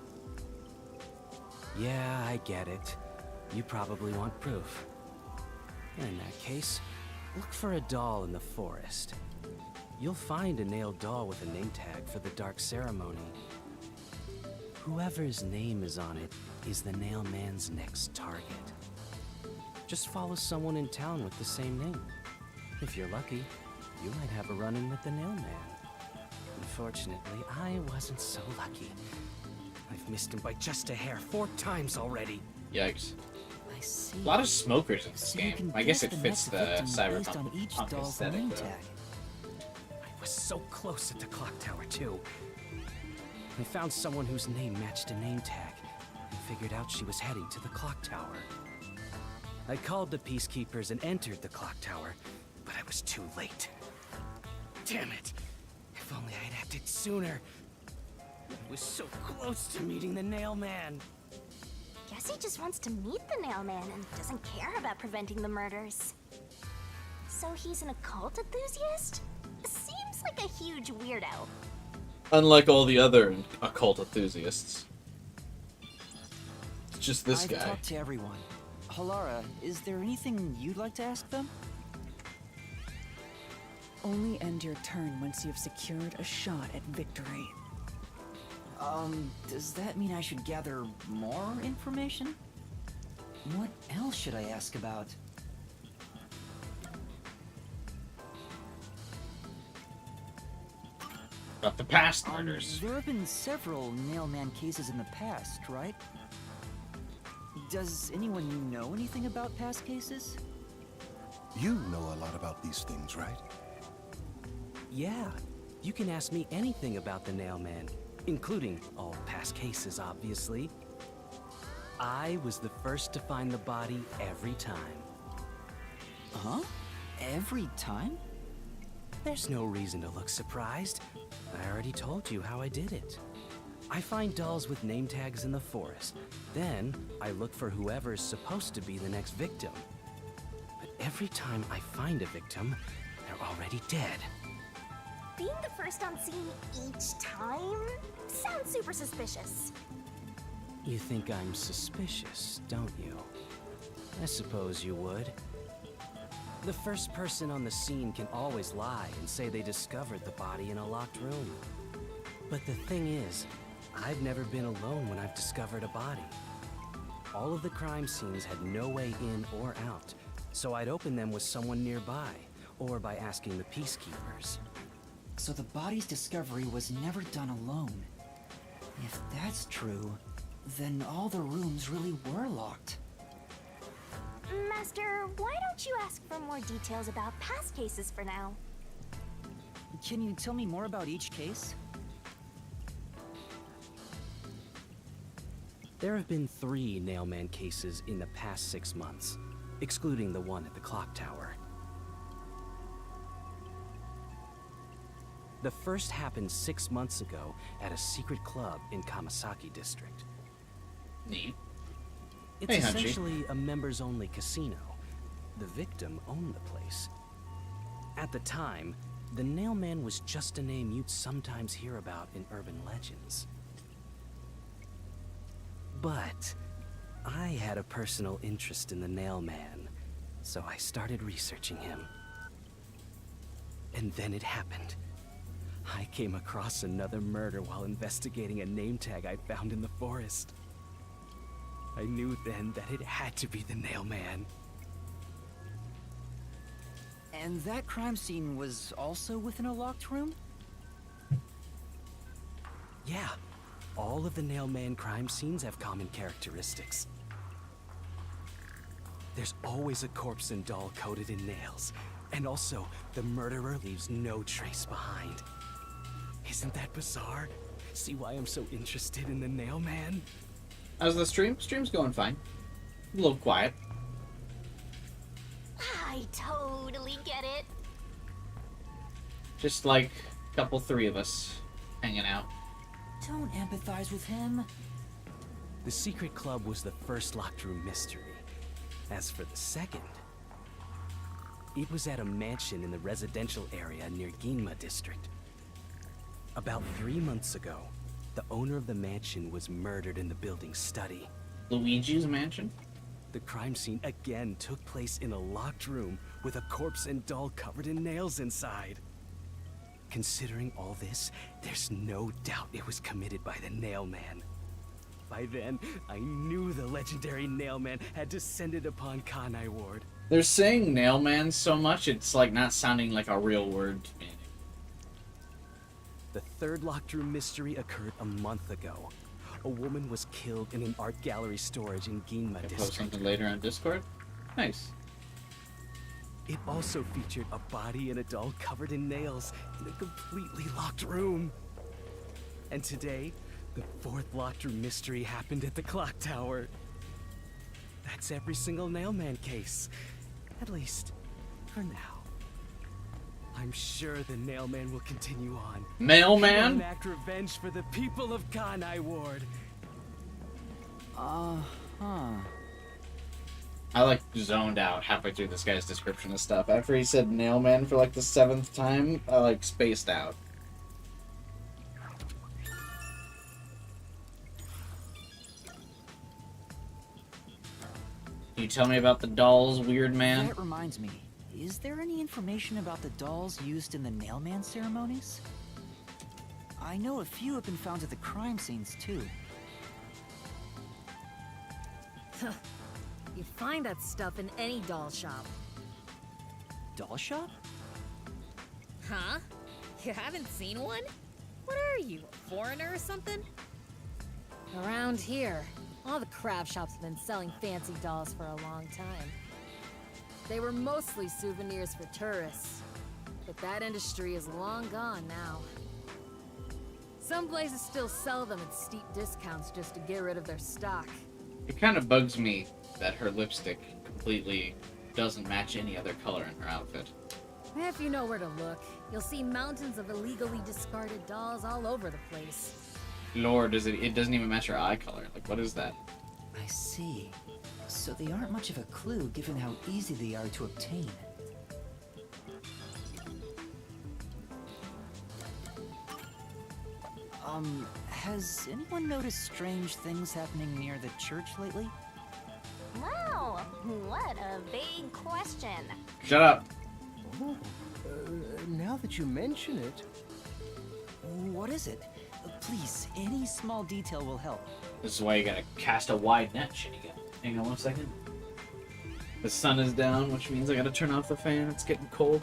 Yeah, I get it. You probably want proof. In that case, look for a doll in the forest. You'll find a nailed doll with a name tag for the Dark Ceremony. Whoever's name is on it is the Nailman's next target. Just follow someone in town with the same name. If you're lucky, you might have a run-in with the Nailman. Unfortunately, I wasn't so lucky. I've missed him by just a hair 4 times already. Yikes. I see. A lot of smokers in this So you game. can I guess guess it the fits next the victim based on cyberpunk each punk doll's aesthetic, name though. tag. I was so close at the clock tower, too. I found someone whose name matched a name tag and figured out she was heading to the clock tower. I called the Peacekeepers and entered the clock tower, but I was too late. Damn it! If only I'd acted sooner. I was so close to meeting the Nailman. Guess he just wants to meet the Nailman and doesn't care about preventing the murders. So he's an occult enthusiast? Seems like a huge weirdo. Unlike all the other occult enthusiasts. It's just this I've guy. talked to everyone. Halara, is there anything you'd like to ask them? only end your turn once you've secured a shot at victory. Does that mean I should gather more information? What else should I ask about? About the past murders. There have been several Nailman cases in the past, right? Does anyone know anything about past cases? You know a lot about these things, right? Yeah, you can ask me anything about the Nailman, including all past cases, obviously. I was the first to find the body every time. Huh? Every time? There's no reason to look surprised. I already told you how I did it. I find dolls with name tags in the forest. Then, I look for whoever's supposed to be the next victim. But every time I find a victim, they're already dead. Being the first on scene each time sounds super suspicious. You think I'm suspicious, don't you? I suppose you would. The first person on the scene can always lie and say they discovered the body in a locked room. But the thing is, I've never been alone when I've discovered a body. All of the crime scenes had no way in or out, so I'd open them with someone nearby, or by asking the peacekeepers. So the body's discovery was never done alone. If that's true, then all the rooms really were locked. Master, why don't you ask for more details about past cases for now? Can you tell me more about each case? There have been 3 Nailman cases in the past 6 months, excluding the one at the clock tower. The first happened 6 months ago at a secret club in Kamasaki District. Neat. It's Hey, Hunchy. essentially a members-only casino. The victim owned the place. At the time, the Nailman was just a name you'd sometimes hear about in urban legends. But I had a personal interest in the Nailman, so I started researching him. And then it happened. I came across another murder while investigating a name tag I found in the forest. I knew then that it had to be the Nailman. And that crime scene was also within a locked room? Yeah, all of the Nailman crime scenes have common characteristics. There's always a corpse and doll coated in nails, and also the murderer leaves no trace behind. Isn't that bizarre? See why I'm so interested in the Nailman? How's the stream? Stream's going fine. A little quiet. I totally get it. Just like a couple, 3 of us hanging out. Don't empathize with him. The secret club was the first locked room mystery. As for the second, it was at a mansion in the residential area near Ginma District. About 3 months ago, the owner of the mansion was murdered in the building's study. Luigi's mansion? The crime scene again took place in a locked room with a corpse and doll covered in nails inside. Considering all this, there's no doubt it was committed by the Nailman. By then, I knew the legendary Nailman had descended upon Kanai Ward. They're saying Nailman so much, it's like not sounding like a real word to me. The third locked room mystery occurred a month ago. A woman was killed in an art gallery storage in Ginma I'll post District. something later on Discord. Nice. It also featured a body and a doll covered in nails in a completely locked room. And today, the 4th locked room mystery happened at the clock tower. That's every single Nailman case. At least, for now. I'm sure the Nailman will continue on. Mailman? Enact revenge for the people of Kanai Ward. Uh-huh. I like zoned out halfway through this guy's description of stuff. After he said Nailman for like the 7th time, I like spaced out. Can you tell me about the dolls, weird man? That reminds me. Is there any information about the dolls used in the Nailman ceremonies? I know a few have been found at the crime scenes, too. You find that stuff in any doll shop. Doll shop? Huh? You haven't seen one? What are you, a foreigner or something? Around here, all the craft shops have been selling fancy dolls for a long time. They were mostly souvenirs for tourists, but that industry is long gone now. Some places still sell them at steep discounts just to get rid of their stock. It kind of bugs me that her lipstick completely doesn't match any other color in her outfit. If you know where to look, you'll see mountains of illegally discarded dolls all over the place. Lord, it doesn't even match her eye color. Like, what is that? I see. So they aren't much of a clue given how easy they are to obtain. Has anyone noticed strange things happening near the church lately? Wow, what a big question. Shut up. Oh, now that you mention it... What is it? Please, any small detail will help. This is why you gotta cast a wide net, Shinigami. Hang on 1 second. The sun is down, which means I gotta turn off the fan. It's getting cold.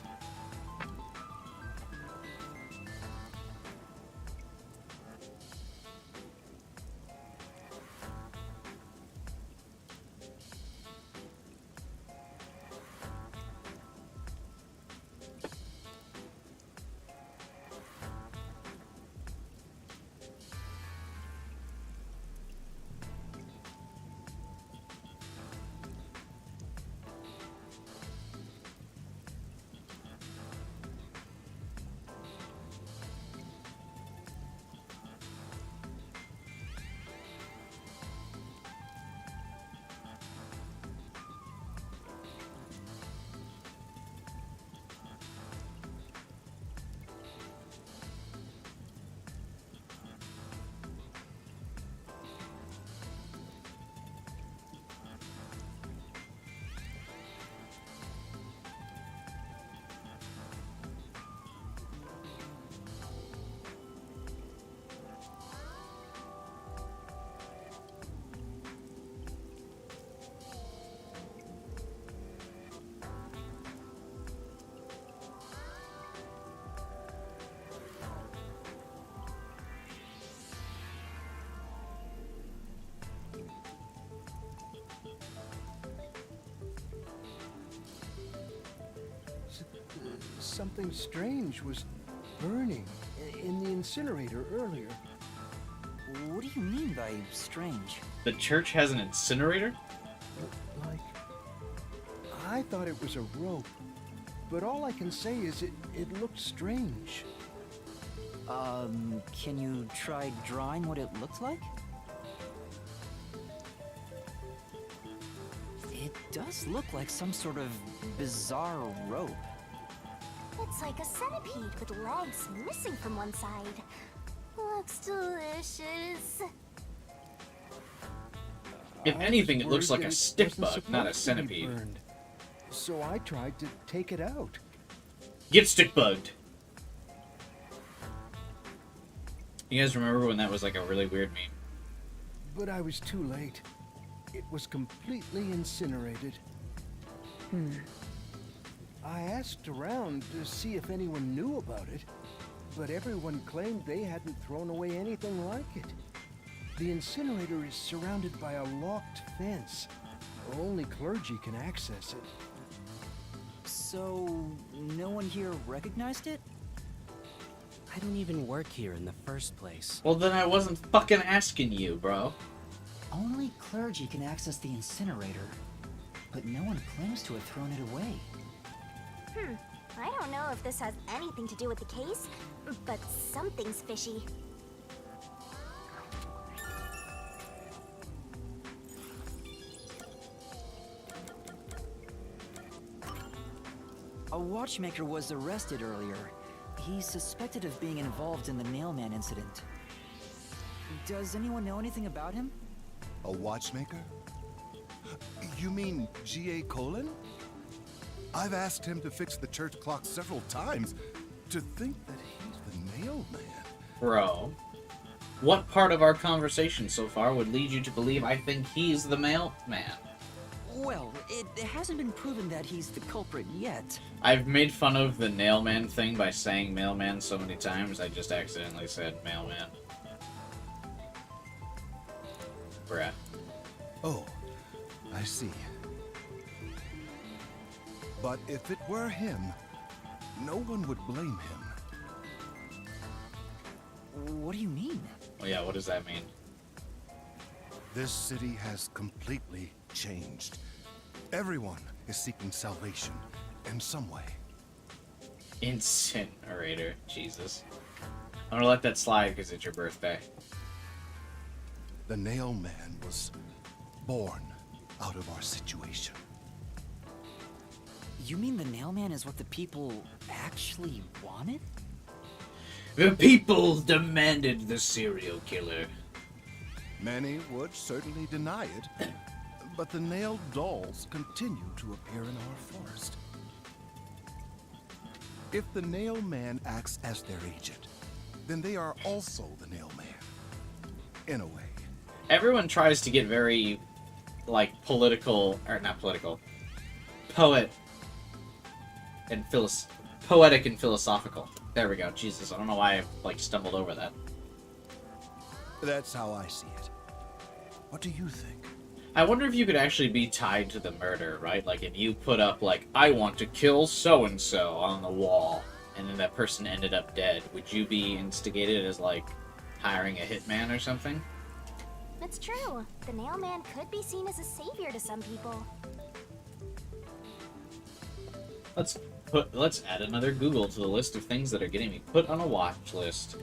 Something strange was burning in the incinerator earlier. What do you mean by strange? The church has an incinerator? Like... I thought it was a rope, but all I can say is it looked strange. Can you try drawing what it looked like? It does look like some sort of bizarre rope. It's like a centipede with legs missing from one side. Looks delicious. If anything, it looks like a stick bug, not a centipede. So I tried to take it out. Get stick bugged. You guys remember when that was like a really weird meme? But I was too late. It was completely incinerated. I asked around to see if anyone knew about it, but everyone claimed they hadn't thrown away anything like it. The incinerator is surrounded by a locked fence. Only clergy can access it. So, no one here recognized it? I don't even work here in the first place. Well, then I wasn't fucking asking you, bro. Only clergy can access the incinerator, but no one claims to have thrown it away. I don't know if this has anything to do with the case, but something's fishy. A watchmaker was arrested earlier. He's suspected of being involved in the Nailman incident. Does anyone know anything about him? A watchmaker? You mean G.A. Colon? I've asked him to fix the church clock several times. To think that he's the mailman. Bro, what part of our conversation so far would lead you to believe I think he's the mailman? Well, it hasn't been proven that he's the culprit yet. I've made fun of the nailman thing by saying mailman so many times, I just accidentally said mailman. Bruh. Oh, I see. But if it were him, no one would blame him. What do you mean? Oh yeah, what does that mean? This city has completely changed. Everyone is seeking salvation in some way. Incinerator. Jesus. I'm gonna let that slide because it's your birthday. The Nailman was born out of our situation. You mean the Nailman is what the people actually wanted? The people demanded the serial killer. Many would certainly deny it, but the nailed dolls continue to appear in our forest. If the Nailman acts as their agent, then they are also the Nailman. In a way. Everyone tries to get very, like, political, or not political, poetic and philosophical. There we go. Jesus, I don't know why I, like, stumbled over that. That's how I see it. What do you think? I wonder if you could actually be tied to the murder, right? Like, if you put up, like, I want to kill so-and-so on the wall, and then that person ended up dead, would you be instigated as, like, hiring a hitman or something? It's true. The Nailman could be seen as a savior to some people. Let's add another Google to the list of things that are getting me put on a watch list.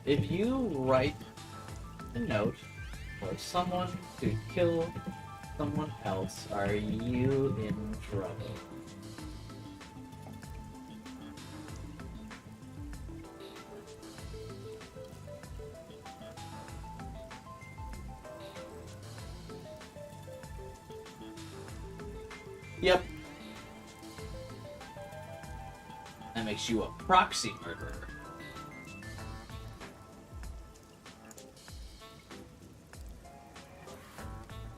If you write a note for someone to kill someone else, are you in trouble? Yep. That makes you a proxy murderer.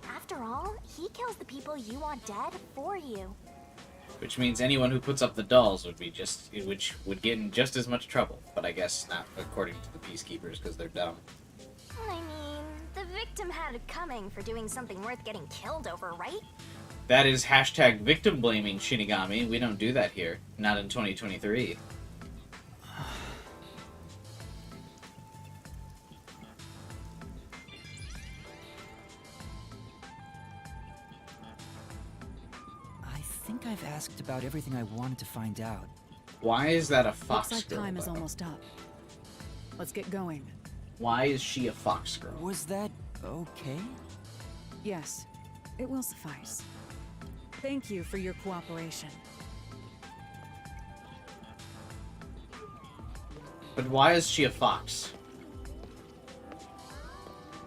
After all, he kills the people you want dead for you. Which means anyone who puts up the dolls would get in just as much trouble. But I guess not according to the Peacekeepers, because they're dumb. I mean, the victim had it coming for doing something worth getting killed over, right? That is hashtag victim blaming, Shinigami. We don't do that here. Not in 2023. I think I've asked about everything I wanted to find out. Why is that a fox Looks like girl? time is though? almost up. Let's get going. Why is she a fox girl? Was that okay? Yes, it will suffice. Thank you for your cooperation. But why is she a fox?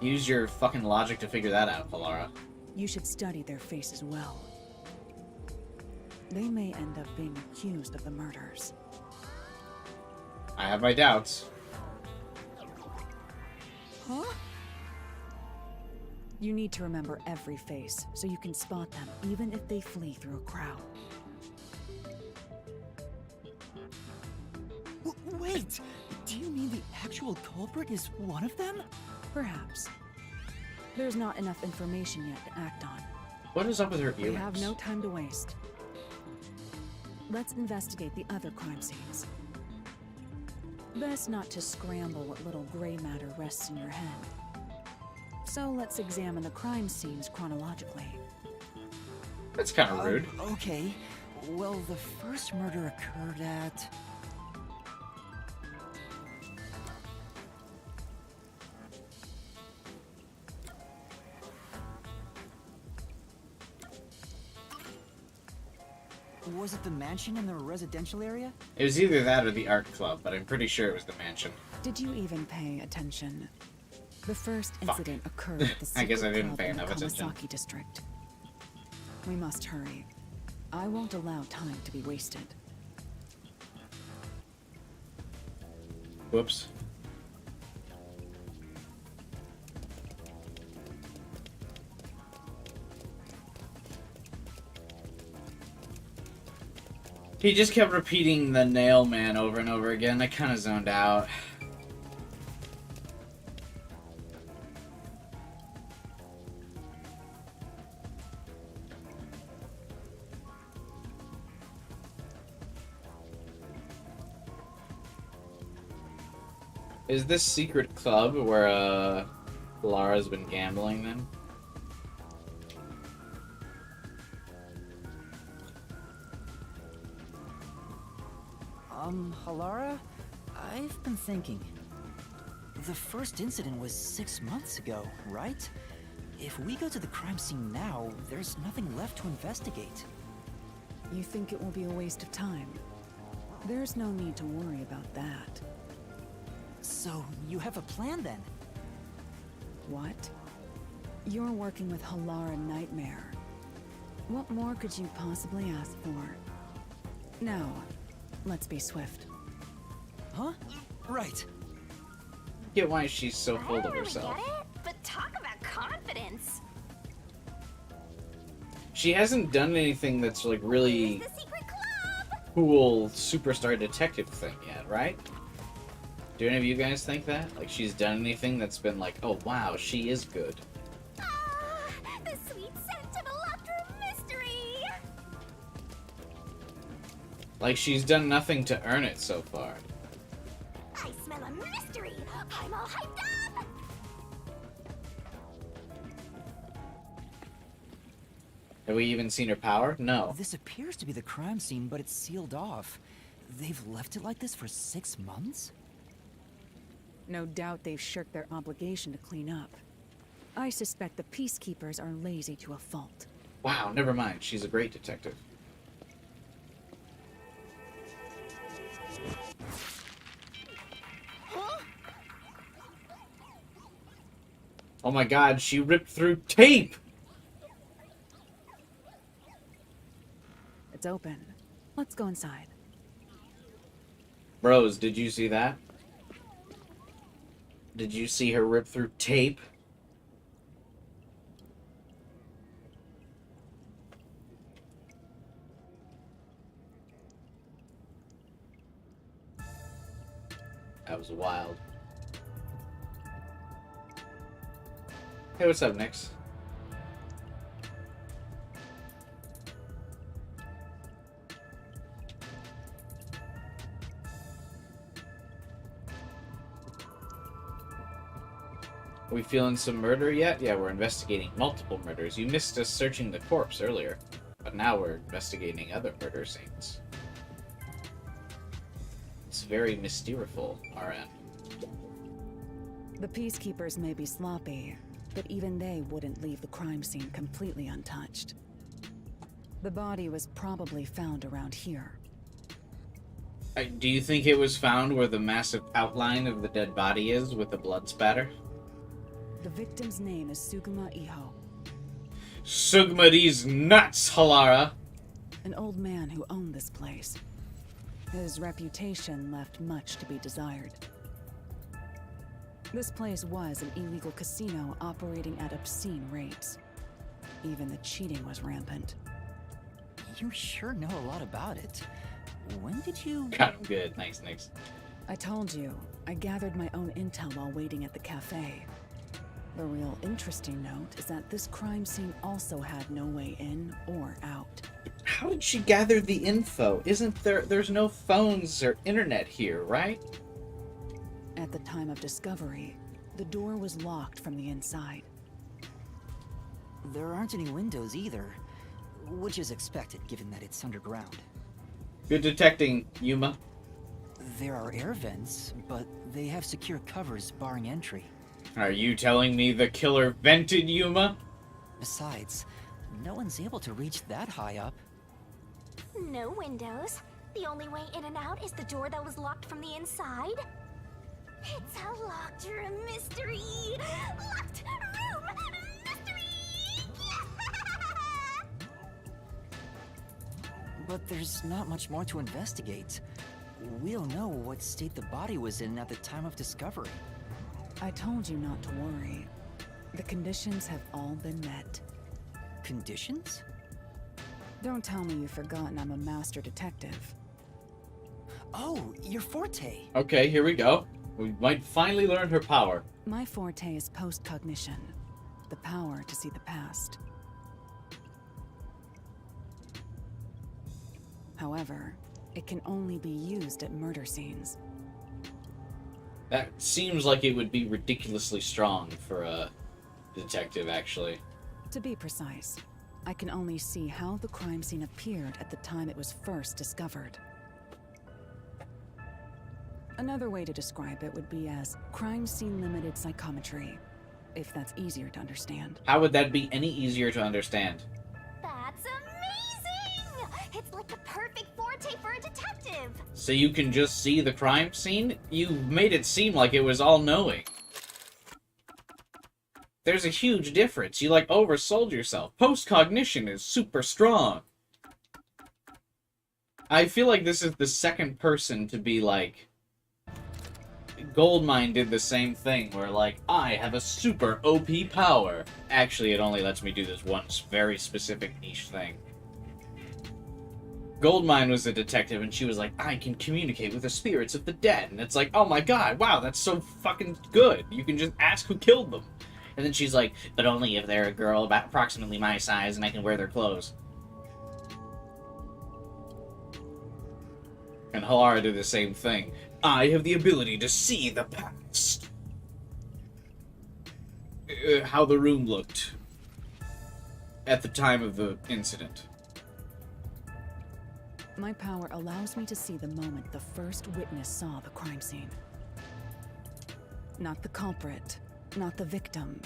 Use your fucking logic to figure that out, Polara. You should study their faces well. They may end up being accused of the murders. I have my doubts. Huh? You need to remember every face, so you can spot them, even if they flee through a crowd. Wait! Do you mean the actual culprit is one of them? Perhaps. There's not enough information yet to act on. What is up with her We earrings? have no time to waste. Let's investigate the other crime scenes. Best not to scramble what little gray matter rests in your head. So let's examine the crime scenes chronologically. That's kind of rude. Okay. Well, the first murder occurred at... Was it the mansion in the residential area? It was either that or the art club, but I'm pretty sure it was the mansion. Did you even pay attention? The first Fuck. incident occurred at the I guess I secret didn't club pay in the enough attention. Kawasaki district. We must hurry. I won't allow time to be wasted. Whoops. He just kept repeating the nail man over and over again. I kind of zoned out. Is this secret club where Lara's been gambling then? Halara? I've been thinking. The first incident was 6 months ago, right? If we go to the crime scene now, there's nothing left to investigate. You think it will be a waste of time? There's no need to worry about that. So, you have a plan then? What? You're working with Halara Nightmare. What more could you possibly ask for? Now, let's be swift. Huh? Right. Get why she's so full I of don't really herself. get it, but talk about confidence. She hasn't done anything that's like really cool superstar detective thing yet, right? Do any of you guys think that? Like she's done anything that's been like, oh wow, she is good. The sweet scent of a locked room mystery. Like she's done nothing to earn it so far. I smell a mystery. I'm all hyped up. Have we even seen her power? No. This appears to be the crime scene, but it's sealed off. They've left it like this for 6 months? No doubt they've shirked their obligation to clean up. I suspect the Peacekeepers are lazy to a fault. Wow, never mind. She's a great detective. Oh my god, she ripped through tape! It's open. Let's go inside. Rose, did you see that? Did you see her rip through tape? That was wild. Hey, what's up, Nix? Are we feeling some murder yet? Yeah, we're investigating multiple murders. You missed us searching the corpse earlier, but now we're investigating other murder scenes. It's very mysteriful, RN. The Peacekeepers may be sloppy, but even they wouldn't leave the crime scene completely untouched. The body was probably found around here. Do you think it was found where the massive outline of the dead body is with the blood spatter? The victim's name is Suguma Iho, Sugma these nuts, Halara! an old man who owned this place. His reputation left much to be desired. This place was an illegal casino operating at obscene rates. Even the cheating was rampant. You sure know a lot about it. When did you... Got him good. Nice, nice. I told you, I gathered my own intel while waiting at the cafe. The real interesting note is that this crime scene also had no way in or out. How did she gather the info? There's no phones or internet here, right? At the time of discovery, the door was locked from the inside. There aren't any windows either, which is expected given that it's underground. Good detecting, Yuma. There are air vents, but they have secure covers barring entry. Are you telling me the killer vented Yuma? Besides, no one's able to reach that high up. No windows. The only way in and out is the door that was locked from the inside. It's a locked room mystery. Locked room mystery. But there's not much more to investigate. We don't know what state the body was in at the time of discovery. I told you not to worry. The conditions have all been met. Conditions? Don't tell me you've forgotten I'm a master detective. Oh, your forte! Okay, here we go. We might finally learn her power. My forte is postcognition, the power to see the past. However, it can only be used at murder scenes. That seems like it would be ridiculously strong for a detective, actually. To be precise, I can only see how the crime scene appeared at the time it was first discovered. Another way to describe it would be as crime scene limited psychometry, if that's easier to understand. How would that be any easier to understand? That's amazing! It's like the perfect forte for a detective! So you can just see the crime scene? You made it seem like it was all-knowing. There's a huge difference. You, like, oversold yourself. Postcognition is super strong. I feel like this is the second person to be, like... Goldmine did the same thing, where, like, I have a super OP power. Actually, it only lets me do this one very specific niche thing. Goldmine was a detective, and she was like, I can communicate with the spirits of the dead. And it's like, oh my god, wow, that's so fucking good. You can just ask who killed them. And then she's like, but only if they're a girl about approximately my size and I can wear their clothes. And Halara did the same thing. I have the ability to see the past. How the room looked at the time of the incident. My power allows me to see the moment the first witness saw the crime scene. Not the culprit, not the victim,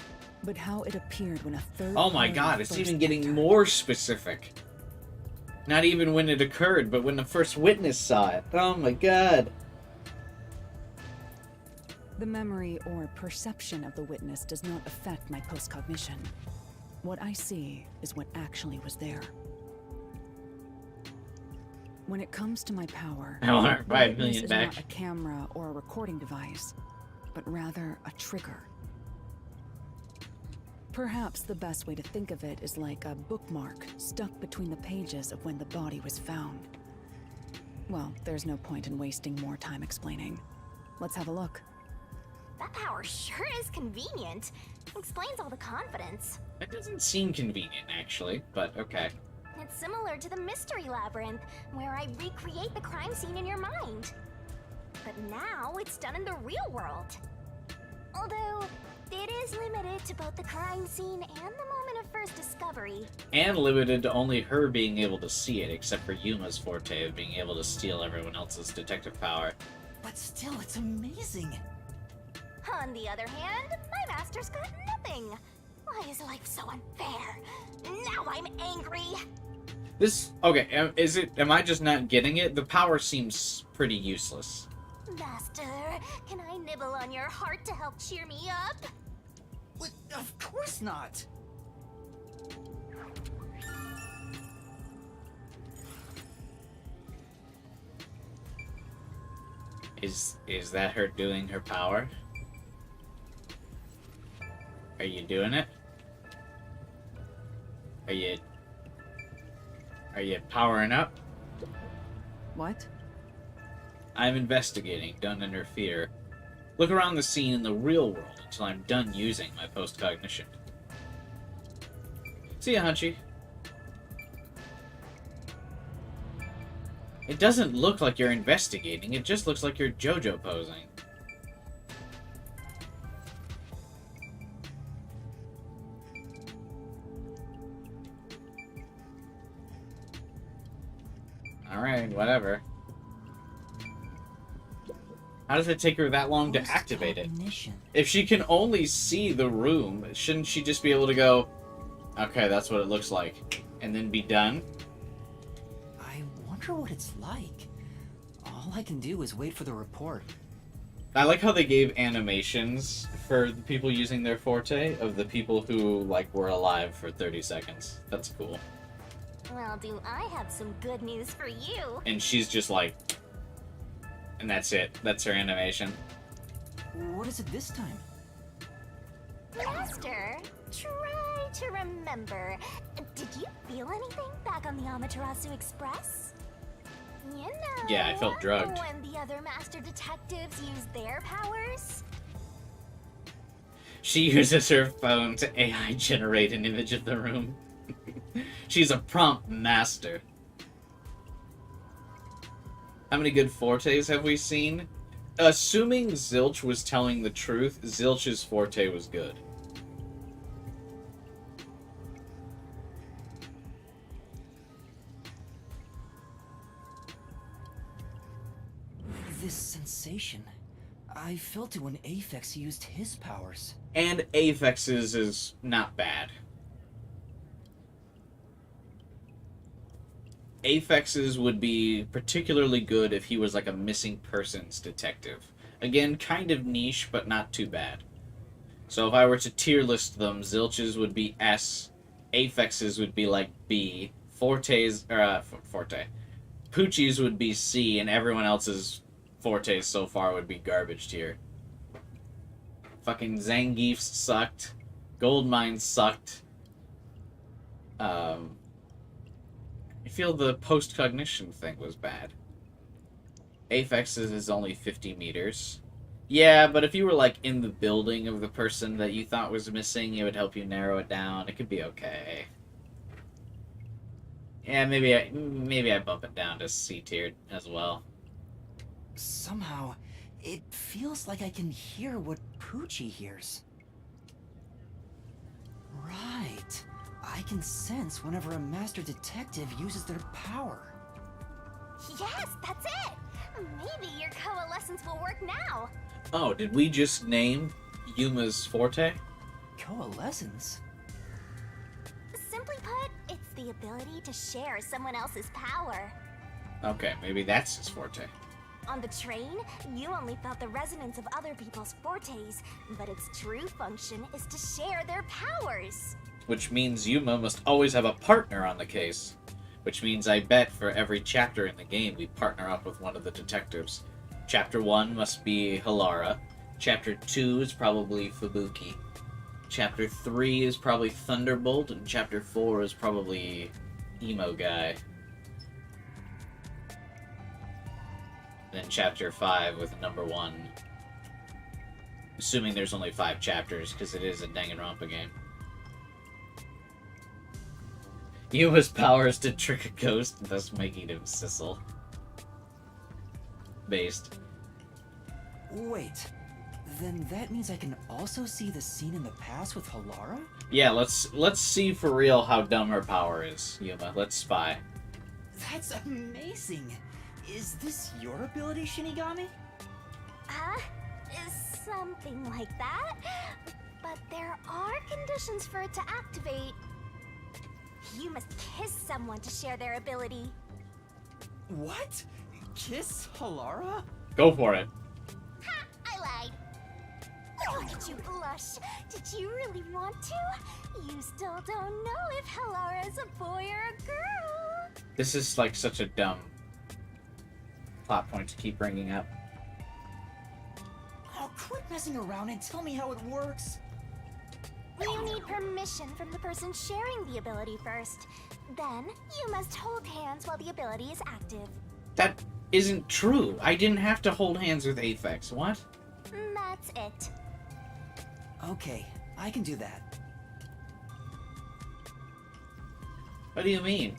but how it appeared when a third Oh my god, it's even getting more specific. Not even when it occurred, but when the first witness saw it. Oh my god. The memory or perception of the witness does not affect my postcognition. What I see is what actually was there. When it comes to my power, I'll buy a the million witness is back. not a camera or a recording device, but rather a trigger. Perhaps the best way to think of it is like a bookmark stuck between the pages of when the body was found. Well, there's no point in wasting more time explaining. Let's have a look. That power sure is convenient. Explains all the confidence. It doesn't seem convenient, actually, but okay. It's similar to the Mystery Labyrinth, where I recreate the crime scene in your mind. But now it's done in the real world. Although, it is limited to both the crime scene and the moment of first discovery. And limited to only her being able to see it, except for Yuma's forte of being able to steal everyone else's detective power. But still, it's amazing. On the other hand, my master's got nothing. Why is life so unfair? Now I'm angry. This, okay, am I just not getting it? The power seems pretty useless. Master, can I nibble on your heart to help cheer me up? Of course not. Is that her doing her power? Are you doing it? Are you powering up? What? I'm investigating. Don't interfere. Look around the scene in the real world until I'm done using my postcognition. See ya, Hunchy. It doesn't look like you're investigating, it just looks like you're JoJo posing. Alright, whatever. How does it take her that long to activate it? If she can only see the room, shouldn't she just be able to go, okay, that's what it looks like, and then be done? I wonder what it's like. All I can do is wait for the report. I like how they gave animations for the people using their forte of the people who, like, were alive for 30 seconds. That's cool. Well, do I have some good news for you? And she's just like... And that's it. That's her animation. What is it this time? Master, try to remember. Did you feel anything back on the Amaterasu Express? You know... Yeah, I felt drugged. When the other Master Detectives used their powers? She uses her phone to AI generate an image of the room. She's a prompt master. How many good Fortes have we seen? Assuming Zilch was telling the truth, Zilch's Forte was good. This sensation. I felt it when Aphex used his powers. And Aphex's is not bad. Aphex's would be particularly good if he was like a missing persons detective. Again, kind of niche, but not too bad. So if I were to tier list them, Zilch's would be S, Aphex's would be like B, Forte's Poochie's would be C, and everyone else's Fortes so far would be garbage tier. Fucking Zangief's sucked. Goldmine sucked. I feel the post-cognition thing was bad. Aphex's is only 50 meters. Yeah, but if you were like in the building of the person that you thought was missing, it would help you narrow it down. It could be okay. Yeah, maybe I bump it down to C tier as well. Somehow, it feels like I can hear what Poochie hears. Right. I can sense whenever a master detective uses their power. Yes, that's it! Maybe your coalescence will work now. Oh, did we just name Yuma's Forte? Coalescence? Simply put, it's the ability to share someone else's power. Okay, maybe that's his Forte. On the train, you only felt the resonance of other people's fortes, but its true function is to share their powers. Which means Yuma must always have a partner on the case. Which means I bet for every chapter in the game we partner up with one of the detectives. Chapter 1 must be Halara. Chapter 2 is probably Fubuki. Chapter 3 is probably Thunderbolt, and Chapter 4 is probably Emo Guy. Then Chapter 5 with number 1. Assuming there's only 5 chapters, because it is a Danganronpa game. Yuma's power is to trick a ghost, thus making him Sissel. Based. Wait, then that means I can also see the scene in the past with Halara? Yeah, let's see for real how dumb her power is, Yuma. Let's spy. That's amazing! Is this your ability, Shinigami? Something like that. But there are conditions for it to activate. You must kiss someone to share their ability. What? Kiss Halara? Go for it. Ha! I lied. Look at you blush. Did you really want to? You still don't know if Halara is a boy or a girl. This is like such a dumb plot point to keep bringing up. Oh, quit messing around and tell me how it works. You need permission from the person sharing the ability first. Then, you must hold hands while the ability is active. That isn't true. I didn't have to hold hands with Aphex. What? That's it. Okay, I can do that. What do you mean?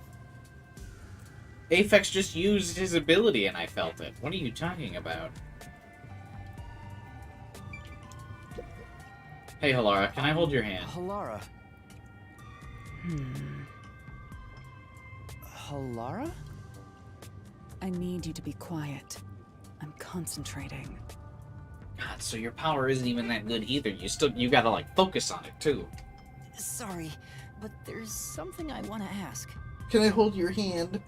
Aphex just used his ability and I felt it. What are you talking about? Hey, Halara, can I hold your hand? Halara. Halara? I need you to be quiet. I'm concentrating. God, so your power isn't even that good either. You gotta like focus on it too. Sorry, but there's something I want to ask. Can I hold your hand?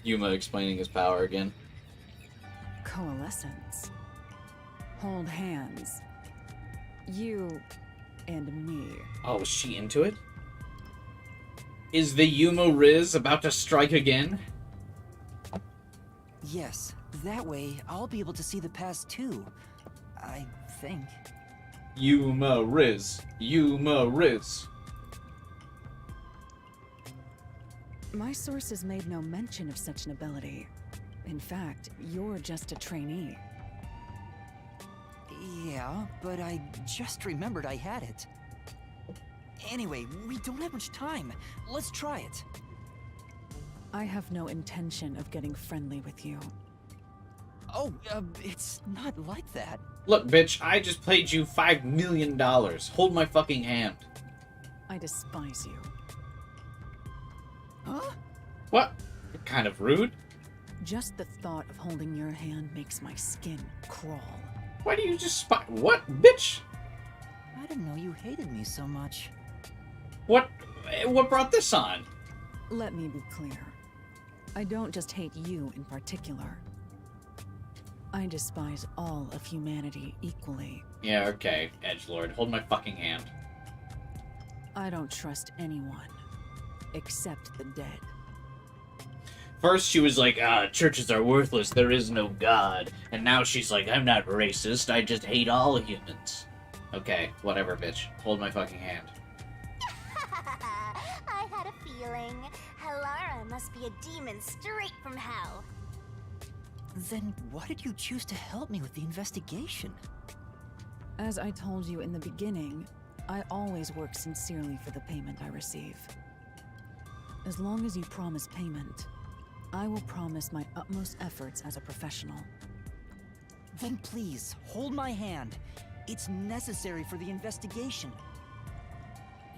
Yuma explaining his power again. Coalescence. Hold hands. You and me. Oh, was she into it? Is the Yuma Riz about to strike again? Yes, that way I'll be able to see the past too. I think. Yuma Riz. Yuma Riz. My sources made no mention of such an ability. In fact, you're just a trainee. Yeah, but I just remembered I had it. Anyway, we don't have much time. Let's try it. I have no intention of getting friendly with you. Oh, it's not like that. Look, bitch, I just paid you $5 million. Hold my fucking hand. I despise you. Huh? What? Kind of rude? Just the thought of holding your hand makes my skin crawl. Why do you just spot? What, bitch? I didn't know you hated me so much. What brought this on? Let me be clear. I don't just hate you in particular. I despise all of humanity equally. Yeah, okay, edgelord. Hold my fucking hand. I don't trust anyone, except the dead. First she was like, churches are worthless, there is no God. And now she's like, I'm not racist, I just hate all humans. Okay, whatever, bitch. Hold my fucking hand. I had a feeling. Halara must be a demon straight from hell. Then why did you choose to help me with the investigation? As I told you in the beginning, I always work sincerely for the payment I receive. As long as you promise payment, I will promise my utmost efforts as a professional. Then please, hold my hand. It's necessary for the investigation.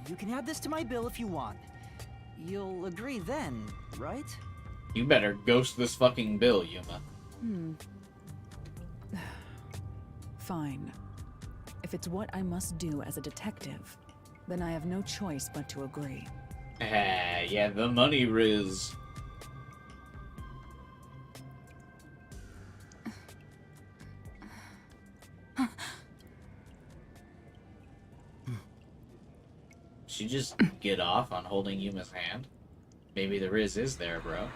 You can add this to my bill if you want. You'll agree then, right? You better ghost this fucking bill, Yuma. Fine. If it's what I must do as a detective, then I have no choice but to agree. Yeah, the money Riz. She just get off on holding Yuma's hand? Maybe the Riz is there, bro.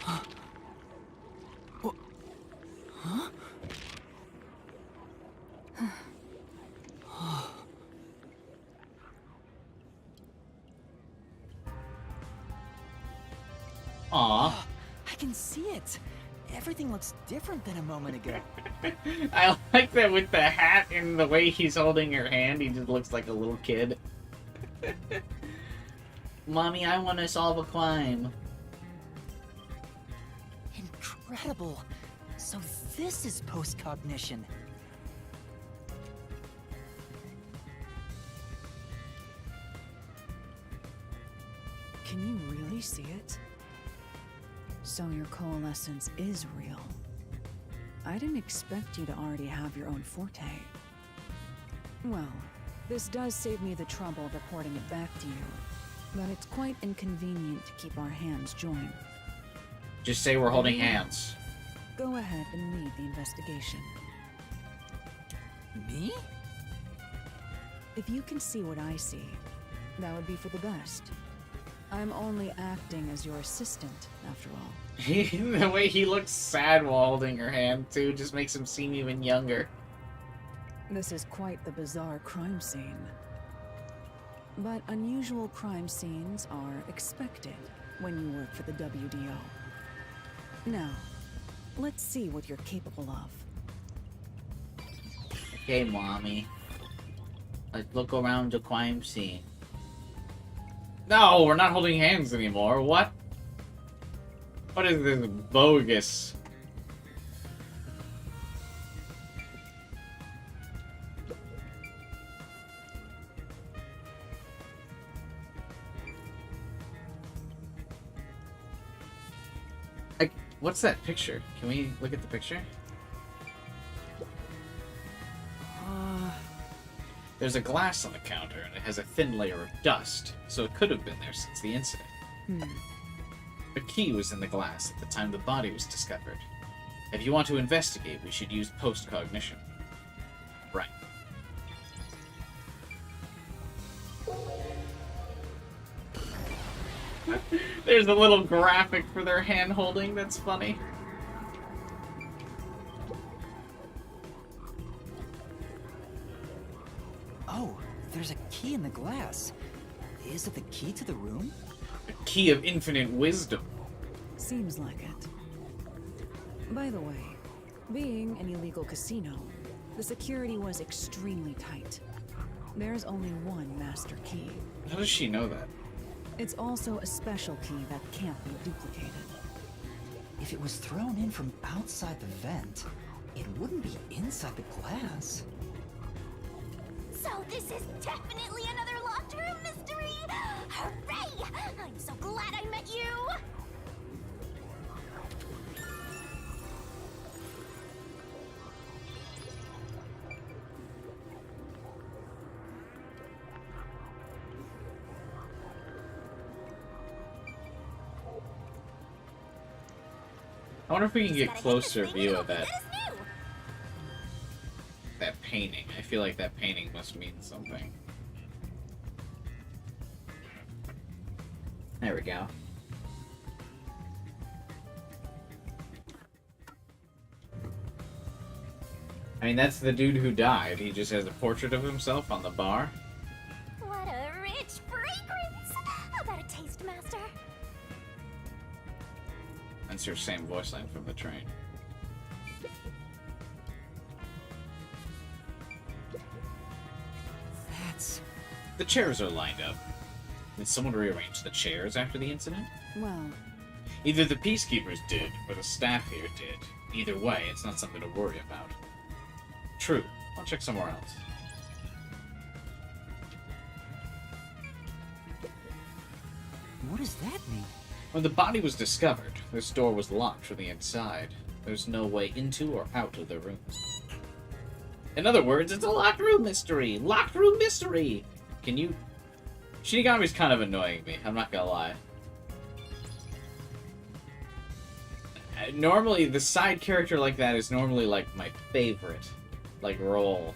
Huh? Aw. I can see it. Everything looks different than a moment ago. I like that with the hat and the way he's holding her hand, he just looks like a little kid. Mommy, I want to solve a crime. Incredible. So this is post-cognition. Can you really see it? So your coalescence is real. I didn't expect you to already have your own forte. Well, this does save me the trouble of reporting it back to you, but it's quite inconvenient to keep our hands joined. Just say we're holding hands. Go ahead and lead the investigation. Me? If you can see what I see, that would be for the best. I'm only acting as your assistant, after all. The way he looks sad while holding her hand, too, just makes him seem even younger. This is quite the bizarre crime scene. But unusual crime scenes are expected when you work for the WDO. Now, let's see what you're capable of. Okay, Mommy. Let's look around the crime scene. No, we're not holding hands anymore. What? What is this bogus? What's that picture? Can we look at the picture? There's a glass on the counter, and it has a thin layer of dust, so it could have been there since the incident. The key was in the glass at the time the body was discovered. If you want to investigate, we should use post-cognition. Right. There's a little graphic for their hand-holding, that's funny. Oh, there's a key in the glass. Is it the key to the room? A key of infinite wisdom. Seems like it. By the way, being an illegal casino, the security was extremely tight. There's only one master key. How does she know that? It's also a special key that can't be duplicated. If it was thrown in from outside the vent, it wouldn't be inside the glass. So this is definitely another locked room mystery! Hooray! I'm so glad I met you! I wonder if we can get closer view of that painting. I feel like that painting must mean something. There we go. I mean, that's the dude who died. He just has a portrait of himself on the bar. What a rich fragrance! How about a taste, Master? That's your same voice line from the train. That's... The chairs are lined up. Did someone rearrange the chairs after the incident? Well... Either the Peacekeepers did, or the staff here did. Either way, it's not something to worry about. True. I'll check somewhere else. What does that mean? When the body was discovered, this door was locked from the inside. There's no way into or out of the room. In other words, it's a locked room mystery! Locked room mystery! Can you... Shinigami's kind of annoying me, I'm not gonna lie. Normally, the side character like that is normally, like, my favorite, like, role.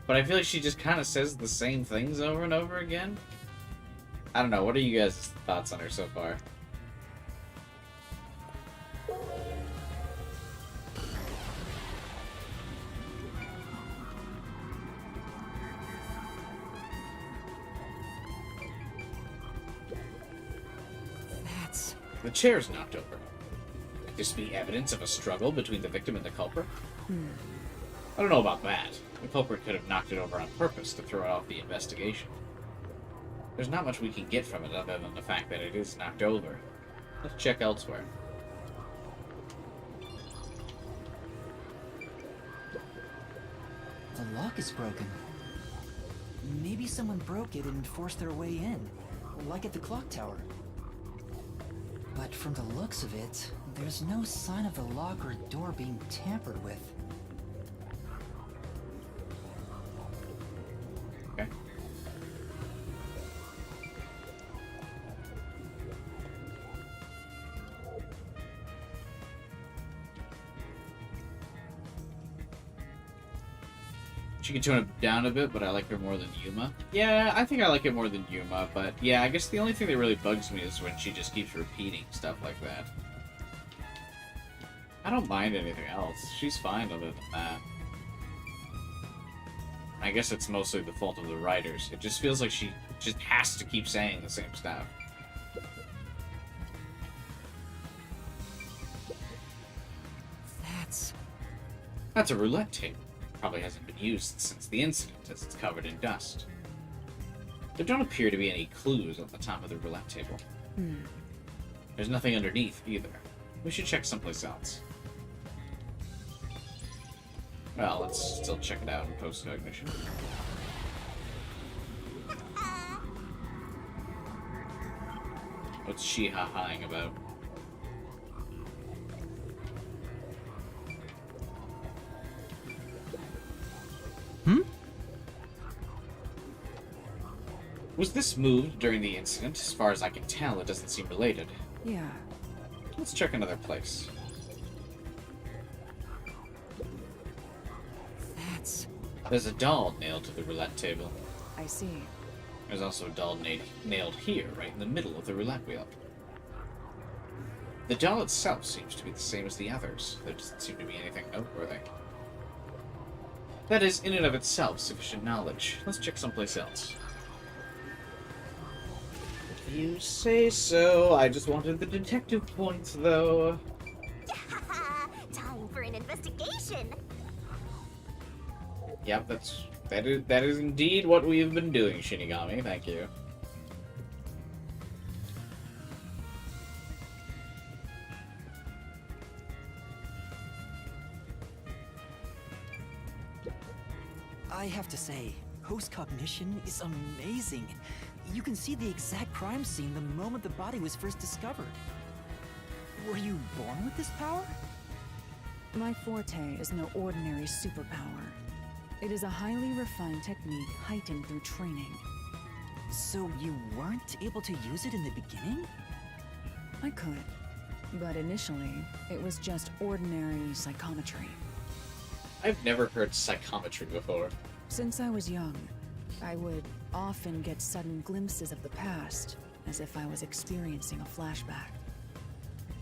But I feel like she just kind of says the same things over and over again. I don't know, what are you guys' thoughts on her so far? That's... The chair's knocked over. Could this be evidence of a struggle between the victim and the culprit? I don't know about that. The culprit could have knocked it over on purpose to throw off the investigation. There's not much we can get from it other than the fact that it is knocked over. Let's check elsewhere. The lock is broken. Maybe someone broke it and forced their way in, like at the clock tower. But from the looks of it, there's no sign of the lock or door being tampered with. Okay. She can tone it down a bit, but I like her more than Yuma. Yeah, I think I like it more than Yuma, but yeah, I guess the only thing that really bugs me is when she just keeps repeating stuff like that. I don't mind anything else. She's fine other than that. I guess it's mostly the fault of the writers. It just feels like she just has to keep saying the same stuff. That's a roulette table. Probably hasn't been used since the incident, as it's covered in dust. There don't appear to be any clues on the top of the roulette table. There's nothing underneath, either. We should check someplace else. Well, let's still check it out in post-cognition. What's she ha-haing about? Was this moved during the incident? As far as I can tell, it doesn't seem related. Yeah. Let's check another place. There's a doll nailed to the roulette table. I see. There's also a doll nailed here, right in the middle of the roulette wheel. The doll itself seems to be the same as the others. There doesn't seem to be anything noteworthy. That is, in and of itself, sufficient knowledge. Let's check someplace else. If you say so. I just wanted the detective points, though. Time for an investigation. Yep, that is indeed what we have been doing, Shinigami. Thank you. I have to say, post-cognition is amazing. You can see the exact crime scene the moment the body was first discovered. Were you born with this power? My forte is no ordinary superpower. It is a highly refined technique heightened through training. So you weren't able to use it in the beginning? I could, but initially, it was just ordinary psychometry. I've never heard psychometry before. Since I was young, I would often get sudden glimpses of the past, as if I was experiencing a flashback.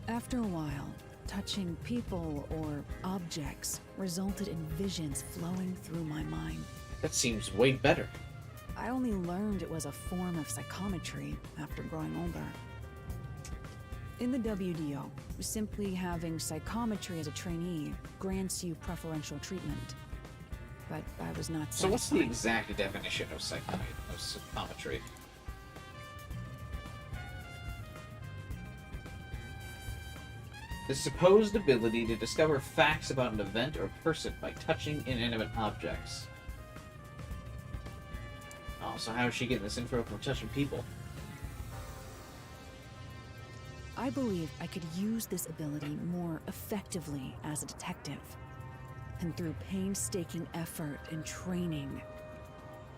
After a while, touching people or objects resulted in visions flowing through my mind. That seems way better. I only learned it was a form of psychometry after growing older. In the WDO, simply having psychometry as a trainee grants you preferential treatment. But I was not satisfied. So what's the exact definition of psychometry? The supposed ability to discover facts about an event or person by touching inanimate objects. Oh, so how is she getting this info from touching people? I believed I could use this ability more effectively as a detective. And through painstaking effort and training,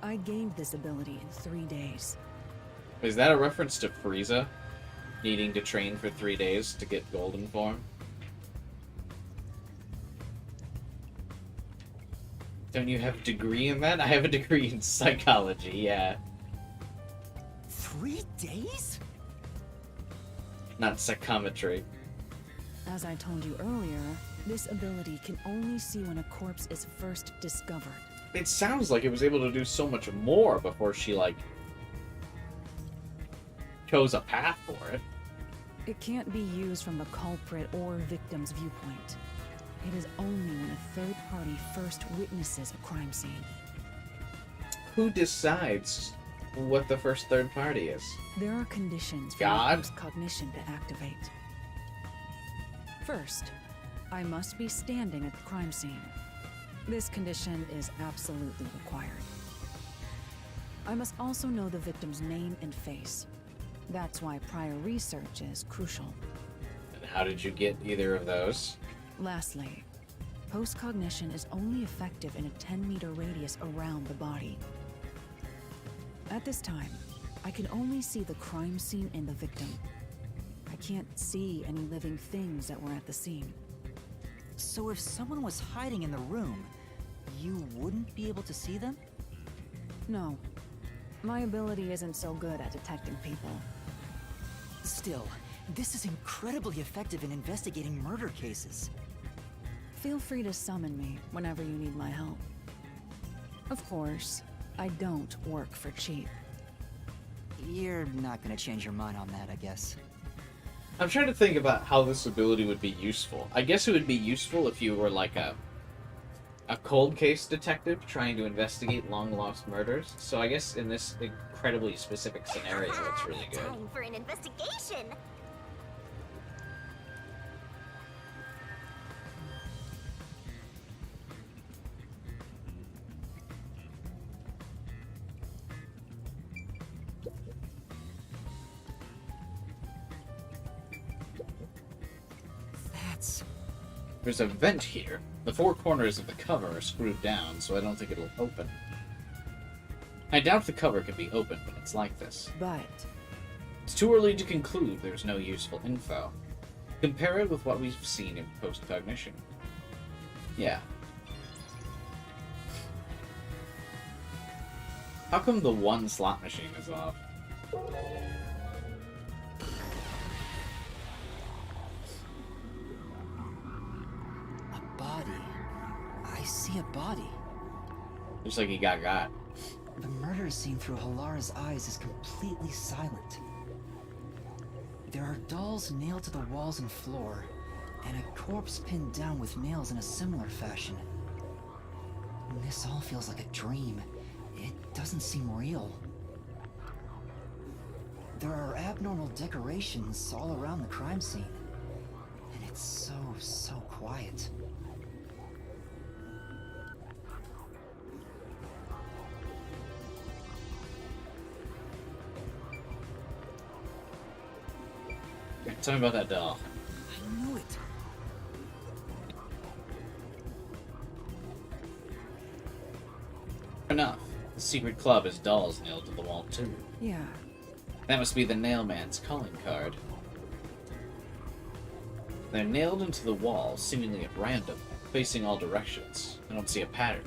I gained this ability in 3 days. Is that a reference to Frieza? Needing to train for 3 days to get golden form? Don't you have a degree in that? I have a degree in psychology, yeah. 3 days? Not psychometry. As I told you earlier, this ability can only see when a corpse is first discovered. It sounds like it was able to do so much more before she, like, chose a path for it. It can't be used from the culprit or victim's viewpoint. It is only when a third party first witnesses a crime scene. Who decides what the first third party is? There are conditions for God? cognition to activate. First, I must be standing at the crime scene. This condition is absolutely required. I must also know the victim's name and face. That's why prior research is crucial. And how did you get either of those? Lastly, post-cognition is only effective in a 10-meter radius around the body. At this time, I can only see the crime scene and the victim. I can't see any living things that were at the scene. So if someone was hiding in the room, you wouldn't be able to see them? No. My ability isn't so good at detecting people. Still, this is incredibly effective in investigating murder cases. Feel free to summon me whenever you need my help. Of course, I don't work for cheap. You're not gonna change your mind on that, I guess. I'm trying to think about how this ability would be useful. I guess it would be useful if you were like a cold case detective trying to investigate long-lost murders. So I guess in this incredibly specific scenario, it's really good. Time for an investigation. There's a vent here. The four corners of the cover are screwed down, so I don't think it'll open. I doubt the cover can be opened when it's like this. But it's too early to conclude there's no useful info. Compare it with what we've seen in post-cognition. Yeah. How come the one slot machine is off? A body. I see a body. Looks like he got. The murder scene through Halara's eyes is completely silent. There are dolls nailed to the walls and floor, and a corpse pinned down with nails in a similar fashion. This all feels like a dream. It doesn't seem real. There are abnormal decorations all around the crime scene, and it's so quiet. Tell me about that doll. I knew it. Enough. The secret club has dolls nailed to the wall too. Yeah. That must be the Nailman's calling card. They're nailed into the wall, seemingly at random, facing all directions. I don't see a pattern.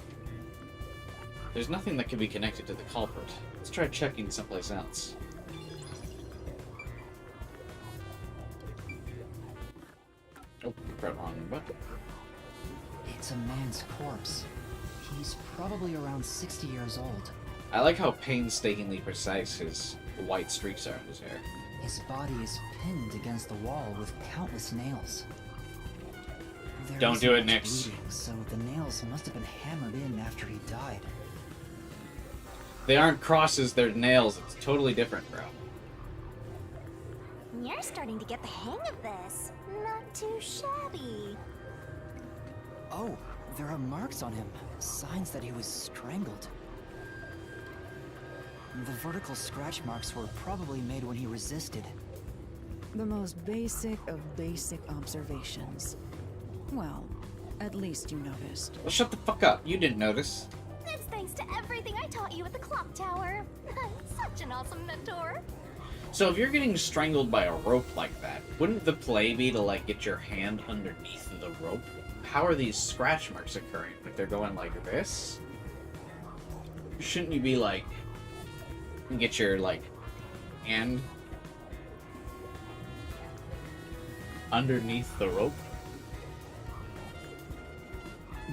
There's nothing that can be connected to the culprit. Let's try checking someplace else. Oh, press wrong button. It's a man's corpse. He's probably around 60 years old. I like how painstakingly precise his white streaks are in his hair. His body is pinned against the wall with countless nails. There Don't isn't do it, much Nyx. bleeding, so the nails must have been hammered in after he died. They aren't crosses, they're nails. It's totally different, bro. You're starting to get the hang of this. Not too shabby. Oh, there are marks on him. Signs that he was strangled. The vertical scratch marks were probably made when he resisted. The most basic of basic observations. Well, at least you noticed. Well, shut the fuck up. You didn't notice. That's thanks to everything I taught you at the clock tower. Such an awesome mentor. So if you're getting strangled by a rope like that, wouldn't the play be to, like, get your hand underneath the rope? How are these scratch marks occurring? If they're going like this? Shouldn't you be, like, get your, like, hand underneath the rope?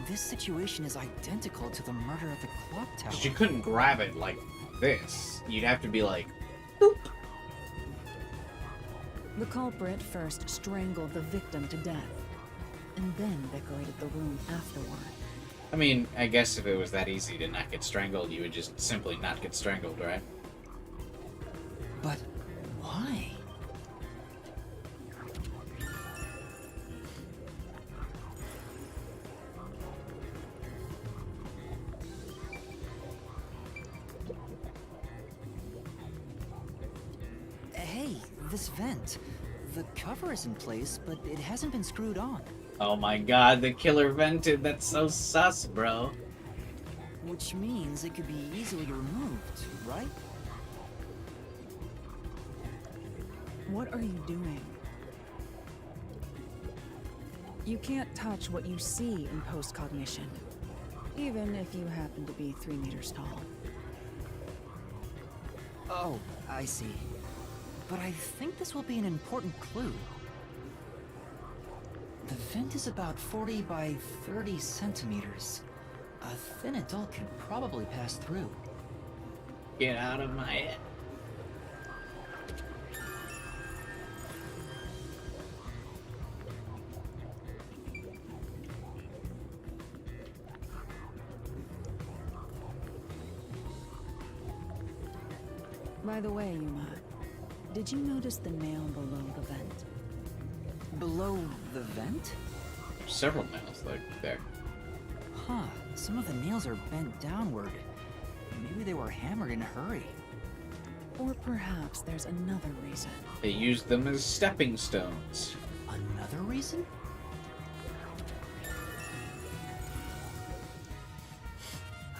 This situation is identical to the murder at the clock tower. Because you couldn't grab it like this. You'd have to be like, The culprit first strangled the victim to death, and then decorated the room afterward. I mean, I guess if it was that easy to not get strangled, you would just simply not get strangled, right? But why? Hey, this vent. The cover is in place, but it hasn't been screwed on. Oh my god, the killer vented. That's so sus, bro. Which means it could be easily removed, right? What are you doing? You can't touch what you see in post-cognition, even if you happen to be 3 meters tall. Oh, I see. But I think this will be an important clue. The vent is about 40 by 30 centimeters. A thin adult can probably pass through. Get out of my head. By the way, Yuma, did you notice the nail below the vent? Below the vent? Several nails, like, there. Huh, some of the nails are bent downward. Maybe they were hammered in a hurry. Or perhaps there's another reason. They used them as stepping stones. Another reason?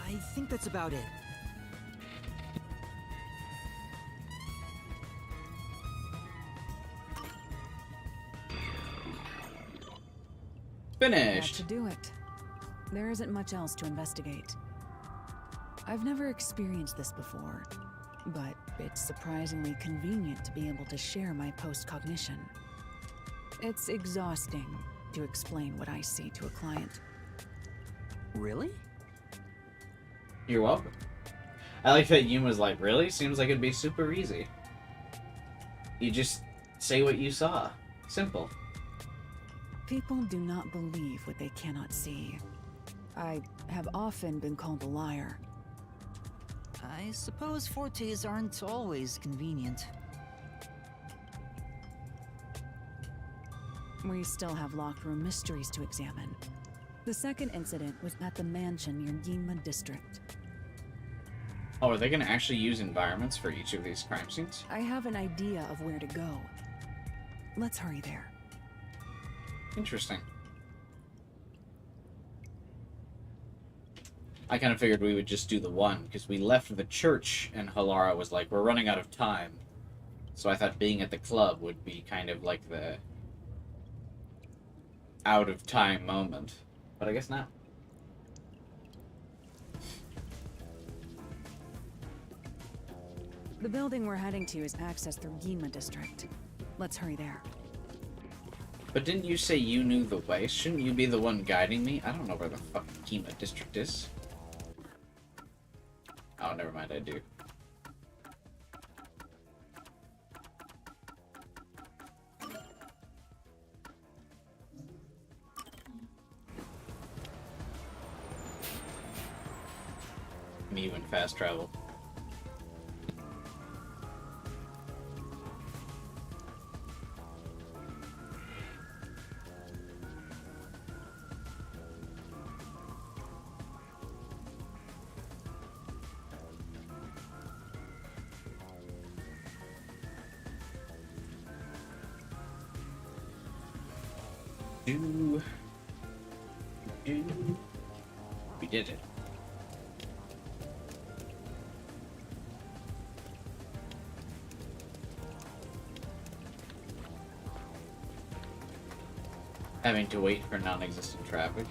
I think that's about it. That Finished. should do it. There isn't much else to investigate. I've never experienced this before, but it's surprisingly convenient to be able to share my post-cognition. It's exhausting to explain what I see to a client. Really? You're welcome. I like that Yuma's like, really? Seems like it'd be super easy. You just say what you saw. Simple. People do not believe what they cannot see. I have often been called a liar. I suppose fortes aren't always convenient. We still have locked room mysteries to examine. The second incident was at the mansion near Ginma District. Oh, are they going to actually use environments for each of these crime scenes? I have an idea of where to go. Let's hurry there. Interesting. I kind of figured we would just do the one, because we left the church and Halara was like, we're running out of time. So I thought being at the club would be kind of like the out of time moment. But I guess not. The building we're heading to is accessed through Ginma District. Let's hurry there. But didn't you say you knew the way? Shouldn't you be the one guiding me? I don't know where the fuck Ginma District is. Oh, never mind, I do. Me and fast travel. We did it. Having to wait for non-existent traffic.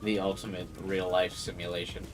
The ultimate real-life simulation.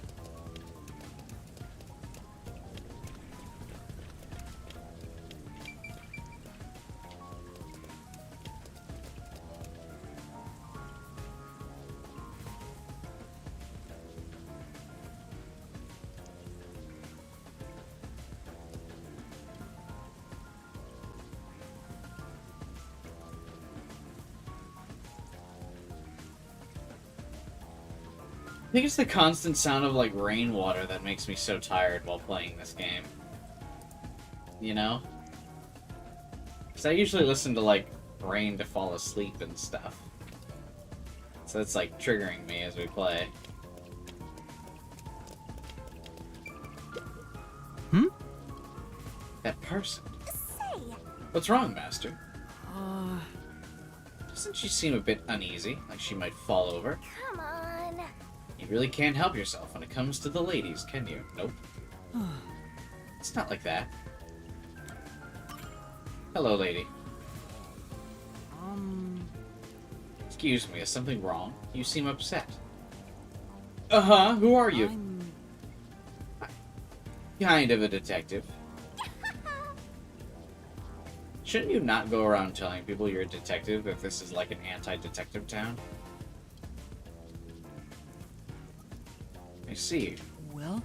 I think it's the constant sound of, like, rainwater that makes me so tired while playing this game. You know? Because I usually listen to, like, rain to fall asleep and stuff. So it's, like, triggering me as we play. That person. Say. What's wrong, Master? Doesn't she seem a bit uneasy, like she might fall over? Come on. You really can't help yourself when it comes to the ladies, can you? Nope. It's not like that. Hello, lady. Excuse me, is something wrong? You seem upset. Uh-huh, who are you? Kind of a detective. Shouldn't you not go around telling people you're a detective if this is like an anti-detective town? I see. Well?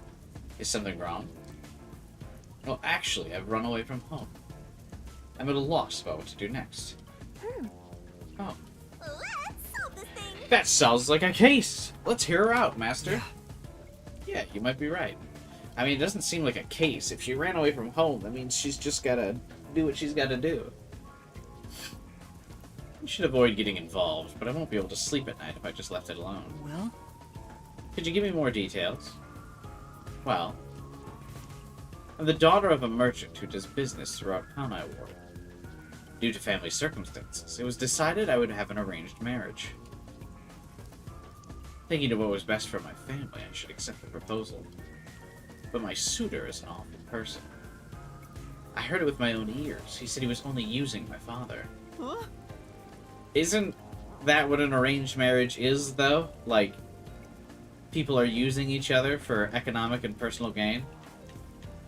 Is something wrong? Well, actually, I've run away from home. I'm at a loss about what to do next. Oh. Let's solve this thing. That sounds like a case! Let's hear her out, Master. Yeah, you might be right. I mean, it doesn't seem like a case. If she ran away from home, that means she's just gotta do what she's gotta do. I should avoid getting involved, but I won't be able to sleep at night if I just left it alone. Well? Could you give me more details? Well, I'm the daughter of a merchant who does business throughout Kanai Ward. Due to family circumstances, it was decided I would have an arranged marriage. Thinking of what was best for my family, I should accept the proposal. But my suitor is an awful person. I heard it with my own ears. He said he was only using my father. Huh? Isn't that what an arranged marriage is, though? Like, people are using each other for economic and personal gain?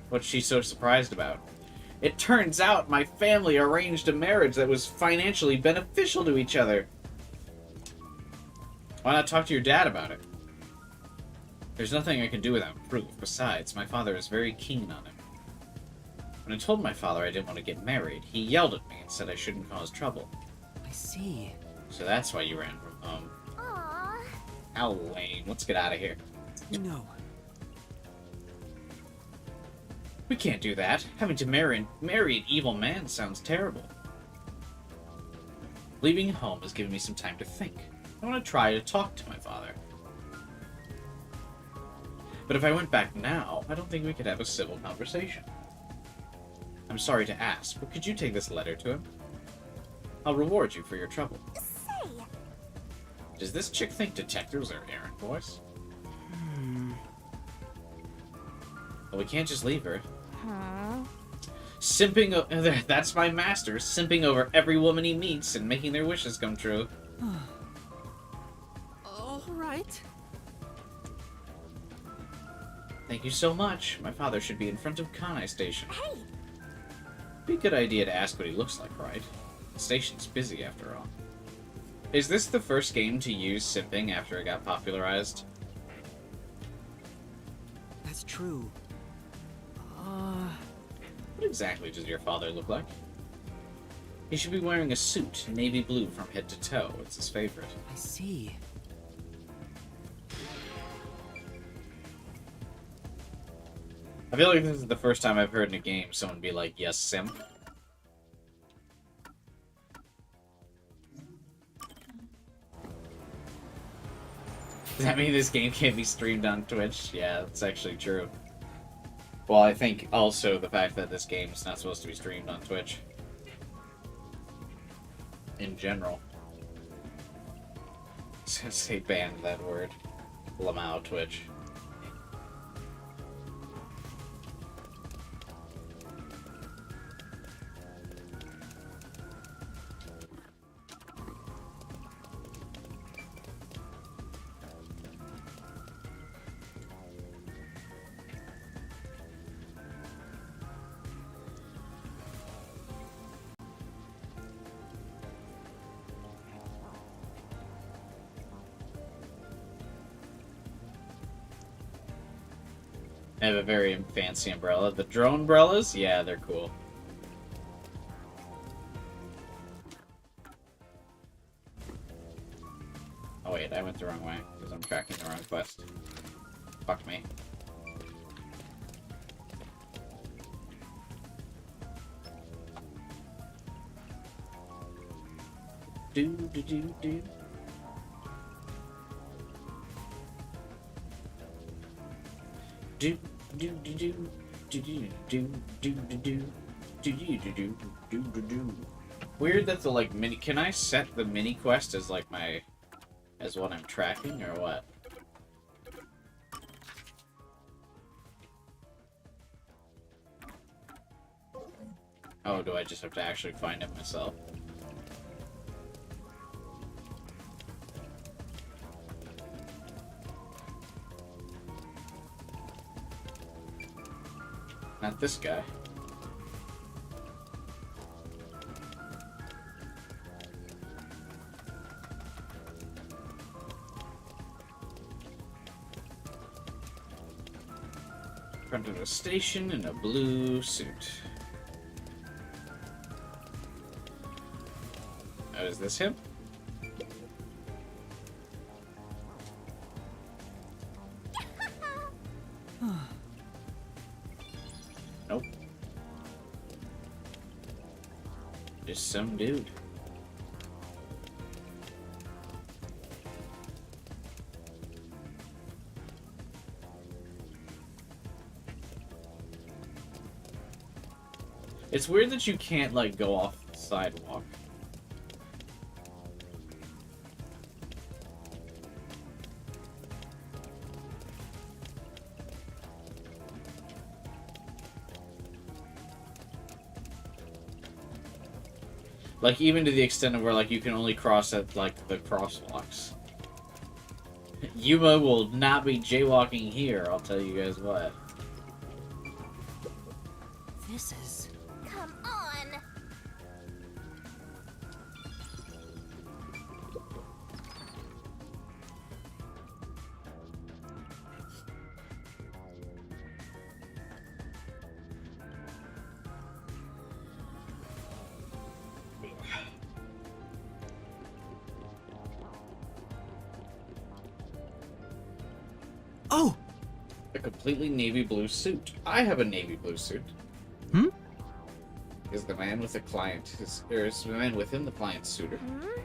What's she so surprised about? It turns out my family arranged a marriage that was financially beneficial to each other. Why not talk to your dad about it? There's nothing I can do without proof. Besides, my father is very keen on it. When I told my father I didn't want to get married, he yelled at me and said I shouldn't cause trouble. I see. So that's why you ran from home. Aww. How lame. Let's get out of here. No. We can't do that. Having to marry an evil man sounds terrible. Leaving home has given me some time to think. I want to try to talk to my father. But if I went back now, I don't think we could have a civil conversation. I'm sorry to ask, but could you take this letter to him? I'll reward you for your trouble. Say. Does this chick think detectives are errand boys? Well, we can't just leave her. Huh? Simping, that's my master, simping over every woman he meets and making their wishes come true. All right. Thank you so much. My father should be in front of Kanai Station. Hey! Be a good idea to ask what he looks like, right? The station's busy after all. Is this the first game to use simping after it got popularized? That's true. What exactly does your father look like? He should be wearing a suit, navy blue from head to toe. It's his favorite. I see. I feel like this is the first time I've heard in a game someone be like, yes, simp. Does that mean this game can't be streamed on Twitch? Yeah, that's actually true. Well, I think also the fact that this game is not supposed to be streamed on Twitch. In general. Since they banned that word. Lamau Twitch. I have a very fancy umbrella. The drone umbrellas? Yeah, they're cool. Oh wait, I went the wrong way, because I'm tracking the wrong quest. Fuck me. Do. Weird that the like mini. Can I set the mini quest as like my, as what I'm tracking or what? Oh, do I just have to actually find it myself? Not this guy. Front of a station in a blue suit. Oh, is this him? Nope. Just some dude. It's weird that you can't, like, go off the sidewalk. Like, even to the extent of where, like, you can only cross at, like, the crosswalks. Yuma will not be jaywalking here, I'll tell you guys what. This is... Come on! Oh! A completely navy blue suit. I have a navy blue suit. Hmm? Is the man with the client, is the man within the client's suitor? Hmm?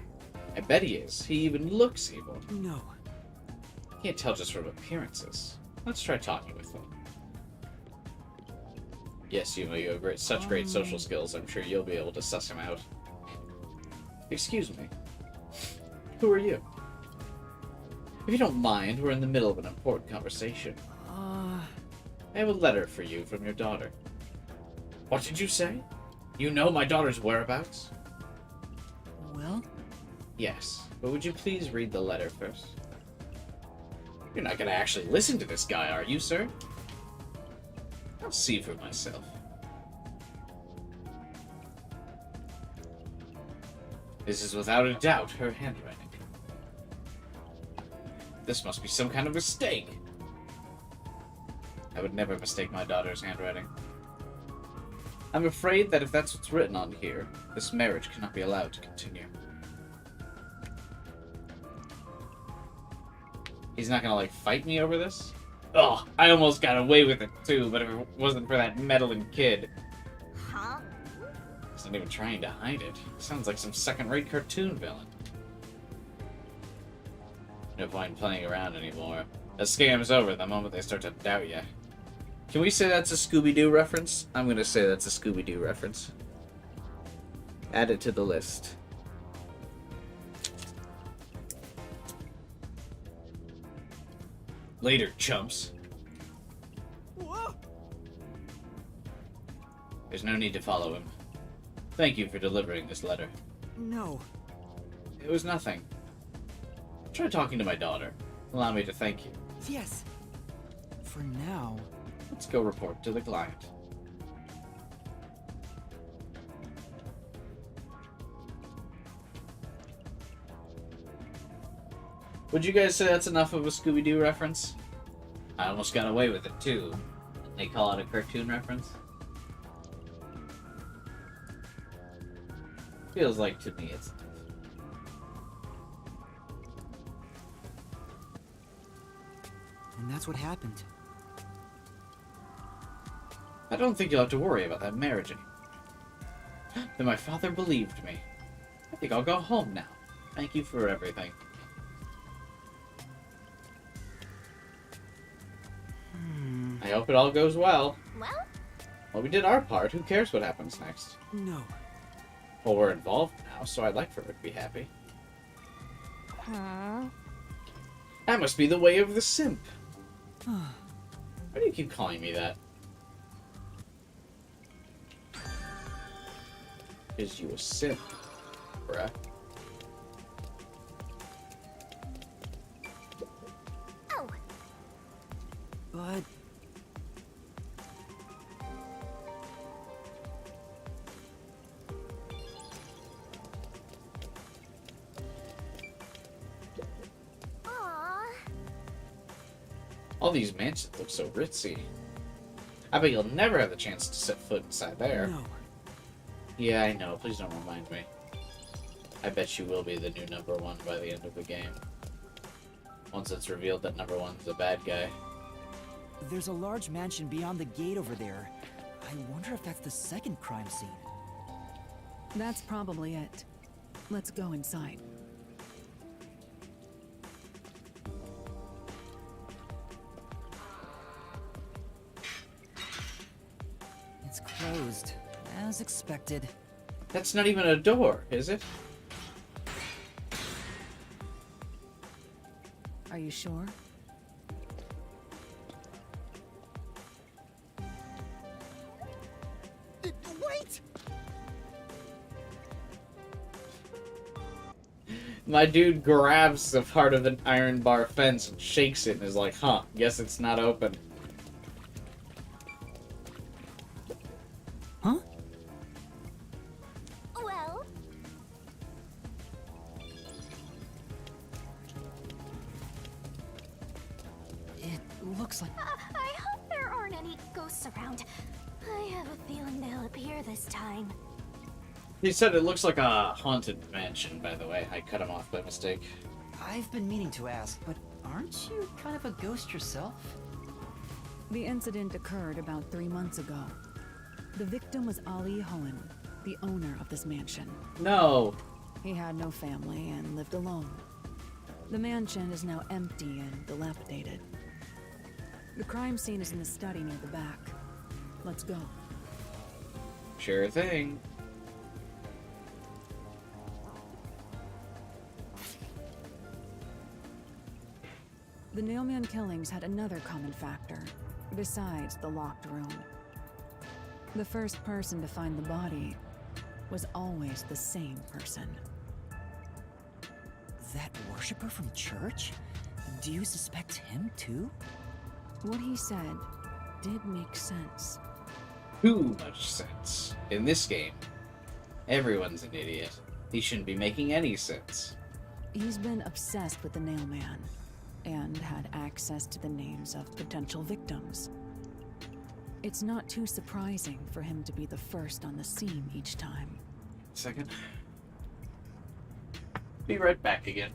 I bet he is. He even looks evil. No. Can't tell just from appearances. Let's try talking with him. Yes, Yuma, you have such great social skills. I'm sure you'll be able to suss him out. Excuse me. Who are you? If you don't mind, we're in the middle of an important conversation. I have a letter for you from your daughter. What did you say? You know my daughter's whereabouts? Well? Yes, but would you please read the letter first? You're not gonna actually listen to this guy, are you, sir? I'll see for myself. This is without a doubt her handwriting. This must be some kind of mistake. I would never mistake my daughter's handwriting. I'm afraid that if that's what's written on here, this marriage cannot be allowed to continue. He's not gonna, like, fight me over this? Oh, I almost got away with it, too, but if it wasn't for that meddling kid. Huh? He's not even trying to hide it. Sounds like some second-rate cartoon villain. No point playing around anymore. The scam's over the moment they start to doubt you. Can we say that's a Scooby-Doo reference? I'm gonna say that's a Scooby-Doo reference. Add it to the list. Later, chumps. Whoa. There's no need to follow him. Thank you for delivering this letter. No. It was nothing. Try talking to my daughter. Allow me to thank you. Yes. For now. Let's go report to the client. Would you guys say that's enough of a Scooby-Doo reference? I almost got away with it, too. They call it a cartoon reference. Feels like to me it's... And that's what happened. I don't think you'll have to worry about that marriage anymore. Then my father believed me. I think I'll go home now. Thank you for everything. I hope it all goes well. Well, we did our part. Who cares what happens next? No. Well, we're involved now, so I'd like for her to be happy. Huh? That must be the way of the simp. Why do you keep calling me that? Is you a simp, bruh? Oh. But... All these mansions look so ritzy. I bet you'll never have the chance to set foot inside there. No. Yeah, I know. Please don't remind me. I bet you will be the new #1 by the end of the game. Once it's revealed that #1's the bad guy. There's a large mansion beyond the gate over there. I wonder if that's the second crime scene. That's probably it. Let's go inside. It's closed, as expected. That's not even a door, is it? Are you sure? Wait! My dude grabs the part of an iron bar fence and shakes it and is like, huh, guess it's not open. Huh? Well, It looks like... I hope there aren't any ghosts around. I have a feeling they'll appear this time. He said it looks like a haunted mansion, by the way. I cut him off by mistake. I've been meaning to ask, but aren't you kind of a ghost yourself? The incident occurred about 3 months ago. The victim was Ali Hohen, the owner of this mansion. No. He had no family and lived alone. The mansion is now empty and dilapidated. The crime scene is in the study near the back. Let's go. Sure thing. The Nailman killings had another common factor, besides the locked room. The first person to find the body was always the same person. That worshiper from church? Do you suspect him too? What he said did make sense. Too much sense. In this game, everyone's an idiot. He shouldn't be making any sense. He's been obsessed with the Nailman, and had access to the names of potential victims. It's not too surprising for him to be the first on the scene each time. Second. Be right back again.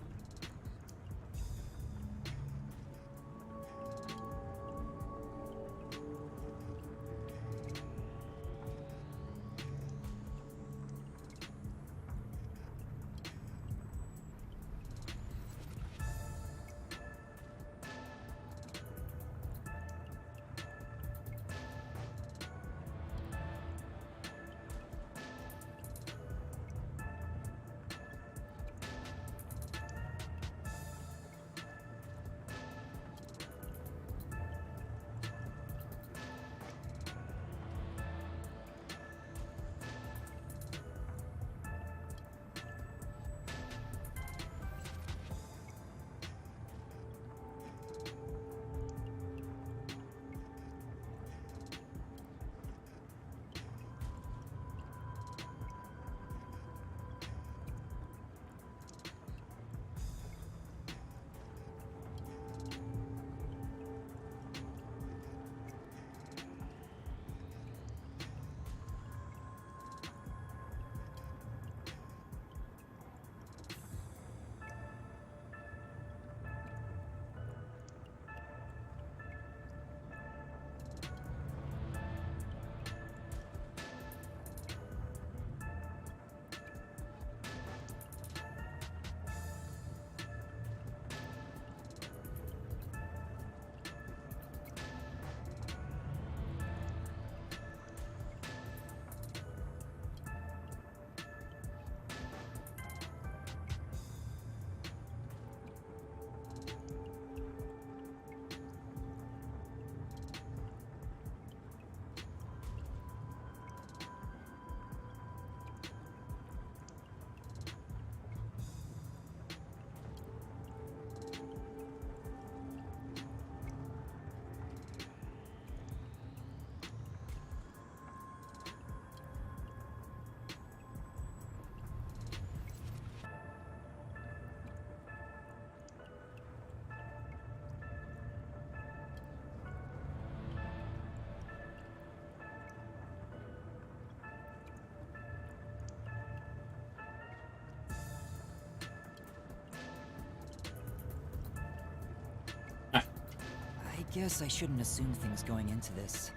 I guess I shouldn't assume things going into this.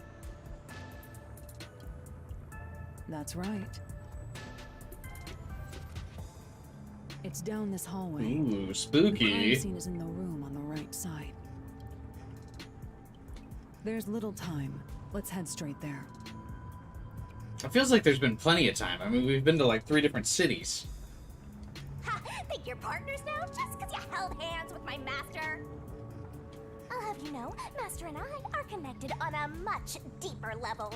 That's right. It's down this hallway. Ooh, The spooky. crime scene is in the room on the right side. There's little time. Let's head straight there. It feels like there's been plenty of time. I mean, we've been to like 3 different cities. Ha! Think you're partners now just because you held hands with my master? I'll have you know, Master and I are connected on a much deeper level.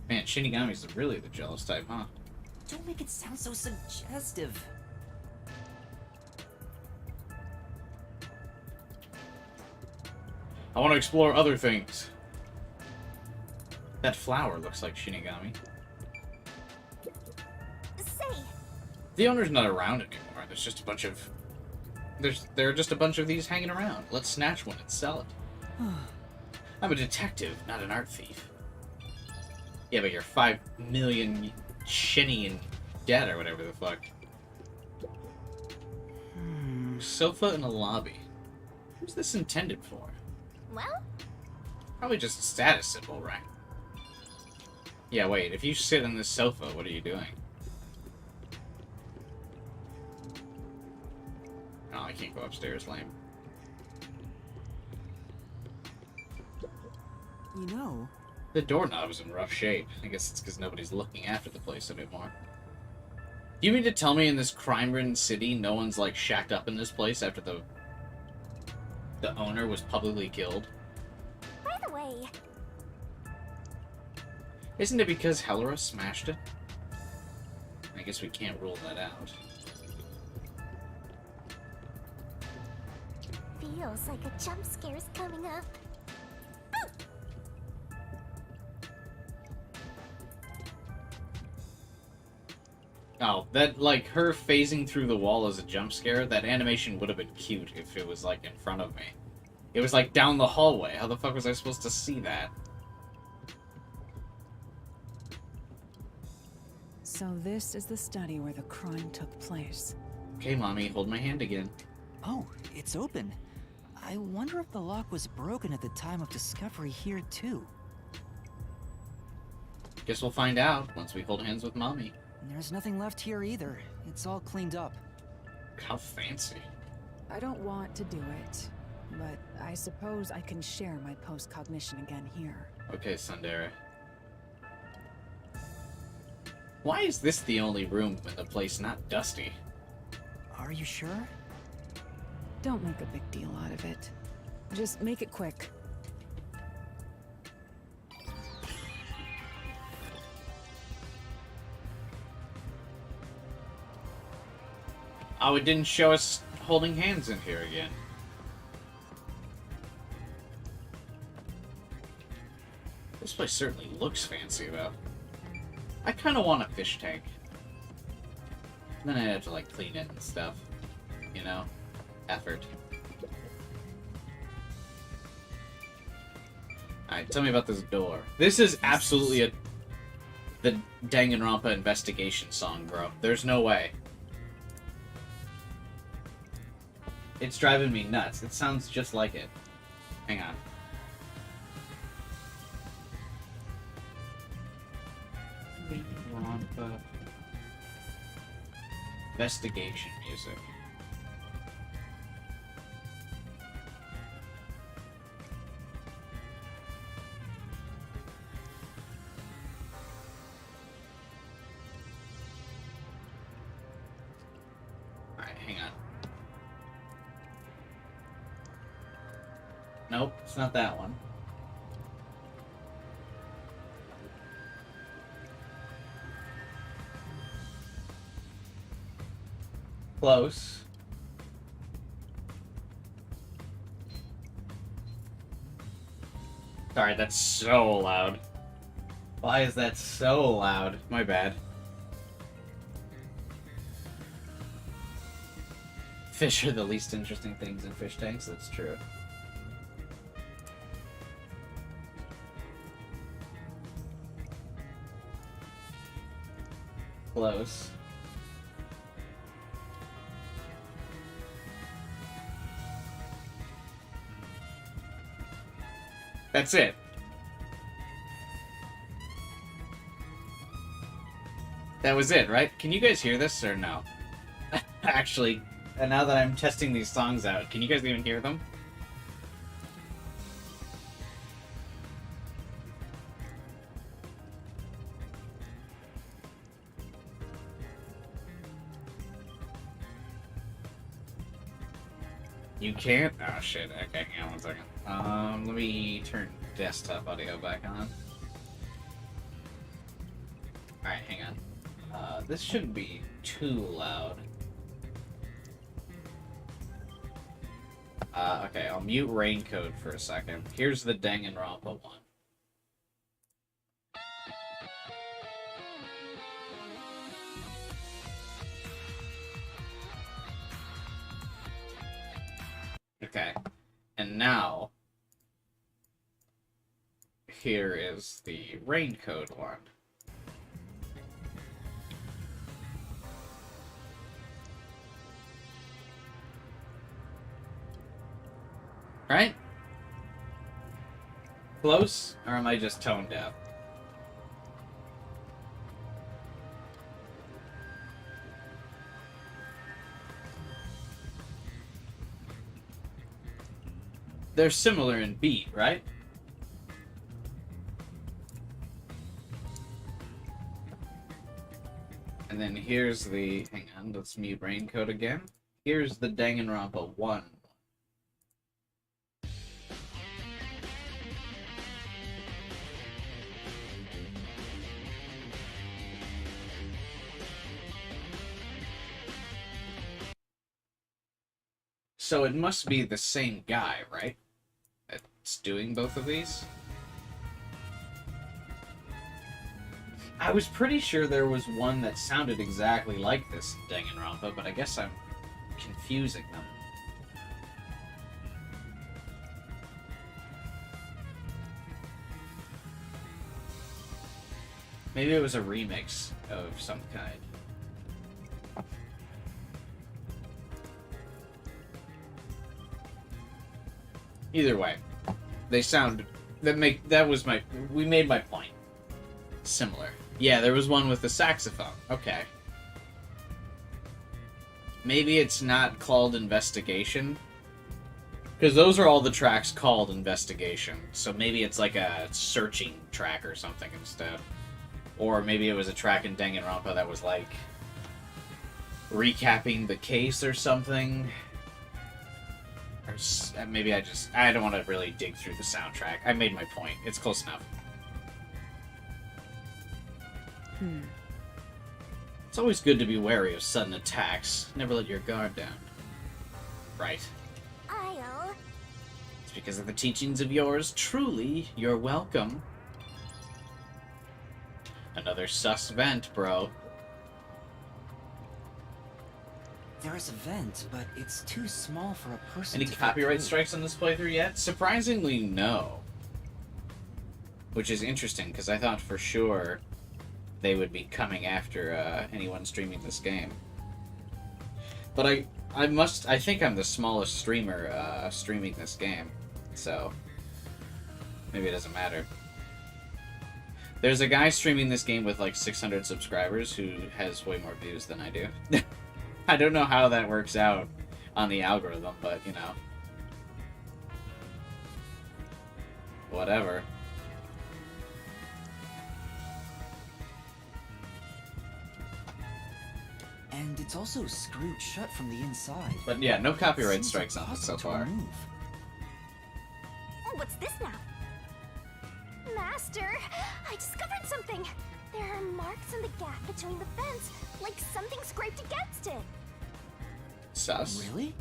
Man, Shinigami's really the jealous type, huh? Don't make it sound so suggestive. I want to explore other things. That flower looks like Shinigami. Say, The owner's not around anymore. There's just a bunch of... There are just a bunch of these hanging around. Let's snatch one and sell it. I'm a detective, not an art thief. Yeah, but you're 5 million shinny in debt or whatever the fuck. Sofa in a lobby. Who's this intended for? well, Probably just a status symbol, right? Yeah, wait, if you sit on this sofa, what are you doing? Oh, I can't go upstairs, lame. You know, The doorknob's in rough shape. I guess it's because nobody's looking after the place anymore. Do you mean to tell me in this crime-ridden city, no one's, like, shacked up in this place after the owner was publicly killed? by the way, Isn't it because Helera smashed it? I guess we can't rule that out. feels like a jump scare's coming up. Oh, that, like, her phasing through the wall as a jump scare, that animation would have been cute if it was, like, in front of me. It was, like, down the hallway. How the fuck was I supposed to see that? So this is the study where the crime took place. Okay, Mommy, hold my hand again. oh, it's open. I wonder if the lock was broken at the time of discovery here too. Guess we'll find out once we hold hands with Mommy. There's nothing left here either. It's all cleaned up. How fancy. I don't want to do it, but I suppose I can share my post-cognition again here. Okay, Sundere. Why is this the only room in the place not dusty? Are you sure? Don't make a big deal out of it. Just make it quick. Oh, it didn't show us holding hands in here again. This place certainly looks fancy, though. I kind of want a fish tank. Then I'd have to, like, clean it and stuff. You know? Effort. Alright, tell me about this door. This is absolutely the Danganronpa investigation song, bro. There's no way. It's driving me nuts. It sounds just like it. Hang on. Danganronpa investigation music. Alright, hang on. Nope, it's not that one. Close. Sorry, that's so loud. Why is that so loud? My bad. Fish are the least interesting things in fish tanks, that's true. Close. That's it. That was it, right? Can you guys hear this or no? Actually, now that I'm testing these songs out, can you guys even hear them? You can't? Oh shit, okay, hang on one second. Let me turn desktop audio back on. Alright, hang on. This shouldn't be too loud. Okay, I'll mute Raincoat for a second. Here's the Danganronpa one. Okay, and now here is the Raincoat one. Right? Close? Or am I just tone deaf? They're similar in beat, right? And then here's the... Hang on, let's mute Raincoat again. Here's the Danganronpa 1. So it must be the same guy, right? That's doing both of these? I was pretty sure there was one that sounded exactly like this Danganronpa, but I guess I'm confusing them. Maybe it was a remix of some kind. Either way, they sound we made my point. Similar. Yeah, there was one with the saxophone. Okay. Maybe it's not called Investigation. Because those are all the tracks called Investigation. So maybe it's like a searching track or something instead. Or maybe it was a track in Danganronpa that was like recapping the case or something. Or maybe I don't want to really dig through the soundtrack. I made my point. It's close enough. It's always good to be wary of sudden attacks. Never let your guard down. Right. I'll... It's because of the teachings of yours. Truly, you're welcome. Another sus vent, bro. There's a vent, but it's too small for a person Any to fit copyright through. strikes on this playthrough yet? Surprisingly, no. Which is interesting, because I thought for sure they would be coming after anyone streaming this game. But I think I'm the smallest streamer streaming this game, so maybe it doesn't matter. There's a guy streaming this game with like 600 subscribers who has way more views than I do. I don't know how that works out on the algorithm, but you know. Whatever. And it's also screwed shut from the inside. But yeah, no copyright Seems strikes on this so impossible to far. remove. Oh, what's this now? Master, I discovered something. There are marks in the gap between the vents, like something scraped against it. Sus. Really?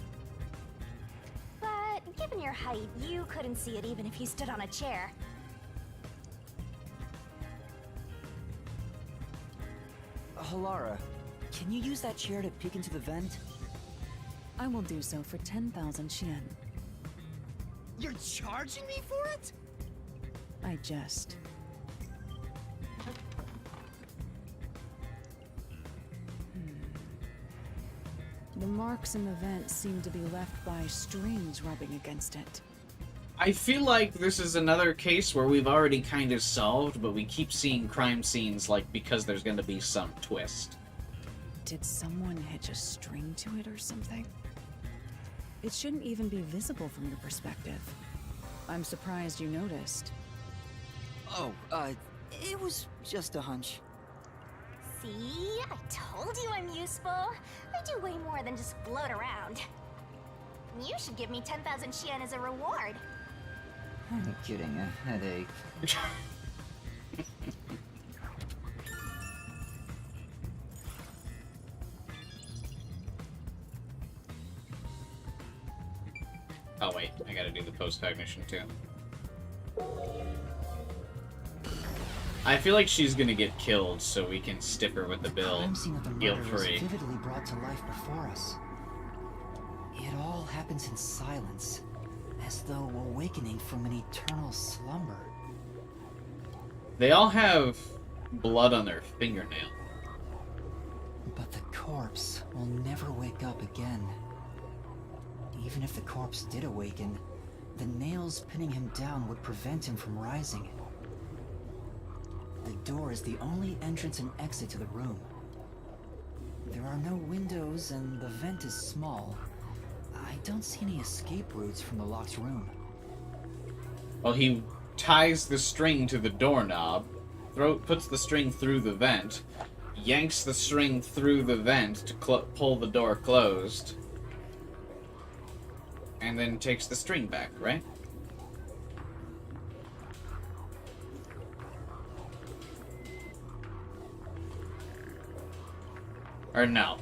But given your height, you couldn't see it even if you stood on a chair. Halara, can you use that chair to peek into the vent? I will do so for 10,000 Xian. You're charging me for it? I jest. The marks in the vent seem to be left by strings rubbing against it. I feel like this is another case where we've already kind of solved, but we keep seeing crime scenes like because there's going to be some twist. Did someone hitch a string to it or something? It shouldn't even be visible from your perspective. I'm surprised you noticed. Oh, it was just a hunch. See? I told you I'm useful. I do way more than just float around. You should give me 10,000 Xian as a reward. I'm kidding, a headache. Oh wait, I gotta do the post-cognition too. I feel like she's gonna get killed, so we can stick her with the bill, crime scene of the murder was guilt-free. vividly brought to life before us. It all happens in silence, as though awakening from an eternal slumber. They all have blood on their fingernail. But the corpse will never wake up again. Even if the corpse did awaken, the nails pinning him down would prevent him from rising. The door is the only entrance and exit to the room. There are no windows and the vent is small. I don't see any escape routes from the locked room. Well, he ties the string to the doorknob, puts the string through the vent, yanks the string through the vent to pull the door closed, and then takes the string back, right? Or no.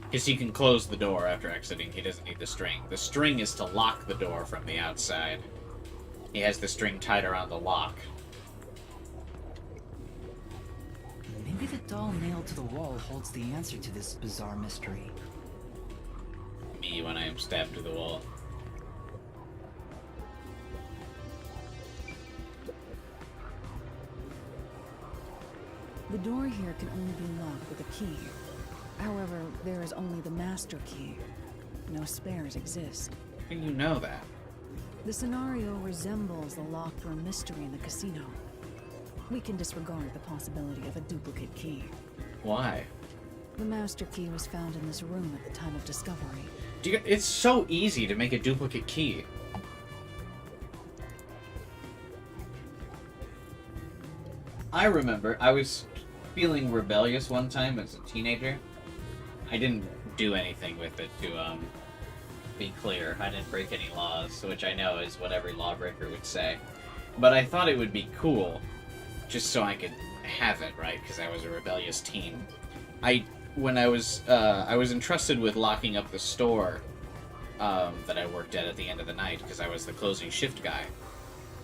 Because he can close the door after exiting, he doesn't need the string. The string is to lock the door from the outside. He has the string tied around the lock. Maybe the doll nailed to the wall holds the answer to this bizarre mystery. Me when I am stabbed to the wall. The door here can only be locked with a key. However, there is only the master key. No spares exist. How do you know that? The scenario resembles the locked room mystery in the casino. We can disregard the possibility of a duplicate key. Why? The master key was found in this room at the time of discovery. It's so easy to make a duplicate key. I remember I was feeling rebellious one time as a teenager. I didn't do anything with it to be clear. I didn't break any laws, which I know is what every lawbreaker would say. But I thought it would be cool, just so I could have it, right? Because I was a rebellious teen. When I was entrusted with locking up the store that I worked at the end of the night, because I was the closing shift guy,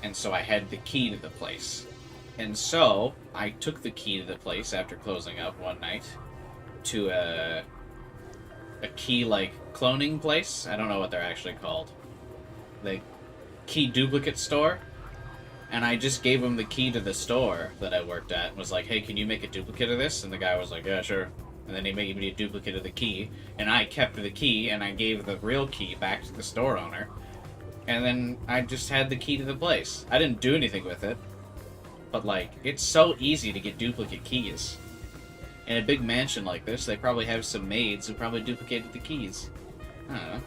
and so I had the key to the place. And so I took the key to the place after closing up one night to a key like cloning place. I don't know what they're actually called. The key duplicate store. And I just gave him the key to the store that I worked at and was like, hey, can you make a duplicate of this? And the guy was like, yeah, sure. And then he made me a duplicate of the key. And I kept the key and I gave the real key back to the store owner. And then I just had the key to the place. I didn't do anything with it. But, like, it's so easy to get duplicate keys. In a big mansion like this, they probably have some maids who probably duplicated the keys. I don't know.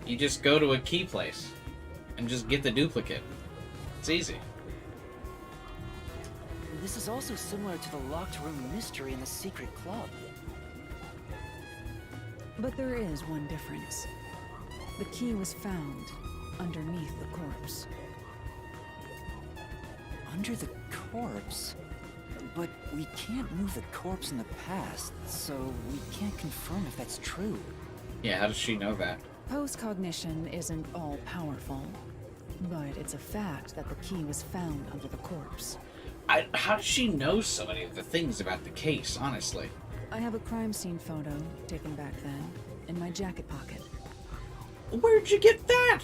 You just go to a key place and just get the duplicate. It's easy. This is also similar to the locked room mystery in the secret club. But there is one difference. The key was found underneath the corpse. Under the corpse? But we can't move the corpse in the past, so we can't confirm if that's true. Yeah, how does she know that? Post-cognition isn't all-powerful, but it's a fact that the key was found under the corpse. How does she know so many of the things about the case, honestly? I have a crime scene photo, taken back then, in my jacket pocket. Where'd you get that?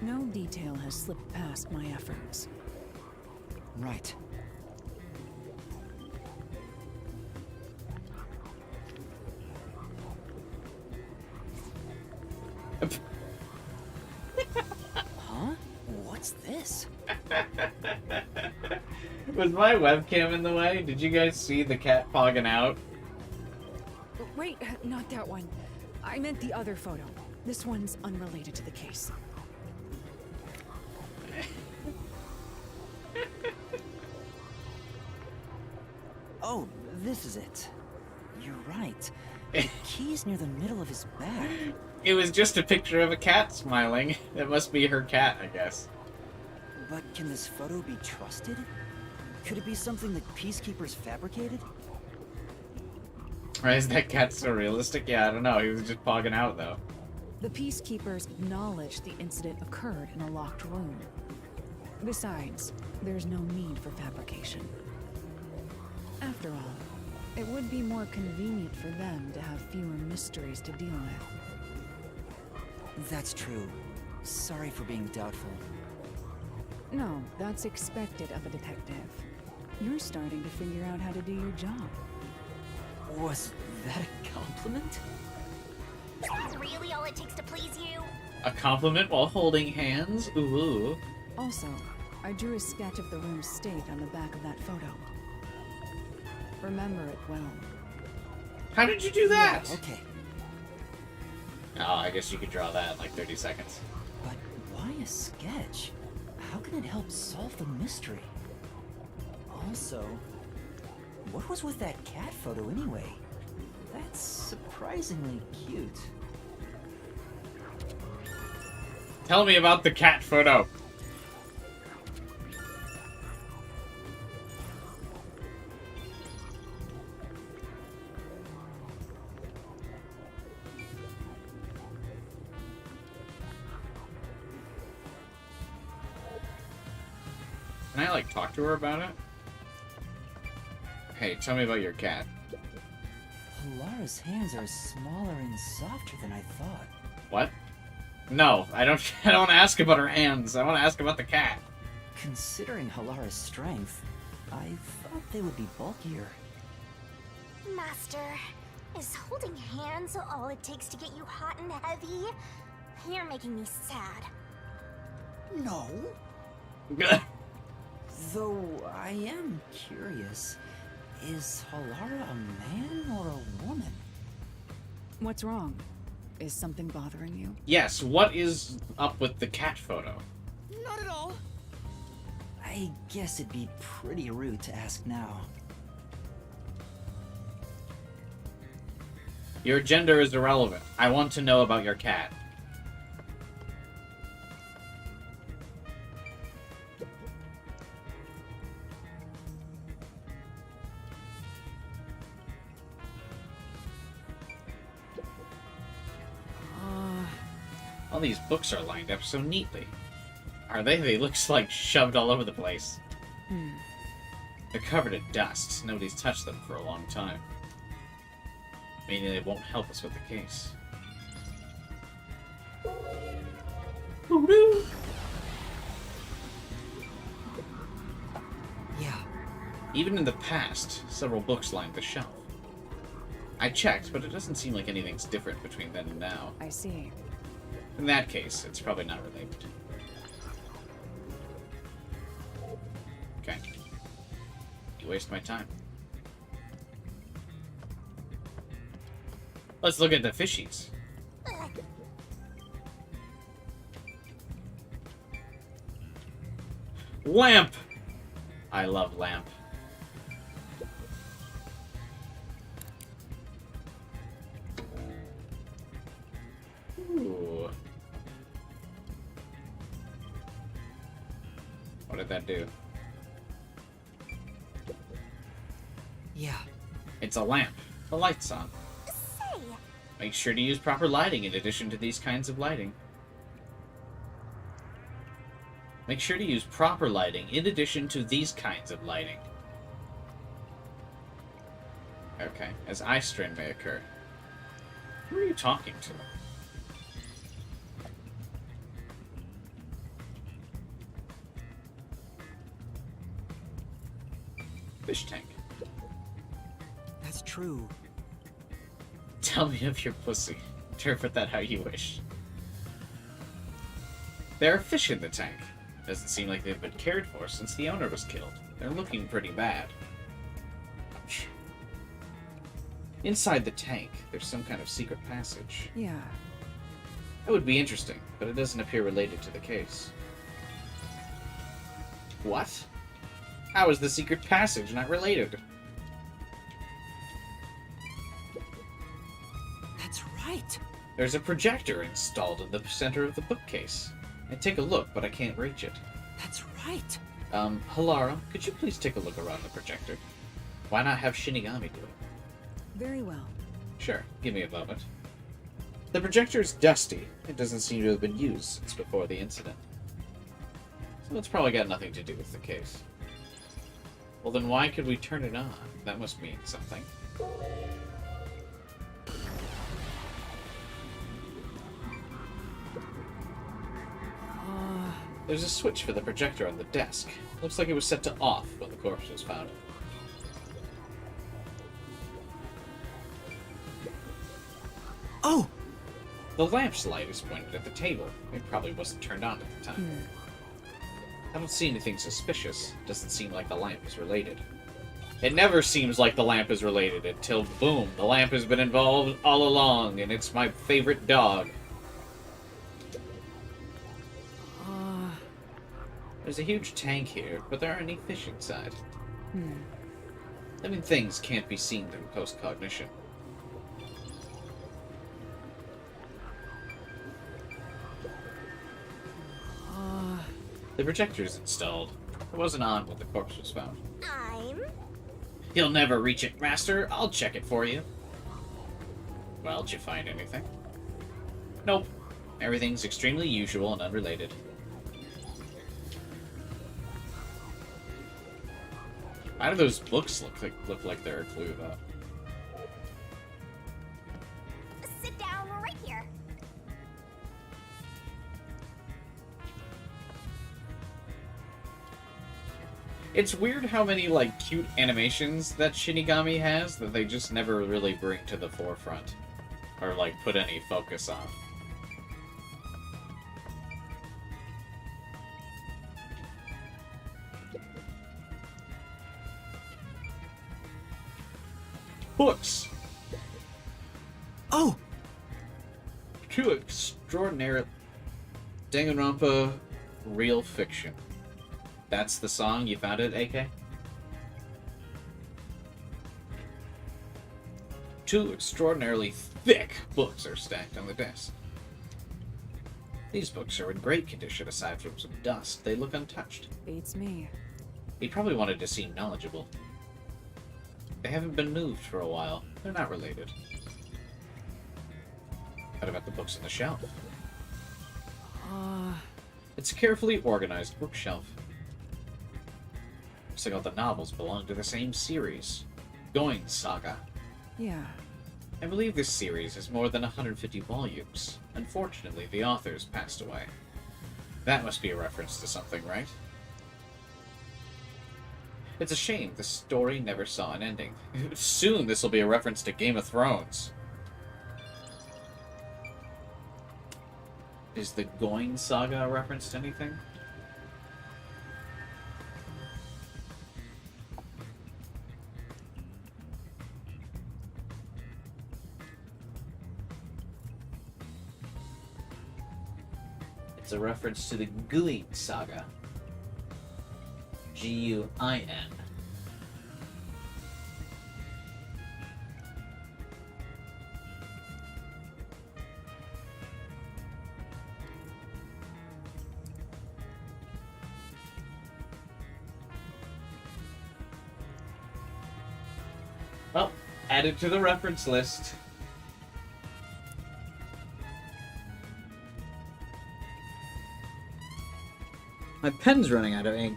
No detail has slipped past my efforts. Right. Huh? What's this? Was my webcam in the way? Did you guys see the cat fogging out? Wait, not that one. I meant the other photo. This one's unrelated to the case. Oh, this is it. You're right. The key's near the middle of his back. It was just a picture of a cat smiling. It must be her cat, I guess. But can this photo be trusted? Could it be something that peacekeepers fabricated? Why is that cat so realistic? Yeah, I don't know. He was just pogging out, though. The peacekeepers acknowledged the incident occurred in a locked room. Besides, there's no need for fabrication. After all, it would be more convenient for them to have fewer mysteries to deal with. That's true. Sorry for being doubtful. No, that's expected of a detective. You're starting to figure out how to do your job. Was that a compliment? Is that really all it takes to please you? A compliment while holding hands? Ooh. Also, I drew a sketch of the room's state on the back of that photo. Remember it well. How did you do that? Yeah, okay. Oh, I guess you could draw that in like 30 seconds. But why a sketch? How can it help solve the mystery? Also, what was with that cat photo anyway? That's surprisingly cute. Tell me about the cat photo. Can I, like, talk to her about it? Hey, tell me about your cat. Halara's hands are smaller and softer than I thought. What? No, I don't ask about her hands. I want to ask about the cat. Considering Halara's strength, I thought they would be bulkier. Master, is holding hands all it takes to get you hot and heavy? You're making me sad. No. Though I am curious, is Halara a man or a woman? What's wrong? Is something bothering you? Yes, what is up with the cat photo? Not at all. I guess it'd be pretty rude to ask now. Your gender is irrelevant. I want to know about your cat. All these books are lined up so neatly. Are they? They look like shoved all over the place. They're covered in dust. Nobody's touched them for a long time. Meaning they won't help us with the case. Yeah. Even in the past, several books lined the shelf. I checked, but it doesn't seem like anything's different between then and now. I see. In that case, it's probably not related. Okay. You waste my time. Let's look at the fishies. Lamp! I love Lamp. Ooh. What did that do? Yeah. It's a lamp. The light's on. Make sure to use proper lighting in addition to these kinds of lighting. Make sure to use proper lighting in addition to these kinds of lighting. Okay, as eye strain may occur. Who are you talking to? Fish tank. That's true. Tell me of your pussy. Interpret that how you wish. There are fish in the tank. Doesn't seem like they've been cared for since the owner was killed. They're looking pretty bad. Inside the tank, there's some kind of secret passage. Yeah. That would be interesting, but it doesn't appear related to the case. What? How is the secret passage not related? That's right. There's a projector installed in the center of the bookcase. I take a look, but I can't reach it. That's right. Halara, could you please take a look around the projector? Why not have Shinigami do it? Very well. Sure, give me a moment. The projector's dusty. It doesn't seem to have been used since before the incident. So it's probably got nothing to do with the case. Well, then why could we turn it on? That must mean something. There's a switch for the projector on the desk. Looks like it was set to off when the corpse was found. Oh! The lamp's light is pointed at the table. It probably wasn't turned on at the time. I don't see anything suspicious. Doesn't seem like the lamp is related. It never seems like the lamp is related until, boom, the lamp has been involved all along, and it's my favorite dog. There's a huge tank here, but there aren't any fish inside. I mean, things can't be seen through post-cognition. The projector's installed. It wasn't on when the corpse was found. You'll never reach it, Master. I'll check it for you. Well, did you find anything? Nope. Everything's extremely usual and unrelated. Why do those books look like they're a clue, though? Sit down right here. It's weird how many, like, cute animations that Shinigami has that they just never really bring to the forefront. Or, like, put any focus on. Books! Oh! True extraordinary... Danganronpa Real Fiction. That's the song you found it, AK? Two extraordinarily thick books are stacked on the desk. These books are in great condition aside from some dust. They look untouched. Beats me. He probably wanted to seem knowledgeable. They haven't been moved for a while. They're not related. What about the books on the shelf? It's a carefully organized bookshelf. Looks like all the novels belong to the same series. Going Saga. Yeah. I believe this series has more than 150 volumes. Unfortunately, the authors passed away. That must be a reference to something, right? It's a shame the story never saw an ending. Soon this will be a reference to Game of Thrones. Is the Going Saga a reference to anything? It's a reference to the Guin Saga. G-U-I-N. Well, added to the reference list. My pen's running out of ink.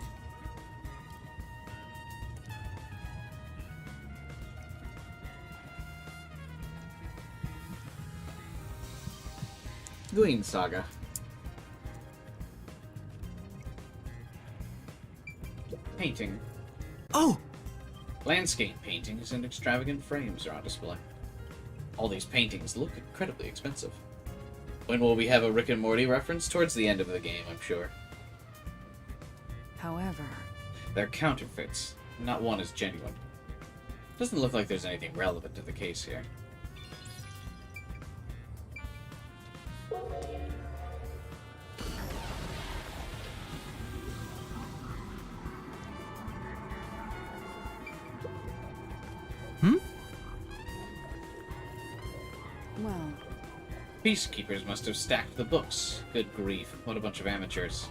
Guin Saga. Painting. Oh! Landscape paintings and extravagant frames are on display. All these paintings look incredibly expensive. When will we have a Rick and Morty reference? Towards the end of the game, I'm sure. However... They're counterfeits. Not one is genuine. Doesn't look like there's anything relevant to the case here. Well... Peacekeepers must have stacked the books. Good grief, what a bunch of amateurs.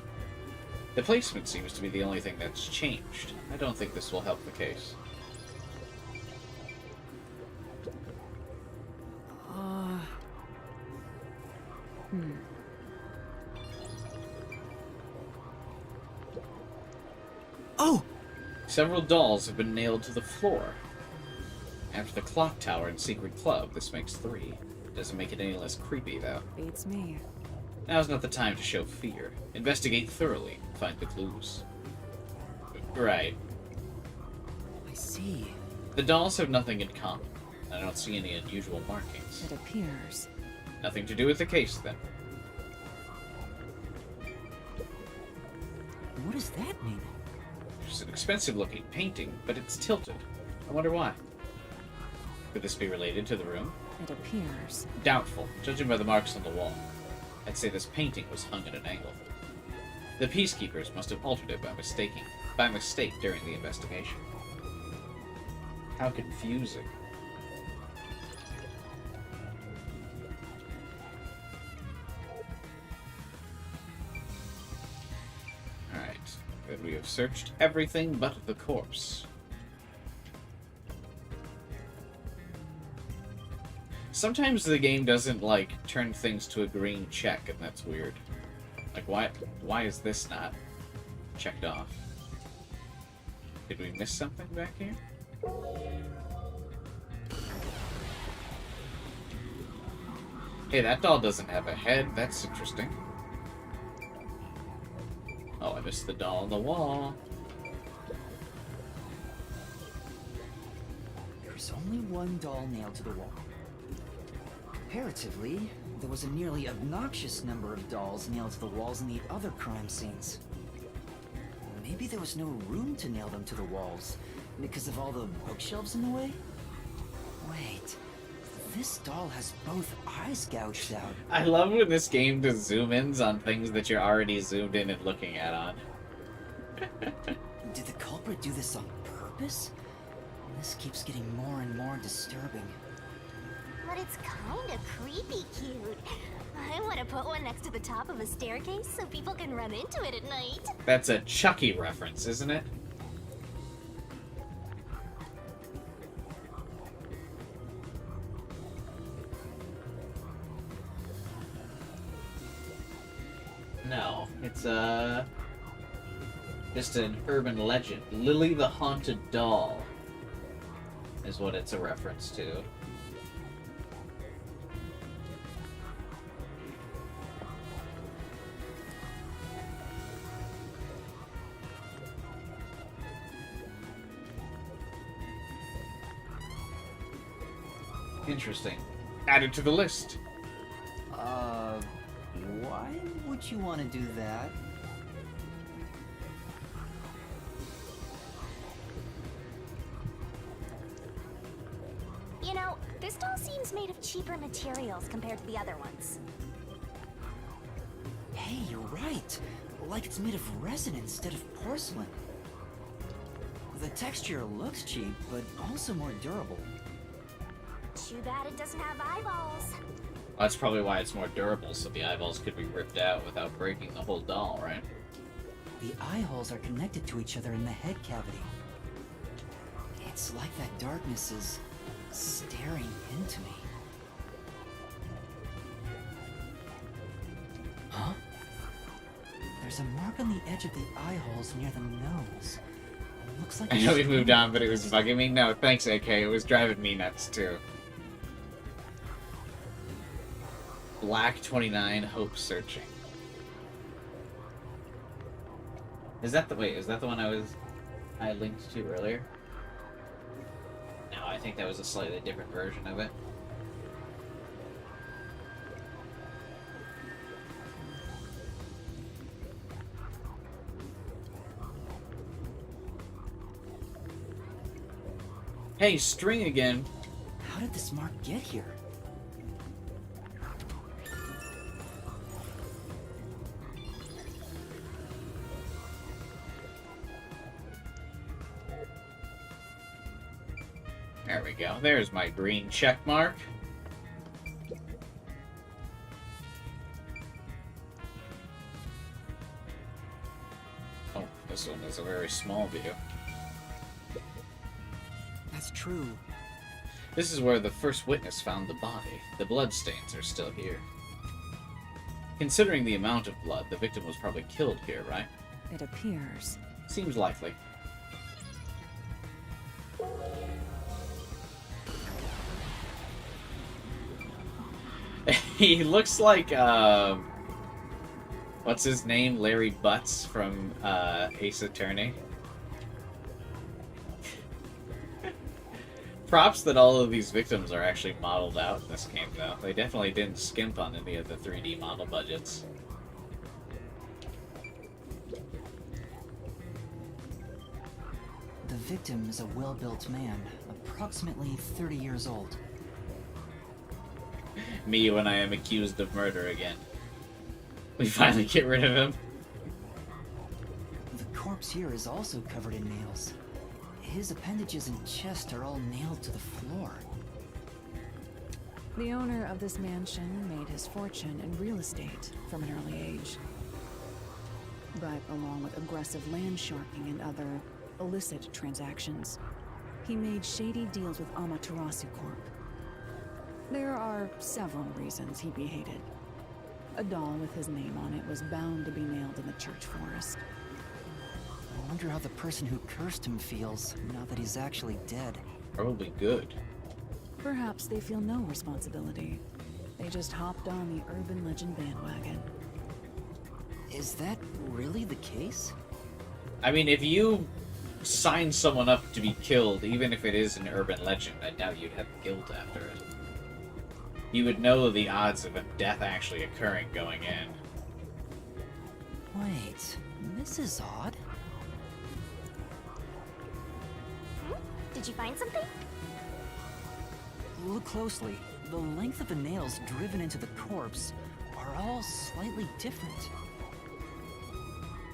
The placement seems to be the only thing that's changed. I don't think this will help the case. Oh! Several dolls have been nailed to the floor. After the clock tower and secret club, this makes 3. Doesn't make it any less creepy, though. Beats me. Now's not the time to show fear. Investigate thoroughly. Find the clues. Right. I see. The dolls have nothing in common. I don't see any unusual markings. It appears. Nothing to do with the case, then. What does that mean? It's an expensive-looking painting, but it's tilted. I wonder why. Could this be related to the room? It appears. Doubtful, judging by the marks on the wall. I'd say this painting was hung at an angle. The peacekeepers must have altered it by mistake during the investigation. How confusing. Alright, then we have searched everything but the corpse. Sometimes the game doesn't, like, turn things to a green check, and that's weird. Like, why is this not checked off? Did we miss something back here? Hey, that doll doesn't have a head. That's interesting. Oh, I missed the doll on the wall. There's only one doll nailed to the wall. Comparatively, there was a nearly obnoxious number of dolls nailed to the walls in the other crime scenes. Maybe there was no room to nail them to the walls, because of all the bookshelves in the way? Wait, this doll has both eyes gouged out. I love when this game does zoom-ins on things that you're already zoomed in and looking at on. Did the culprit do this on purpose? This keeps getting more and more disturbing. But it's kinda creepy cute. I want to put one next to the top of a staircase so people can run into it at night. That's a Chucky reference, isn't it? No, it's just an urban legend. Lily the Haunted Doll is what it's a reference to. Interesting. Added to the list. Why would you want to do that? You know, this doll seems made of cheaper materials compared to the other ones. Hey, you're right. Like it's made of resin instead of porcelain. The texture looks cheap, but also more durable. Too bad it doesn't have eyeballs. That's probably why it's more durable, so the eyeballs could be ripped out without breaking the whole doll, right? The eye holes are connected to each other in the head cavity. It's like that darkness is staring into me. Huh? There's a mark on the edge of the eye holes near the nose. It looks like I know we moved on, but it was bugging me. No, thanks, AK. It was driving me nuts, too. Black 29, Hope Searching. Is that the one I linked to earlier? No, I think that was a slightly different version of it. Hey, string again. How did this mark get here? There we go. There's my green check mark. Oh, this one is a very small view. That's true. This is where the first witness found the body. The bloodstains are still here. Considering the amount of blood, the victim was probably killed here, right? It appears. Seems likely. He looks like, what's his name? Larry Butts from Ace Attorney. Props that all of these victims are actually modeled out in this game, though. They definitely didn't skimp on any of the 3D model budgets. The victim is a well-built man, approximately 30 years old. Me when I am accused of murder again. We finally get rid of him. The corpse here is also covered in nails. His appendages and chest are all nailed to the floor. The owner of this mansion made his fortune in real estate from an early age. But along with aggressive land sharking and other illicit transactions, he made shady deals with Amaterasu Corp. There are several reasons he'd be hated. A doll with his name on it was bound to be nailed in the church forest. I wonder how the person who cursed him feels, now that he's actually dead. Probably good. Perhaps they feel no responsibility. They just hopped on the urban legend bandwagon. Is that really the case? I mean, if you sign someone up to be killed, even if it is an urban legend, I doubt you'd have guilt after it. You would know the odds of a death actually occurring going in. Wait, this is odd. Did you find something? Look closely. The length of the nails driven into the corpse are all slightly different.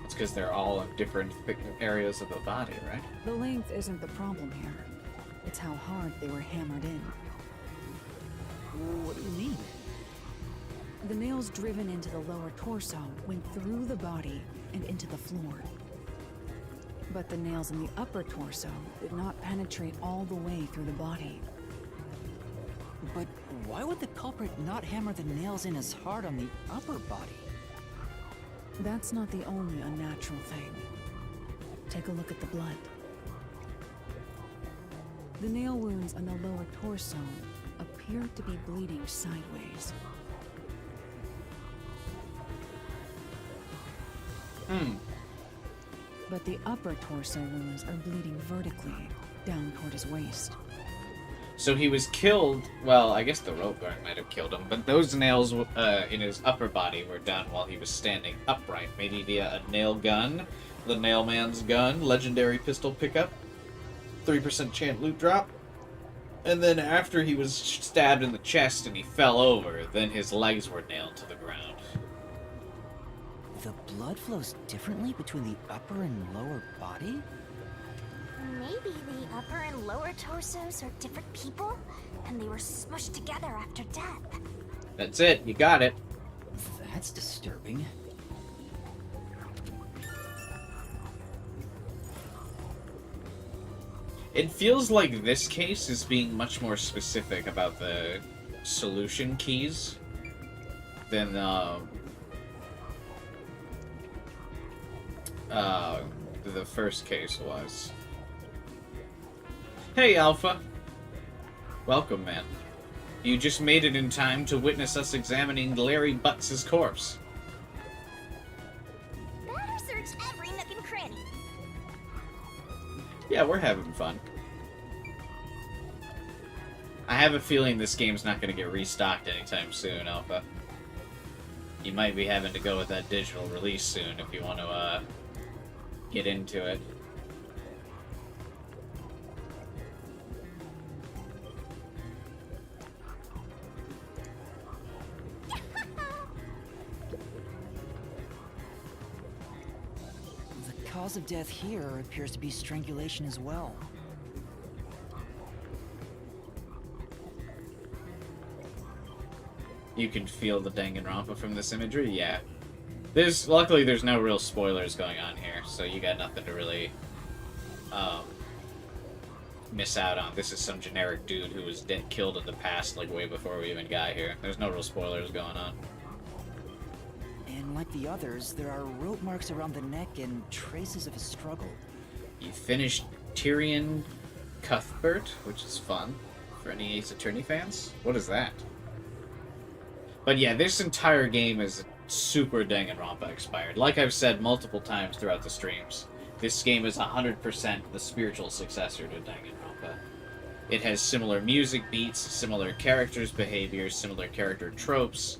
It's because they're all in different areas of the body, right? The length isn't the problem here. It's how hard they were hammered in. What do you mean? The nails driven into the lower torso went through the body and into the floor. But the nails in the upper torso did not penetrate all the way through the body. But why would the culprit not hammer the nails in as hard on the upper body? That's not the only unnatural thing. Take a look at the blood. The nail wounds on the lower torso appear to be bleeding sideways. But the upper torso wounds are bleeding vertically down toward his waist. So he was killed, well, I guess the rope guard might have killed him, but those nails in his upper body were done while he was standing upright, maybe via a nail gun, the Nailman's gun, legendary pistol pickup, 3% chance loot drop, and then after he was stabbed in the chest and he fell over, then his legs were nailed to the ground. The blood flows differently between the upper and lower body? Maybe the upper and lower torsos are different people, and they were smushed together after death. That's it, you got it. That's disturbing. It feels like this case is being much more specific about the solution keys than the first case was. Hey, Alpha. Welcome, man. You just made it in time to witness us examining Larry Butts' corpse. Better search every nook and cranny. Yeah, we're having fun. I have a feeling this game's not going to get restocked anytime soon, Alpha. You might be having to go with that digital release soon if you want to, get into it. The cause of death here appears to be strangulation as well. You can feel the Danganronpa from this imagery? Yeah. Luckily there's no real spoilers going on here, so you got nothing to really miss out on. This is some generic dude who was killed in the past, like way before we even got here. There's no real spoilers going on. Unlike the others, there are rope marks around the neck and traces of a struggle. You finished Tyrion Cuthbert, which is fun for any Ace Attorney fans. What is that? But yeah, this entire game is super Danganronpa inspired. Like I've said multiple times throughout the streams, this game is 100% the spiritual successor to Danganronpa. It has similar music beats, similar characters' behaviors, similar character tropes,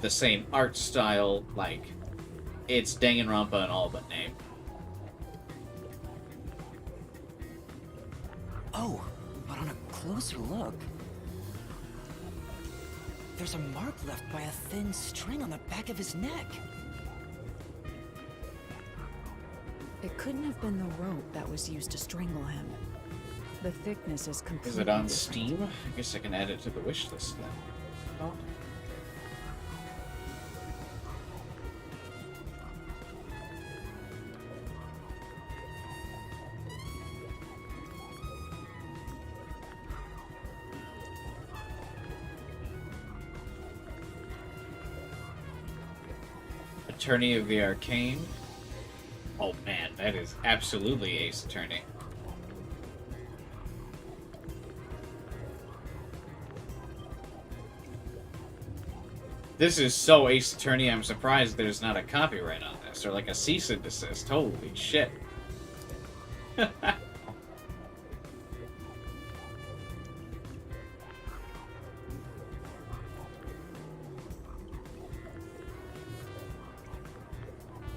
the same art style. Like, it's Danganronpa in all but name. Oh, but on a closer look, there's a mark left by a thin string on the back of his neck. It couldn't have been the rope that was used to strangle him. The thickness is completely Is it on different. Steam? I guess I can add it to the wish list then. Oh. Attorney of the Arcane. Oh man, that is absolutely Ace Attorney. This is so Ace Attorney, I'm surprised there's not a copyright on this, or like a cease and desist. Holy shit.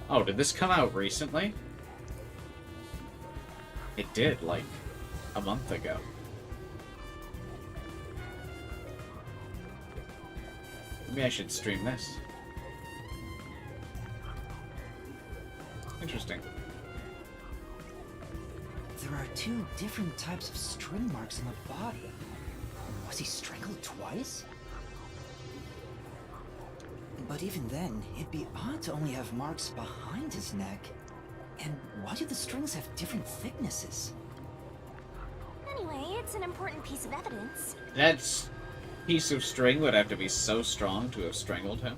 Oh, did this come out recently? It did, like, a month ago. Maybe I should stream this. Interesting. There are two different types of string marks on the body. Was he strangled twice? But even then, it'd be odd to only have marks behind his neck. And why do the strings have different thicknesses? Anyway, it's an important piece of evidence. That piece of string would have to be so strong to have strangled him.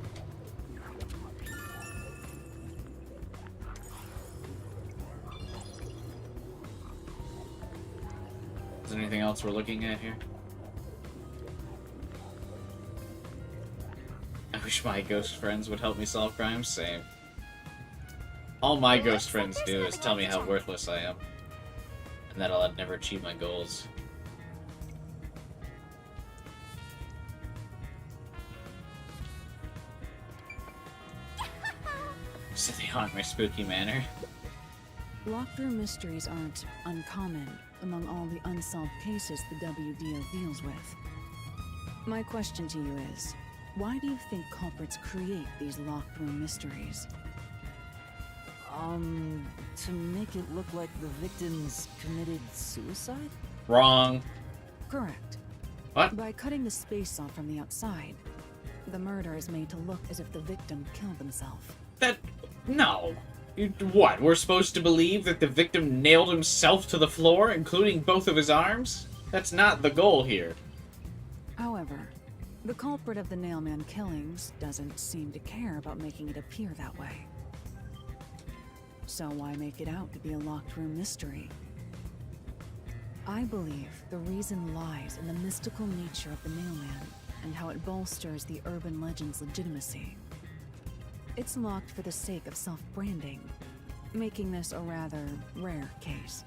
Is there anything else we're looking at here? I wish my ghost friends would help me solve crimes. Same. All my ghost friends do is tell me how worthless I am, and that I'll never achieve my goals. So they haunt my spooky manor. Locked-through mysteries aren't uncommon among all the unsolved cases the WDO deals with. My question to you is, why do you think culprits create these locked-room mysteries? To make it look like the victims committed suicide? Wrong. Correct. What? By cutting the space off from the outside, the murder is made to look as if the victim killed himself. No. What, we're supposed to believe that the victim nailed himself to the floor, including both of his arms? That's not the goal here. However, the culprit of the Nailman killings doesn't seem to care about making it appear that way. So why make it out to be a locked-room mystery? I believe the reason lies in the mystical nature of the Nailman and how it bolsters the urban legend's legitimacy. It's locked for the sake of self-branding, making this a rather rare case.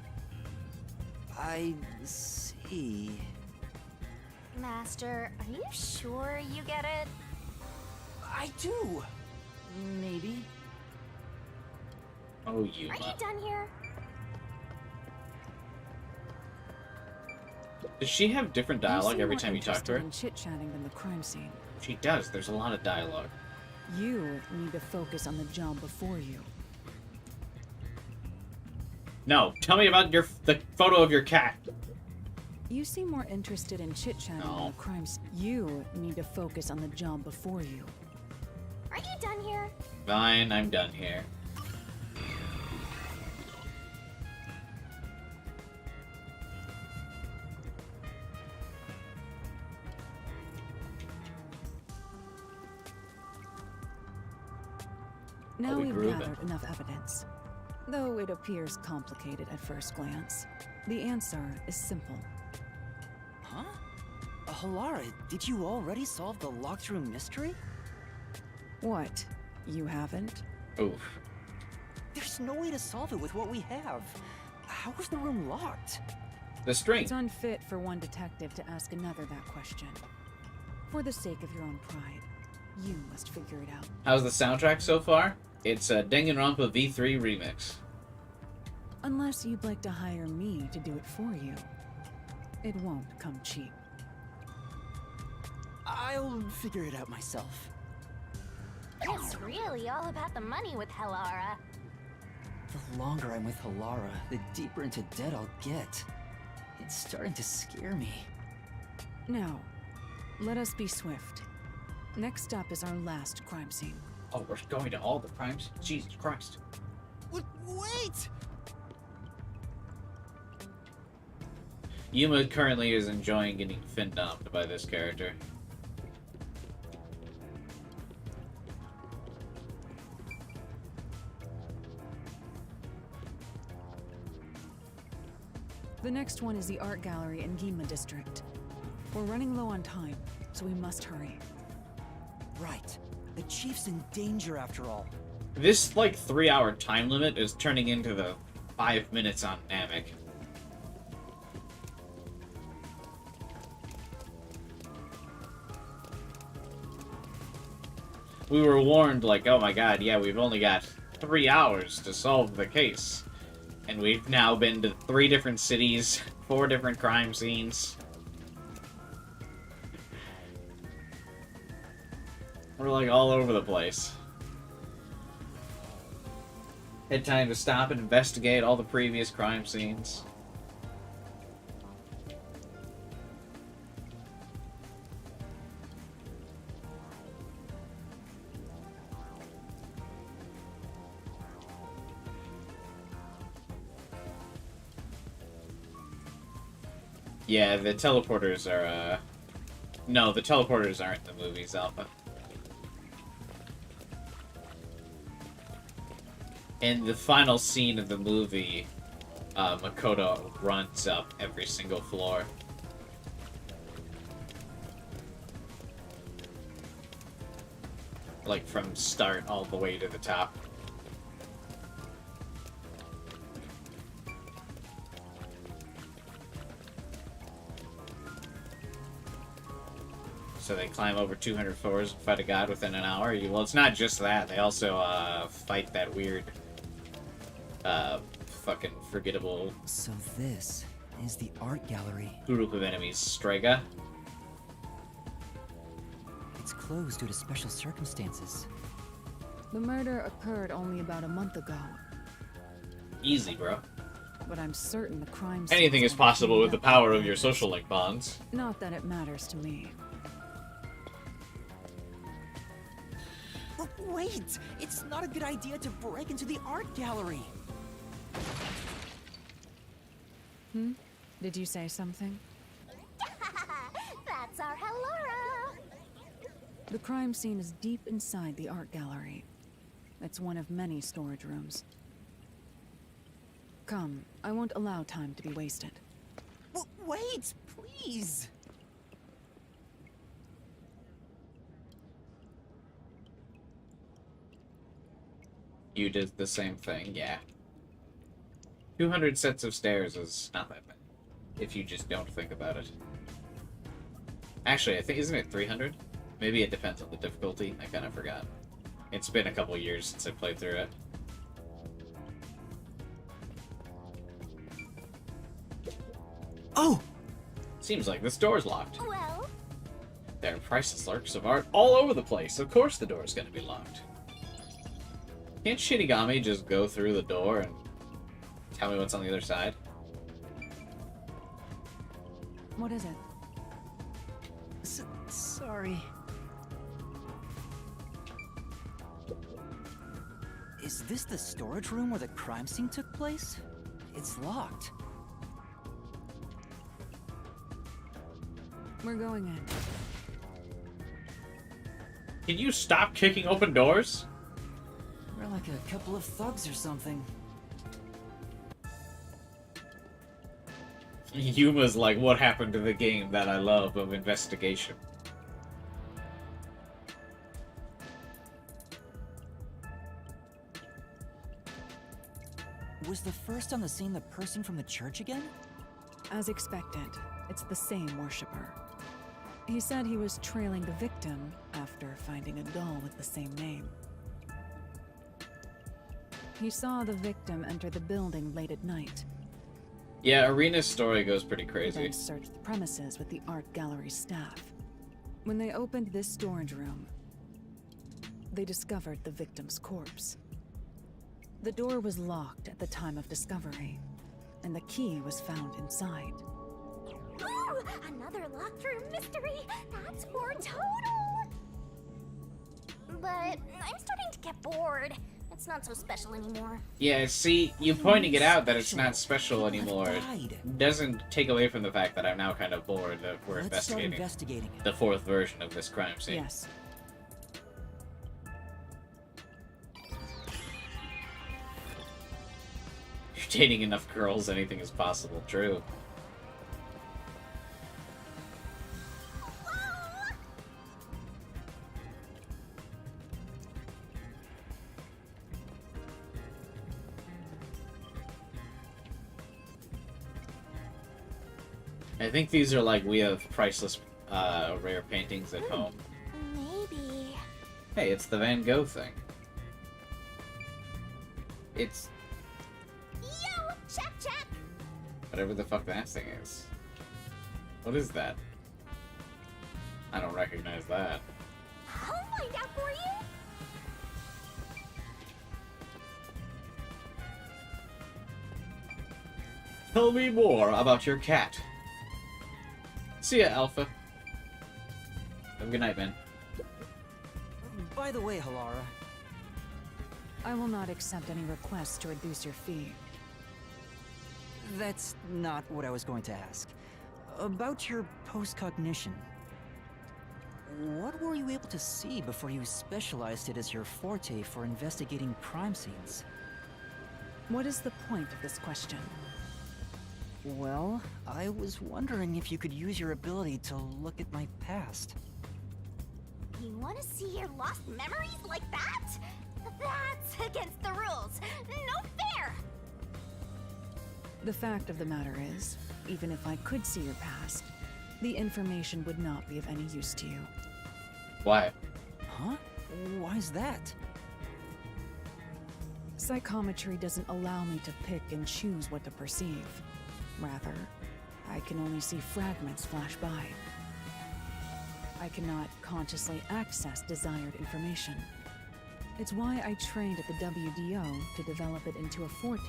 I see. Master, are you sure you get it? I do. Maybe. Oh, you. Are you done here? Does she have different dialogue every time you talk to her? In chit-chatting than the crime scene. She does. There's a lot of dialogue. You need to focus on the job before you. No, tell me about the photo of your cat. You seem more interested in chit-chatting than the crime scene. You need to focus on the job before you. Are you done here? Fine, I'm done here. Now we we've grooving. gathered enough evidence. Though it appears complicated at first glance, the answer is simple. Huh? Halara, did you already solve the locked room mystery? What? You haven't? Oof. There's no way to solve it with what we have. How was the room locked? The string. It's unfit for one detective to ask another that question. For the sake of your own pride, you must figure it out. How's the soundtrack so far? It's a Danganronpa V3 remix. Unless you'd like to hire me to do it for you. It won't come cheap. I'll figure it out myself. It's really all about the money with Halara. The longer I'm with Halara, the deeper into debt I'll get. It's starting to scare me. Now, let us be swift. Next up is our last crime scene. Oh, we're going to all the crimes? Jesus Christ. Wait! Yuma currently is enjoying getting fin-dumped by this character. The next one is the art gallery in Ginma district. We're running low on time, so we must hurry. Right. The chief's in danger after all. This, like, 3-hour time limit is turning into the 5 minutes on Namek. We were warned, like, oh my god, yeah, we've only got 3 hours to solve the case. And we've now been to 3 different cities, 4 different crime scenes. We're, like, all over the place. Had time to stop and investigate all the previous crime scenes. Yeah, the teleporters are, no, the teleporters aren't in the movies, Alpha. In the final scene of the movie, Makoto runs up every single floor. Like, from start all the way to the top. So they climb over 200 floors and fight a god within an hour? Well, it's not just that. They also, fight that weird, fucking forgettable... So this is the art gallery. Group of enemies. Strega? It's closed due to special circumstances. The murder occurred only about a month ago, Easy, bro. but I'm certain the crime Anything is scenes possible were with the cleaned up power of by your then. social link bonds. Not that it matters to me. Wait! It's not a good idea to break into the art gallery! Hmm? Did you say something? That's our Halara. The crime scene is deep inside the art gallery. It's one of many storage rooms. Come, I won't allow time to be wasted. Wait, please! You did the same thing, yeah. 200 sets of stairs is not that bad, if you just don't think about it. Actually, I think, isn't it 300? Maybe it depends on the difficulty, I kind of forgot. It's been a couple years since I played through it. Oh! Seems like this door's locked. Well, There are priceless works of art all over the place. Of course the door's gonna be locked. Can't Shinigami just go through the door and tell me what's on the other side? What is it? Sorry. Is this the storage room where the crime scene took place? It's locked. We're going in. Can you stop kicking open doors? We're like a couple of thugs or something. Yuma's like, what happened to the game that I love of investigation? Was the first on the scene the person from the church again? As expected, it's the same worshipper. He said he was trailing the victim after finding a doll with the same name. He saw the victim enter the building late at night. Yeah, Arena's story goes pretty He crazy. then searched the premises with the art gallery staff. When they opened this storage room, they discovered the victim's corpse. The door was locked at the time of discovery, and the key was found inside. Ooh, another locked room mystery! That's for total! But I'm starting to get bored. It's not so special anymore. Yeah, see, you pointing it out that it's not special anymore doesn't take away from the fact that I'm now kind of bored that we're Let's start investigating investigating. the fourth version of this crime scene. Yes. You're dating enough girls, anything is possible. True. I think these are like we have priceless, rare paintings at home. Maybe. Hey, it's the Van Gogh thing. It's Yo! Check, check! whatever the fuck that thing is. What is that? I don't recognize that. I'll find out for you! Tell me more about your cat. See ya, Alpha. Have a good night, man. By the way, Halara, I will not accept any requests to reduce your fee. that's not what I was going to ask. About your postcognition. What were you able to see before you specialized it as your forte for investigating crime scenes? What is the point of this question? Well, I was wondering if you could use your ability to look at my past. You want to see your lost memories like that? That's against the rules. No fair! The fact of the matter is, even if I could see your past, the information would not be of any use to you. Why? Huh? Why's that? Psychometry doesn't allow me to pick and choose what to perceive. Rather, I can only see fragments flash by. I cannot consciously access desired information. It's why I trained at the WDO to develop it into a forte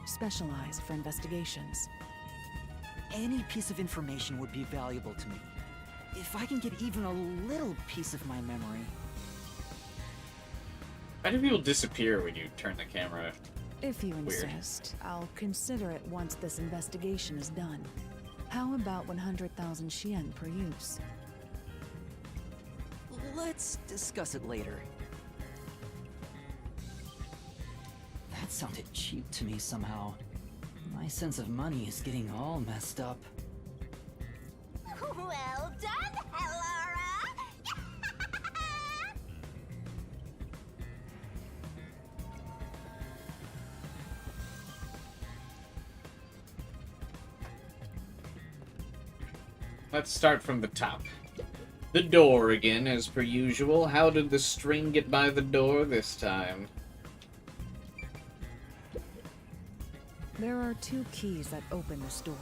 specialized for investigations. Any piece of information would be valuable to me. If I can get even a little piece of my memory. Why do people disappear when you turn the camera? If you Weird. insist, I'll consider it once this investigation is done. How about 100,000 Yen per use? Let's discuss it later. That sounded cheap to me somehow. My sense of money is getting all messed up. Well done, Halara! Let's start from the top. The door again, as per usual. How did the string get by the door this time? There are 2 keys that open this door.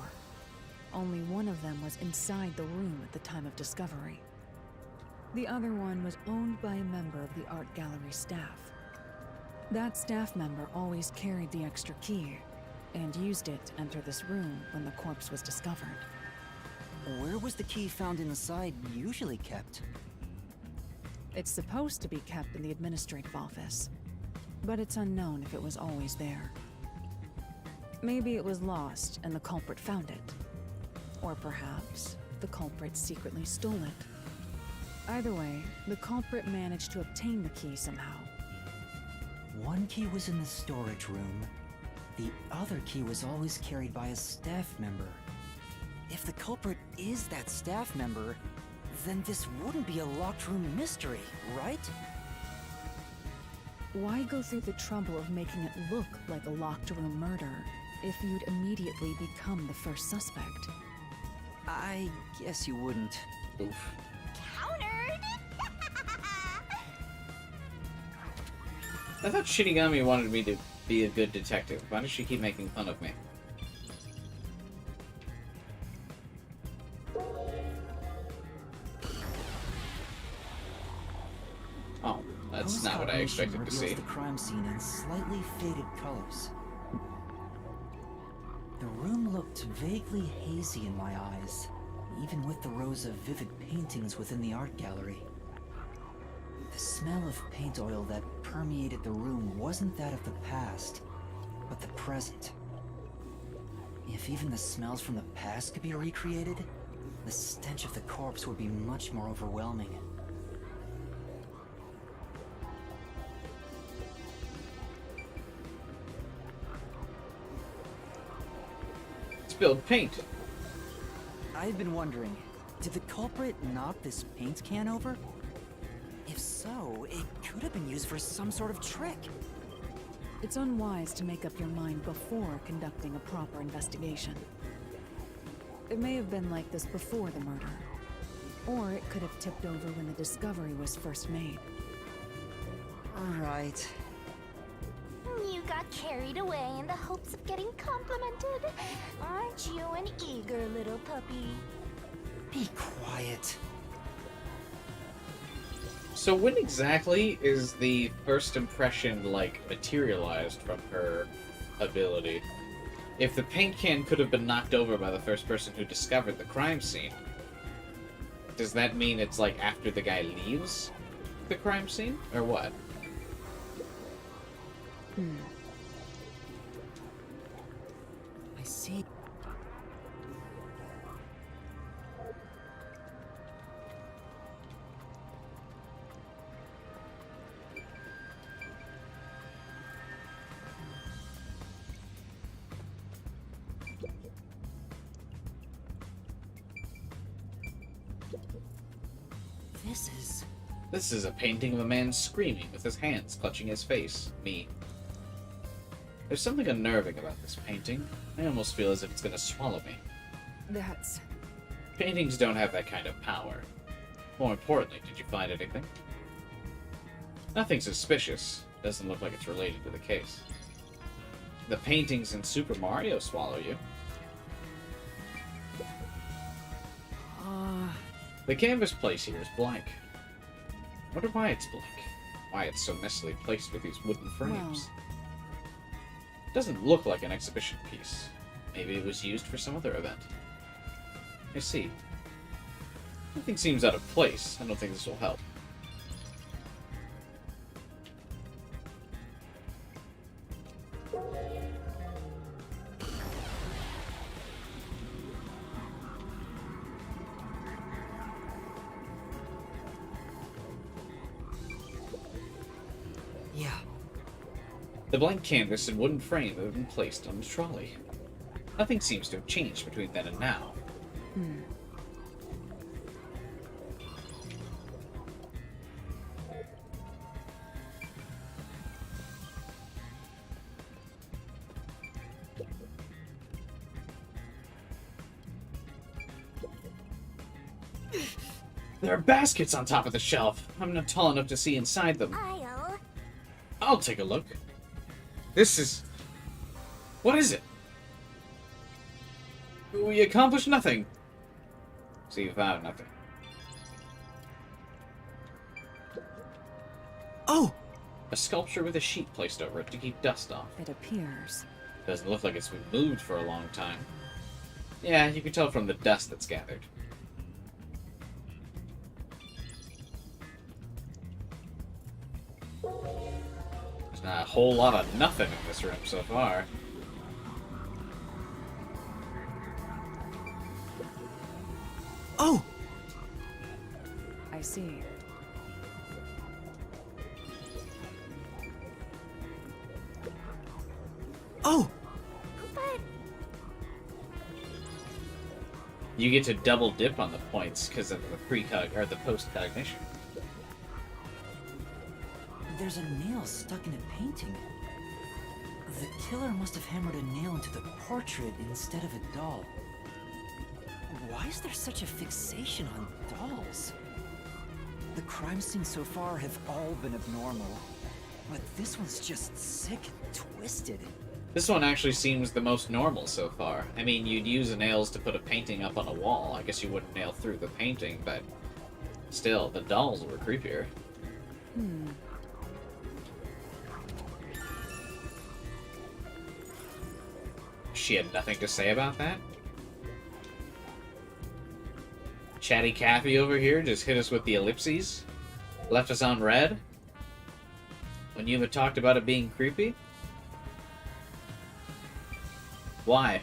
Only one of them was inside the room at the time of discovery. The other one was owned by a member of the art gallery staff. That staff member always carried the extra key, and used it to enter this room when the corpse was discovered. Where was the key found inside usually kept? It's supposed to be kept in the administrative office, but it's unknown if it was always there. Maybe it was lost and the culprit found it. Or perhaps the culprit secretly stole it. Either way, the culprit managed to obtain the key somehow. One key was in the storage room. The other key was always carried by a staff member. If the culprit is that staff member, then this wouldn't be a locked room mystery, right? Why go through the trouble of making it look like a locked room murder if you'd immediately become the first suspect? I guess you wouldn't. Oof. Countered! I thought Shinigami wanted me to be a good detective. Why does she keep making fun of me? Oh, that's not what I expected to see. The crime scene in slightly faded colors. The room looked vaguely hazy in my eyes, even with the rows of vivid paintings within the art gallery. The smell of paint oil that permeated the room wasn't that of the past, but the present. If even the smells from the past could be recreated, the stench of the corpse would be much more overwhelming. Spilled paint. I've been wondering, did the culprit knock this paint can over? If so, it could have been used for some sort of trick. It's unwise to make up your mind before conducting a proper investigation. It may have been like this before the murder, or it could have tipped over when the discovery was first made. Alright. You got carried away in the hopes of getting complimented. Aren't you an eager little puppy? Be quiet. So when exactly is the first impression, like, materialized from her ability? If the paint can could have been knocked over by the first person who discovered the crime scene, does that mean it's, like, after the guy leaves the crime scene? Or what? I see. This is a painting of a man screaming with his hands clutching his face. Me. There's something unnerving about this painting. I almost feel as if it's gonna swallow me. That's... Paintings don't have that kind of power. More importantly, did you find anything? Nothing suspicious. Doesn't look like it's related to the case. The paintings in Super Mario swallow you. The canvas place here is blank. Wonder why it's blank. Why it's so messily placed with these wooden frames. Doesn't look like an exhibition piece. Maybe it was used for some other event. I see. Nothing seems out of place. I don't think this will help. Yeah. The blank canvas and wooden frame have been placed on the trolley. Nothing seems to have changed between then and now. There are baskets on top of the shelf. I'm not tall enough to see inside them. I'll take a look. This is... What is it? We accomplished nothing. So you found nothing. Oh! A sculpture with a sheet placed over it to keep dust off. It appears. Doesn't look like it's been moved for a long time. Yeah, you can tell from the dust that's gathered. There's not a whole lot of nothing in this room so far. Oh! I see. You get to double dip on the points because of the precog or the post-cognition. There's a nail stuck in a painting. The killer must have hammered a nail into the portrait instead of a doll. Why is there such a fixation on dolls? The crime scenes so far have all been abnormal, but this one's just sick and twisted. This one actually seems the most normal so far. I mean, you'd use the nails to put a painting up on a wall. I guess you wouldn't nail through the painting, but still, the dolls were creepier. She had nothing to say about that? Chatty Cathy over here just hit us with the ellipses? Left us on red? When you had talked about it being creepy? Why?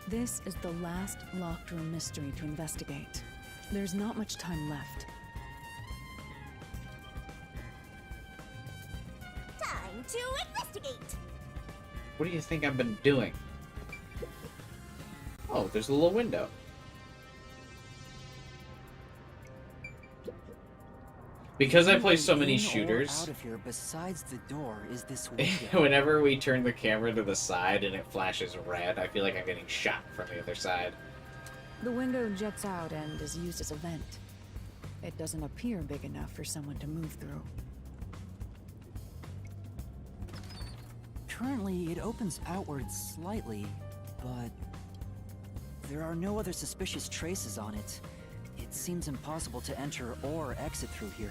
This is the last locked room mystery to investigate. There's not much time left. Time to investigate. What do you think I've been doing? Oh, there's a little window. Because I play so many shooters, Out of here, besides the door, is this window. whenever we turn the camera to the side and it flashes red, I feel like I'm getting shot from the other side. The window juts out and is used as a vent. It doesn't appear big enough for someone to move through. Currently, it opens outwards slightly, but there are no other suspicious traces on it. It seems impossible to enter or exit through here.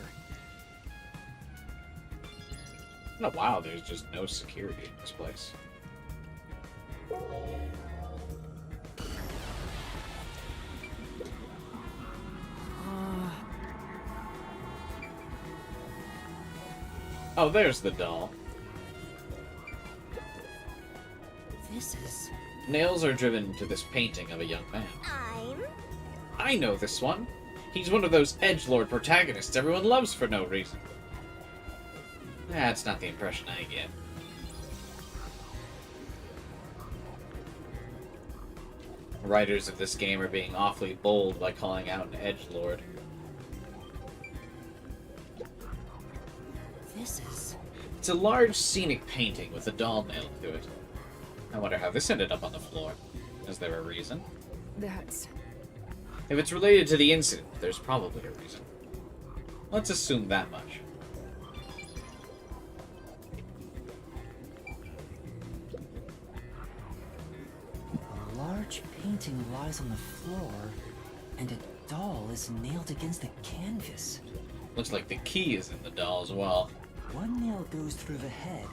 Oh wow, there's just no security in this place. Oh, there's the doll. This is... Nails are driven into this painting of a young man. I know this one. He's one of those edgelord protagonists everyone loves for no reason. That's not the impression I get. Writers of this game are being awfully bold by calling out an edgelord. This is... It's a large scenic painting with a doll nailed to it. I wonder how this ended up on the floor. Is there a reason? That's... If it's related to the incident, there's probably a reason. Let's assume that much. A large painting lies on the floor, and a doll is nailed against the canvas. Looks like the key is in the doll as well. One nail goes through the head,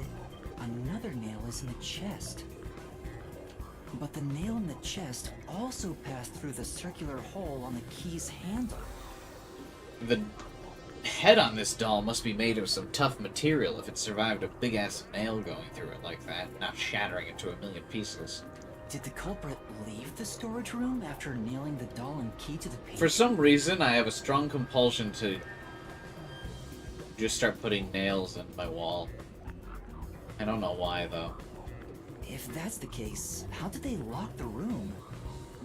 another nail is in the chest. But the nail in the chest also passed through the circular hole on the key's handle. The head on this doll must be made of some tough material if it survived a big-ass nail going through it like that, not shattering it to a million pieces. Did the culprit leave the storage room after nailing the doll and key to the painting? For some reason, I have a strong compulsion to just start putting nails in my wall. I don't know why, though. If that's the case, how did they lock the room?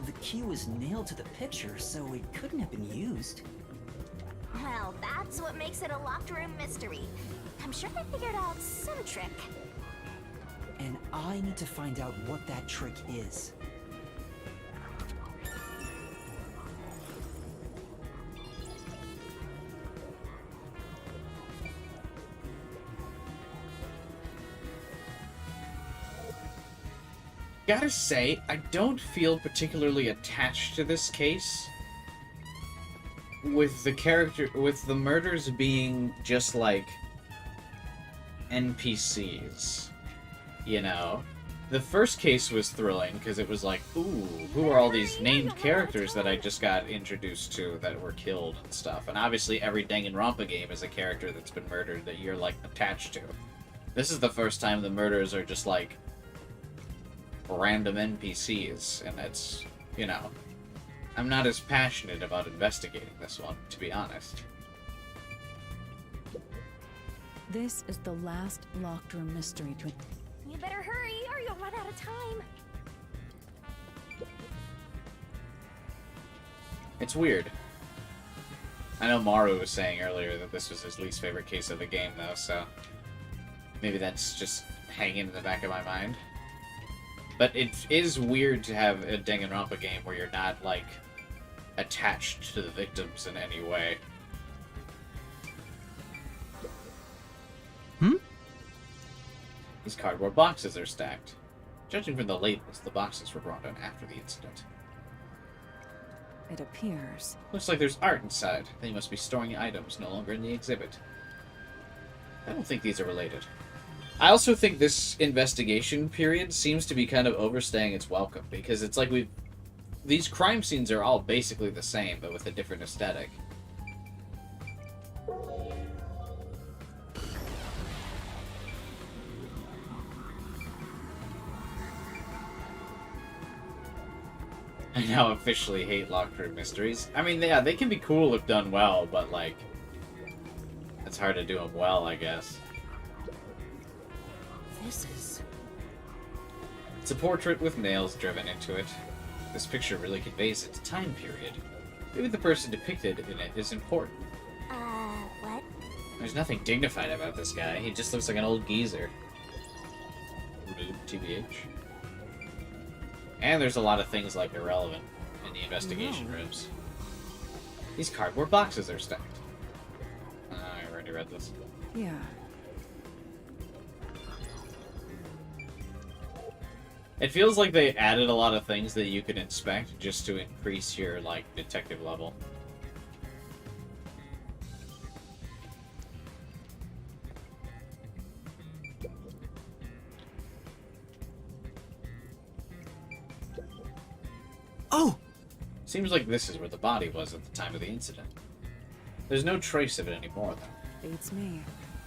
The key was nailed to the picture, so it couldn't have been used. Well, that's what makes it a locked room mystery. I'm sure they figured out some trick. And I need to find out what that trick is. Gotta say, I don't feel particularly attached to this case. With the murders being just like NPCs, you know? The first case was thrilling because it was like, ooh, who are all these named characters that I just got introduced to that were killed and stuff? And obviously every Danganronpa game is a character that's been murdered that you're like attached to. This is the first time the murders are just like random NPCs, and it's, you know, I'm not as passionate about investigating this one, to be honest. This is the last locked room mystery to... You better hurry or you'll run out of time. It's weird. I know Maru was saying earlier that this was his least favorite case of the game, though, so maybe that's just hanging in the back of my mind. But it is weird to have a Danganronpa game where you're not, like, attached to the victims in any way. These cardboard boxes are stacked. Judging from the labels, the boxes were brought in after the incident. It appears. Looks like there's art inside. They must be storing items no longer in the exhibit. I don't think these are related. I also think this investigation period seems to be kind of overstaying its welcome, because it's like these crime scenes are all basically the same, but with a different aesthetic. I now officially hate locked room mysteries. I mean, yeah, they can be cool if done well, but, like, it's hard to do them well, I guess. This is... It's a portrait with nails driven into it. This picture really conveys its time period. Maybe the person depicted in it is important. What? There's nothing dignified about this guy. He just looks like an old geezer. Rude, TBH. And there's a lot of things like irrelevant in the investigation rooms. These cardboard boxes are stacked. I already read this. Yeah. It feels like they added a lot of things that you could inspect just to increase your, like, detective level. Oh! Seems like this is where the body was at the time of the incident. There's no trace of it anymore, though. Beats me.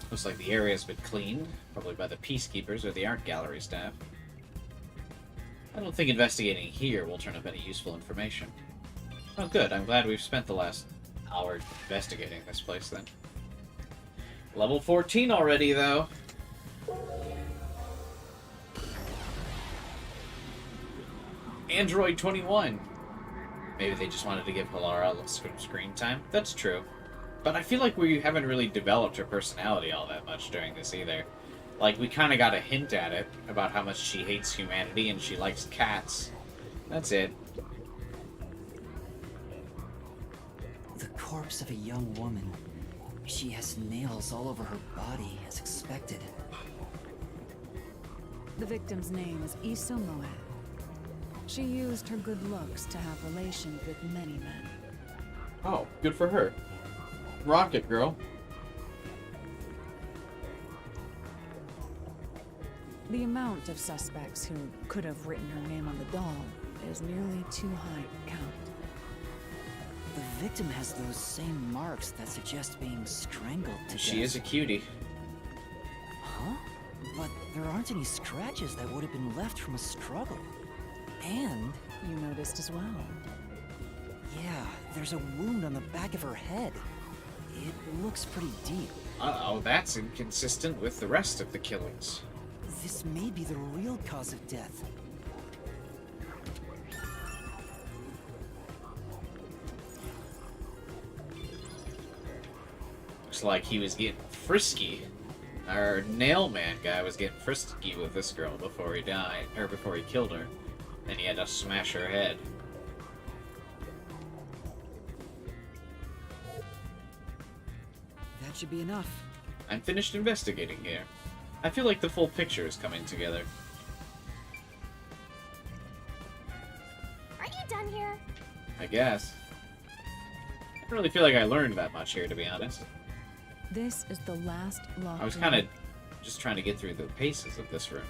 Looks like the area's been cleaned, probably by the peacekeepers or the art gallery staff. I don't think investigating here will turn up any useful information. Oh good, I'm glad we've spent the last hour investigating this place then. Level 14 already, though. Android 21. Maybe they just wanted to give Halara some screen time. That's true. But I feel like we haven't really developed her personality all that much during this either. Like, we kind of got a hint at it, about how much she hates humanity and she likes cats. That's it. The corpse of a young woman. She has nails all over her body, as expected. The victim's name is Iso Moe. She used her good looks to have relations with many men. Oh, good for her. Rocket girl. The amount of suspects who could have written her name on the doll is nearly too high to count. The victim has those same marks that suggest being strangled to death. She is a cutie. Huh? But there aren't any scratches that would have been left from a struggle. And... You noticed as well. Yeah, there's a wound on the back of her head. It looks pretty deep. Uh-oh, that's inconsistent with the rest of the killings. This may be the real cause of death. Looks like he was getting frisky. Our nail man guy was getting frisky with this girl before he died, or before he killed her. Then he had to smash her head. That should be enough. I'm finished investigating here. I feel like the full picture is coming together. Are you done here? I guess. I don't really feel like I learned that much here, to be honest. This is the last locked I was kind of just trying to get through the paces of this room.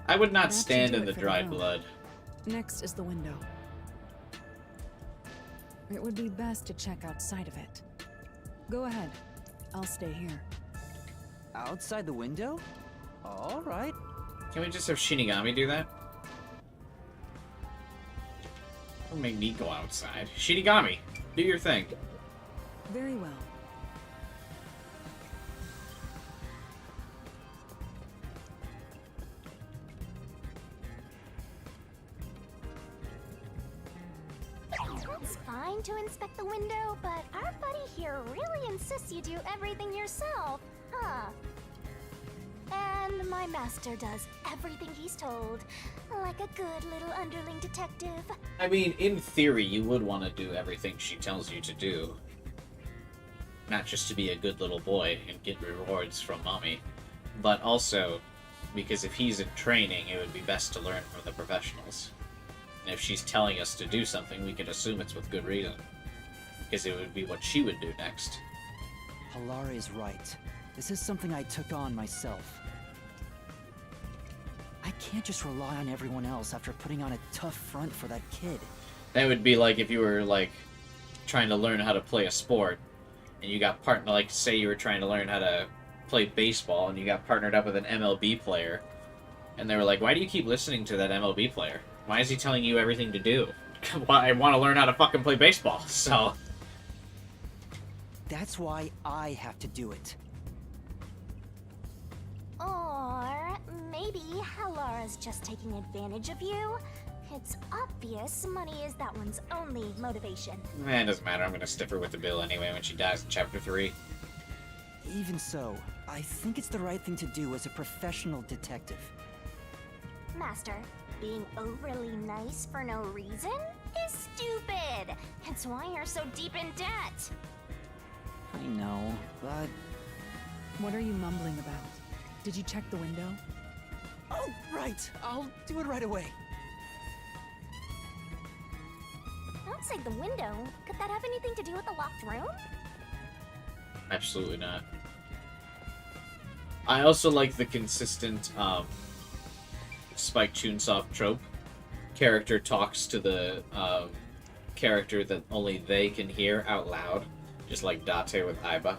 I would not That should stand do in it the for dried moment. blood. Next is the window. It would be best to check outside of it. Go ahead. I'll stay here. Outside the window? Alright. Can we just have Shinigami do that? Don't make me go outside. Shinigami, do your thing. Very well. going to inspect the window, but our buddy here really insists you do everything yourself, huh? And my master does everything he's told, like a good little underling detective. I mean, in theory, you would want to do everything she tells you to do. Not just to be a good little boy and get rewards from mommy, but also because if he's in training, it would be best to learn from the professionals. And if she's telling us to do something, we can assume it's with good reason. Because it would be what she would do next. Halara is right. This is something I took on myself. I can't just rely on everyone else after putting on a tough front for that kid. That would be like if you were, like, trying to learn how to play a sport, and you got partnered, like, say you were trying to learn how to play baseball, and you got partnered up with an MLB player, and they were like, why do you keep listening to that MLB player? Why is he telling you everything to do? Well, I want to learn how to fucking play baseball, so... That's why I have to do it. Or maybe Halara's just taking advantage of you. It's obvious money is that one's only motivation. It doesn't matter, I'm gonna stiff her with the bill anyway when she dies in Chapter 3. Even so, I think it's the right thing to do as a professional detective. Master, being overly nice for no reason is stupid. It's why you're so deep in debt. I know, but... What are you mumbling about? Did you check the window? Oh, right! I'll do it right away. Outside the window, could that have anything to do with the locked room? Absolutely not. I also like the consistent, Spike Chunsoft trope. Character talks to the, character that only they can hear out loud. Just like Date with Aiba.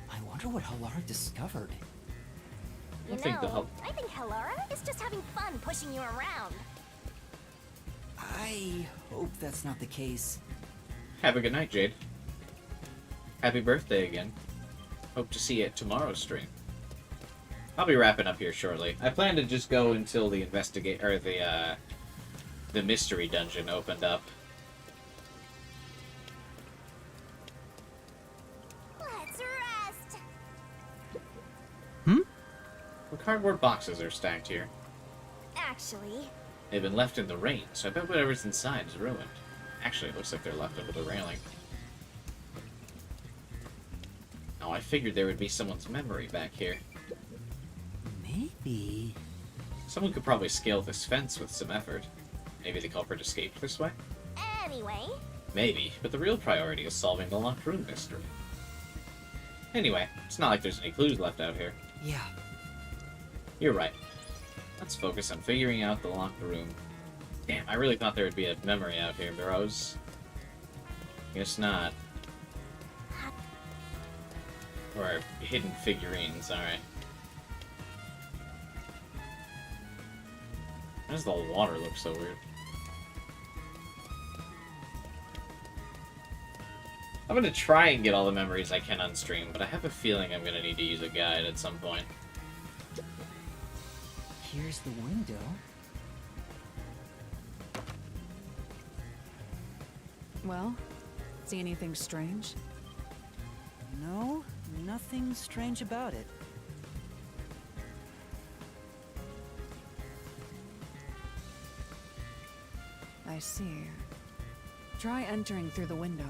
I wonder what Halara discovered. You know, I think Halara is just having fun pushing you around. I hope that's not the case. Have a good night, Jade. Happy birthday again. Hope to see you at tomorrow's stream. I'll be wrapping up here shortly. I plan to just go until the the mystery dungeon opened up. Let's rest. The cardboard boxes are stacked here. Actually, They've been left in the rain, so I bet whatever's inside is ruined. Actually, it looks like they're left under the railing. Now, I figured there would be someone's memory back here. Maybe... Someone could probably scale this fence with some effort. Maybe the culprit escaped this way? anyway. Maybe, but the real priority is solving the locked room mystery. Anyway, it's not like there's any clues left out here. Yeah. You're right. Let's focus on figuring out the locked room. Damn, I really thought there would be a memory out here, bros. Guess not. Or hidden figurines, alright. Why does the water look so weird? I'm gonna try and get all the memories I can on stream, but I have a feeling I'm gonna need to use a guide at some point. Here's the window. Well, see anything strange? No, nothing strange about it. I see. Try entering through the window.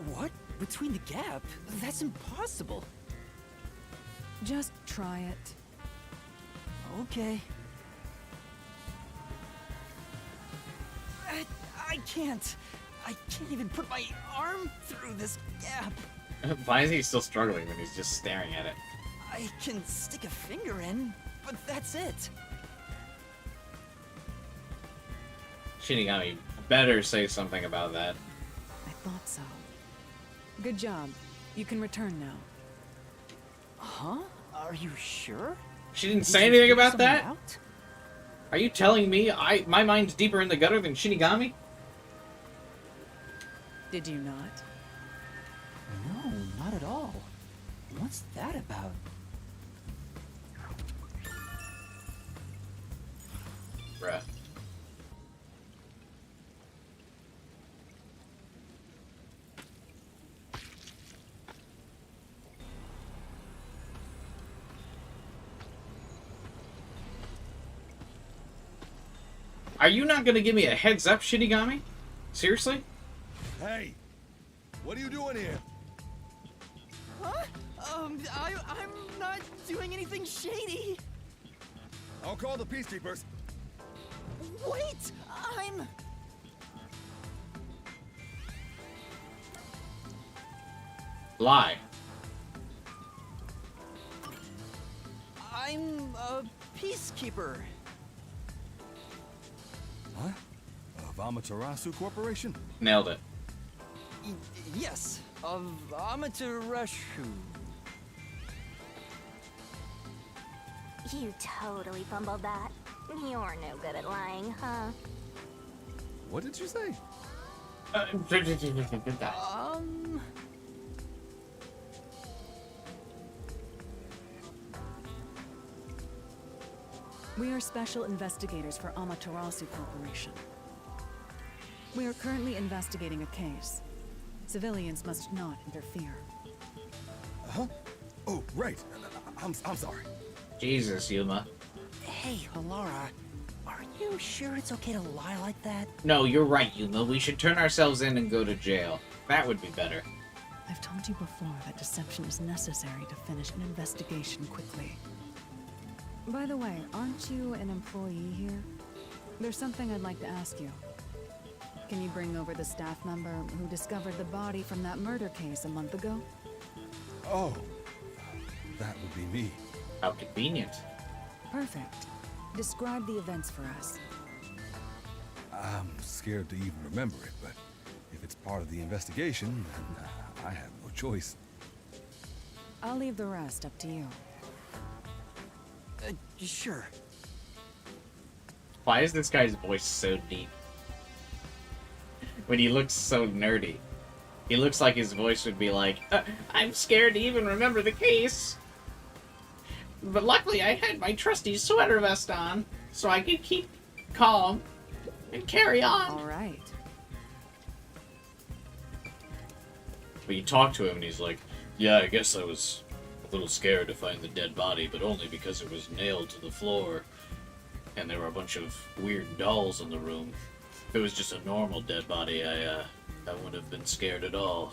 What? Between the gap? That's impossible. Just try it. Okay. I can't. I can't even put my arm through this gap. Why is he still struggling when he's just staring at it? I can stick a finger in, but that's it. Shinigami better say something about that. I thought so. Good job. You can return now. Huh? Are you sure? She didn't say anything about that? Are you telling me my mind's deeper in the gutter than Shinigami? Did you not? No, not at all. What's that about? Bruh. Are you not gonna give me a heads up, Shinigami? Seriously? Hey! What are you doing here? Huh? I'm not doing anything shady. I'll call the Peacekeepers. Wait! Lie. I'm a peacekeeper. What? Of Amaterasu Corporation? Nailed it. Yes, of Amaterasu. You totally fumbled that. You're no good at lying, huh? What did you say? We are special investigators for Amaterasu Corporation. We are currently investigating a case. Civilians must not interfere. Huh? Oh, right. I'm sorry. Jesus, Yuma. Hey, Alara, are you sure it's okay to lie like that? No, you're right, Yuma. We should turn ourselves in and go to jail. That would be better. I've told you before that deception is necessary to finish an investigation quickly. By the way, aren't you an employee here? There's something I'd like to ask you. Can you bring over the staff member who discovered the body from that murder case a month ago? Oh, that would be me. How convenient. Perfect. Describe the events for us. I'm scared to even remember it, but if it's part of the investigation, then I have no choice. I'll leave the rest up to you. Sure. Why is this guy's voice so deep? When he looks so nerdy. He looks like his voice would be like, I'm scared to even remember the case. But luckily I had my trusty sweater vest on, so I could keep calm and carry on. All right. But you talk to him and he's like, yeah, I guess I was a little scared to find the dead body, but only because it was nailed to the floor. And there were a bunch of weird dolls in the room. If it was just a normal dead body, I wouldn't have been scared at all.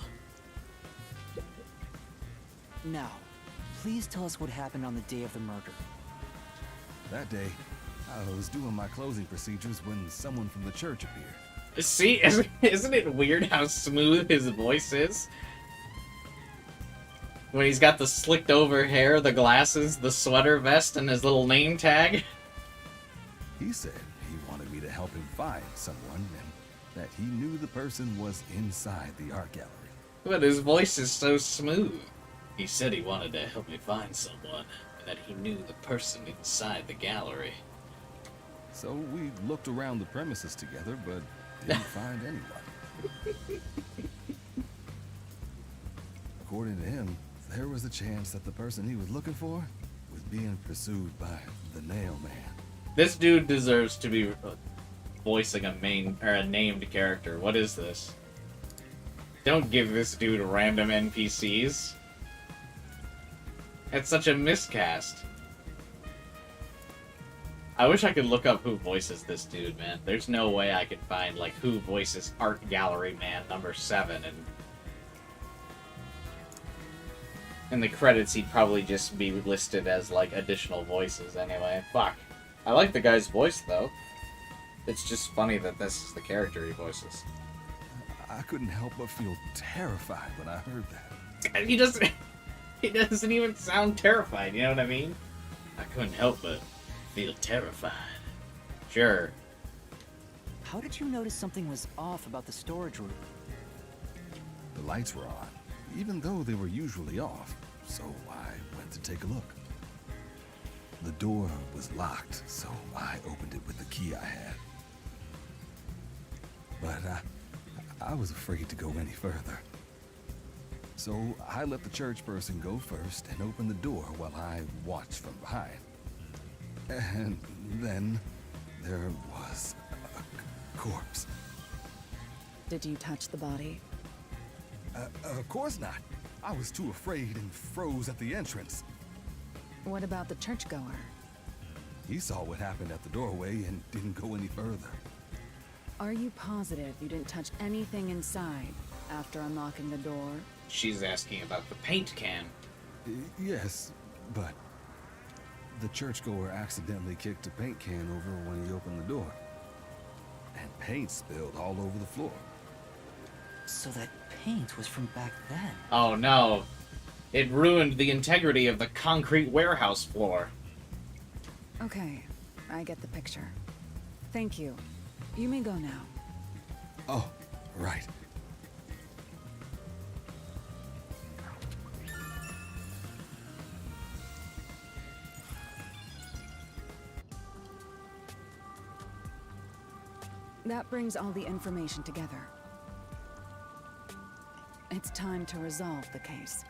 Now, please tell us what happened on the day of the murder. That day, I was doing my closing procedures when someone from the church appeared. See, isn't it weird how smooth his voice is? When he's got the slicked over hair, the glasses, the sweater vest, and his little name tag. He said he wanted me to help him find someone, and that he knew the person was inside the art gallery. But his voice is so smooth. He said he wanted to help me find someone, and that he knew the person inside the gallery. So we looked around the premises together, but didn't find anyone. According to him, there was a chance that the person he was looking for was being pursued by the Nail Man. This dude deserves to be voicing a named character. What is this? Don't give this dude random NPCs. It's such a miscast. I wish I could look up who voices this dude, man. There's no way I could find, like, who voices Art Gallery Man number 7, and in the credits he'd probably just be listed as, like, additional voices anyway. Fuck. I like the guy's voice, though. It's just funny that this is the character he voices. I couldn't help but feel terrified when I heard that. He doesn't even sound terrified, you know what I mean? I couldn't help but feel terrified. Sure. How did you notice something was off about the storage room? The lights were on, even though they were usually off, so I went to take a look. The door was locked, so I opened it with the key I had. But I was afraid to go any further. So I let the church person go first and open the door while I watched from behind. And then there was a corpse. Did you touch the body? Of course not. I was too afraid and froze at the entrance. What about the churchgoer? He saw what happened at the doorway and didn't go any further. Are you positive you didn't touch anything inside after unlocking the door? She's asking about the paint can. Yes, but the churchgoer accidentally kicked a paint can over when he opened the door. And paint spilled all over the floor. So that paint was from back then. Oh no. It ruined the integrity of the concrete warehouse floor. Okay, I get the picture. Thank you. You may go now. Oh, right. That brings all the information together. It's time to resolve the case.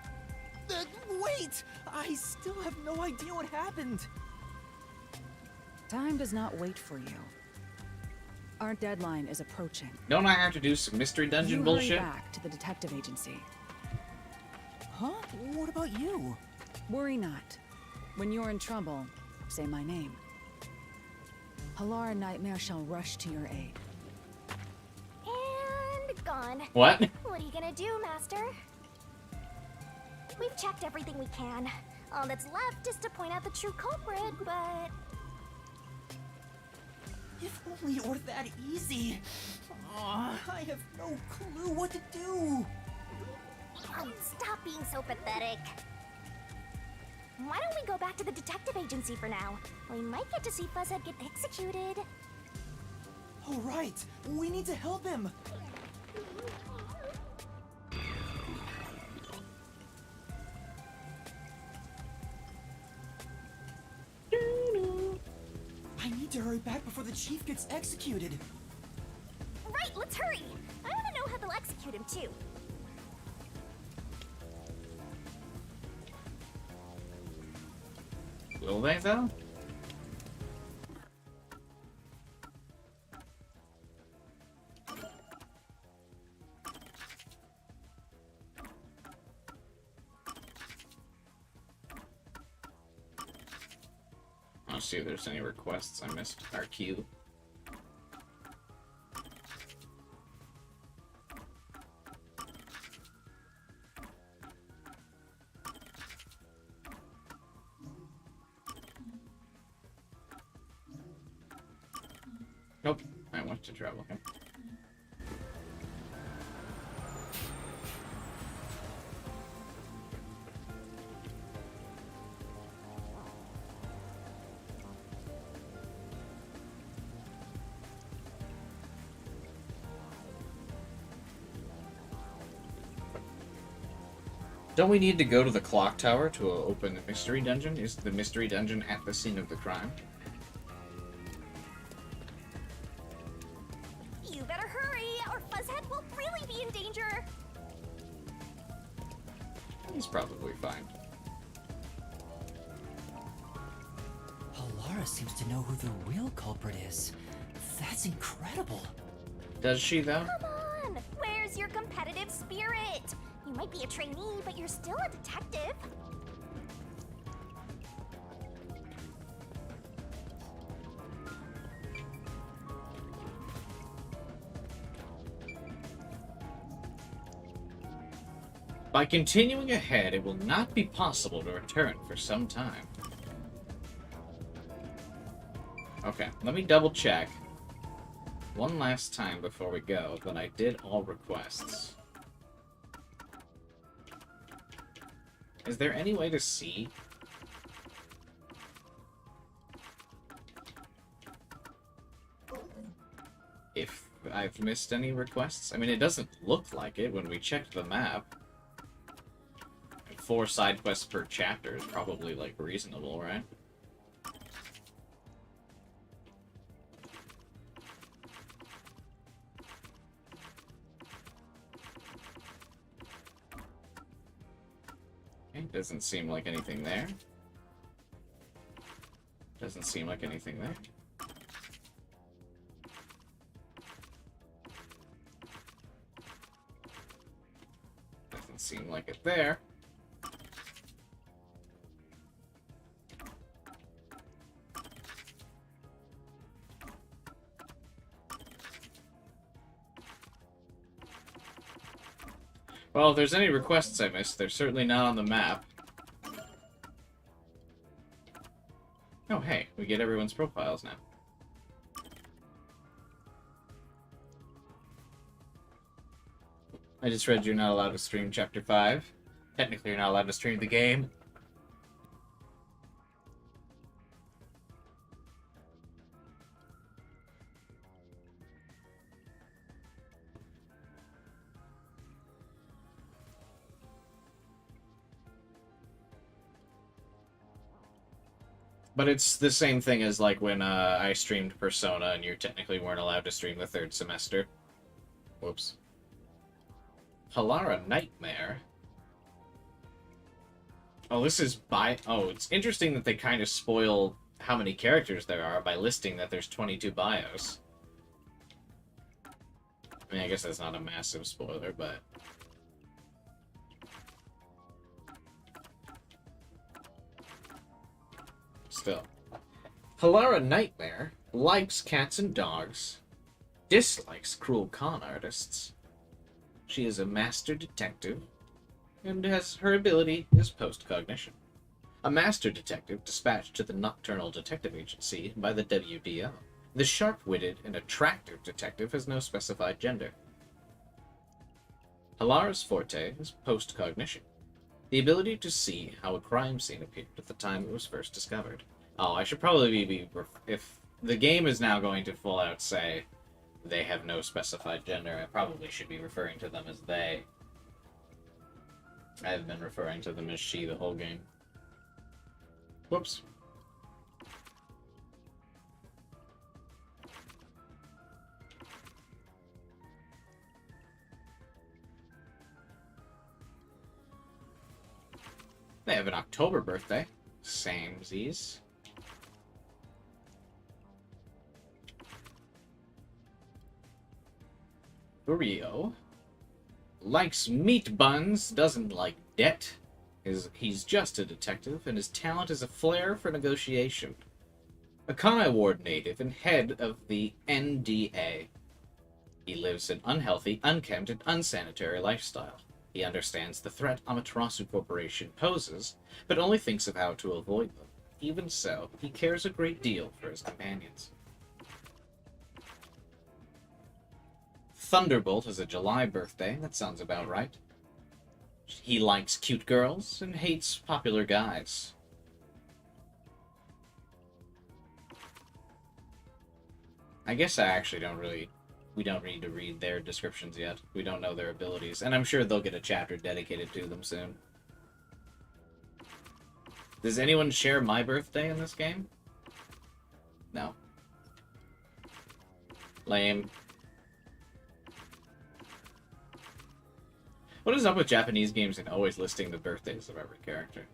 Wait! I still have no idea what happened. Time does not wait for you. Our deadline is approaching. Don't I have to do some mystery dungeon bullshit? Hurry back to the detective agency. Huh? What about you? Worry not. When you're in trouble, say my name. Halara Nightmare shall rush to your aid. And gone. What? What are you gonna do, Master? We've checked everything we can. All that's left is to point out the true culprit, but... If only it were that easy. Aw, I have no clue what to do. Oh, stop being so pathetic. Why don't we go back to the detective agency for now? We might get to see Fuzzhead get executed. Oh, right. We need to help him. I need to hurry back before the chief gets executed. Right, let's hurry. I want to know how they'll execute him, too. Will they, though? I'll see if there's any requests I missed. Our queue. Nope, I want to travel him. Don't we need to go to the clock tower to open the mystery dungeon? Is the mystery dungeon at the scene of the crime? You better hurry, or Fuzzhead will really be in danger. He's probably fine. Halara seems to know who the real culprit is. That's incredible. Does she, though? Come on, where's your competitive spirit? You might be a trainee, but you're still a detective. By continuing ahead, it will not be possible to return for some time. Okay, let me double check one last time before we go that I did all requests. Is there any way to see? If I've missed any requests? I mean, it doesn't look like it when we checked the map. 4 side quests per chapter is probably, like, reasonable, right? Doesn't seem like anything there. Doesn't seem like anything there. Doesn't seem like it there. Well, if there's any requests I missed, they're certainly not on the map. Oh, hey, we get everyone's profiles now. I just read you're not allowed to stream Chapter 5. Technically, you're not allowed to stream the game. But it's the same thing as like when I streamed Persona and you technically weren't allowed to stream the third semester. Whoops. Halara Nightmare. Oh, this is Oh, it's interesting that they kind of spoil how many characters there are by listing that there's 22 bios. I mean, I guess that's not a massive spoiler, but... Still. Halara Nightmare likes cats and dogs, dislikes cruel con artists. She is a master detective, and her ability is postcognition. A master detective dispatched to the Nocturnal Detective Agency by the WDO. The sharp-witted and attractive detective has no specified gender. Halara's forte is postcognition, the ability to see how a crime scene appeared at the time it was first discovered. Oh, I should probably if the game is now going to full out say they have no specified gender, I probably should be referring to them as they. I've been referring to them as she the whole game. Whoops. They have an October birthday. Samesies. Rio likes meat buns, doesn't like debt. He's just a detective, and his talent is a flair for negotiation. A Kanai Ward native and head of the NDA. He lives an unhealthy, unkempt, and unsanitary lifestyle. He understands the threat Amaterasu Corporation poses, but only thinks of how to avoid them. Even so, he cares a great deal for his companions. Thunderbolt has a July birthday. That sounds about right. He likes cute girls and hates popular guys. I guess I actually don't really... We don't need to read their descriptions yet. We don't know their abilities. And I'm sure they'll get a chapter dedicated to them soon. Does anyone share my birthday in this game? No. Lame. What is up with Japanese games and always listing the birthdays of every character?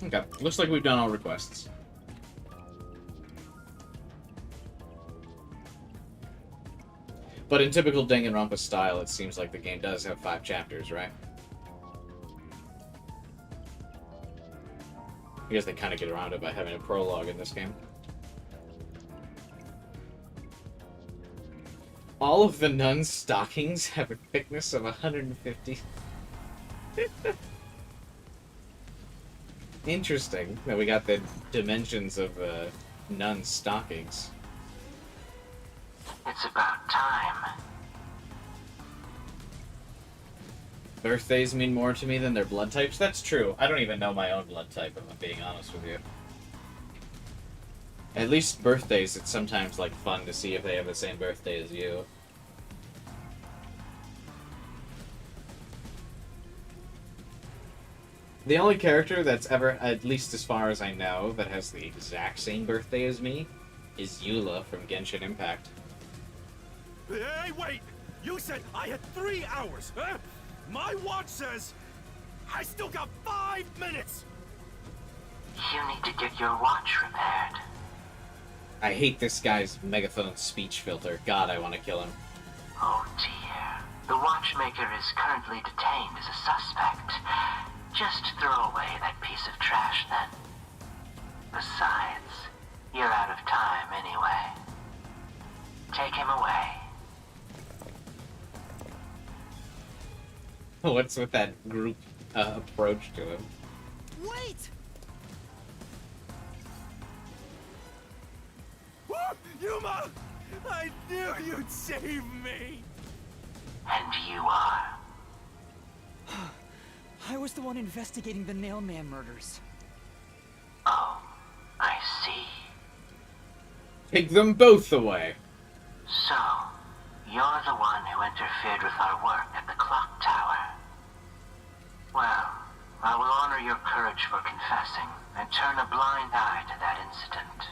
Okay, looks like we've done all requests. But in typical Danganronpa style, it seems like the game does have 5 chapters, right? I guess they kind of get around it by having a prologue in this game. All of the nuns' stockings have a thickness of 150. Interesting that we got the dimensions of nuns' stockings. It's about time. Birthdays mean more to me than their blood types? That's true. I don't even know my own blood type, if I'm being honest with you. At least birthdays, it's sometimes like fun to see if they have the same birthday as you. The only character that's ever, at least as far as I know, that has the exact same birthday as me is Eula from Genshin Impact. Hey, wait! You said I had 3 hours, huh? My watch says I still got 5 minutes! You need to get your watch repaired. I hate this guy's megaphone speech filter. God, I want to kill him. Oh dear. The watchmaker is currently detained as a suspect. Just throw away that piece of trash then. Besides, you're out of time anyway. Take him away. What's with that group approach to him? Wait! Yuma! I knew you'd save me! And you are? I was the one investigating the Nailman murders. Oh, I see. Take them both away. So, you're the one who interfered with our work at the clock tower. Well, I will honor your courage for confessing and turn a blind eye to that incident.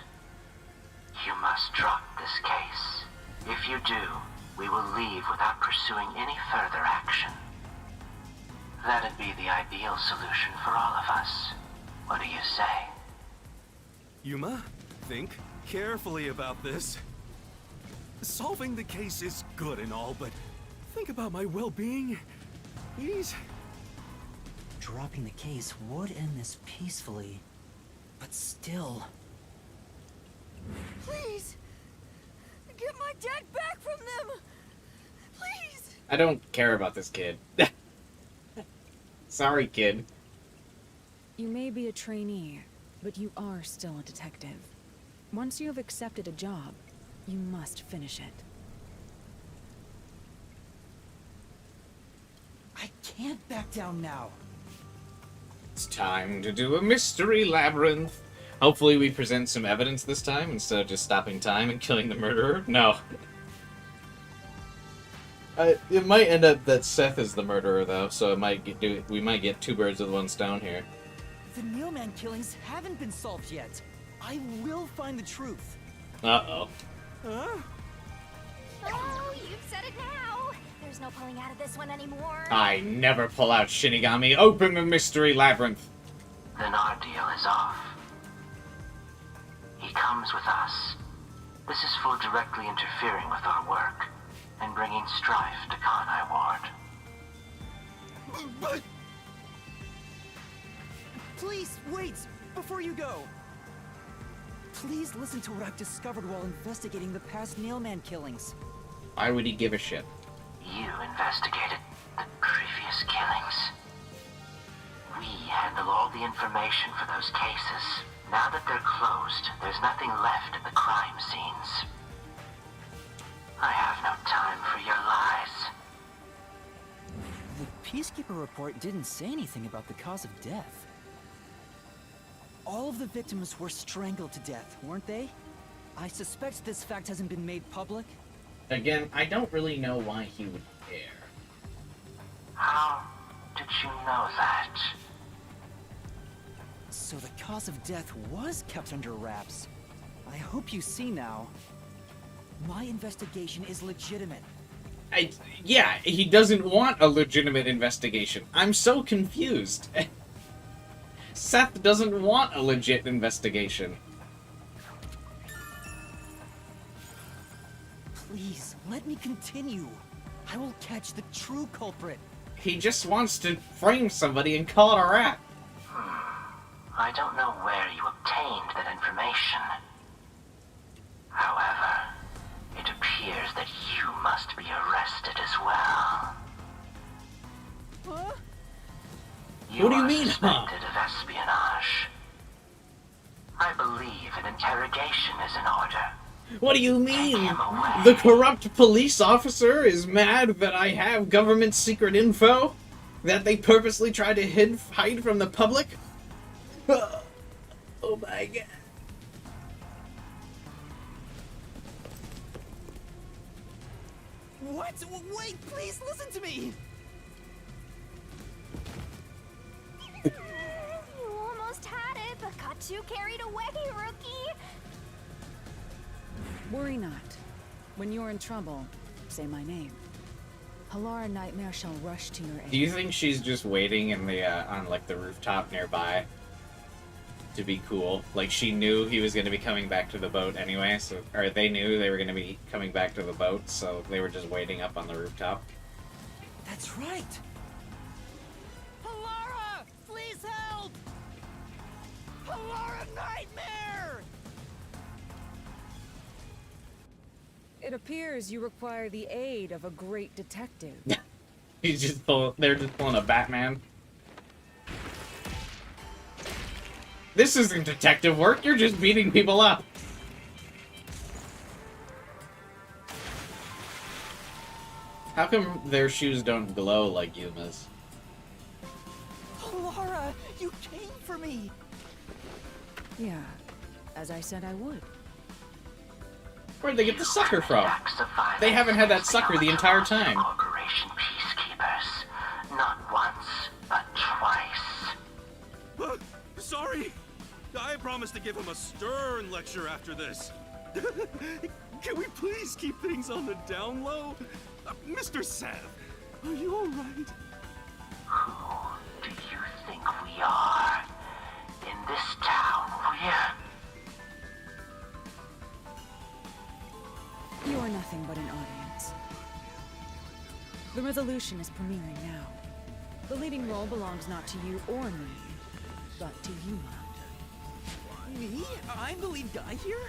You must drop this case. If you do, we will leave without pursuing any further action. That'd be the ideal solution for all of us. What do you say? Yuma, think carefully about this. Solving the case is good and all, but think about my well-being. Please? Dropping the case would end this peacefully, but still... Please! Get my dad back from them! Please! I don't care about this kid. Sorry, kid. You may be a trainee, but you are still a detective. Once you have accepted a job, you must finish it. I can't back down now. It's time to do a mystery labyrinth. Hopefully we present some evidence this time instead of just stopping time and killing the murderer. No. It might end up that Seth is the murderer, though, so we might get 2 birds with 1 stone here. The Nailman killings haven't been solved yet. I will find the truth. Uh-oh. Huh? Oh, you've said it now. There's no pulling out of this one anymore. I never pull out Shinigami. Open the mystery labyrinth. Then our deal is off. He comes with us. This is for directly interfering with our work and bringing strife to Kanai Ward. But... Please, wait! Before you go! Please listen to what I've discovered while investigating the past Nailman killings. Why would he give a shit? You investigated the previous killings. We handle all the information for those cases. Now that they're closed, there's nothing left at the crime scenes. I have no time for your lies. The Peacekeeper report didn't say anything about the cause of death. All of the victims were strangled to death, weren't they? I suspect this fact hasn't been made public. Again, I don't really know why he would care. How did you know that? So the cause of death was kept under wraps. I hope you see now. My investigation is legitimate. Yeah, he doesn't want a legitimate investigation. I'm so confused. Seth doesn't want a legit investigation. Please, let me continue. I will catch the true culprit. He just wants to frame somebody and call it a wrap. I don't know where you obtained that information. However, it appears that you must be arrested as well. Huh? What do you mean, huh? Suspected of espionage. I believe an interrogation is in order. What do you mean? The corrupt police officer is mad that I have government secret info that they purposely try to hide from the public? Oh my god. What? Wait, please listen to me! too carried away, Rookie! Worry not. When you're in trouble, say my name. Halara Nightmare shall rush to your aid. Do you think she's just waiting in the on like the rooftop nearby to be cool? Like she knew he was going to be coming back to the boat anyway, so or they knew they were going to be coming back to the boat, so they were just waiting up on the rooftop. That's right. Halara! Please help! Halara Nightmare! It appears you require the aid of a great detective. They're just pulling a Batman. This isn't detective work, you're just beating people up. How come their shoes don't glow like Yuma's? Halara, you came for me! Yeah, as I said I would. Where'd they get the sucker from? They haven't had that sucker the entire time. Corporation peacekeepers. Not once, but twice. Sorry! I promised to give him a stern lecture after this. Can we please keep things on the down low? Mr. Sav, are you alright? Who do you think we are? In this town, You are nothing but an audience. The resolution is premiering now. The leading role belongs not to you or me, but to Yuma. Me? I'm the lead guy here?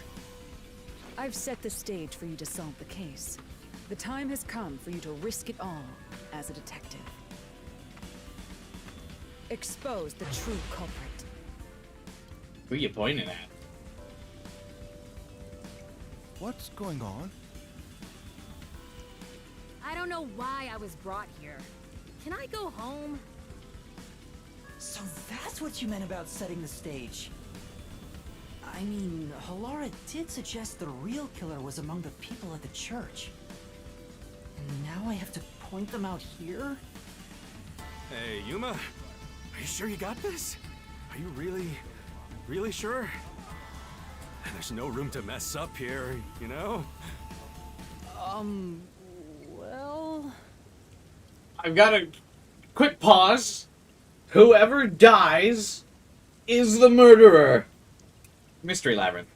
I've set the stage for you to solve the case. The time has come for you to risk it all as a detective. Expose the true culprit. Who are you pointing at? What's going on? I don't know why I was brought here. Can I go home? So that's what you meant about setting the stage. I mean, Halara did suggest the real killer was among the people at the church. And now I have to point them out here? Hey, Yuma, are you sure you got this? Are you really sure? There's no room to mess up here, you know? Well... I've got a quick pause. Whoever dies is the murderer. Mystery Labyrinth.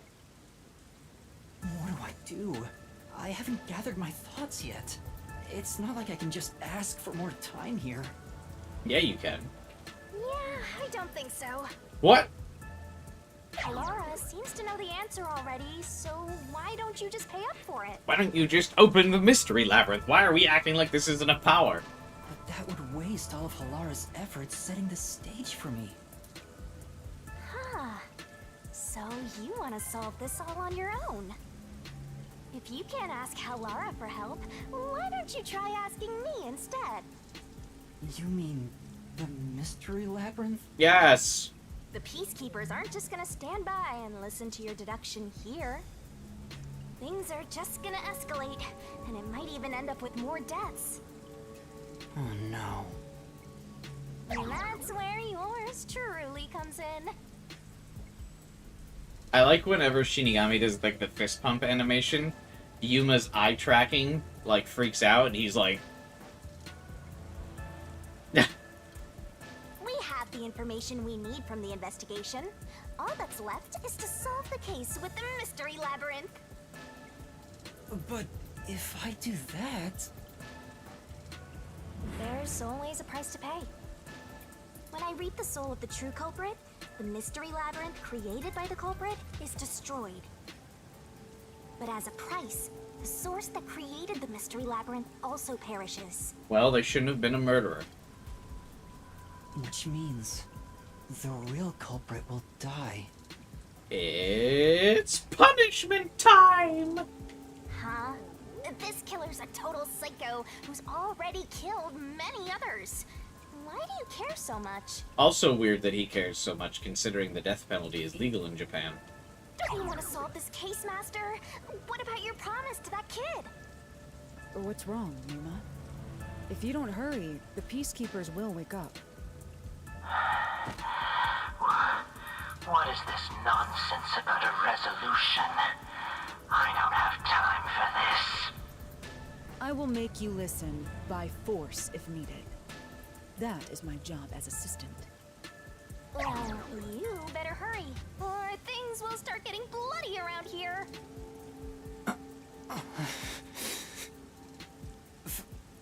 What do I do? I haven't gathered my thoughts yet. It's not like I can just ask for more time here. Yeah, you can. Yeah, I don't think so. What? Halara seems to know the answer already, so why don't you just pay up for it? Why don't you just open the Mystery Labyrinth? Why are we acting like this isn't a power? But that would waste all of Halara's efforts setting the stage for me. Huh. So you want to solve this all on your own? If you can't ask Halara for help, why don't you try asking me instead? You mean the Mystery Labyrinth? Yes. The Peacekeepers aren't just gonna stand by and listen to your deduction here. Things are just gonna escalate, and it might even end up with more deaths. Oh no. And that's where yours truly comes in. I like whenever Shinigami does like the fist pump animation, Yuma's eye tracking like freaks out and he's like We have the information we need from the investigation. All that's left is to solve the case with the Mystery Labyrinth. But if I do that... There's always a price to pay. When I reap the soul of the true culprit, the Mystery Labyrinth created by the culprit is destroyed. But as a price, the source that created the Mystery Labyrinth also perishes. well, they shouldn't have been a murderer. Which means the real culprit will die. It's punishment time! Huh? This killer's a total psycho who's already killed many others. Why do you care so much? Also weird that he cares so much considering the death penalty is legal in Japan. Don't you want to solve this case, Master? What about your promise to that kid? What's wrong, Yuma? If you don't hurry, the Peacekeepers will wake up. What is this nonsense about a resolution? I don't have time for this. I will make you listen by force if needed. That is my job as assistant. Well, you better hurry, or things will start getting bloody around here.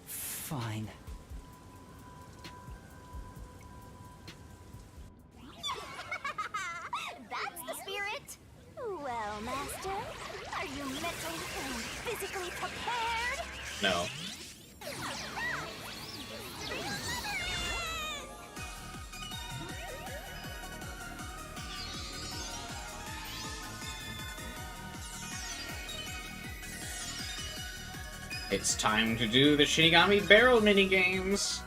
Fine. That's the spirit. Well, Master, are you mentally and physically prepared? No. It's time to do the Shinigami barrel minigames.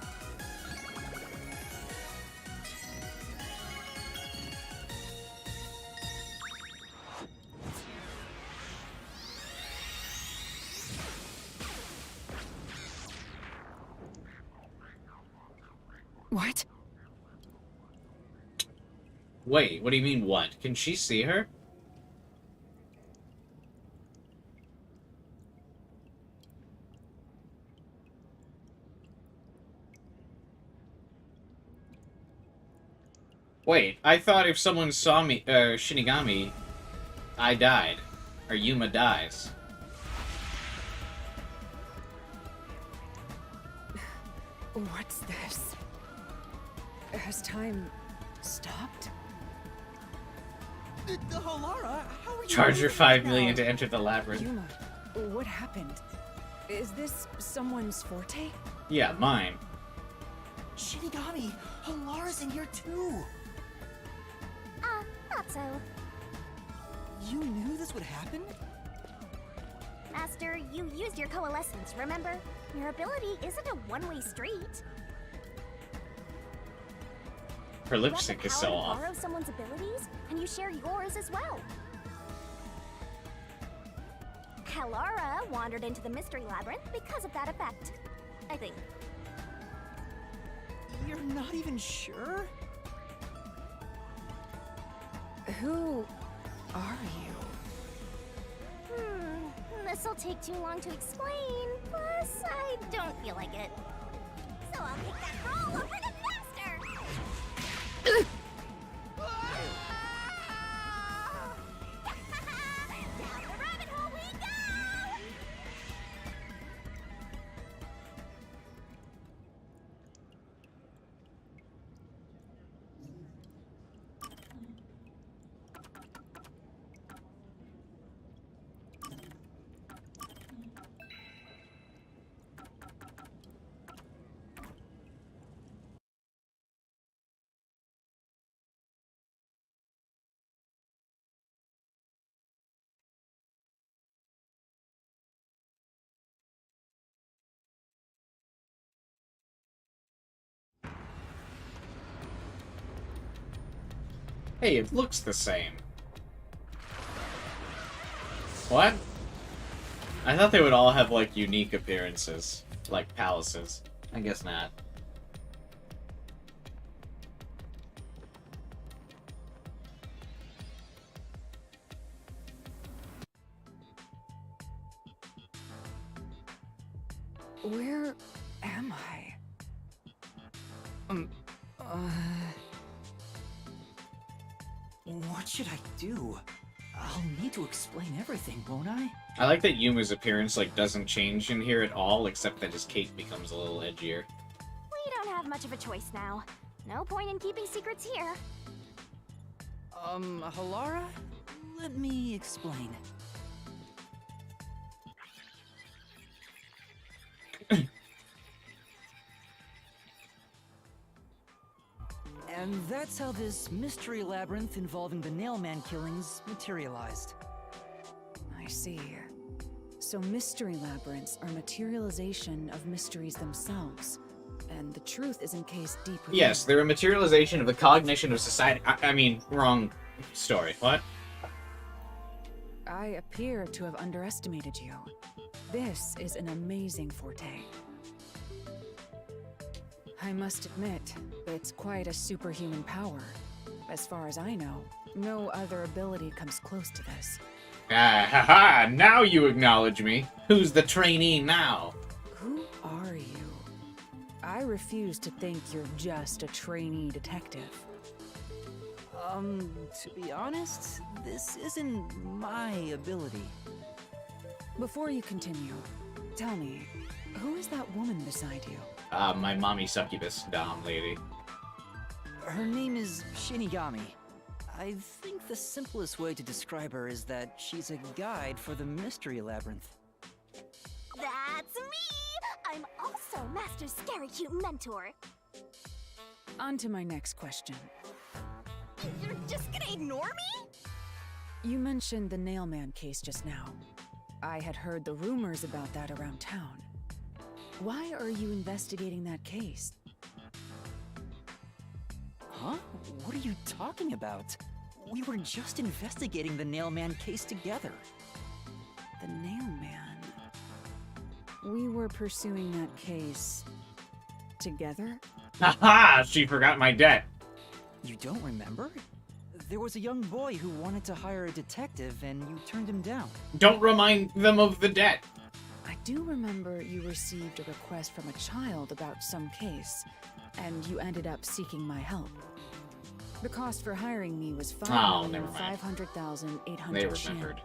What? Wait, what do you mean what? Can she see her? Wait, I thought if someone saw me, Shinigami, I died. Or Yuma dies. What's this? Has time stopped? Halara, how are you? Charge her 5 million to enter the labyrinth. Yuma, what happened? Is this someone's forte? Yeah, mine. Shinigami, Halara's in here too. Not so. You knew this would happen? Master, you used your coalescence, remember? Your ability isn't a one-way street. Her lipstick is so You off. borrow someone's abilities, and you share yours as well. Halara wandered into the Mystery Labyrinth because of that effect, I think. You're not even sure? Who are you? This'll take too long to explain, plus I don't feel like it. So I'll take that role over to Master! Down the rabbit hole we go! Hey, it looks the same. What? I thought they would all have, like, unique appearances. Like palaces. I guess not. Where am I? What should I do? I'll need to explain everything, won't I? I like that Yuma's appearance, like, doesn't change in here at all, except that his cape becomes a little edgier. We don't have much of a choice now. No point in keeping secrets here. Halara? Let me explain. And that's how this mystery labyrinth involving the Nailman killings materialized. I see. So mystery labyrinths are materialization of mysteries themselves. And the truth is encased deep within. Yes, they're a materialization of the cognition of society. I mean, wrong story. What? I appear to have underestimated you. This is an amazing forte. I must admit, it's quite a superhuman power. As far as I know, No other ability comes close to this. Ah, haha! Now you acknowledge me. Who's the trainee now? Who are you? I refuse to think you're just a trainee detective. To be honest, this isn't my ability. Before you continue, tell me, who is that woman beside you? My mommy succubus dom lady. Her name is Shinigami. I think the simplest way to describe her is that she's a guide for the Mystery Labyrinth. That's me! I'm also Master Scary Cute Mentor. On to my next question. You're just gonna ignore me? You mentioned the Nailman case just now. I had heard the rumors about that around town. Why are you investigating that case? Huh? What are you talking about? We were just investigating the Nailman case together. The Nailman? We were pursuing that case... together? Haha! She forgot my debt. You don't remember? There was a young boy who wanted to hire a detective and you turned him down. Don't remind them of the debt. I do remember you received a request from a child about some case, and you ended up seeking my help. The cost for hiring me was $5,500,800. They remembered.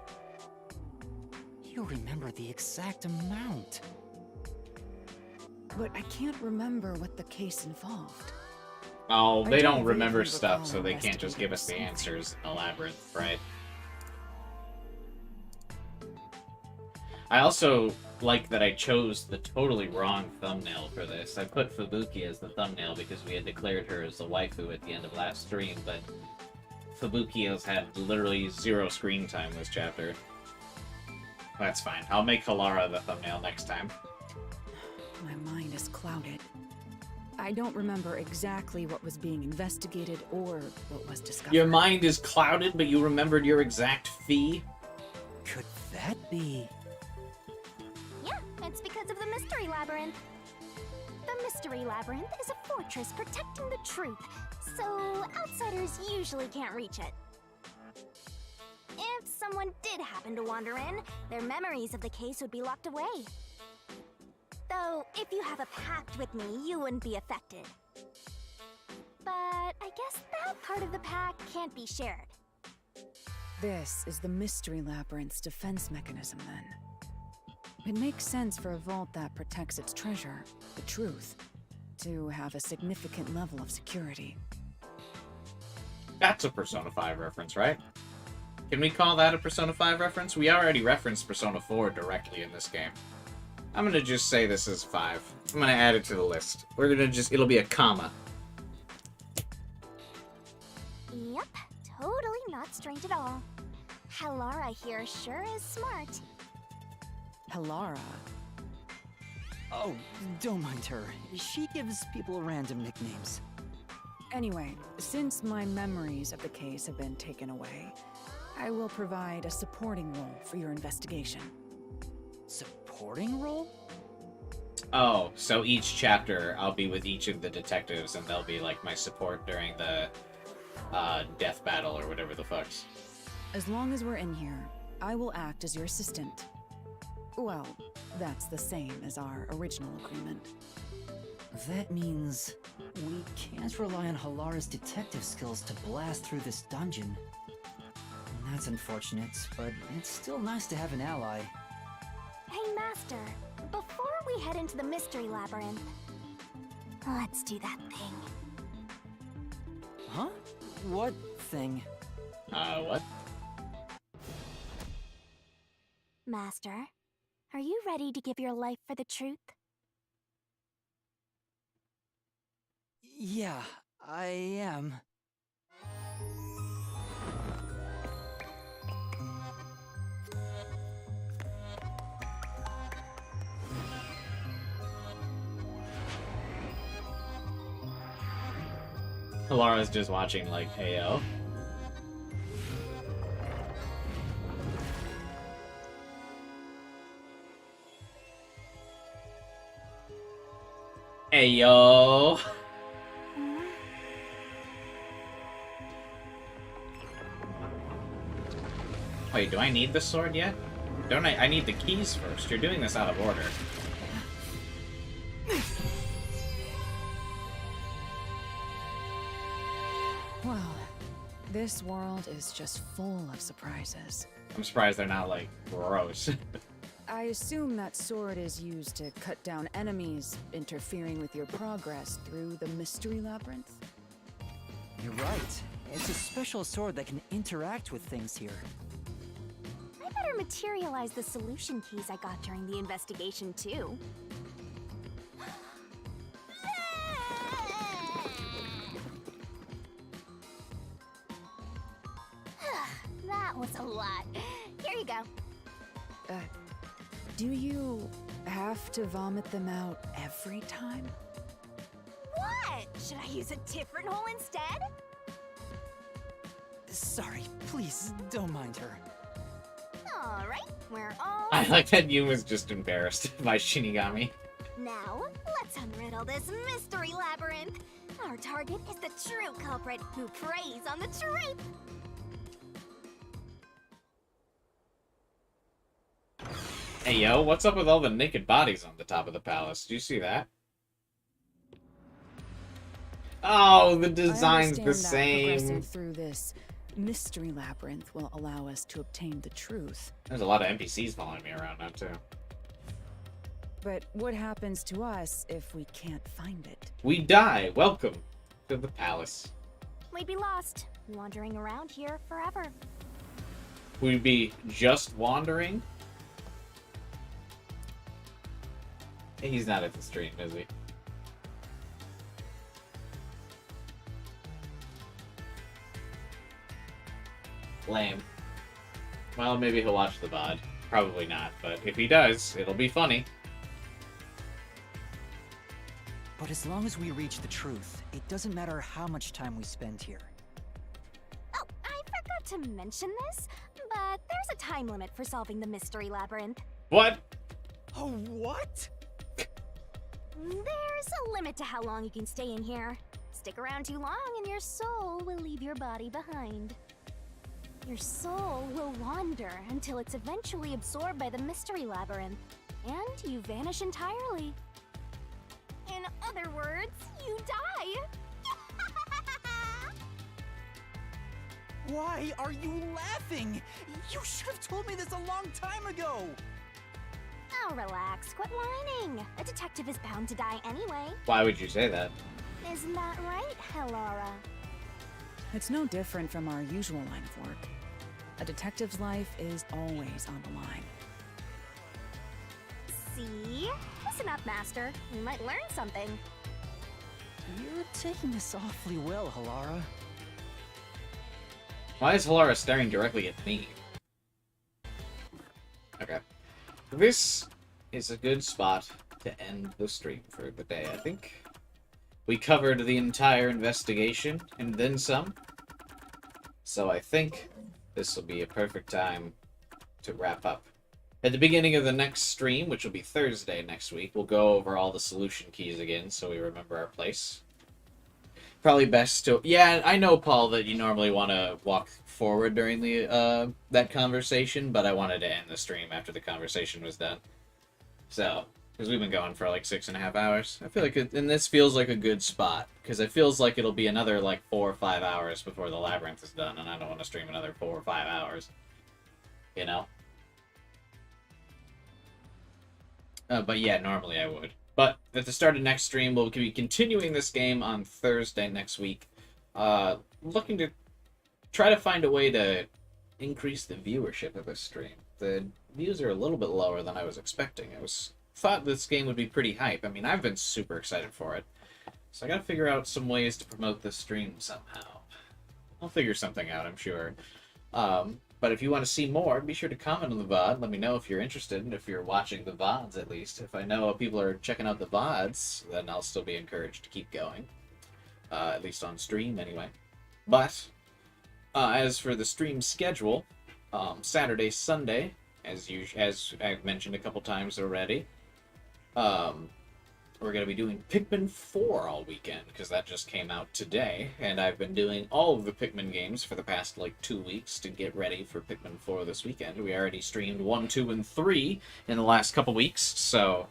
You remember the exact amount. But I can't remember what the case involved. Oh, they I don't don't remember vaguely stuff, recall so they can't just give us the investigating answers in a labyrinth, right? I also like that I chose the totally wrong thumbnail for this. I put Fubuki as the thumbnail because we had declared her as the waifu at the end of last stream, but Fubuki has had literally 0 screen time this chapter. That's fine. I'll make Halara the thumbnail next time. My mind is clouded. I don't remember exactly what was being investigated or what was discovered. Your mind is clouded, but you remembered your exact fee? Could that be... Yeah, it's because of the Mystery Labyrinth. The Mystery Labyrinth is a fortress protecting the truth, so outsiders usually can't reach it. If someone did happen to wander in, their memories of the case would be locked away. Though, if you have a pact with me, you wouldn't be affected. But I guess that part of the pact can't be shared. This is the Mystery Labyrinth's defense mechanism, then. It makes sense for a vault that protects its treasure, the truth, to have a significant level of security. That's a Persona 5 reference, right? Can we call that a Persona 5 reference? We already referenced Persona 4 directly in this game. I'm gonna just say this is 5. I'm gonna add it to the list. We're gonna just, it'll be a comma. Yep, totally not strange at all. Halara here sure is smart. Halara? Oh, don't mind her. She gives people random nicknames. Anyway, since my memories of the case have been taken away, I will provide a supporting role for your investigation. Supporting role? Oh, so each chapter I'll be with each of the detectives and they'll be like my support during the death battle or whatever the fuck's. As long as we're in here, I will act as your assistant. Well, that's the same as our original agreement. That means we can't rely on Halara's detective skills to blast through this dungeon. That's unfortunate, but it's still nice to have an ally. Hey, Master, before we head into the Mystery Labyrinth, let's do that thing. Huh? What thing? What? Master, are you ready to give your life for the truth? Yeah, I am. Lara's just watching like, hey yo. Hey yo. Wait, do I need the sword yet? Don't I? I need the keys first. You're doing this out of order. Well, this world is just full of surprises. I'm surprised they're not, like, gross. I assume that sword is used to cut down enemies interfering with your progress through the Mystery Labyrinth? You're right. It's a special sword that can interact with things here. I better materialize the solution keys I got during the investigation, too. That was a lot. Here you go. Do you have to vomit them out every time? What? Should I use a different hole instead? Sorry, please, don't mind her. Alright, we're all... I like that Yuma's just embarrassed by Shinigami. Now, let's unriddle this mystery labyrinth. Our target is the true culprit who preys on the truth. Hey yo, what's up with all the naked bodies on the top of the palace? Do you see that? Oh, the design's the same. Progressing through this mystery labyrinth will allow us to obtain the truth. There's a lot of NPCs following me around now too. But what happens to us if we can't find it? We die. Welcome to the palace. We'd be lost, wandering around here forever. We'd be just wandering. He's not at the stream, is he? Lame. Well, maybe he'll watch the VOD. Probably not, but if he does, it'll be funny. But as long as we reach the truth, it doesn't matter how much time we spend here. Oh, I forgot to mention this, but there's a time limit for solving the mystery labyrinth. What? Oh, what? There's a limit to how long you can stay in here. Stick around too long and your soul will leave your body behind. Your soul will wander until it's eventually absorbed by the mystery labyrinth, and you vanish entirely. In other words, you die. Why are you laughing? You should have told me this a long time ago! Now relax, quit whining. A detective is bound to die anyway. Why would you say that? Isn't that right, Helora? It's no different from our usual line of work. A detective's life is always on the line. See? Listen up, Master. You might learn something. You're taking this awfully well, Halara. Why is Halara staring directly at me? Okay. This is a good spot to end the stream for the day, I think. We covered the entire investigation and then some. So I think this will be a perfect time to wrap up. At the beginning of the next stream, which will be Thursday next week, we'll go over all the solution keys again so we remember our place. Probably best to... Yeah, I know, Paul, that you normally want to walk forward during the that conversation, but I wanted to end the stream after the conversation was done. So, because we've been going for like 6.5 hours. I feel like and this feels like a good spot, because it feels like it'll be another like 4 or 5 hours before the labyrinth is done, and I don't want to stream another 4 or 5 hours. You know? But yeah, normally I would. But at the start of next stream, we'll be continuing this game on Thursday next week. Looking to try to find a way to increase the viewership of this stream. The views are a little bit lower than I was expecting. I thought this game would be pretty hype. I mean, I've been super excited for it. So I gotta figure out some ways to promote this stream somehow. I'll figure something out, I'm sure. But if you want to see more, be sure to comment on the VOD. Let me know if you're interested, and if you're watching the VODs at least. If I know people are checking out the VODs, then I'll still be encouraged to keep going. At least on stream, anyway. But, as for the stream schedule, Saturday, Sunday, as I've mentioned a couple times already, we're going to be doing Pikmin 4 all weekend, because that just came out today, and I've been doing all of the Pikmin games for the past, 2 weeks to get ready for Pikmin 4 this weekend. We already streamed 1, 2, and 3 in the last couple weeks, so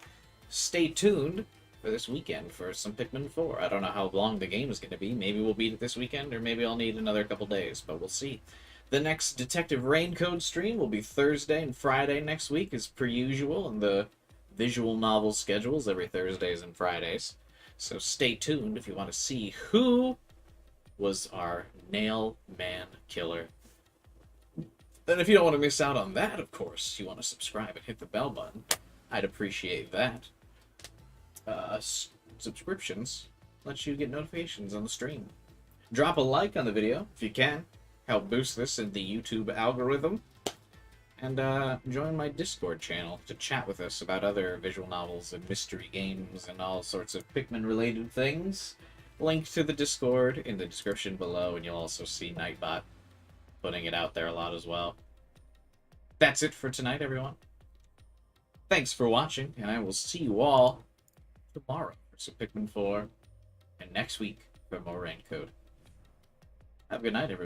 stay tuned for this weekend for some Pikmin 4. I don't know how long the game is going to be. Maybe we'll beat it this weekend, or maybe I'll need another couple days, but we'll see. The next Detective Raincode stream will be Thursday and Friday next week, as per usual, in the visual novel schedules every Thursdays and Fridays. So stay tuned if you want to see who was our Nail Man killer. And if you don't want to miss out on that, of course, you want to subscribe and hit the bell button. I'd appreciate that. Subscriptions let you get notifications on the stream. Drop a like on the video if you can. Help boost this in the YouTube algorithm. And join my Discord channel to chat with us about other visual novels and mystery games and all sorts of Pikmin-related things. Link to the Discord in the description below, and you'll also see Nightbot putting it out there a lot as well. That's it for tonight, everyone. Thanks for watching, and I will see you all tomorrow for some Pikmin 4, and next week for more Raincode. Have a good night, everyone.